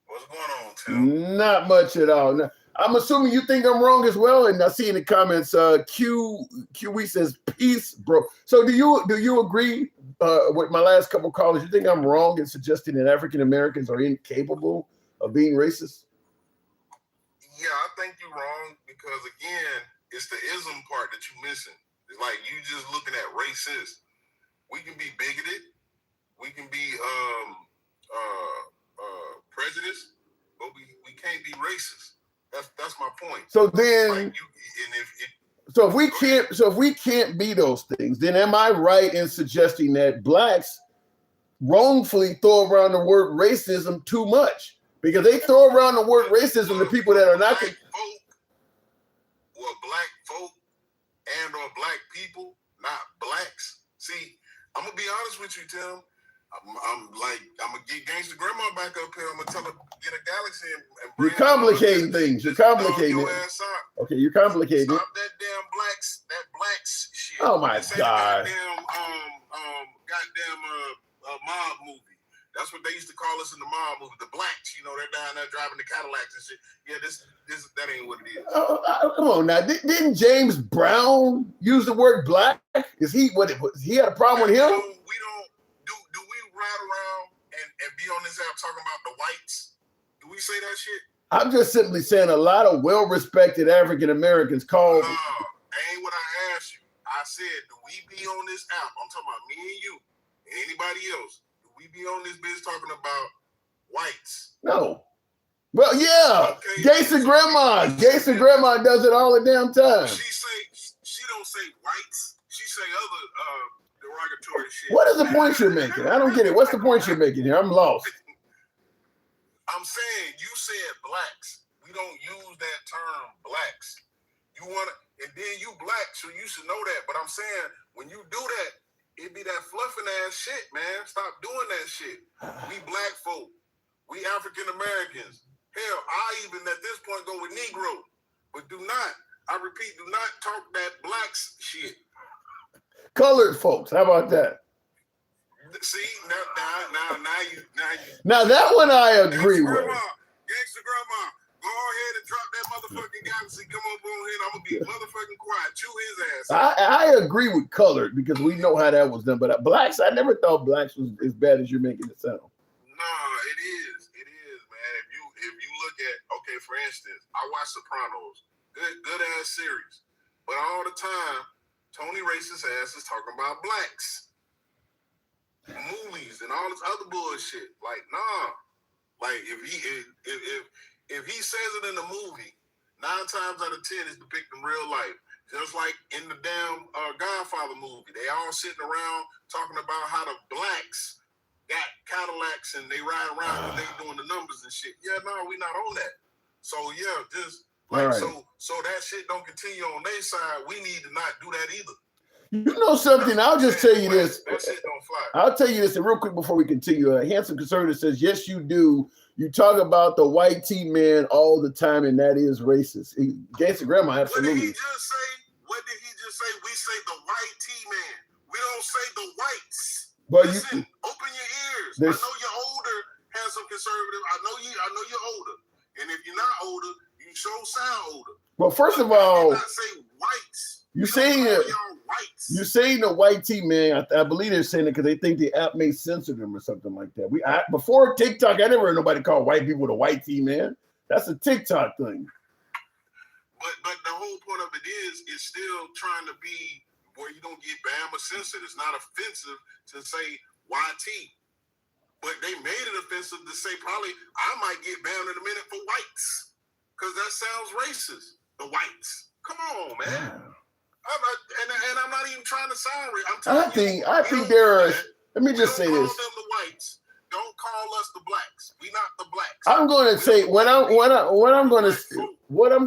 What's going on, Tim? Not much at all. Now, I'm assuming you think I'm wrong as well. And I see in the comments, QE says peace, bro. So do you agree with my last couple callers? You think I'm wrong in suggesting that African Americans are incapable of being racist? Yeah, I think you're wrong because again, it's the ism part that you're missing. It's like you just looking at racist. We can be bigoted, we can be prejudiced, but we can't be racist. That's my point. So then, so if we can't be those things, then am I right in suggesting that blacks wrongfully throw around the word racism too much? Because they throw around the word racism to people that are not. Black folk or black people, not blacks. See, I'm gonna be honest with you, Tim. I'm gonna get gangster grandma back up here. I'm gonna tell her get a galaxy and You're complicating things. You're complicating it. Okay, you're complicating it. Stop that damn blacks shit. Oh my God. Goddamn mob movie. That's what they used to call us in the mob movie. The blacks, they're down there driving the Cadillacs and shit. Yeah, that ain't what it is. Come on now. Didn't James Brown use the word black? Is he he had a problem with him? Do we ride around and be on this app talking about the whites? Do we say that shit? I'm just simply saying a lot of well-respected African Americans call. Ain't what I asked you. I said, do we be on this app? I'm talking about me and you and anybody else. Do we be on this bitch talking about whites? No. Well, yeah. Okay. Gangsta Grandma does it all the damn time. She don't say whites. She say other derogatory shit. What is the point you're making? I don't get it. What's the point you're making here? I'm lost. I'm saying you said blacks. We don't use that term blacks. You want to, and then you black, so you should know that. But I'm saying when you do that, it be that fluffing ass shit, man. Stop doing that shit. We black folk. We African Americans. Hell, I even at this point go with Negro. But do not, I repeat, do not talk that blacks shit. Colored folks. How about that? See, now you. Now that one I agree with. Gangsta Grandma, go ahead and drop that motherfucking galaxy. Come up on here, and I'm gonna be motherfucking quiet. Chew his ass. I agree with colored because we know how that was done. But blacks, I never thought blacks was as bad as you're making it sound. Nah, it is, man. If you look at, okay, for instance, I watch Sopranos, good ass series, but all the time, Tony racist ass is talking about blacks. Movies and all this other bullshit. Like, nah. Like if he says it in the movie, 9 times out of 10 is depicting real life. Just like in the damn Godfather movie, they all sitting around talking about how the blacks got Cadillacs and they ride around and they doing the numbers and shit. Yeah, no, we not on that. So yeah, just like right. so that shit don't continue on their side. We need to not do that either. You know something? I'll just tell you this. That shit don't fly. I'll tell you this real quick before we continue. A handsome conservative says, yes, you do. You talk about the white T-man all the time, and that is racist. Gangsta Grandma, absolutely. What did he just say? We say the white T-man. We don't say the whites. But listen, open your ears. I know you're older, handsome conservative. I know you're older. And if you're not older, you sure sound older. Well, first of all, not say whites. You're saying the white T-man. I believe they're saying it because they think the app may censor them or something like that. Before TikTok, I never heard nobody call white people the white T-man. That's a TikTok thing. But the whole point of it is, it's still trying to be where you don't get Bama censored. It's not offensive to say YT. But they made it offensive to say probably I might get banned in a minute for whites. Because that sounds racist. The whites. Come on, man. And I'm not even trying to sound racist. I'm telling I think there are. Let me just say call this. them the whites. Don't call us the blacks. We not the blacks. I'm going to say what I'm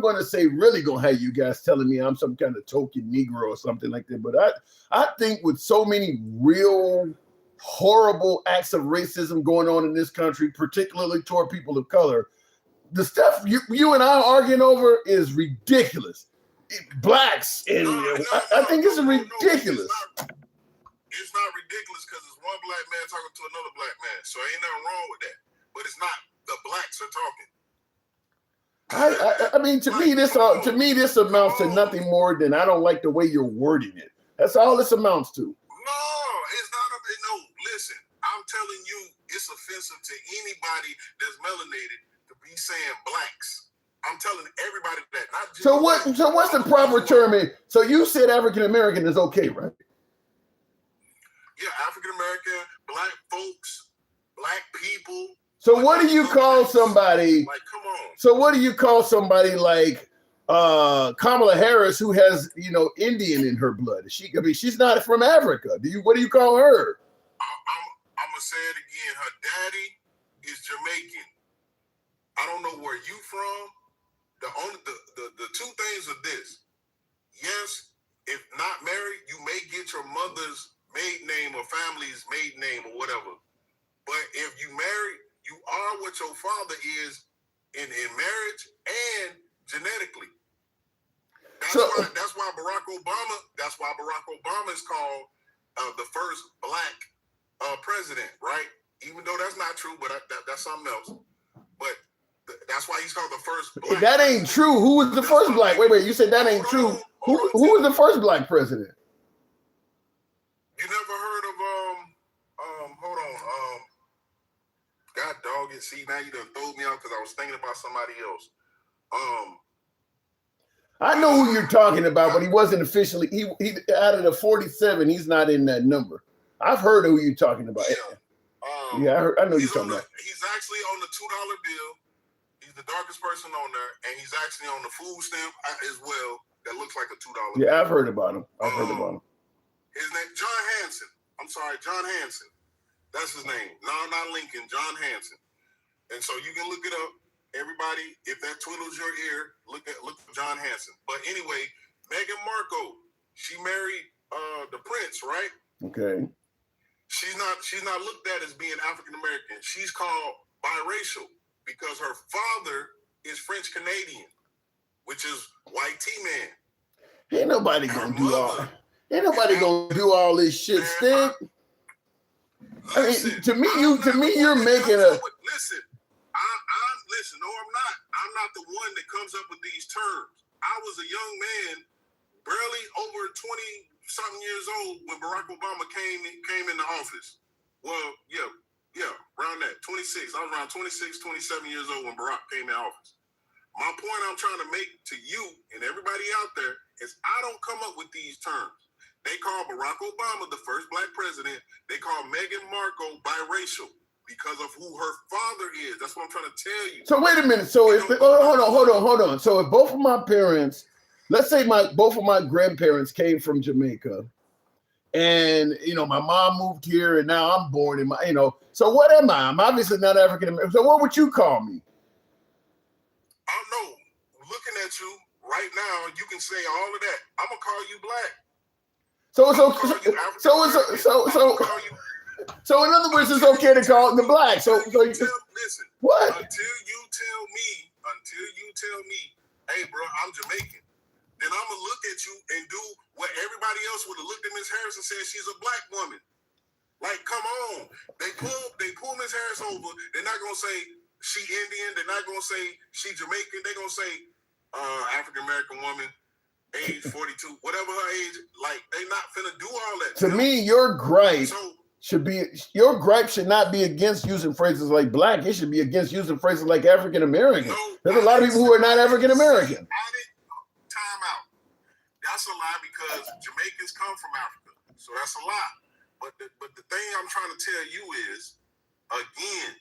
going to say really going to have you guys telling me I'm some kind of token Negro or something like that. But I think with so many real horrible acts of racism going on in this country, particularly toward people of color, the stuff you and I are arguing over is ridiculous. Blacks and I think it's ridiculous. It's not ridiculous because it's one black man talking to another black man. So ain't nothing wrong with that. But it's not the blacks are talking. I mean, to me, this amounts to nothing more than I don't like the way you're wording it. That's all this amounts to. No, it's not. No, listen, I'm telling you, it's offensive to anybody that's melanated to be saying blacks. I'm telling everybody that. Not just So what's the proper term? So you said African American is okay, right? Yeah, African American, black folks, black people. So what do you call somebody? Like, come on. So what do you call somebody like Kamala Harris, who has Indian in her blood? She's not from Africa. What do you call her? I'm gonna say it again. Her daddy is Jamaican. I don't know where you from. The two things are this. Yes, if not married, you may get your mother's maiden name or family's maiden name or whatever. But if you married, you are what your father is in marriage and genetically. That's why Barack Obama is called the first black president, right? Even though that's not true, but that's something else. But that's why he's called the first black That ain't true. Who was the first black? Wait, you said that ain't true. Who was the first black president? You never heard of hold on, God dog it. See, now you done throw me out because I was thinking about somebody else. I know who you're talking about, but he wasn't officially. He out of the 47, he's not in that number. I've heard of who you're talking about. Yeah, I know you're talking about. He's actually on the $2 bill. He's the darkest person on there, and he's actually on the food stamp as well. That looks like a $2. Yeah, I've heard about him. His name, John Hanson. I'm sorry, John Hanson. That's his name. No, not Lincoln. John Hanson. And so you can look it up. Everybody, if that twiddles your ear, look for John Hanson. But anyway, Meghan Markle, she married the prince, right? Okay. She's not looked at as being African American. She's called biracial because her father is French Canadian, which is white T-man. Ain't nobody gonna do all this shit, Stig. I mean, to me, you're making a. Listen, listen. No, I'm not. I'm not the one that comes up with these terms. I was a young man, barely over 20-something years old when Barack Obama came into office. Well, yeah, around that 26. I was around 26, 27 years old when Barack came in office. My point I'm trying to make to you and everybody out there is I don't come up with these terms. They call Barack Obama the first black president. They call Meghan Markle biracial because of who her father is. That's what I'm trying to tell you. So wait a minute. So hold on. So if both of my parents, let's say both of my grandparents came from Jamaica, and my mom moved here, and now I'm born in So what am I? I'm obviously not African American. So what would you call me? I don't know. Looking at you right now, you can say all of that. I'm gonna call you black. So in other words, it's okay to call it the black. So listen. What? Until you tell me, hey, bro, I'm Jamaican. Then I'm gonna look at you and do what everybody else would have looked at Miss Harris and said she's a black woman. Like, come on. They pull Miss Harris over. They're not gonna say she Indian. They're not gonna say she Jamaican. They're gonna say African American woman. Age 42, whatever her age, like they not finna do all that. To me, your gripe should not be against using phrases like black. It should be against using phrases like African American. There's a lot of people who are not African American. Time out. That's a lie because Jamaicans come from Africa, so that's a lie. But the thing I'm trying to tell you is, again,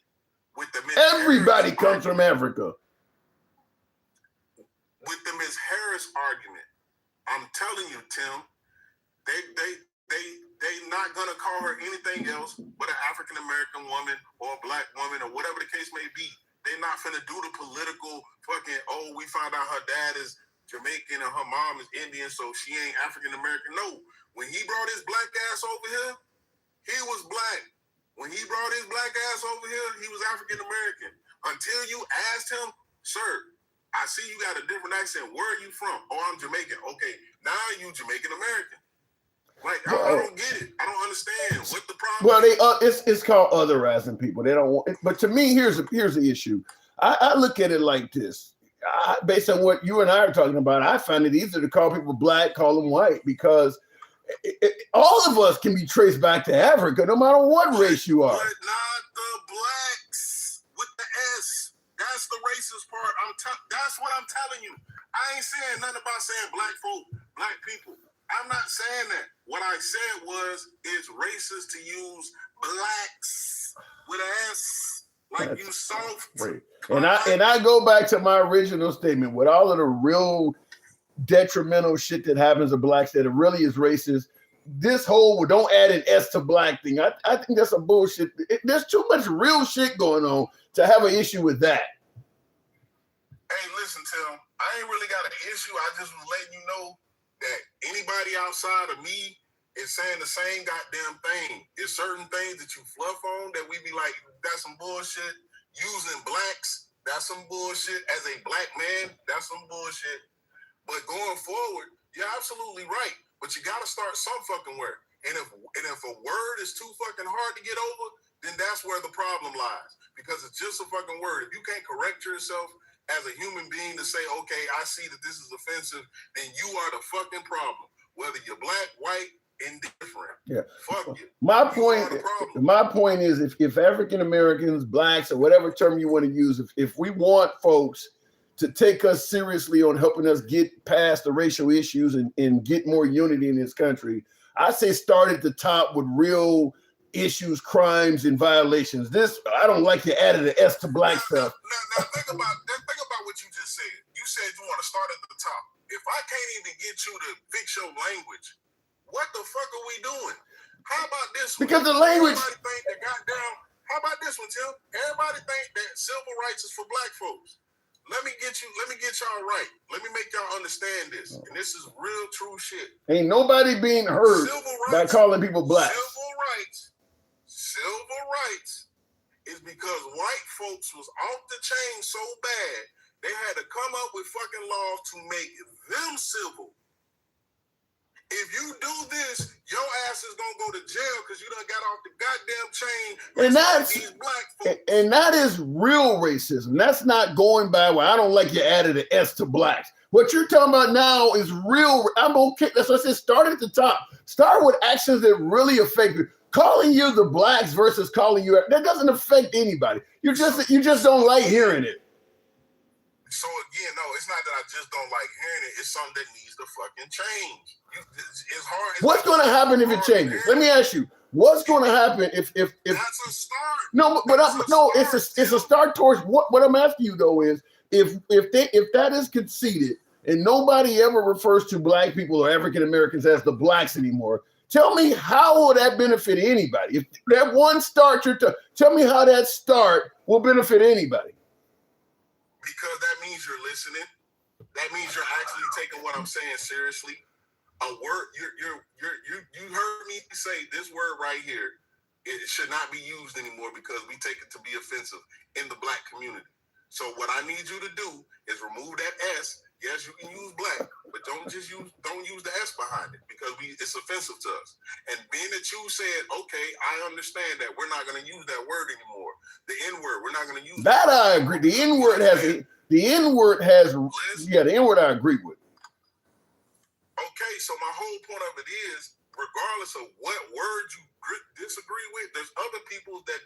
with the everybody comes from Africa. With the Miss Harris argument, I'm telling you, Tim, they not gonna call her anything else but an African American woman or a black woman or whatever the case may be. They're not finna do the political fucking, oh, we found out her dad is Jamaican and her mom is Indian, so she ain't African American. No. When he brought his black ass over here, he was black. When he brought his black ass over here, he was African American. Until you asked him, sir, I see you got a different accent. Where are you from? Oh, I'm Jamaican. Okay, now you Jamaican American. Like, I don't get it. I don't understand what the problem is. Well, it's called otherizing people. They don't want. But to me, here's the issue. I look at it like this. Based on what you and I are talking about, I find it easier to call people black, call them white, because all of us can be traced back to Africa, no matter what race you are. But not the blacks with the S. That's the racist part. That's what I'm telling you. I ain't saying nothing about saying black folk, black people. I'm not saying that. What I said was it's racist to use blacks with an S. Like, you soft. Right. And I go back to my original statement with all of the real detrimental shit that happens to blacks that it really is racist. This whole don't add an S to black thing, I think that's a bullshit. There's too much real shit going on to have an issue with that. Hey, listen, Tim, I ain't really got an issue. I just was letting you know that anybody outside of me is saying the same goddamn thing. There's certain things that you fluff on that we be like, that's some bullshit. Using blacks, that's some bullshit. As a black man, that's some bullshit. But going forward, you're absolutely right. But you got to start some fucking word. And if a word is too fucking hard to get over, then that's where the problem lies. Because it's just a fucking word. If you can't correct yourself as a human being to say, okay, I see that this is offensive, then you are the fucking problem. Whether you're black, white, indifferent. Yeah. Fuck you. My point is if African Americans, blacks, or whatever term you want to use, if we want folks to take us seriously on helping us get past the racial issues and get more unity in this country, I say start at the top with real issues, crimes, and violations. This, I don't like you added an S to black stuff. Now think about what you just said. You said you want to start at the top. If I can't even get you to fix your language, what the fuck are we doing? How about this one? Because the language. Everybody think that goddamn. How about this one, Tim? Everybody think that civil rights is for black folks. Let me get y'all right. Let me make y'all understand this. And this is real true shit. Ain't nobody being hurt by calling people black. Civil rights is because white folks was off the chain so bad, they had to come up with fucking laws to make them civil. If you do this, your ass is gonna go to jail because you done got off the goddamn chain. And that is real racism. That's not going by, well, I don't like you added an S to blacks. What you're talking about now is real. I'm okay. That's what I said. Start at the top. Start with actions that really affect you. Calling you the blacks versus calling you, that doesn't affect anybody. You just don't like hearing it. So again, no, it's not that I just don't like hearing it. It's something that needs to fucking change. It's hard. What's going to happen if it changes? Let me ask you. What's going to happen if that's a start? No, but it's a start towards what I'm asking you though is if that is conceded and nobody ever refers to black people or African Americans as the blacks anymore. Tell me how will that benefit anybody? If that one start, tell me how that start will benefit anybody. Because that means you're listening. That means you're actually taking what I'm saying seriously. A word, you heard me say this word right here. It should not be used anymore because we take it to be offensive in the black community. So what I need you to do is remove that S. Yes, you can use black, but don't use the S behind it because it's offensive to us. And being that you said, okay, I understand that we're not going to use that word anymore. The N word, we're not going to use that. I agree. The N word the N word I agree with. Okay, so my whole point of it is, regardless of what word you disagree with, there's other people that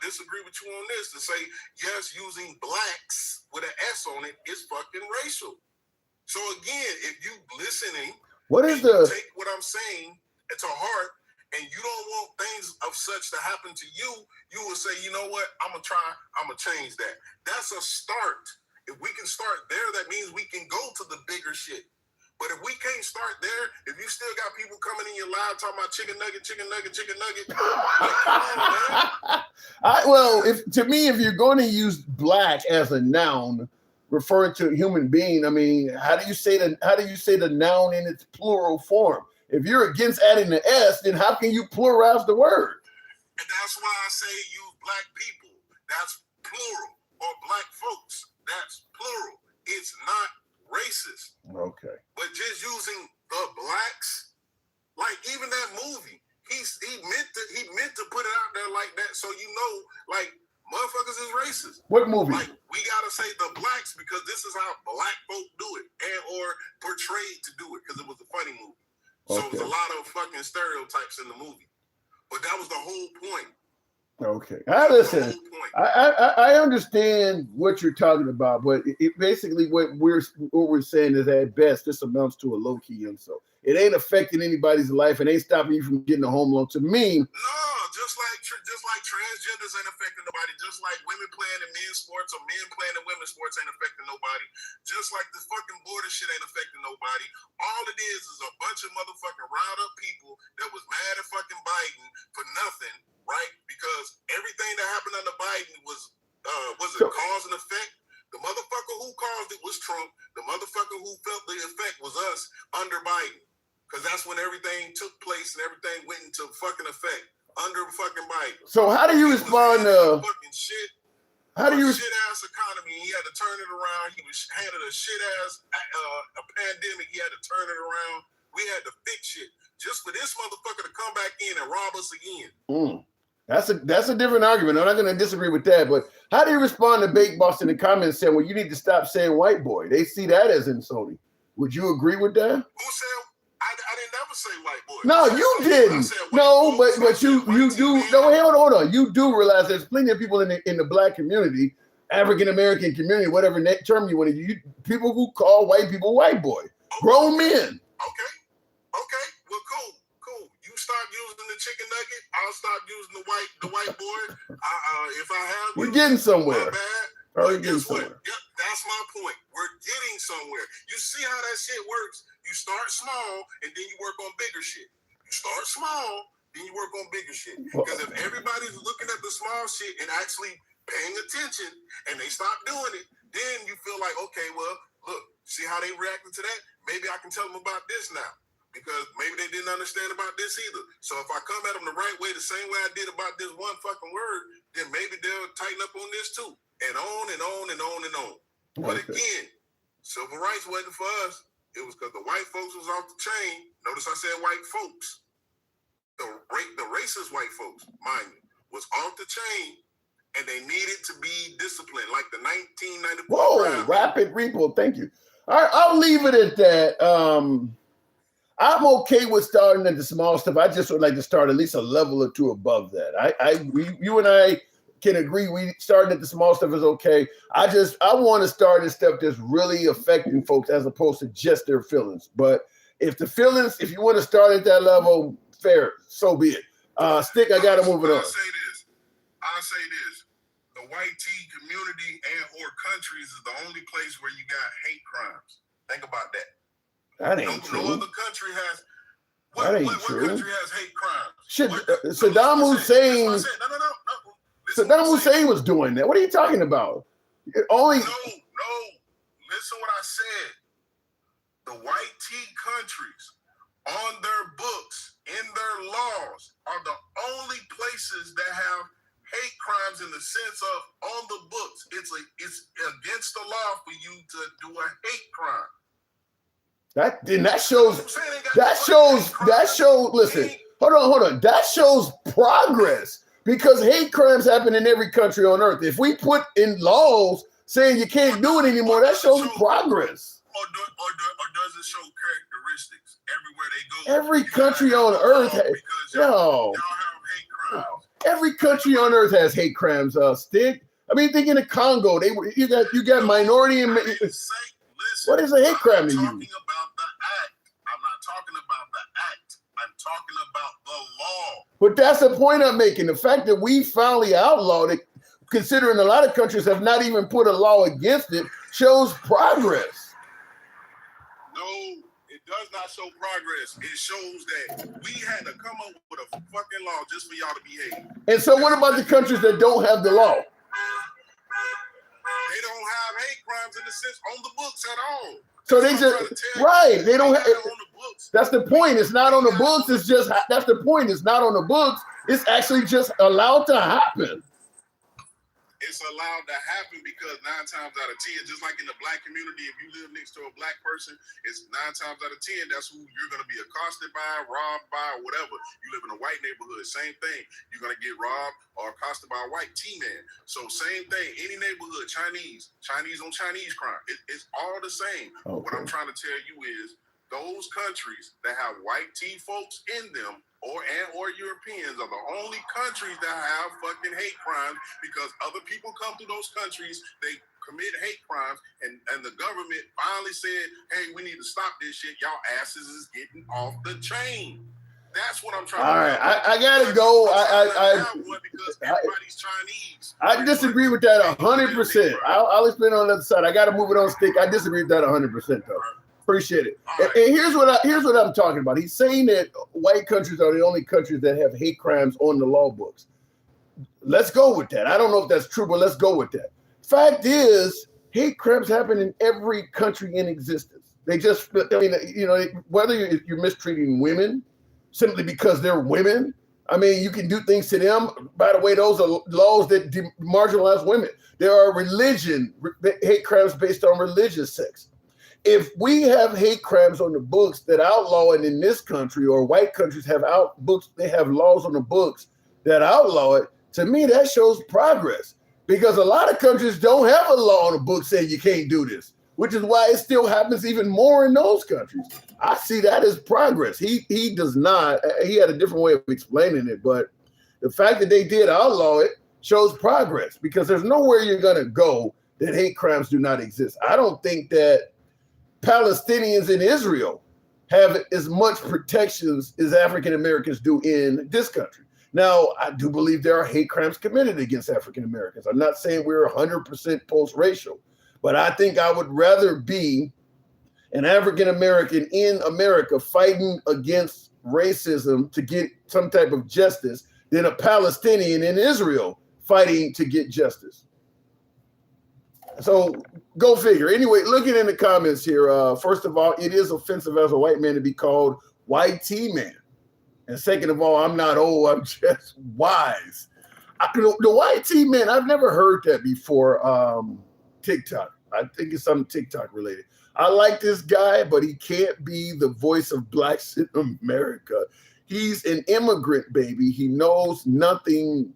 disagree with you on this to say, yes, using blacks with an S on it is fucking racial. So again, if you listening, take what I'm saying to heart, and you don't want things of such to happen to you, you will say, you know what, I'm gonna change that. That's a start. If we can start there, that means we can go to the bigger shit. But if we can't start there, if you still got people coming in your live talking about chicken nugget, like, come on, man. Well, if you're going to use black as a noun, referring to a human being, I mean, how do you say the noun in its plural form? If you're against adding the S, then how can you pluralize the word? And that's why I say use black people. That's plural. Or black folks. That's plural. It's not racist. Okay. But just using the blacks, like even that movie, he meant to put it out there like that, so you know, like, motherfuckers is racist. What movie? Like, we gotta say the blacks because this is how black folk do it, and or portrayed to do it, because it was a funny movie. So it was a lot of fucking stereotypes in the movie. But that was the whole point. Okay. Listen, I understand what you're talking about, but it basically what we're saying is at best this amounts to a low-key insult. It ain't affecting anybody's life. It ain't stopping you from getting a home loan. To me, no, just like transgenders ain't affecting nobody. Just like women playing in men's sports or men playing in women's sports ain't affecting nobody. Just like the fucking border shit ain't affecting nobody. All it is a bunch of motherfucking riled up people that was mad at fucking Biden for nothing, right? Because everything that happened under Biden was a cause and effect. The motherfucker who caused it was Trump. The motherfucker who felt the effect was us under Biden. Because that's when everything took place and everything went into fucking effect under fucking Biden. So how do you respond to fucking shit? How do you shit ass economy? He had to turn it around. He was handed a shit ass a pandemic. He had to turn it around. We had to fix shit just for this motherfucker to come back in and rob us again. That's a different argument. I'm not going to disagree with that. But how do you respond to Bake Boss in the comments saying, "Well, you need to stop saying white boy"? They see that as insulting. Would you agree with that? Who said? I didn't ever say white boy. No, you didn't. No, but you do. No, hold on. You do realize there's plenty of people in the black community, African American community, whatever term you want to use, people who call white people white boy, grown men. Okay. Well, cool. You start using the chicken nugget. I'll start using the white boy. If I have, we're getting somewhere. Yep, that's my point. We're getting somewhere. You see how that shit works? You start small and then you work on bigger shit. You start small, then you work on bigger shit. Because if everybody's looking at the small shit and actually paying attention and they stop doing it, then you feel like, okay, well, look, see how they reacted to that? Maybe I can tell them about this now. Because maybe they didn't understand about this either. So if I come at them the right way, the same way I did about this one fucking word, then maybe they'll tighten up on this too. And on and on and on and on. But again, civil rights wasn't for us. It was because the white folks was off the chain. Notice I said white folks. The racist white folks, mind you, was off the chain, and they needed to be disciplined, like the 1994. Whoa, rapid repo. Thank you. All right, I'll leave it at that. I'm okay with starting at the small stuff. I just would like to start at least a level or two above that. You and I can agree we starting at the small stuff is okay. I want to start at stuff that's really affecting folks as opposed to just their feelings. But if you want to start at that level, fair, so be it. Stick, I gotta move it on. I'll say this. The white tea community and or countries is the only place where you got hate crimes. Think about that. That ain't true. No other country has. What country has hate crimes? Shit, Saddam Hussein. Saddam Hussein was doing that. What are you talking about? No. Listen what I said. The white tea countries on their books, in their laws, are the only places that have hate crimes in the sense of on the books. It's against the law for you to do a hate crime. That shows. Listen, hold on. That shows progress because hate crimes happen in every country on earth. If we put in laws saying you can't do it anymore, that shows progress. Or does it show characteristics everywhere they go? Every country on earth, every country on earth has hate crimes. Stick. I mean, think in the Congo, you got minority and. What is a hate crime to you? I'm not talking about the act. I'm talking about the law. But that's the point I'm making. The fact that we finally outlawed it, considering a lot of countries have not even put a law against it, shows progress. No, does not show progress. It shows that we had to come up with a fucking law just for y'all to behave. And so what about the countries that don't have the law? They don't have hate crimes in the sense on the books at all. So they just, right, they don't have, that's the point. It's not on the books. It's just, that's the point. It's not on the books. It's actually just allowed to happen. It's allowed to happen because 9 times out of 10, just like in the black community, if you live next to a black person, it's 9 times out of 10, that's who you're going to be accosted by, robbed by, whatever. You live in a white neighborhood, same thing. You're going to get robbed or accosted by a white T-man. So same thing, any neighborhood, Chinese on Chinese crime. It's all the same. Okay. What I'm trying to tell you is those countries that have white T folks in them or Europeans are the only countries that have fucking hate crimes because other people come through those countries, they commit hate crimes, and the government finally said, hey, we need to stop this shit. Y'all asses is getting off the chain. That's what I'm trying to do. All right, I gotta go. Because everybody's Chinese. I disagree with that 100%. I'll explain on the other side. I gotta move it on stick. I disagree with that 100% though. Appreciate it. Right. And here's what I'm talking about. He's saying that white countries are the only countries that have hate crimes on the law books. Let's go with that. I don't know if that's true, but let's go with that. Fact is, hate crimes happen in every country in existence. They just, I mean, you know, whether you're mistreating women simply because they're women, I mean, you can do things to them. By the way, those are laws that marginalize women. There are hate crimes based on religious sex. If we have hate crimes on the books that outlaw it in this country, or white countries have they have laws on the books that outlaw it, to me, that shows progress. Because a lot of countries don't have a law on the books saying you can't do this, which is why it still happens even more in those countries. I see that as progress. He does not, he had a different way of explaining it, but the fact that they did outlaw it shows progress because there's nowhere you're gonna go that hate crimes do not exist. I don't think that Palestinians in Israel have as much protections as African Americans do in this country. Now, I do believe there are hate crimes committed against African Americans. I'm not saying we're 100% post-racial, but I think I would rather be an African American in America fighting against racism to get some type of justice than a Palestinian in Israel fighting to get justice. So go figure. Anyway, looking in the comments here, first of all, it is offensive as a white man to be called white T-man. And second of all, I'm not old, I'm just wise. The white T-man, I've never heard that before. TikTok. I think it's something TikTok related. I like this guy, but he can't be the voice of blacks in America. He's an immigrant, baby. He knows nothing.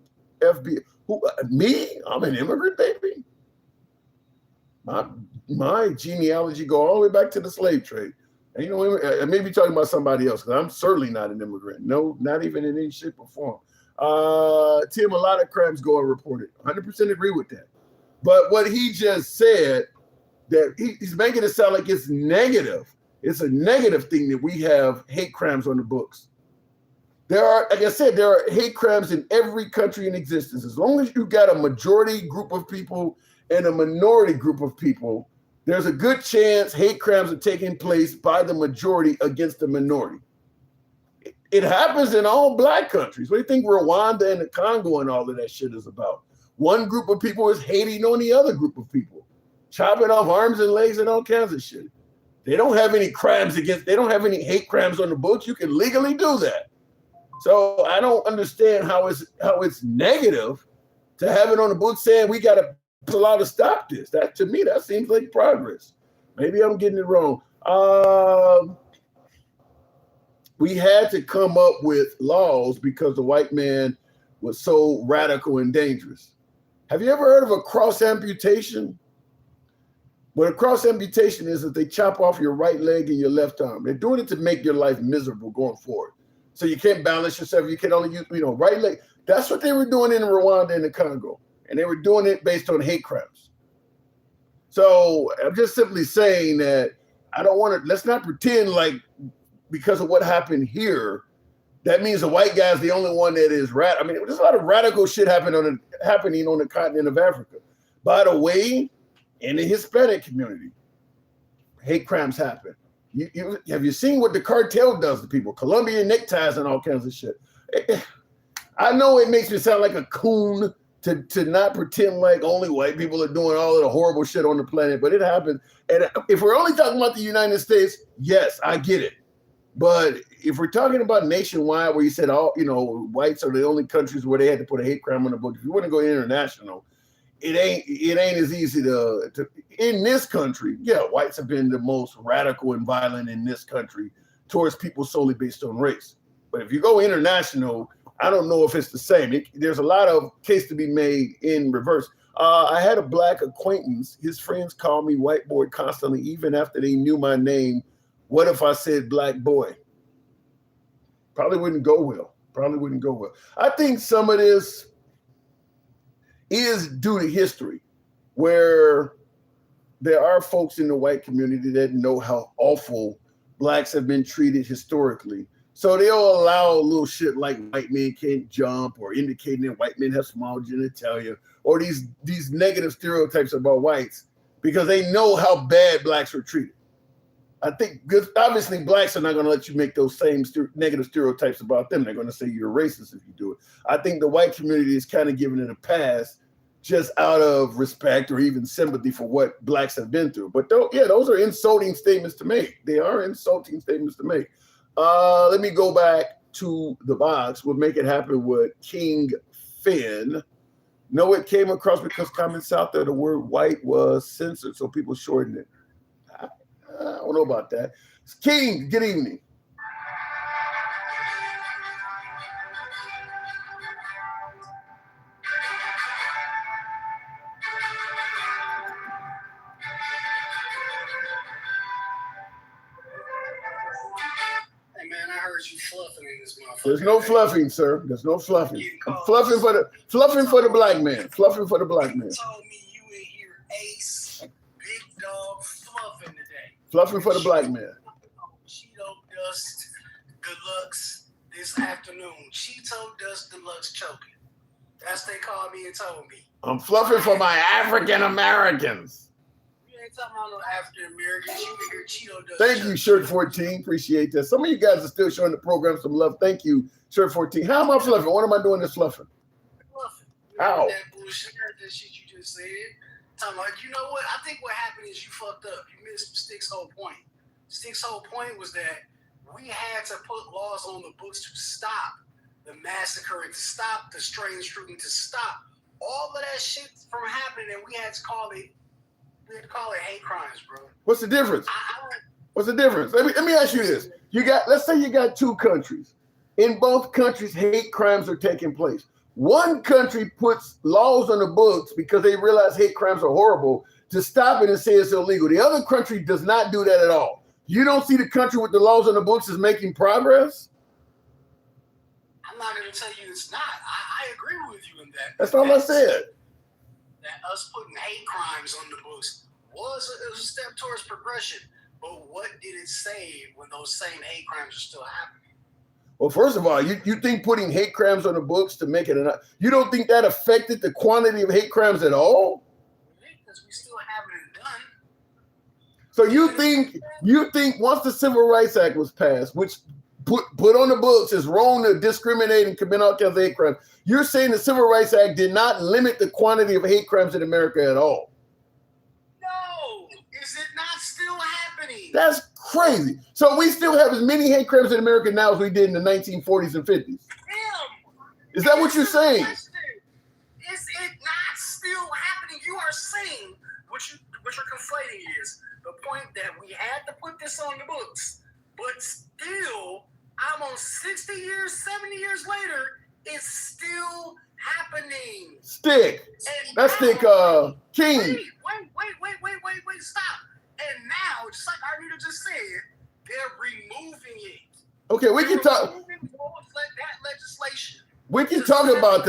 Me? I'm an immigrant, baby. My genealogy go all the way back to the slave trade. And you know, I may be talking about somebody else because I'm certainly not an immigrant. No, not even in any shape or form. Tim, a lot of crimes go unreported. 100% agree with that. But what he just said, that he's making it sound like it's negative. It's a negative thing that we have hate crimes on the books. There are, like I said, there are hate crimes in every country in existence. As long as you got a majority group of people and a minority group of people, there's a good chance hate crimes are taking place by the majority against the minority. It happens in all black countries. What do you think Rwanda and the Congo and all of that shit is about? One group of people is hating on the other group of people, chopping off arms and legs and all kinds of shit. They don't have any crimes they don't have any hate crimes on the books. You can legally do that. So I don't understand how it's negative to have it on the book saying we got to pull out to stop this. That, to me, that seems like progress. Maybe I'm getting it wrong. We had to come up with laws because the white man was so radical and dangerous. Have you ever heard of a cross amputation? What a cross amputation is that they chop off your right leg and your left arm. They're doing it to make your life miserable going forward. So you can't balance yourself. You can only use, right leg. That's what they were doing in Rwanda and the Congo. And they were doing it based on hate crimes. So I'm just simply saying that let's not pretend like because of what happened here, that means the white guy is the only one that is I mean, there's a lot of radical shit happening on the continent of Africa. By the way, in the Hispanic community, hate crimes happen. Have you seen what the cartel does to people? Colombian neckties and all kinds of shit. I know it makes me sound like a coon to not pretend like only white people are doing all of the horrible shit on the planet, but it happens. And if we're only talking about the United States, yes, I get it. But if we're talking about nationwide, where you said whites are the only countries where they had to put a hate crime on the book, if you want to go international, it ain't as easy to in this country. Yeah, whites have been the most radical and violent in this country towards people solely based on race. But if you go international, I don't know if it's the same. There's a lot of case to be made in reverse. I had a black acquaintance. His friends called me white boy constantly, even after they knew my name. What if I said black boy? Probably wouldn't go well. I think some of this is due to history, where there are folks in the white community that know how awful blacks have been treated historically. So they'll allow a little shit like white men can't jump, or indicating that white men have small genitalia, or these negative stereotypes about whites, because they know how bad blacks are treated. I think, because obviously blacks are not going to let you make those same negative stereotypes about them. They're going to say you're racist if you do it. I think the white community is kind of giving it a pass just out of respect or even sympathy for what blacks have been through. But those are insulting statements to make. They are insulting statements to make. Let me go back to the box. We'll make it happen with King Finn. No, it came across because comments out there, the word white was censored, so people shortened it. I don't know about that. King, good evening. Hey man, I heard you fluffing in this motherfucker. There's no fluffing, sir. There's no fluffing. I'm fluffing for the black man. Fluffing for the black man. You told me you in here ace, big dog, fluffing today. Fluffing for the black man. Cheeto Dust Deluxe this afternoon. Cheeto Dust Deluxe choking. That's what they called me and told me. I'm fluffing for my African Americans. You ain't talking about no African Americans. You in here Cheeto Dust. Thank you, Shirt 14. Appreciate that. Some of you guys are still showing the program some love. Thank you, Shirt 14. How am I fluffing? What am I doing this fluffing? Fluffing. How? That bullshit, that shit you just said. Talking like, you know what? I think what happened is you fucked up. You missed Stick's whole point. Stick's whole point was that we had to put laws on the books to stop the massacre and to stop the strange shooting, to stop all of that shit from happening, and we had to call it hate crimes, bro. What's the difference? What's the difference? Let me ask you this. Let's say you got two countries. In both countries, hate crimes are taking place. One country puts laws on the books because they realize hate crimes are horrible to stop it and say it's illegal. The other country does not do that at all. You don't see the country with the laws on the books is making progress? I'm not going to tell you it's not. I agree with you in that. That's all I said. That us putting hate crimes on the books was a step towards progression. But what did it save when those same hate crimes are still happening? Well, first of all, you think putting hate crimes on the books to make it enough? You don't think that affected the quantity of hate crimes at all? Because we still haven't it done. So you think once the Civil Rights Act was passed, which put on the books it's wrong to discriminate and commit all kinds of hate crimes, you're saying the Civil Rights Act did not limit the quantity of hate crimes in America at all? No, is it not still happening? That's crazy. So we still have as many hate crimes in America now as we did in the 1940s and 50s. Is that what you're saying? Is it not still happening? You are saying what you're conflating is the point that we had to put this on the books, but still, almost 60 years, 70 years later, it's still happening. Stick. That's Stick King. Wait, stop. And now, just like Arnita just said, they're removing it. Okay, we can talk. That legislation. We can talk about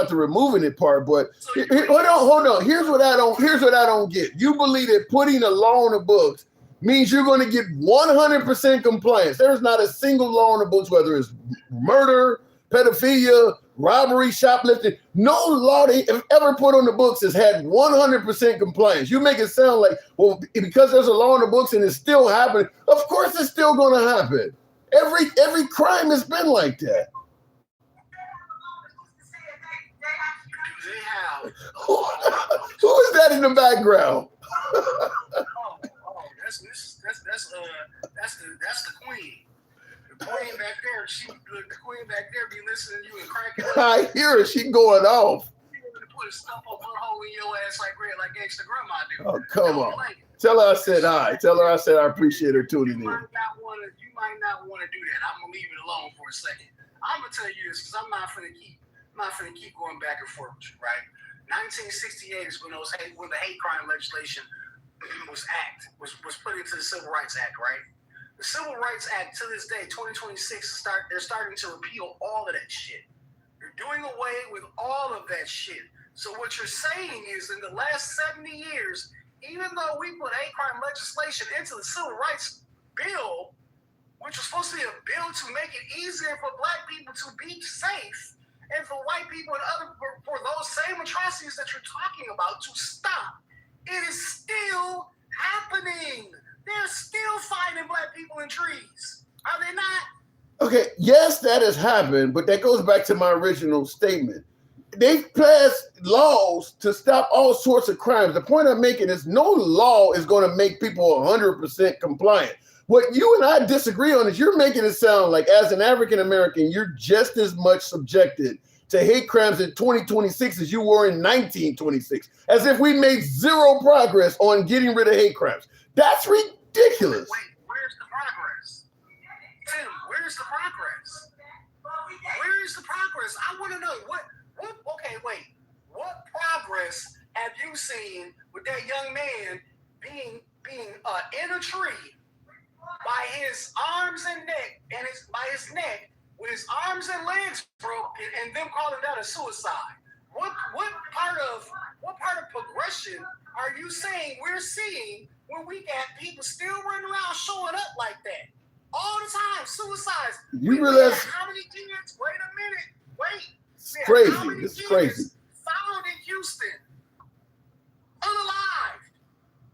the removing it part, but hold on. Here's what I don't get. You believe that putting a law on the books means you're going to get 100% compliance. There's not a single law on the books, whether it's murder, pedophilia, robbery, shoplifting. No law they have ever put on the books has had 100% compliance. You make it sound like, well, because there's a law on the books and it's still happening. Of course it's still going to happen. Every crime has been like that. Who is that in the background? That's the queen. The queen back there. The queen back there be listening to you and cracking up. I hear her. She going off. Put a stump up her hole in your ass like extra grandma do. Oh, come on. Tell her I said hi. Tell her I said I appreciate her tuning in. You might not want to do that. I'm gonna leave it alone for a second. I'm gonna tell you this because I'm not gonna keep going back and forth with you, right? 1968 is when the hate crime legislation was put into the Civil Rights Act, right? The Civil Rights Act to this day, 2026, they're starting to repeal all of that shit. They're doing away with all of that shit. So what you're saying is in the last 70 years, even though we put hate crime legislation into the Civil Rights Bill, which was supposed to be a bill to make it easier for black people to be safe, and for white people and for those same atrocities that you're talking about to stop, it is still happening. They're still finding black people in trees. Are they not? Okay, yes, that has happened, but that goes back to my original statement. They've passed laws to stop all sorts of crimes. The point I'm making is no law is going to make people 100% compliant. What you and I disagree on is you're making it sound like as an African American, you're just as much subjected to hate crimes in 2026 as you were in 1926, as if we made zero progress on getting rid of hate crimes. That's ridiculous. Wait, where's the progress? Tim, where's the progress? Where is the progress? I want to know what progress have you seen with that young man being in a tree by his arms and neck by his neck with his arms and legs broke and them calling that a suicide? What part of progression are you saying we're seeing when we got people still running around showing up like that all the time? Suicides. You realize how many kids? Wait a minute. Wait. It's crazy. It's crazy. Found in Houston, unalive.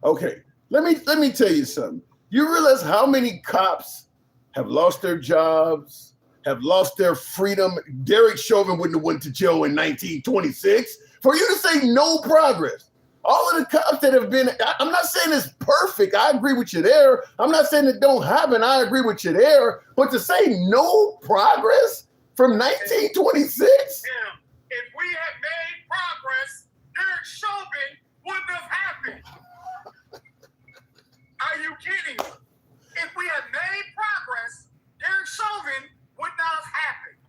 Okay, let me tell you something. You realize how many cops have lost their jobs, have lost their freedom? Derek Chauvin wouldn't have went to jail in 1926. For you to say no progress, all of the cops that have been, I'm not saying it's perfect. I agree with you there. I'm not saying it don't happen. I agree with you there. But to say no progress from 1926? Yeah. If we had made progress, Derek Chauvin wouldn't have happened. Are you kidding me? If we had made progress, Derek Chauvin would not have happened.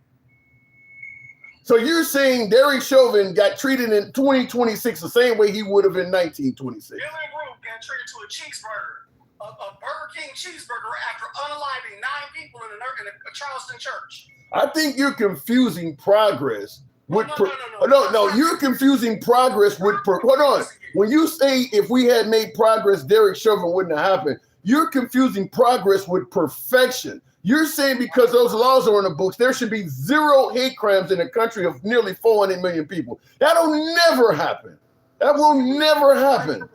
So you're saying Derek Chauvin got treated in 2026 the same way he would have in 1926? Dylan Roof got treated to a cheeseburger, a Burger King cheeseburger after unaliving 9 people in a Charleston church. I think you're confusing progress with no. You're confusing progress with hold on. When you say if we had made progress, Derek Chauvin wouldn't have happened. You're confusing progress with perfection. You're saying because those laws are on the books, there should be zero hate crimes in a country of nearly 400 million people. That'll never happen. That will never happen. When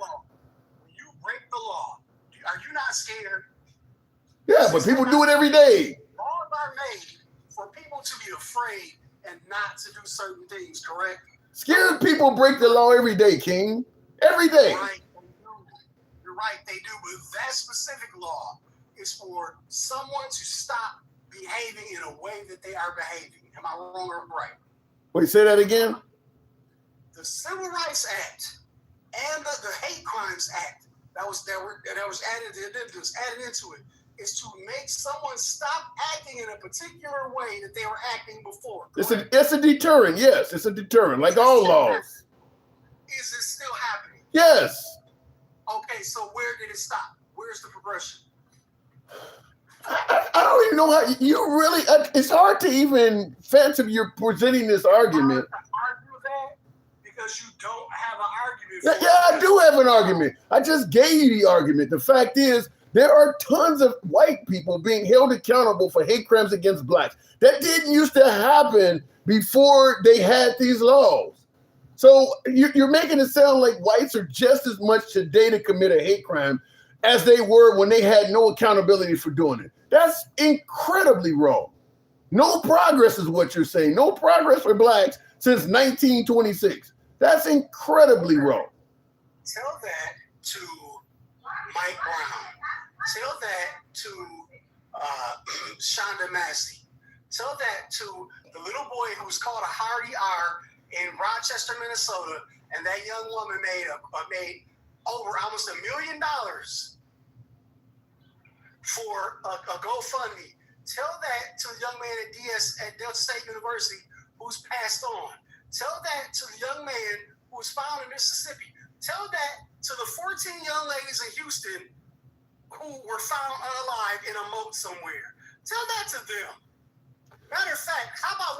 you break the law, are you not scared? Yeah, but people do it every day. Laws are made for people to be afraid and not to do certain things, correct? Scared people break the law every day, King. Every day. You're right, they do. But that specific law is for someone to stop behaving in a way that they are behaving. Am I wrong or right? Wait, say that again? The Civil Rights Act and the Hate Crimes Act that was added into it is to make someone stop acting in a particular way that they were acting before. It's a deterrent, yes. It's a deterrent, like all laws. Is it still happening? Yes. Okay, so where did it stop? Where's the progression? I don't even know how you really. It's hard to even fathom you're presenting this argument. Argue that because you don't have an argument. Yeah, I do have an argument. I just gave you the argument. The fact is, there are tons of white people being held accountable for hate crimes against blacks. That didn't used to happen before they had these laws. So you're making it sound like whites are just as much today to commit a hate crime as they were when they had no accountability for doing it. That's incredibly wrong. No progress is what you're saying. No progress for blacks since 1926. That's incredibly wrong. Tell that to Mike Brown. Tell that to Shonda Massey. Tell that to the little boy who was called a Hardy R in Rochester, Minnesota, and that young woman made over almost $1 million for a GoFundMe. Tell that to the young man at Delta State University who's passed on. Tell that to the young man who was found in Mississippi. Tell that to the 14 young ladies in Houston who were found unalive in a moat somewhere. Tell that to them. Matter of fact, how about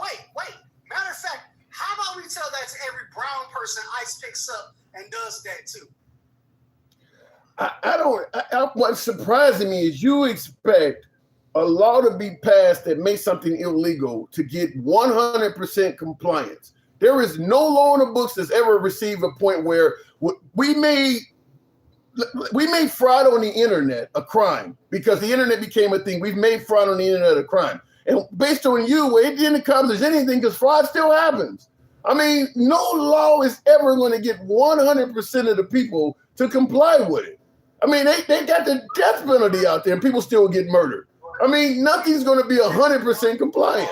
how about we tell that to every brown person ICE picks up and does that too? What's surprising me is you expect a law to be passed that makes something illegal to get 100% compliance. There is no law in the books that's ever received a point where we made fraud on the internet a crime because the internet became a thing. We've made fraud on the internet a crime. And based on you, it didn't accomplish anything because fraud still happens. I mean, no law is ever going to get 100% of the people to comply with it. I mean, they got the death penalty out there and people still get murdered. I mean, nothing's going to be 100% compliant.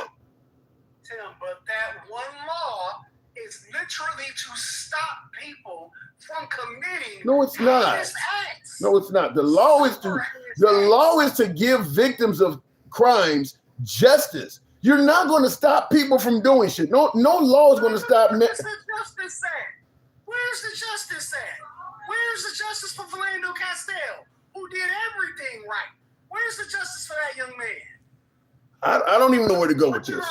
Tim, but that one law is literally to stop people from committing. No, it's not. heinous acts. No, it's not. The law is to give victims of crimes justice. You're not going to stop people from doing shit. No law is going to stop. Where's the justice at? Where's the justice at? Where's the justice for Philando Castile, who did everything right? Where's the justice for that young man? I don't even know where to go with this.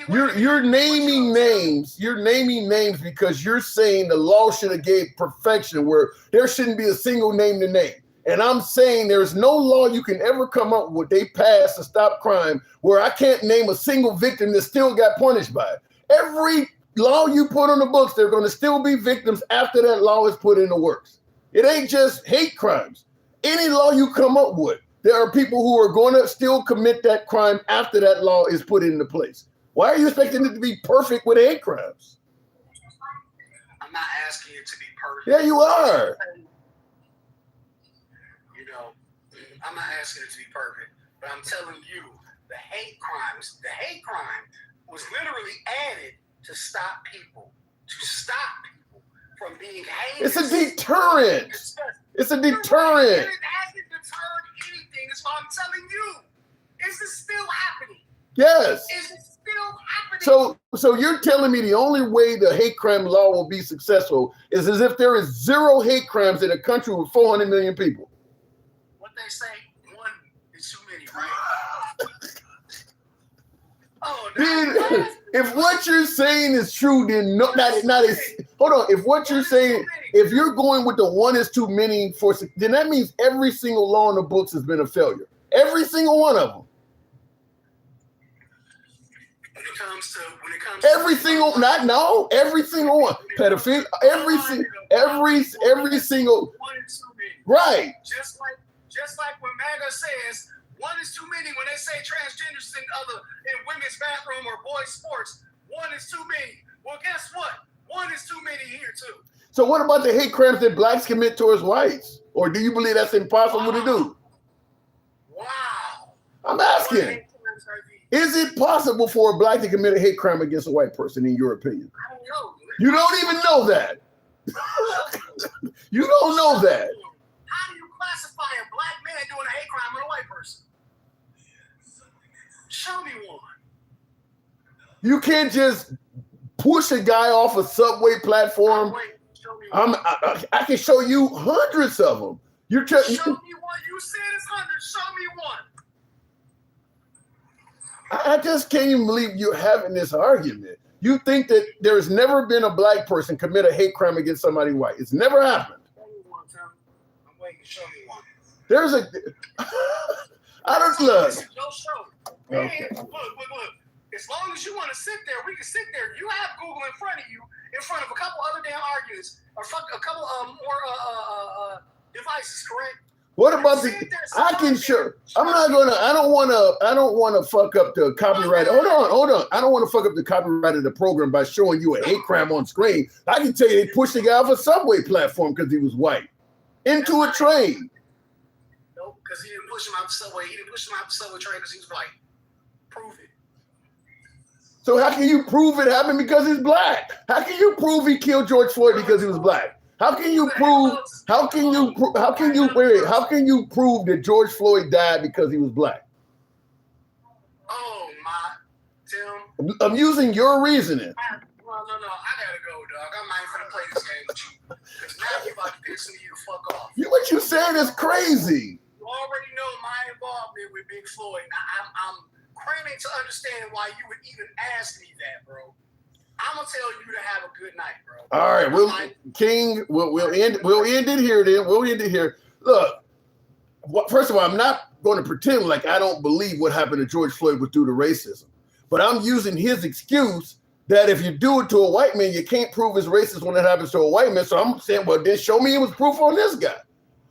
You're naming names. You're naming names because you're saying the law should have gave perfection where there shouldn't be a single name to name. And I'm saying there's no law you can ever come up with they pass to stop crime where I can't name a single victim that still got punished by it. Every law you put on the books, there are going to still be victims after that law is put in the works. It ain't just hate crimes. Any law you come up with, there are people who are going to still commit that crime after that law is put into place. Why are you expecting it to be perfect with hate crimes? I'm not asking it to be perfect. Yeah, you are. You know, I'm not asking it to be perfect, but I'm telling you, the hate crime was literally added to stop people from being heinous. It's a deterrent. It's a deterrent. It hasn't deterred anything. That's what I'm telling you. Is this still happening? Yes. Is it still happening? So you're telling me the only way the hate crime law will be successful is as if there is zero hate crimes in a country with 400 million people. What they say, one is too many, right? Oh, Dude, if what you're saying is true, then hold on. If what you're saying, if you're going with the one is too many then that means every single law in the books has been a failure. Every single one of them. When it comes to every single one. Pedophilia, every single right. Just like when MAGA says one is too many when they say transgenders in women's bathroom or boys' sports, one is too many. Well, guess what? One is too many here too. So what about the hate crimes that blacks commit towards whites? Or do you believe that's impossible to do? Wow. I'm asking. Is it possible for a black to commit a hate crime against a white person, in your opinion? I don't know. You don't even know that. You don't know that. How do you classify a black man doing a hate crime with a white person? Show me one. You can't just push a guy off a subway platform. I can show you hundreds of them. Show me one. You said it's hundreds. Show me one. I just can't even believe you're having this argument. You think that there's never been a black person commit a hate crime against somebody white. It's never happened. I'm waiting. Show me one. There's a... I don't look. No show. Okay. Look. As long as you want to sit there, we can sit there. You have Google in front of you, in front of a couple other damn arguments, or a couple more devices, correct? What about the? I can sure. I'm not gonna. I don't want to fuck up the copyright. Hold on. I don't want to fuck up the copyright of the program by showing you a hate crime on screen. I can tell you they pushed the guy off a subway platform because he was white into a train. Nope, because he didn't push him out the subway. He didn't push him out the subway train because he was white. Prove it. So how can you prove it happened because he's black? How can you prove he killed George Floyd because he was black? How can you prove? How can you prove that George Floyd died because he was black? Oh my, Tim. I'm using your reasoning. Well, no, I gotta go, dog. I'm not even gonna play this game with you because now you're about to piss me the fuck off. What you saying is crazy. You already know my involvement with Big Floyd. I'm craving to understand why you would even ask me that, bro. I'm gonna tell you to have a good night, bro. All right, we'll end it here. Then we'll end it here. Look, first of all, I'm not going to pretend like I don't believe what happened to George Floyd was due to racism, but I'm using his excuse that if you do it to a white man, you can't prove it's racist when it happens to a white man. So I'm saying, well, then show me it was proof on this guy.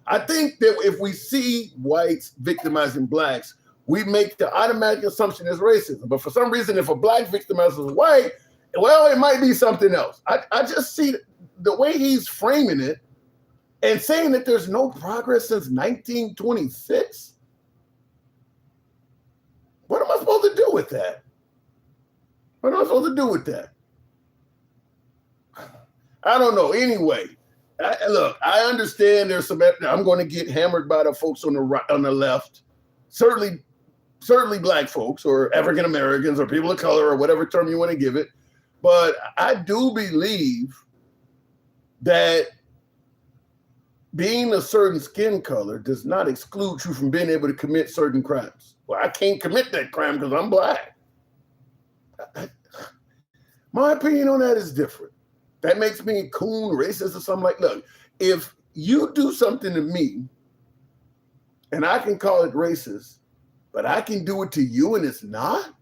I think that if we see whites victimizing blacks, we make the automatic assumption is racism. But for some reason, if a black victimizes a white, well, it might be something else. I just see the way he's framing it and saying that there's no progress since 1926. What am I supposed to do with that? What am I supposed to do with that? I don't know. Anyway, look, I understand there's some. I'm going to get hammered by the folks on the right, on the left. Certainly black folks or African Americans or people of color or whatever term you want to give it. But I do believe that being a certain skin color does not exclude you from being able to commit certain crimes. Well, I can't commit that crime because I'm black. My opinion on that is different. That makes me a coon, racist, or something like, look, if you do something to me and I can call it racist, but I can do it to you and it's not?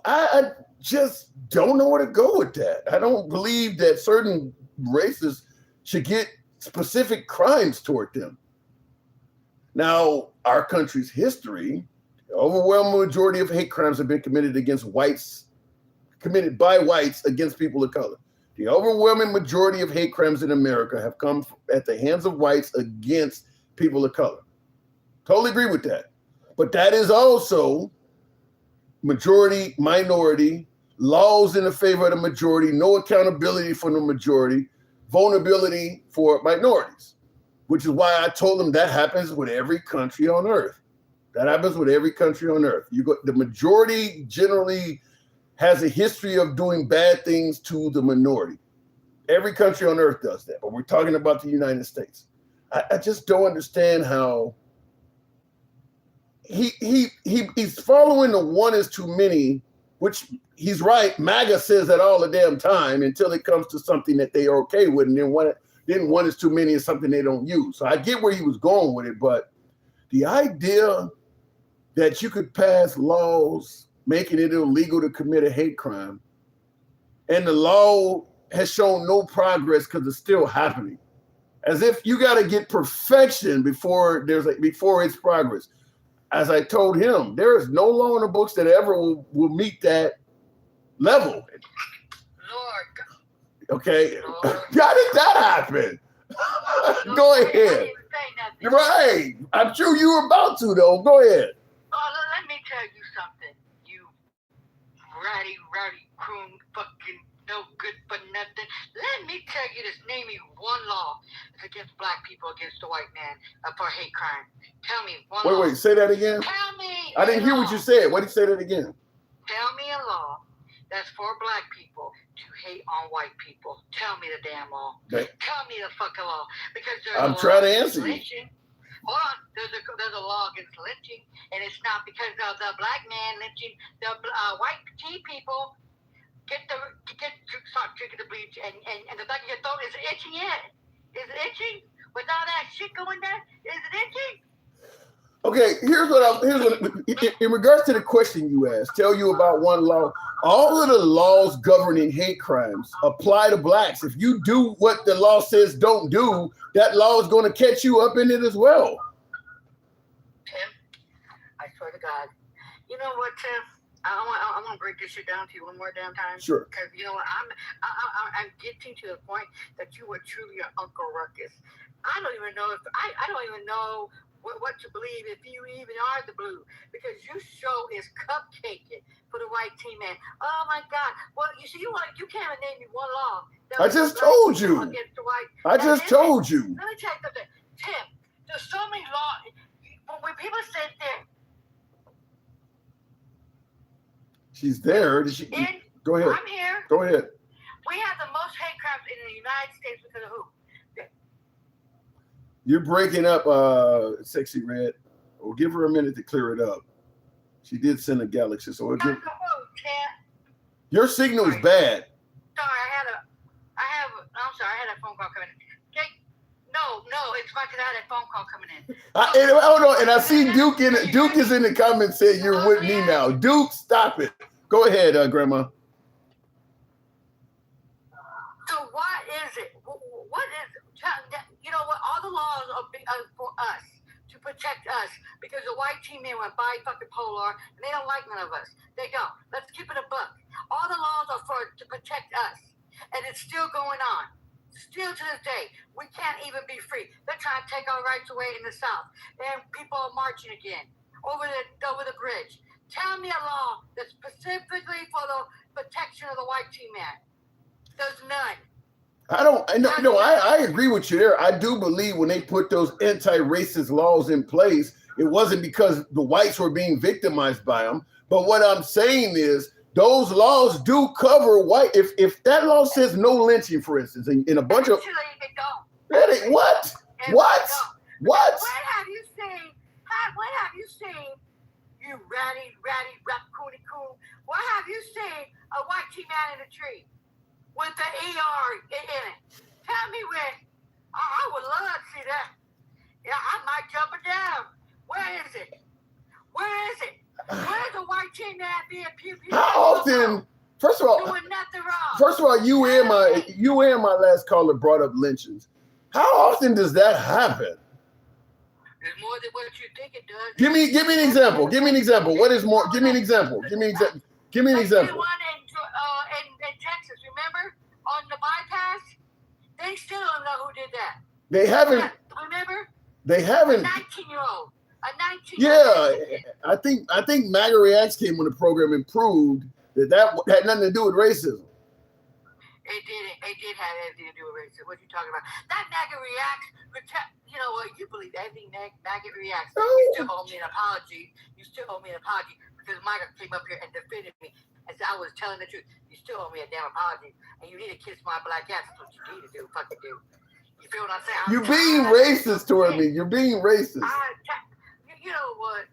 I just don't know where to go with that. I don't believe that certain races should get specific crimes toward them. Now, our country's history, the overwhelming majority of hate crimes have been committed by whites against people of color. The overwhelming majority of hate crimes in America have come at the hands of whites against people of color. Totally agree with that. But that is also majority, minority, laws in the favor of the majority, no accountability for the majority, vulnerability for minorities, which is why I told them that happens with every country on earth. That happens with every country on earth. The majority generally has a history of doing bad things to the minority. Every country on earth does that, but we're talking about the United States. I just don't understand how he's following the one is too many, which he's right. MAGA says that all the damn time until it comes to something that they are okay with, and then one is too many is something they don't use. So I get where he was going with it, but the idea that you could pass laws making it illegal to commit a hate crime, and the law has shown no progress because it's still happening, as if you got to get perfection before it's progress. As I told him, there is no law in the books that ever will meet that level. Lord. Okay, how did that happen? Go ahead. Right, I'm sure you were about to though. Go ahead. Let me tell you something, you ratty coon, fucking no good for nothing. Let me tell you this, name me one law that's against black people against the white man for hate crime. Tell me one law. Wait, say that again. Tell me. I didn't hear what you said. Why did you say that again? Tell me a law that's for black people to hate on white people. Tell me the damn law. Okay. Tell me the fucking law. Because I'm trying to answer you. Hold on, there's a law against lynching, and it's not because of the black man lynching the white tea people. Start drinking the bleach, and the back of your throat is it itching yet? Is it itching? With all that shit going down, is it itching? Okay, here's what in regards to the question you asked, tell you about one law. All of the laws governing hate crimes apply to blacks. If you do what the law says don't do, that law is going to catch you up in it as well. Tim, I swear to God. You know what, Tim? I want to break this shit down to you one more damn time. Sure. Because you know what, I'm getting to the point that you were truly your Uncle Ruckus. I don't even know if I don't even know what to believe if you even are the blue, because your show is cupcaking for the white team, man. Oh my God! Well, you see, you can't even name me one law. I just told you. Against the white. I just told you. Let me tell you something, Tim. There's so many laws. When people sit there, she's there. Go ahead. I'm here. Go ahead. We have the most hate crimes in the United States because of who? You're breaking up, Sexy Red. We'll give her a minute to clear it up. She did send a galaxy, so we'll give... Your signal's bad. Sorry, I had a phone call coming in. Okay. No, it's because I had a phone call coming in. Hold on, and I see Duke is in the comments saying you're with me now. Duke, stop it. Go ahead, Grandma. So what is it? What is it? You know what? All the laws are for us, to protect us, because the white team men went by fucking Polar, and they don't like none of us. They don't. Let's keep it a buck. All the laws are to protect us, and it's still going on. Still to this day, we can't even be free. They're trying to take our rights away in the South, and people are marching again over the bridge. Tell me a law that's specifically for the protection of the white team man. There's none. I agree with you there. I do believe when they put those anti-racist laws in place, it wasn't because the whites were being victimized by them. But what I'm saying is those laws do cover white. If that law says no lynching, for instance, in a bunch of... What? What? What have you seen, you ratty, raccoony coon? What have you seen a white team man in a tree with the ER in it? Tell me when. I would love to see that. Yeah, I might jump it down. Where is it? Where's the white team man being pew pew? How often? First of all, doing nothing wrong. First of all, you and my last caller brought up lynchings. How often does that happen? It's more than what you think it does. Give me an example. Give me an example. What is more? Give me an example. Give me an example. Give me an example. One in Texas, remember? On the bypass? They still don't know who did that. They haven't. Remember? They haven't. A 19-year-old. Yeah, I think MAGA Reacts came when the program improved. That had nothing to do with racism. It did have everything to do with racism. What are you talking about? That MAGA Reacts, you know what? You believe everything MAGA Reacts. No. You still owe me an apology. Because MAGA came up here and defended me as I was telling the truth. You still owe me a damn apology. And you need to kiss my black ass. That's what you need to do. Fucking do. You feel what I'm saying? You're being racist toward me. You're being racist. You know what?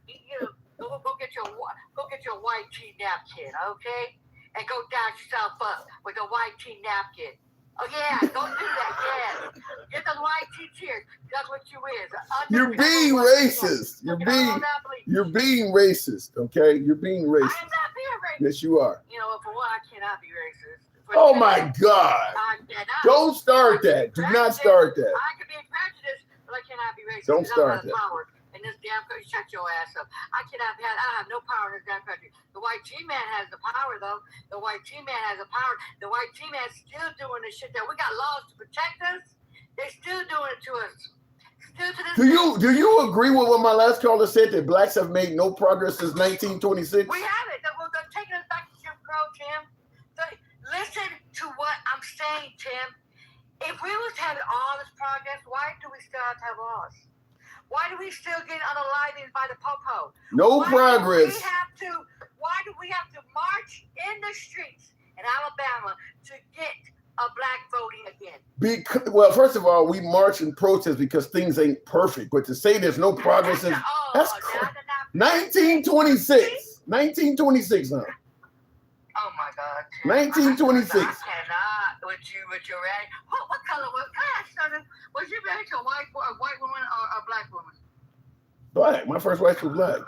Go get your white tea napkin, okay? And go dash yourself up with a white tea napkin. Oh yeah, don't do that. Yeah, get the white tea tears. That's what you is. You're being racist. You're being racist. Okay, you're being racist. I'm not being racist. Yes, you are. You know, for one, I cannot be racist. Oh my God! Don't start that. Do not start that. I can be prejudiced, but I cannot be racist. Don't start that. Power in this damn country. Shut your ass up. I have no power in this damn country. The white G-man has the power, though. The white G-man has the power. The white G-man's still doing the shit that we got laws to protect us. They're still doing it to us. Still to this Do you agree with what my last caller said, that blacks have made no progress since 1926? We haven't. They're taking us back to Jim Crow, Tim. Listen to what I'm saying, Tim. If we was having all this progress, why do we still have to have laws? Why do we still get unalived by the po-po? No progress. Why do we have to march in the streets in Alabama to get a black voting again? Well, first of all, we march and protest because things ain't perfect. But to say there's no progress that's 1926. 1926, huh? Oh my God. 1926. I cannot with your rag. What color was? Was you married to a white woman or a black woman? Black. My first wife was black.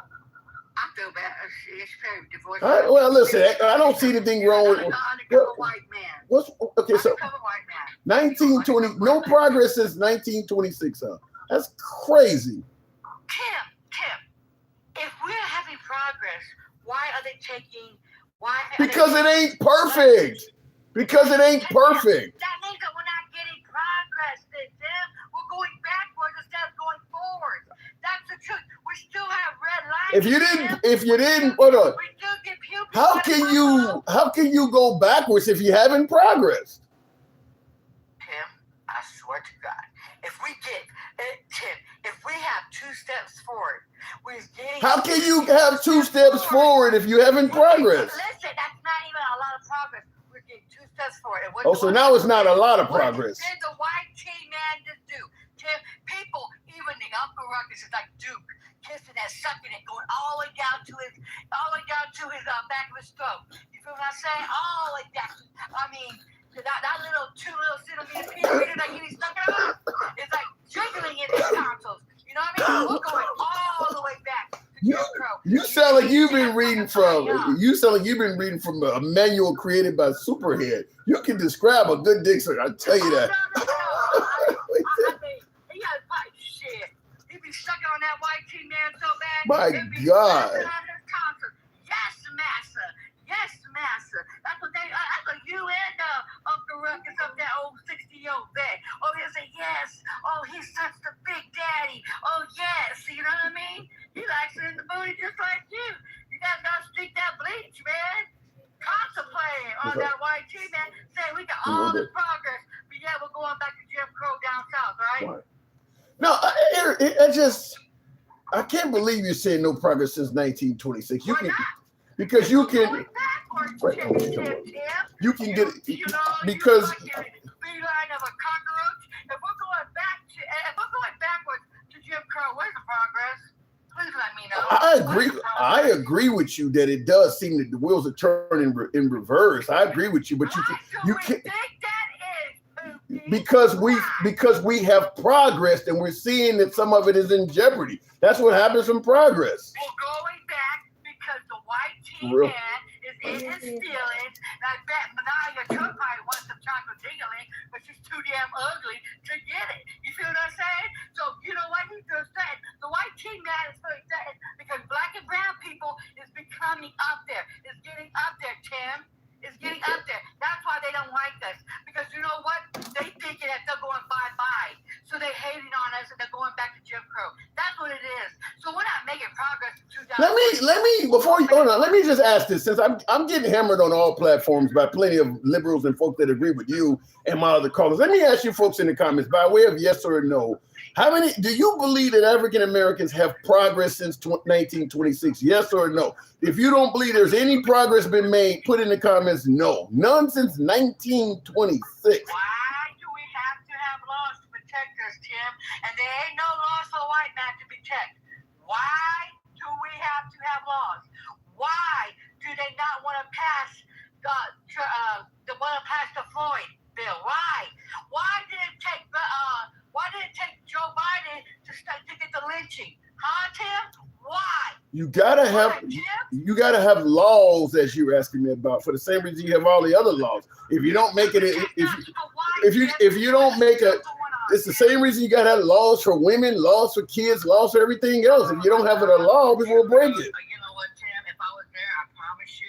I feel bad. It's very divorced. Well, listen, I don't see anything wrong with Undercover white man. what's okay. So Undercover white man. 1920, no progress since 1926. Huh? That's crazy. Tim, if we're having progress, why are they taking? Why? Because it ain't perfect. Because it ain't perfect. That means that we're not getting progress, Tim. We're going backwards instead of going forward. That's the truth. We still have red lines. If you didn't, hold on. We still get people. How can you go backwards if you haven't progressed? Tim, I swear to God, if we have 2 steps forward, we're getting. How can you have 2 steps forward if you haven't progressed? Listen, that's not even a lot of progress. We're getting 2 steps forward. So now it's not a lot of progress. What did the white teen man just do? Tim, people, even the Uncle Ruckus is like Duke, kissing and sucking it, going all the way down to his back of his throat. You feel what I'm saying? All the way down. I mean, that little 2 little centimeter piece that he's stuck it up, it's like jiggling in his tonsils. You know what I mean? We're going all the way back to Jim Crow. You sound like you've been reading from. You sound like you've been reading from a manual created by Superhead. You can describe a good dick, sir. I tell you that. Shit. He be sucking on that white teen man so bad. My God. Yes, massa. Yes, massa. That's what you and Uncle Ruckus up that old 60-year-old vet. Oh, he'll say yes. Oh, he's such the big daddy. Oh, yes. You know what I mean? He likes it in the booty just like you. You guys gotta stick that bleach, man. Contemplating on that white teen man. Say we got all this progress, but yeah, we're going back to Jim Crow down south, right? No, I can't believe you're saying no progress since 1926. You can, because you can, you can get it because. Beeline of a cockroach. If we're going backwards to Jim Crow, where's the progress? Please let me know. I agree with you that it does seem that the wheels are turning in reverse. I agree with you, but you can. Because we have progressed and we're seeing that some of it is in jeopardy. That's what happens from progress. We're going back because the white teen man is in his feelings. And I bet Melania Trump probably wants some chocolate dingling, but she's too damn ugly to get it. You feel what I'm saying? So you know what he's just saying? The white teen man is very sad because black and brown people is becoming up there. It's getting up there, Tim. It's getting up there. That's why they don't like us. Because you know what? They thinking that they're going bye-bye. So they hating on us and they're going back to Jim Crow. That's what it is. So we're not making progress in 2000. Let me just ask this, since I'm getting hammered on all platforms by plenty of liberals and folks that agree with you and my other callers. Let me ask you folks in the comments by way of yes or no. How many do you believe that African Americans have progress since 1926? Yes or no? If you don't believe there's any progress been made, put in the comments no. None since 1926. Why do we have to have laws to protect us, Tim? And there ain't no laws for a white man to protect. Why do we have to have laws? Why do they not want to pass the Floyd bill? Why? Why did it take Joe Biden to get the lynching? Huh, Tim? Why? You gotta have laws, as you were asking me about, for the same reason you have all the other laws. If you don't make it, if you don't make it's the same reason you gotta have laws for women, laws for kids, laws for everything else. If you don't have it a law, people will break it. You know what, Tim? If I was there, I promise you,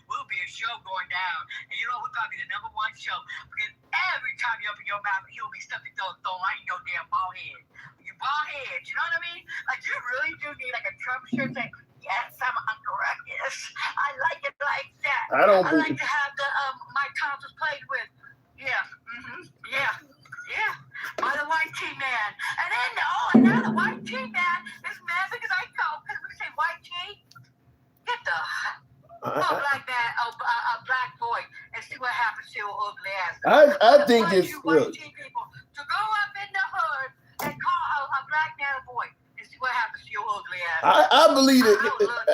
we'll be a show going down. And you know who's gonna be the #1 show? Because every time you open your mouth, you'll be stuck in thrown right in your damn bald head. You bald head, you know what I mean? Like you really do need like a Trump shirt saying, yes, I'm Uncle Ruckus. I like it like that. I like to have my tonsils played with. Yeah. By the white teen man. And then now the white teen man is mad because because we say white teen. Get the black man, a black boy, and see what happens to your ugly ass. I think it's white teen people to go up in the hood and call a black man a boy and see what happens to your ugly ass. I believe it,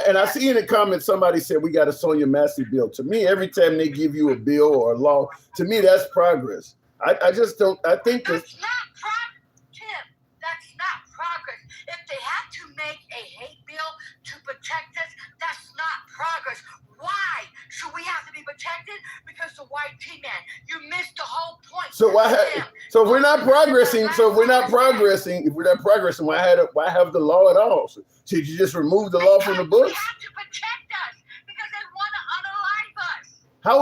and I see in the comments somebody said we got a Sonia Massey bill. To me, every time they give you a bill or a law, to me that's progress. I just don't. I think that's not progress, Tim. That's not progress. If they have make a hate bill to protect us, that's not progress. Why should we have to be protected? Because the white T-man, you missed the whole point. So so if we're not progressing, why have the law at all? So should you just remove the law from the books? They have to protect us because they want to unalive us. How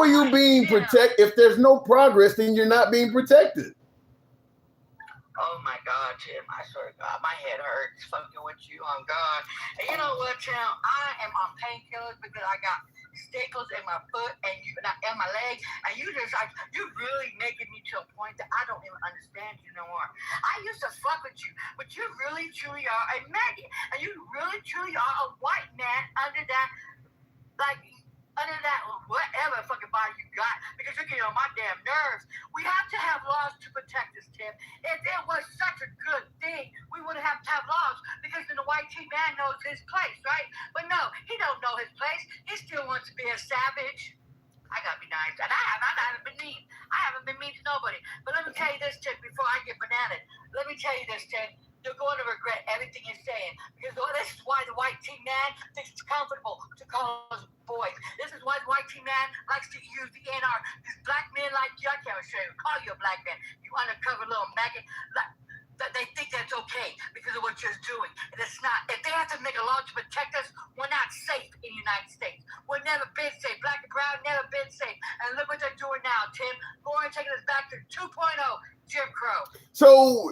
are you being protected? If there's no progress, then you're not being protected. Oh my God, Tim, I swear to God, my head hurts fucking with you on God. And you know what, Tim? I am on painkillers because I got stickles in my foot and my leg, and you really making me to a point that I don't even understand you no more. I used to fuck with you, but you really truly are a maggot, and you really truly are a white man under that whatever fucking body you got, because you're getting on my damn nerves. We have to have laws to protect us, Tim. If it was such a good thing, we wouldn't have to have laws, because then the white T-man knows his place, right? But no, he don't know his place. He still wants to be a savage. I gotta be nice, and I haven't been mean. I haven't been mean to nobody. But let me tell you this, Tim, before I get bananas. Let me tell you this, Tim. You're going to regret everything you're saying, because this is why the white T-man thinks it's comfortable to call us boys. This is why the white T-man likes to use the NR. These black men like you, I can't call you a black man. You undercover little maggot. That they think that's okay because of what you're doing. And it's not. If they have to make a law to protect us, we're not safe in the United States. We've never been safe. Black and brown never been safe. And look what they're doing now, Tim. Going and taking us back to 2.0 Jim Crow. So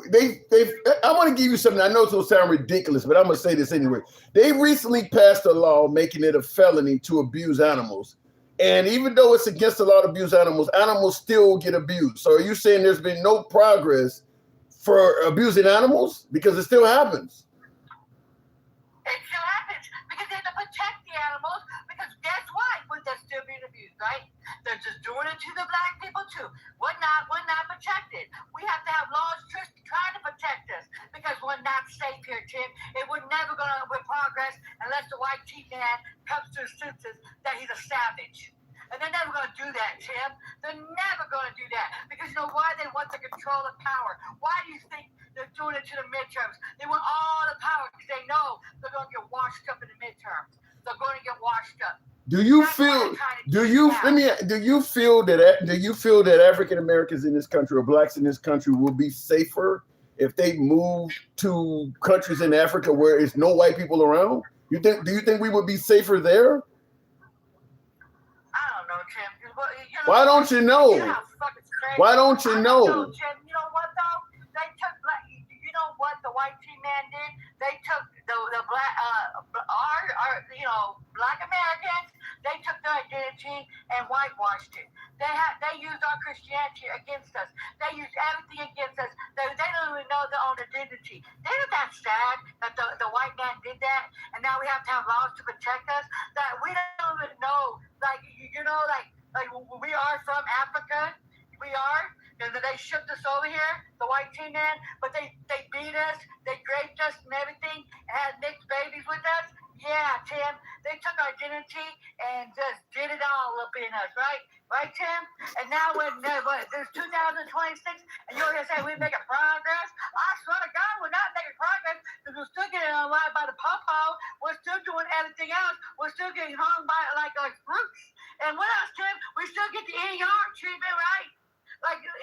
I want to give you something. I know it's going to sound ridiculous, but I'm going to say this anyway. They recently passed a law making it a felony to abuse animals. And even though it's against the law to abuse animals still get abused. So are you saying there's been no progress for abusing animals? Because it still happens. It still happens because they have to protect the animals, because guess what? They're still being abused, right? They're just doing it to the black people too. We're not protected. We have to have laws just trying to protect us, because we're not safe here, Tim. And we're never going to progress unless the white T-man comes to his senses that he's a savage. And they're never going to do that, Tim. They're never going to do that. Because you know why? They want the control of power. Why do you think they're doing it to the midterms? They want all the power because they know they're going to get washed up in the midterms. They're going to get washed up. Do you feel that African Americans in this country or blacks in this country will be safer if they move to countries in Africa where there's no white people around? Do you think we would be safer there? Tim. Why don't you know? Why don't you know? Tim, you know what though? They took you know what the white T-man did? They took the black black Americans. They took their identity and whitewashed it. They used our Christianity against us. They used everything against us. They don't even know their own identity. Isn't that sad that the white man did that? And now we have to have laws to protect us that we don't even know. Like we are from Africa. We are. And they shipped us over here, the white T-man, but they beat us, they raped us and everything, and had mixed babies with us. Yeah, Tim, they took our identity and just did it all up in us, right? Right, Tim? And now there's 2026, and you're here saying we're making progress? I swear to God, we're not making progress, because we're still getting alive by the po-po. We're still doing everything else. We're still getting hung by like fruits. And what else, Tim? We still get the ER treatment, right?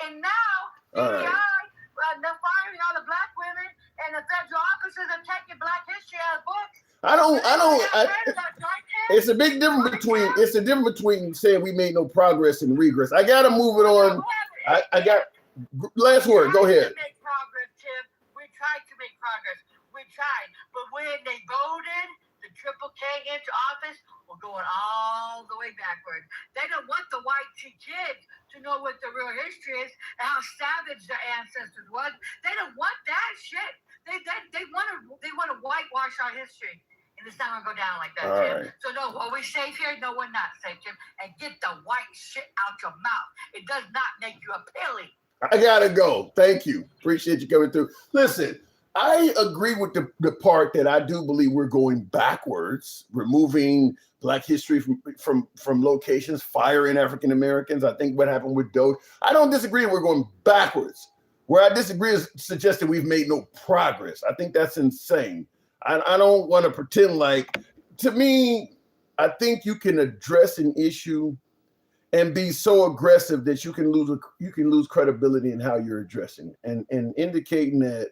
And now, DEI, they're firing all the black women, and the federal officers are taking Black history out of books. It's a big difference between saying we made no progress and regress. I gotta move it on. I got last word. Go ahead. Make progress, Tim. We tried to make progress. We tried, but when they voted the Triple K into office, we're going all the way backwards. They don't want the white kids to know what the real history is and how savage their ancestors was. They don't want that shit. They want to whitewash our history. And it's not going to go down like that, Tim. Right. So no, are we safe here? No, we're not safe, Tim. And get the white shit out your mouth. It does not make you a pilly. I gotta go. Thank you. Appreciate you coming through. Listen, I agree with the part that I do believe we're going backwards, removing Black history from locations, firing African Americans. I think what happened with Doe. I don't disagree. We're going backwards. Where I disagree is suggesting we've made no progress. I think that's insane. I don't want to pretend like, to me, I think you can address an issue and be so aggressive that you can lose credibility in how you're addressing it. And indicating that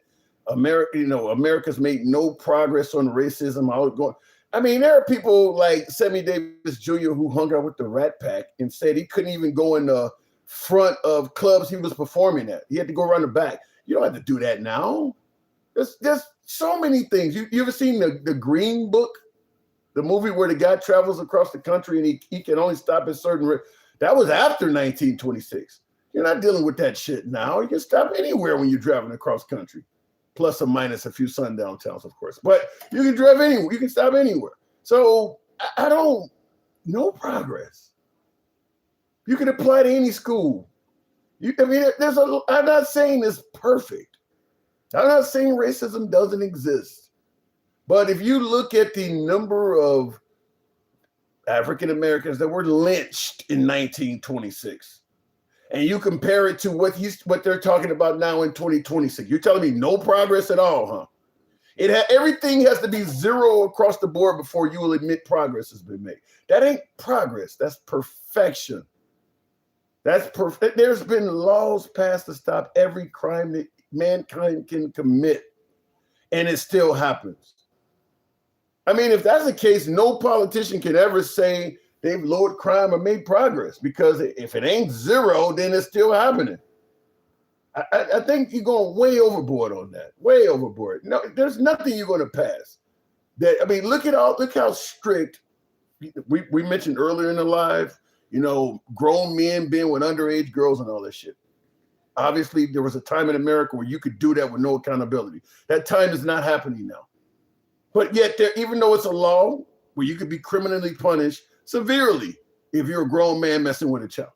America's made no progress on racism. I mean, there are people like Sammy Davis Jr. who hung out with the Rat Pack and said he couldn't even go in the front of clubs he was performing at. He had to go around the back. You don't have to do that now. There's so many things. You ever seen the Green Book, the movie where the guy travels across the country and he can only stop at certain. That was after 1926. You're not dealing with that shit now. You can stop anywhere when you're driving across country, plus or minus a few sundown towns, of course. But you can drive anywhere. You can stop anywhere. So I don't. No progress. You can apply to any school. I'm not saying it's perfect. I'm not saying racism doesn't exist. But if you look at the number of African Americans that were lynched in 1926, and you compare it to what they're talking about now in 2026, you're telling me no progress at all, huh? Everything has to be zero across the board before you will admit progress has been made. That ain't progress. That's perfection. That's perfect. There's been laws passed to stop every crime that mankind can commit, and it still happens. I mean, if that's the case, no politician can ever say they've lowered crime or made progress, because if it ain't zero, then it's still happening. I think you're going way overboard on that. Way overboard. No, there's nothing you're going to pass. Look how strict we mentioned earlier in the live. Grown men being with underage girls and all that shit. Obviously, there was a time in America where you could do that with no accountability. That time is not happening now. But yet, even though it's a law where you could be criminally punished severely if you're a grown man messing with a child,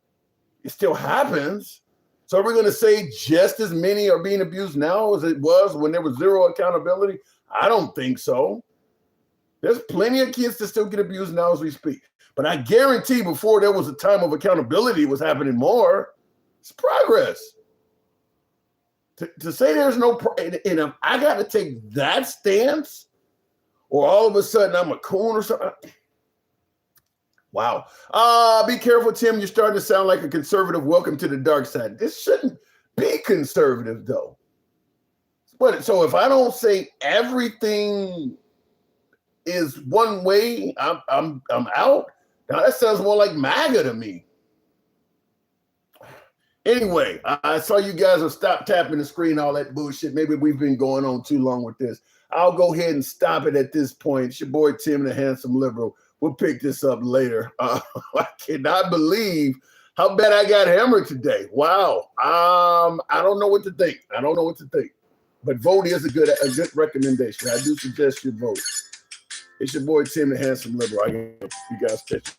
it still happens. So are we going to say just as many are being abused now as it was when there was zero accountability? I don't think so. There's plenty of kids that still get abused now as we speak. But I guarantee before there was a time of accountability, it was happening more. It's progress. To say there's no, and I got to take that stance, or all of a sudden I'm a coon or something. Wow. Be careful, Tim. You're starting to sound like a conservative. Welcome to the dark side. This shouldn't be conservative, though. But so if I don't say everything is one way, I'm out. Now that sounds more like MAGA to me. Anyway, I saw you guys have stopped tapping the screen, all that bullshit. Maybe we've been going on too long with this. I'll go ahead and stop it at this point. It's your boy Tim, the handsome liberal. We'll pick this up later. I cannot believe how bad I got hammered today. Wow. I don't know what to think. But vote is a good recommendation. I do suggest you vote. It's your boy Tim, the handsome liberal. You guys catch it.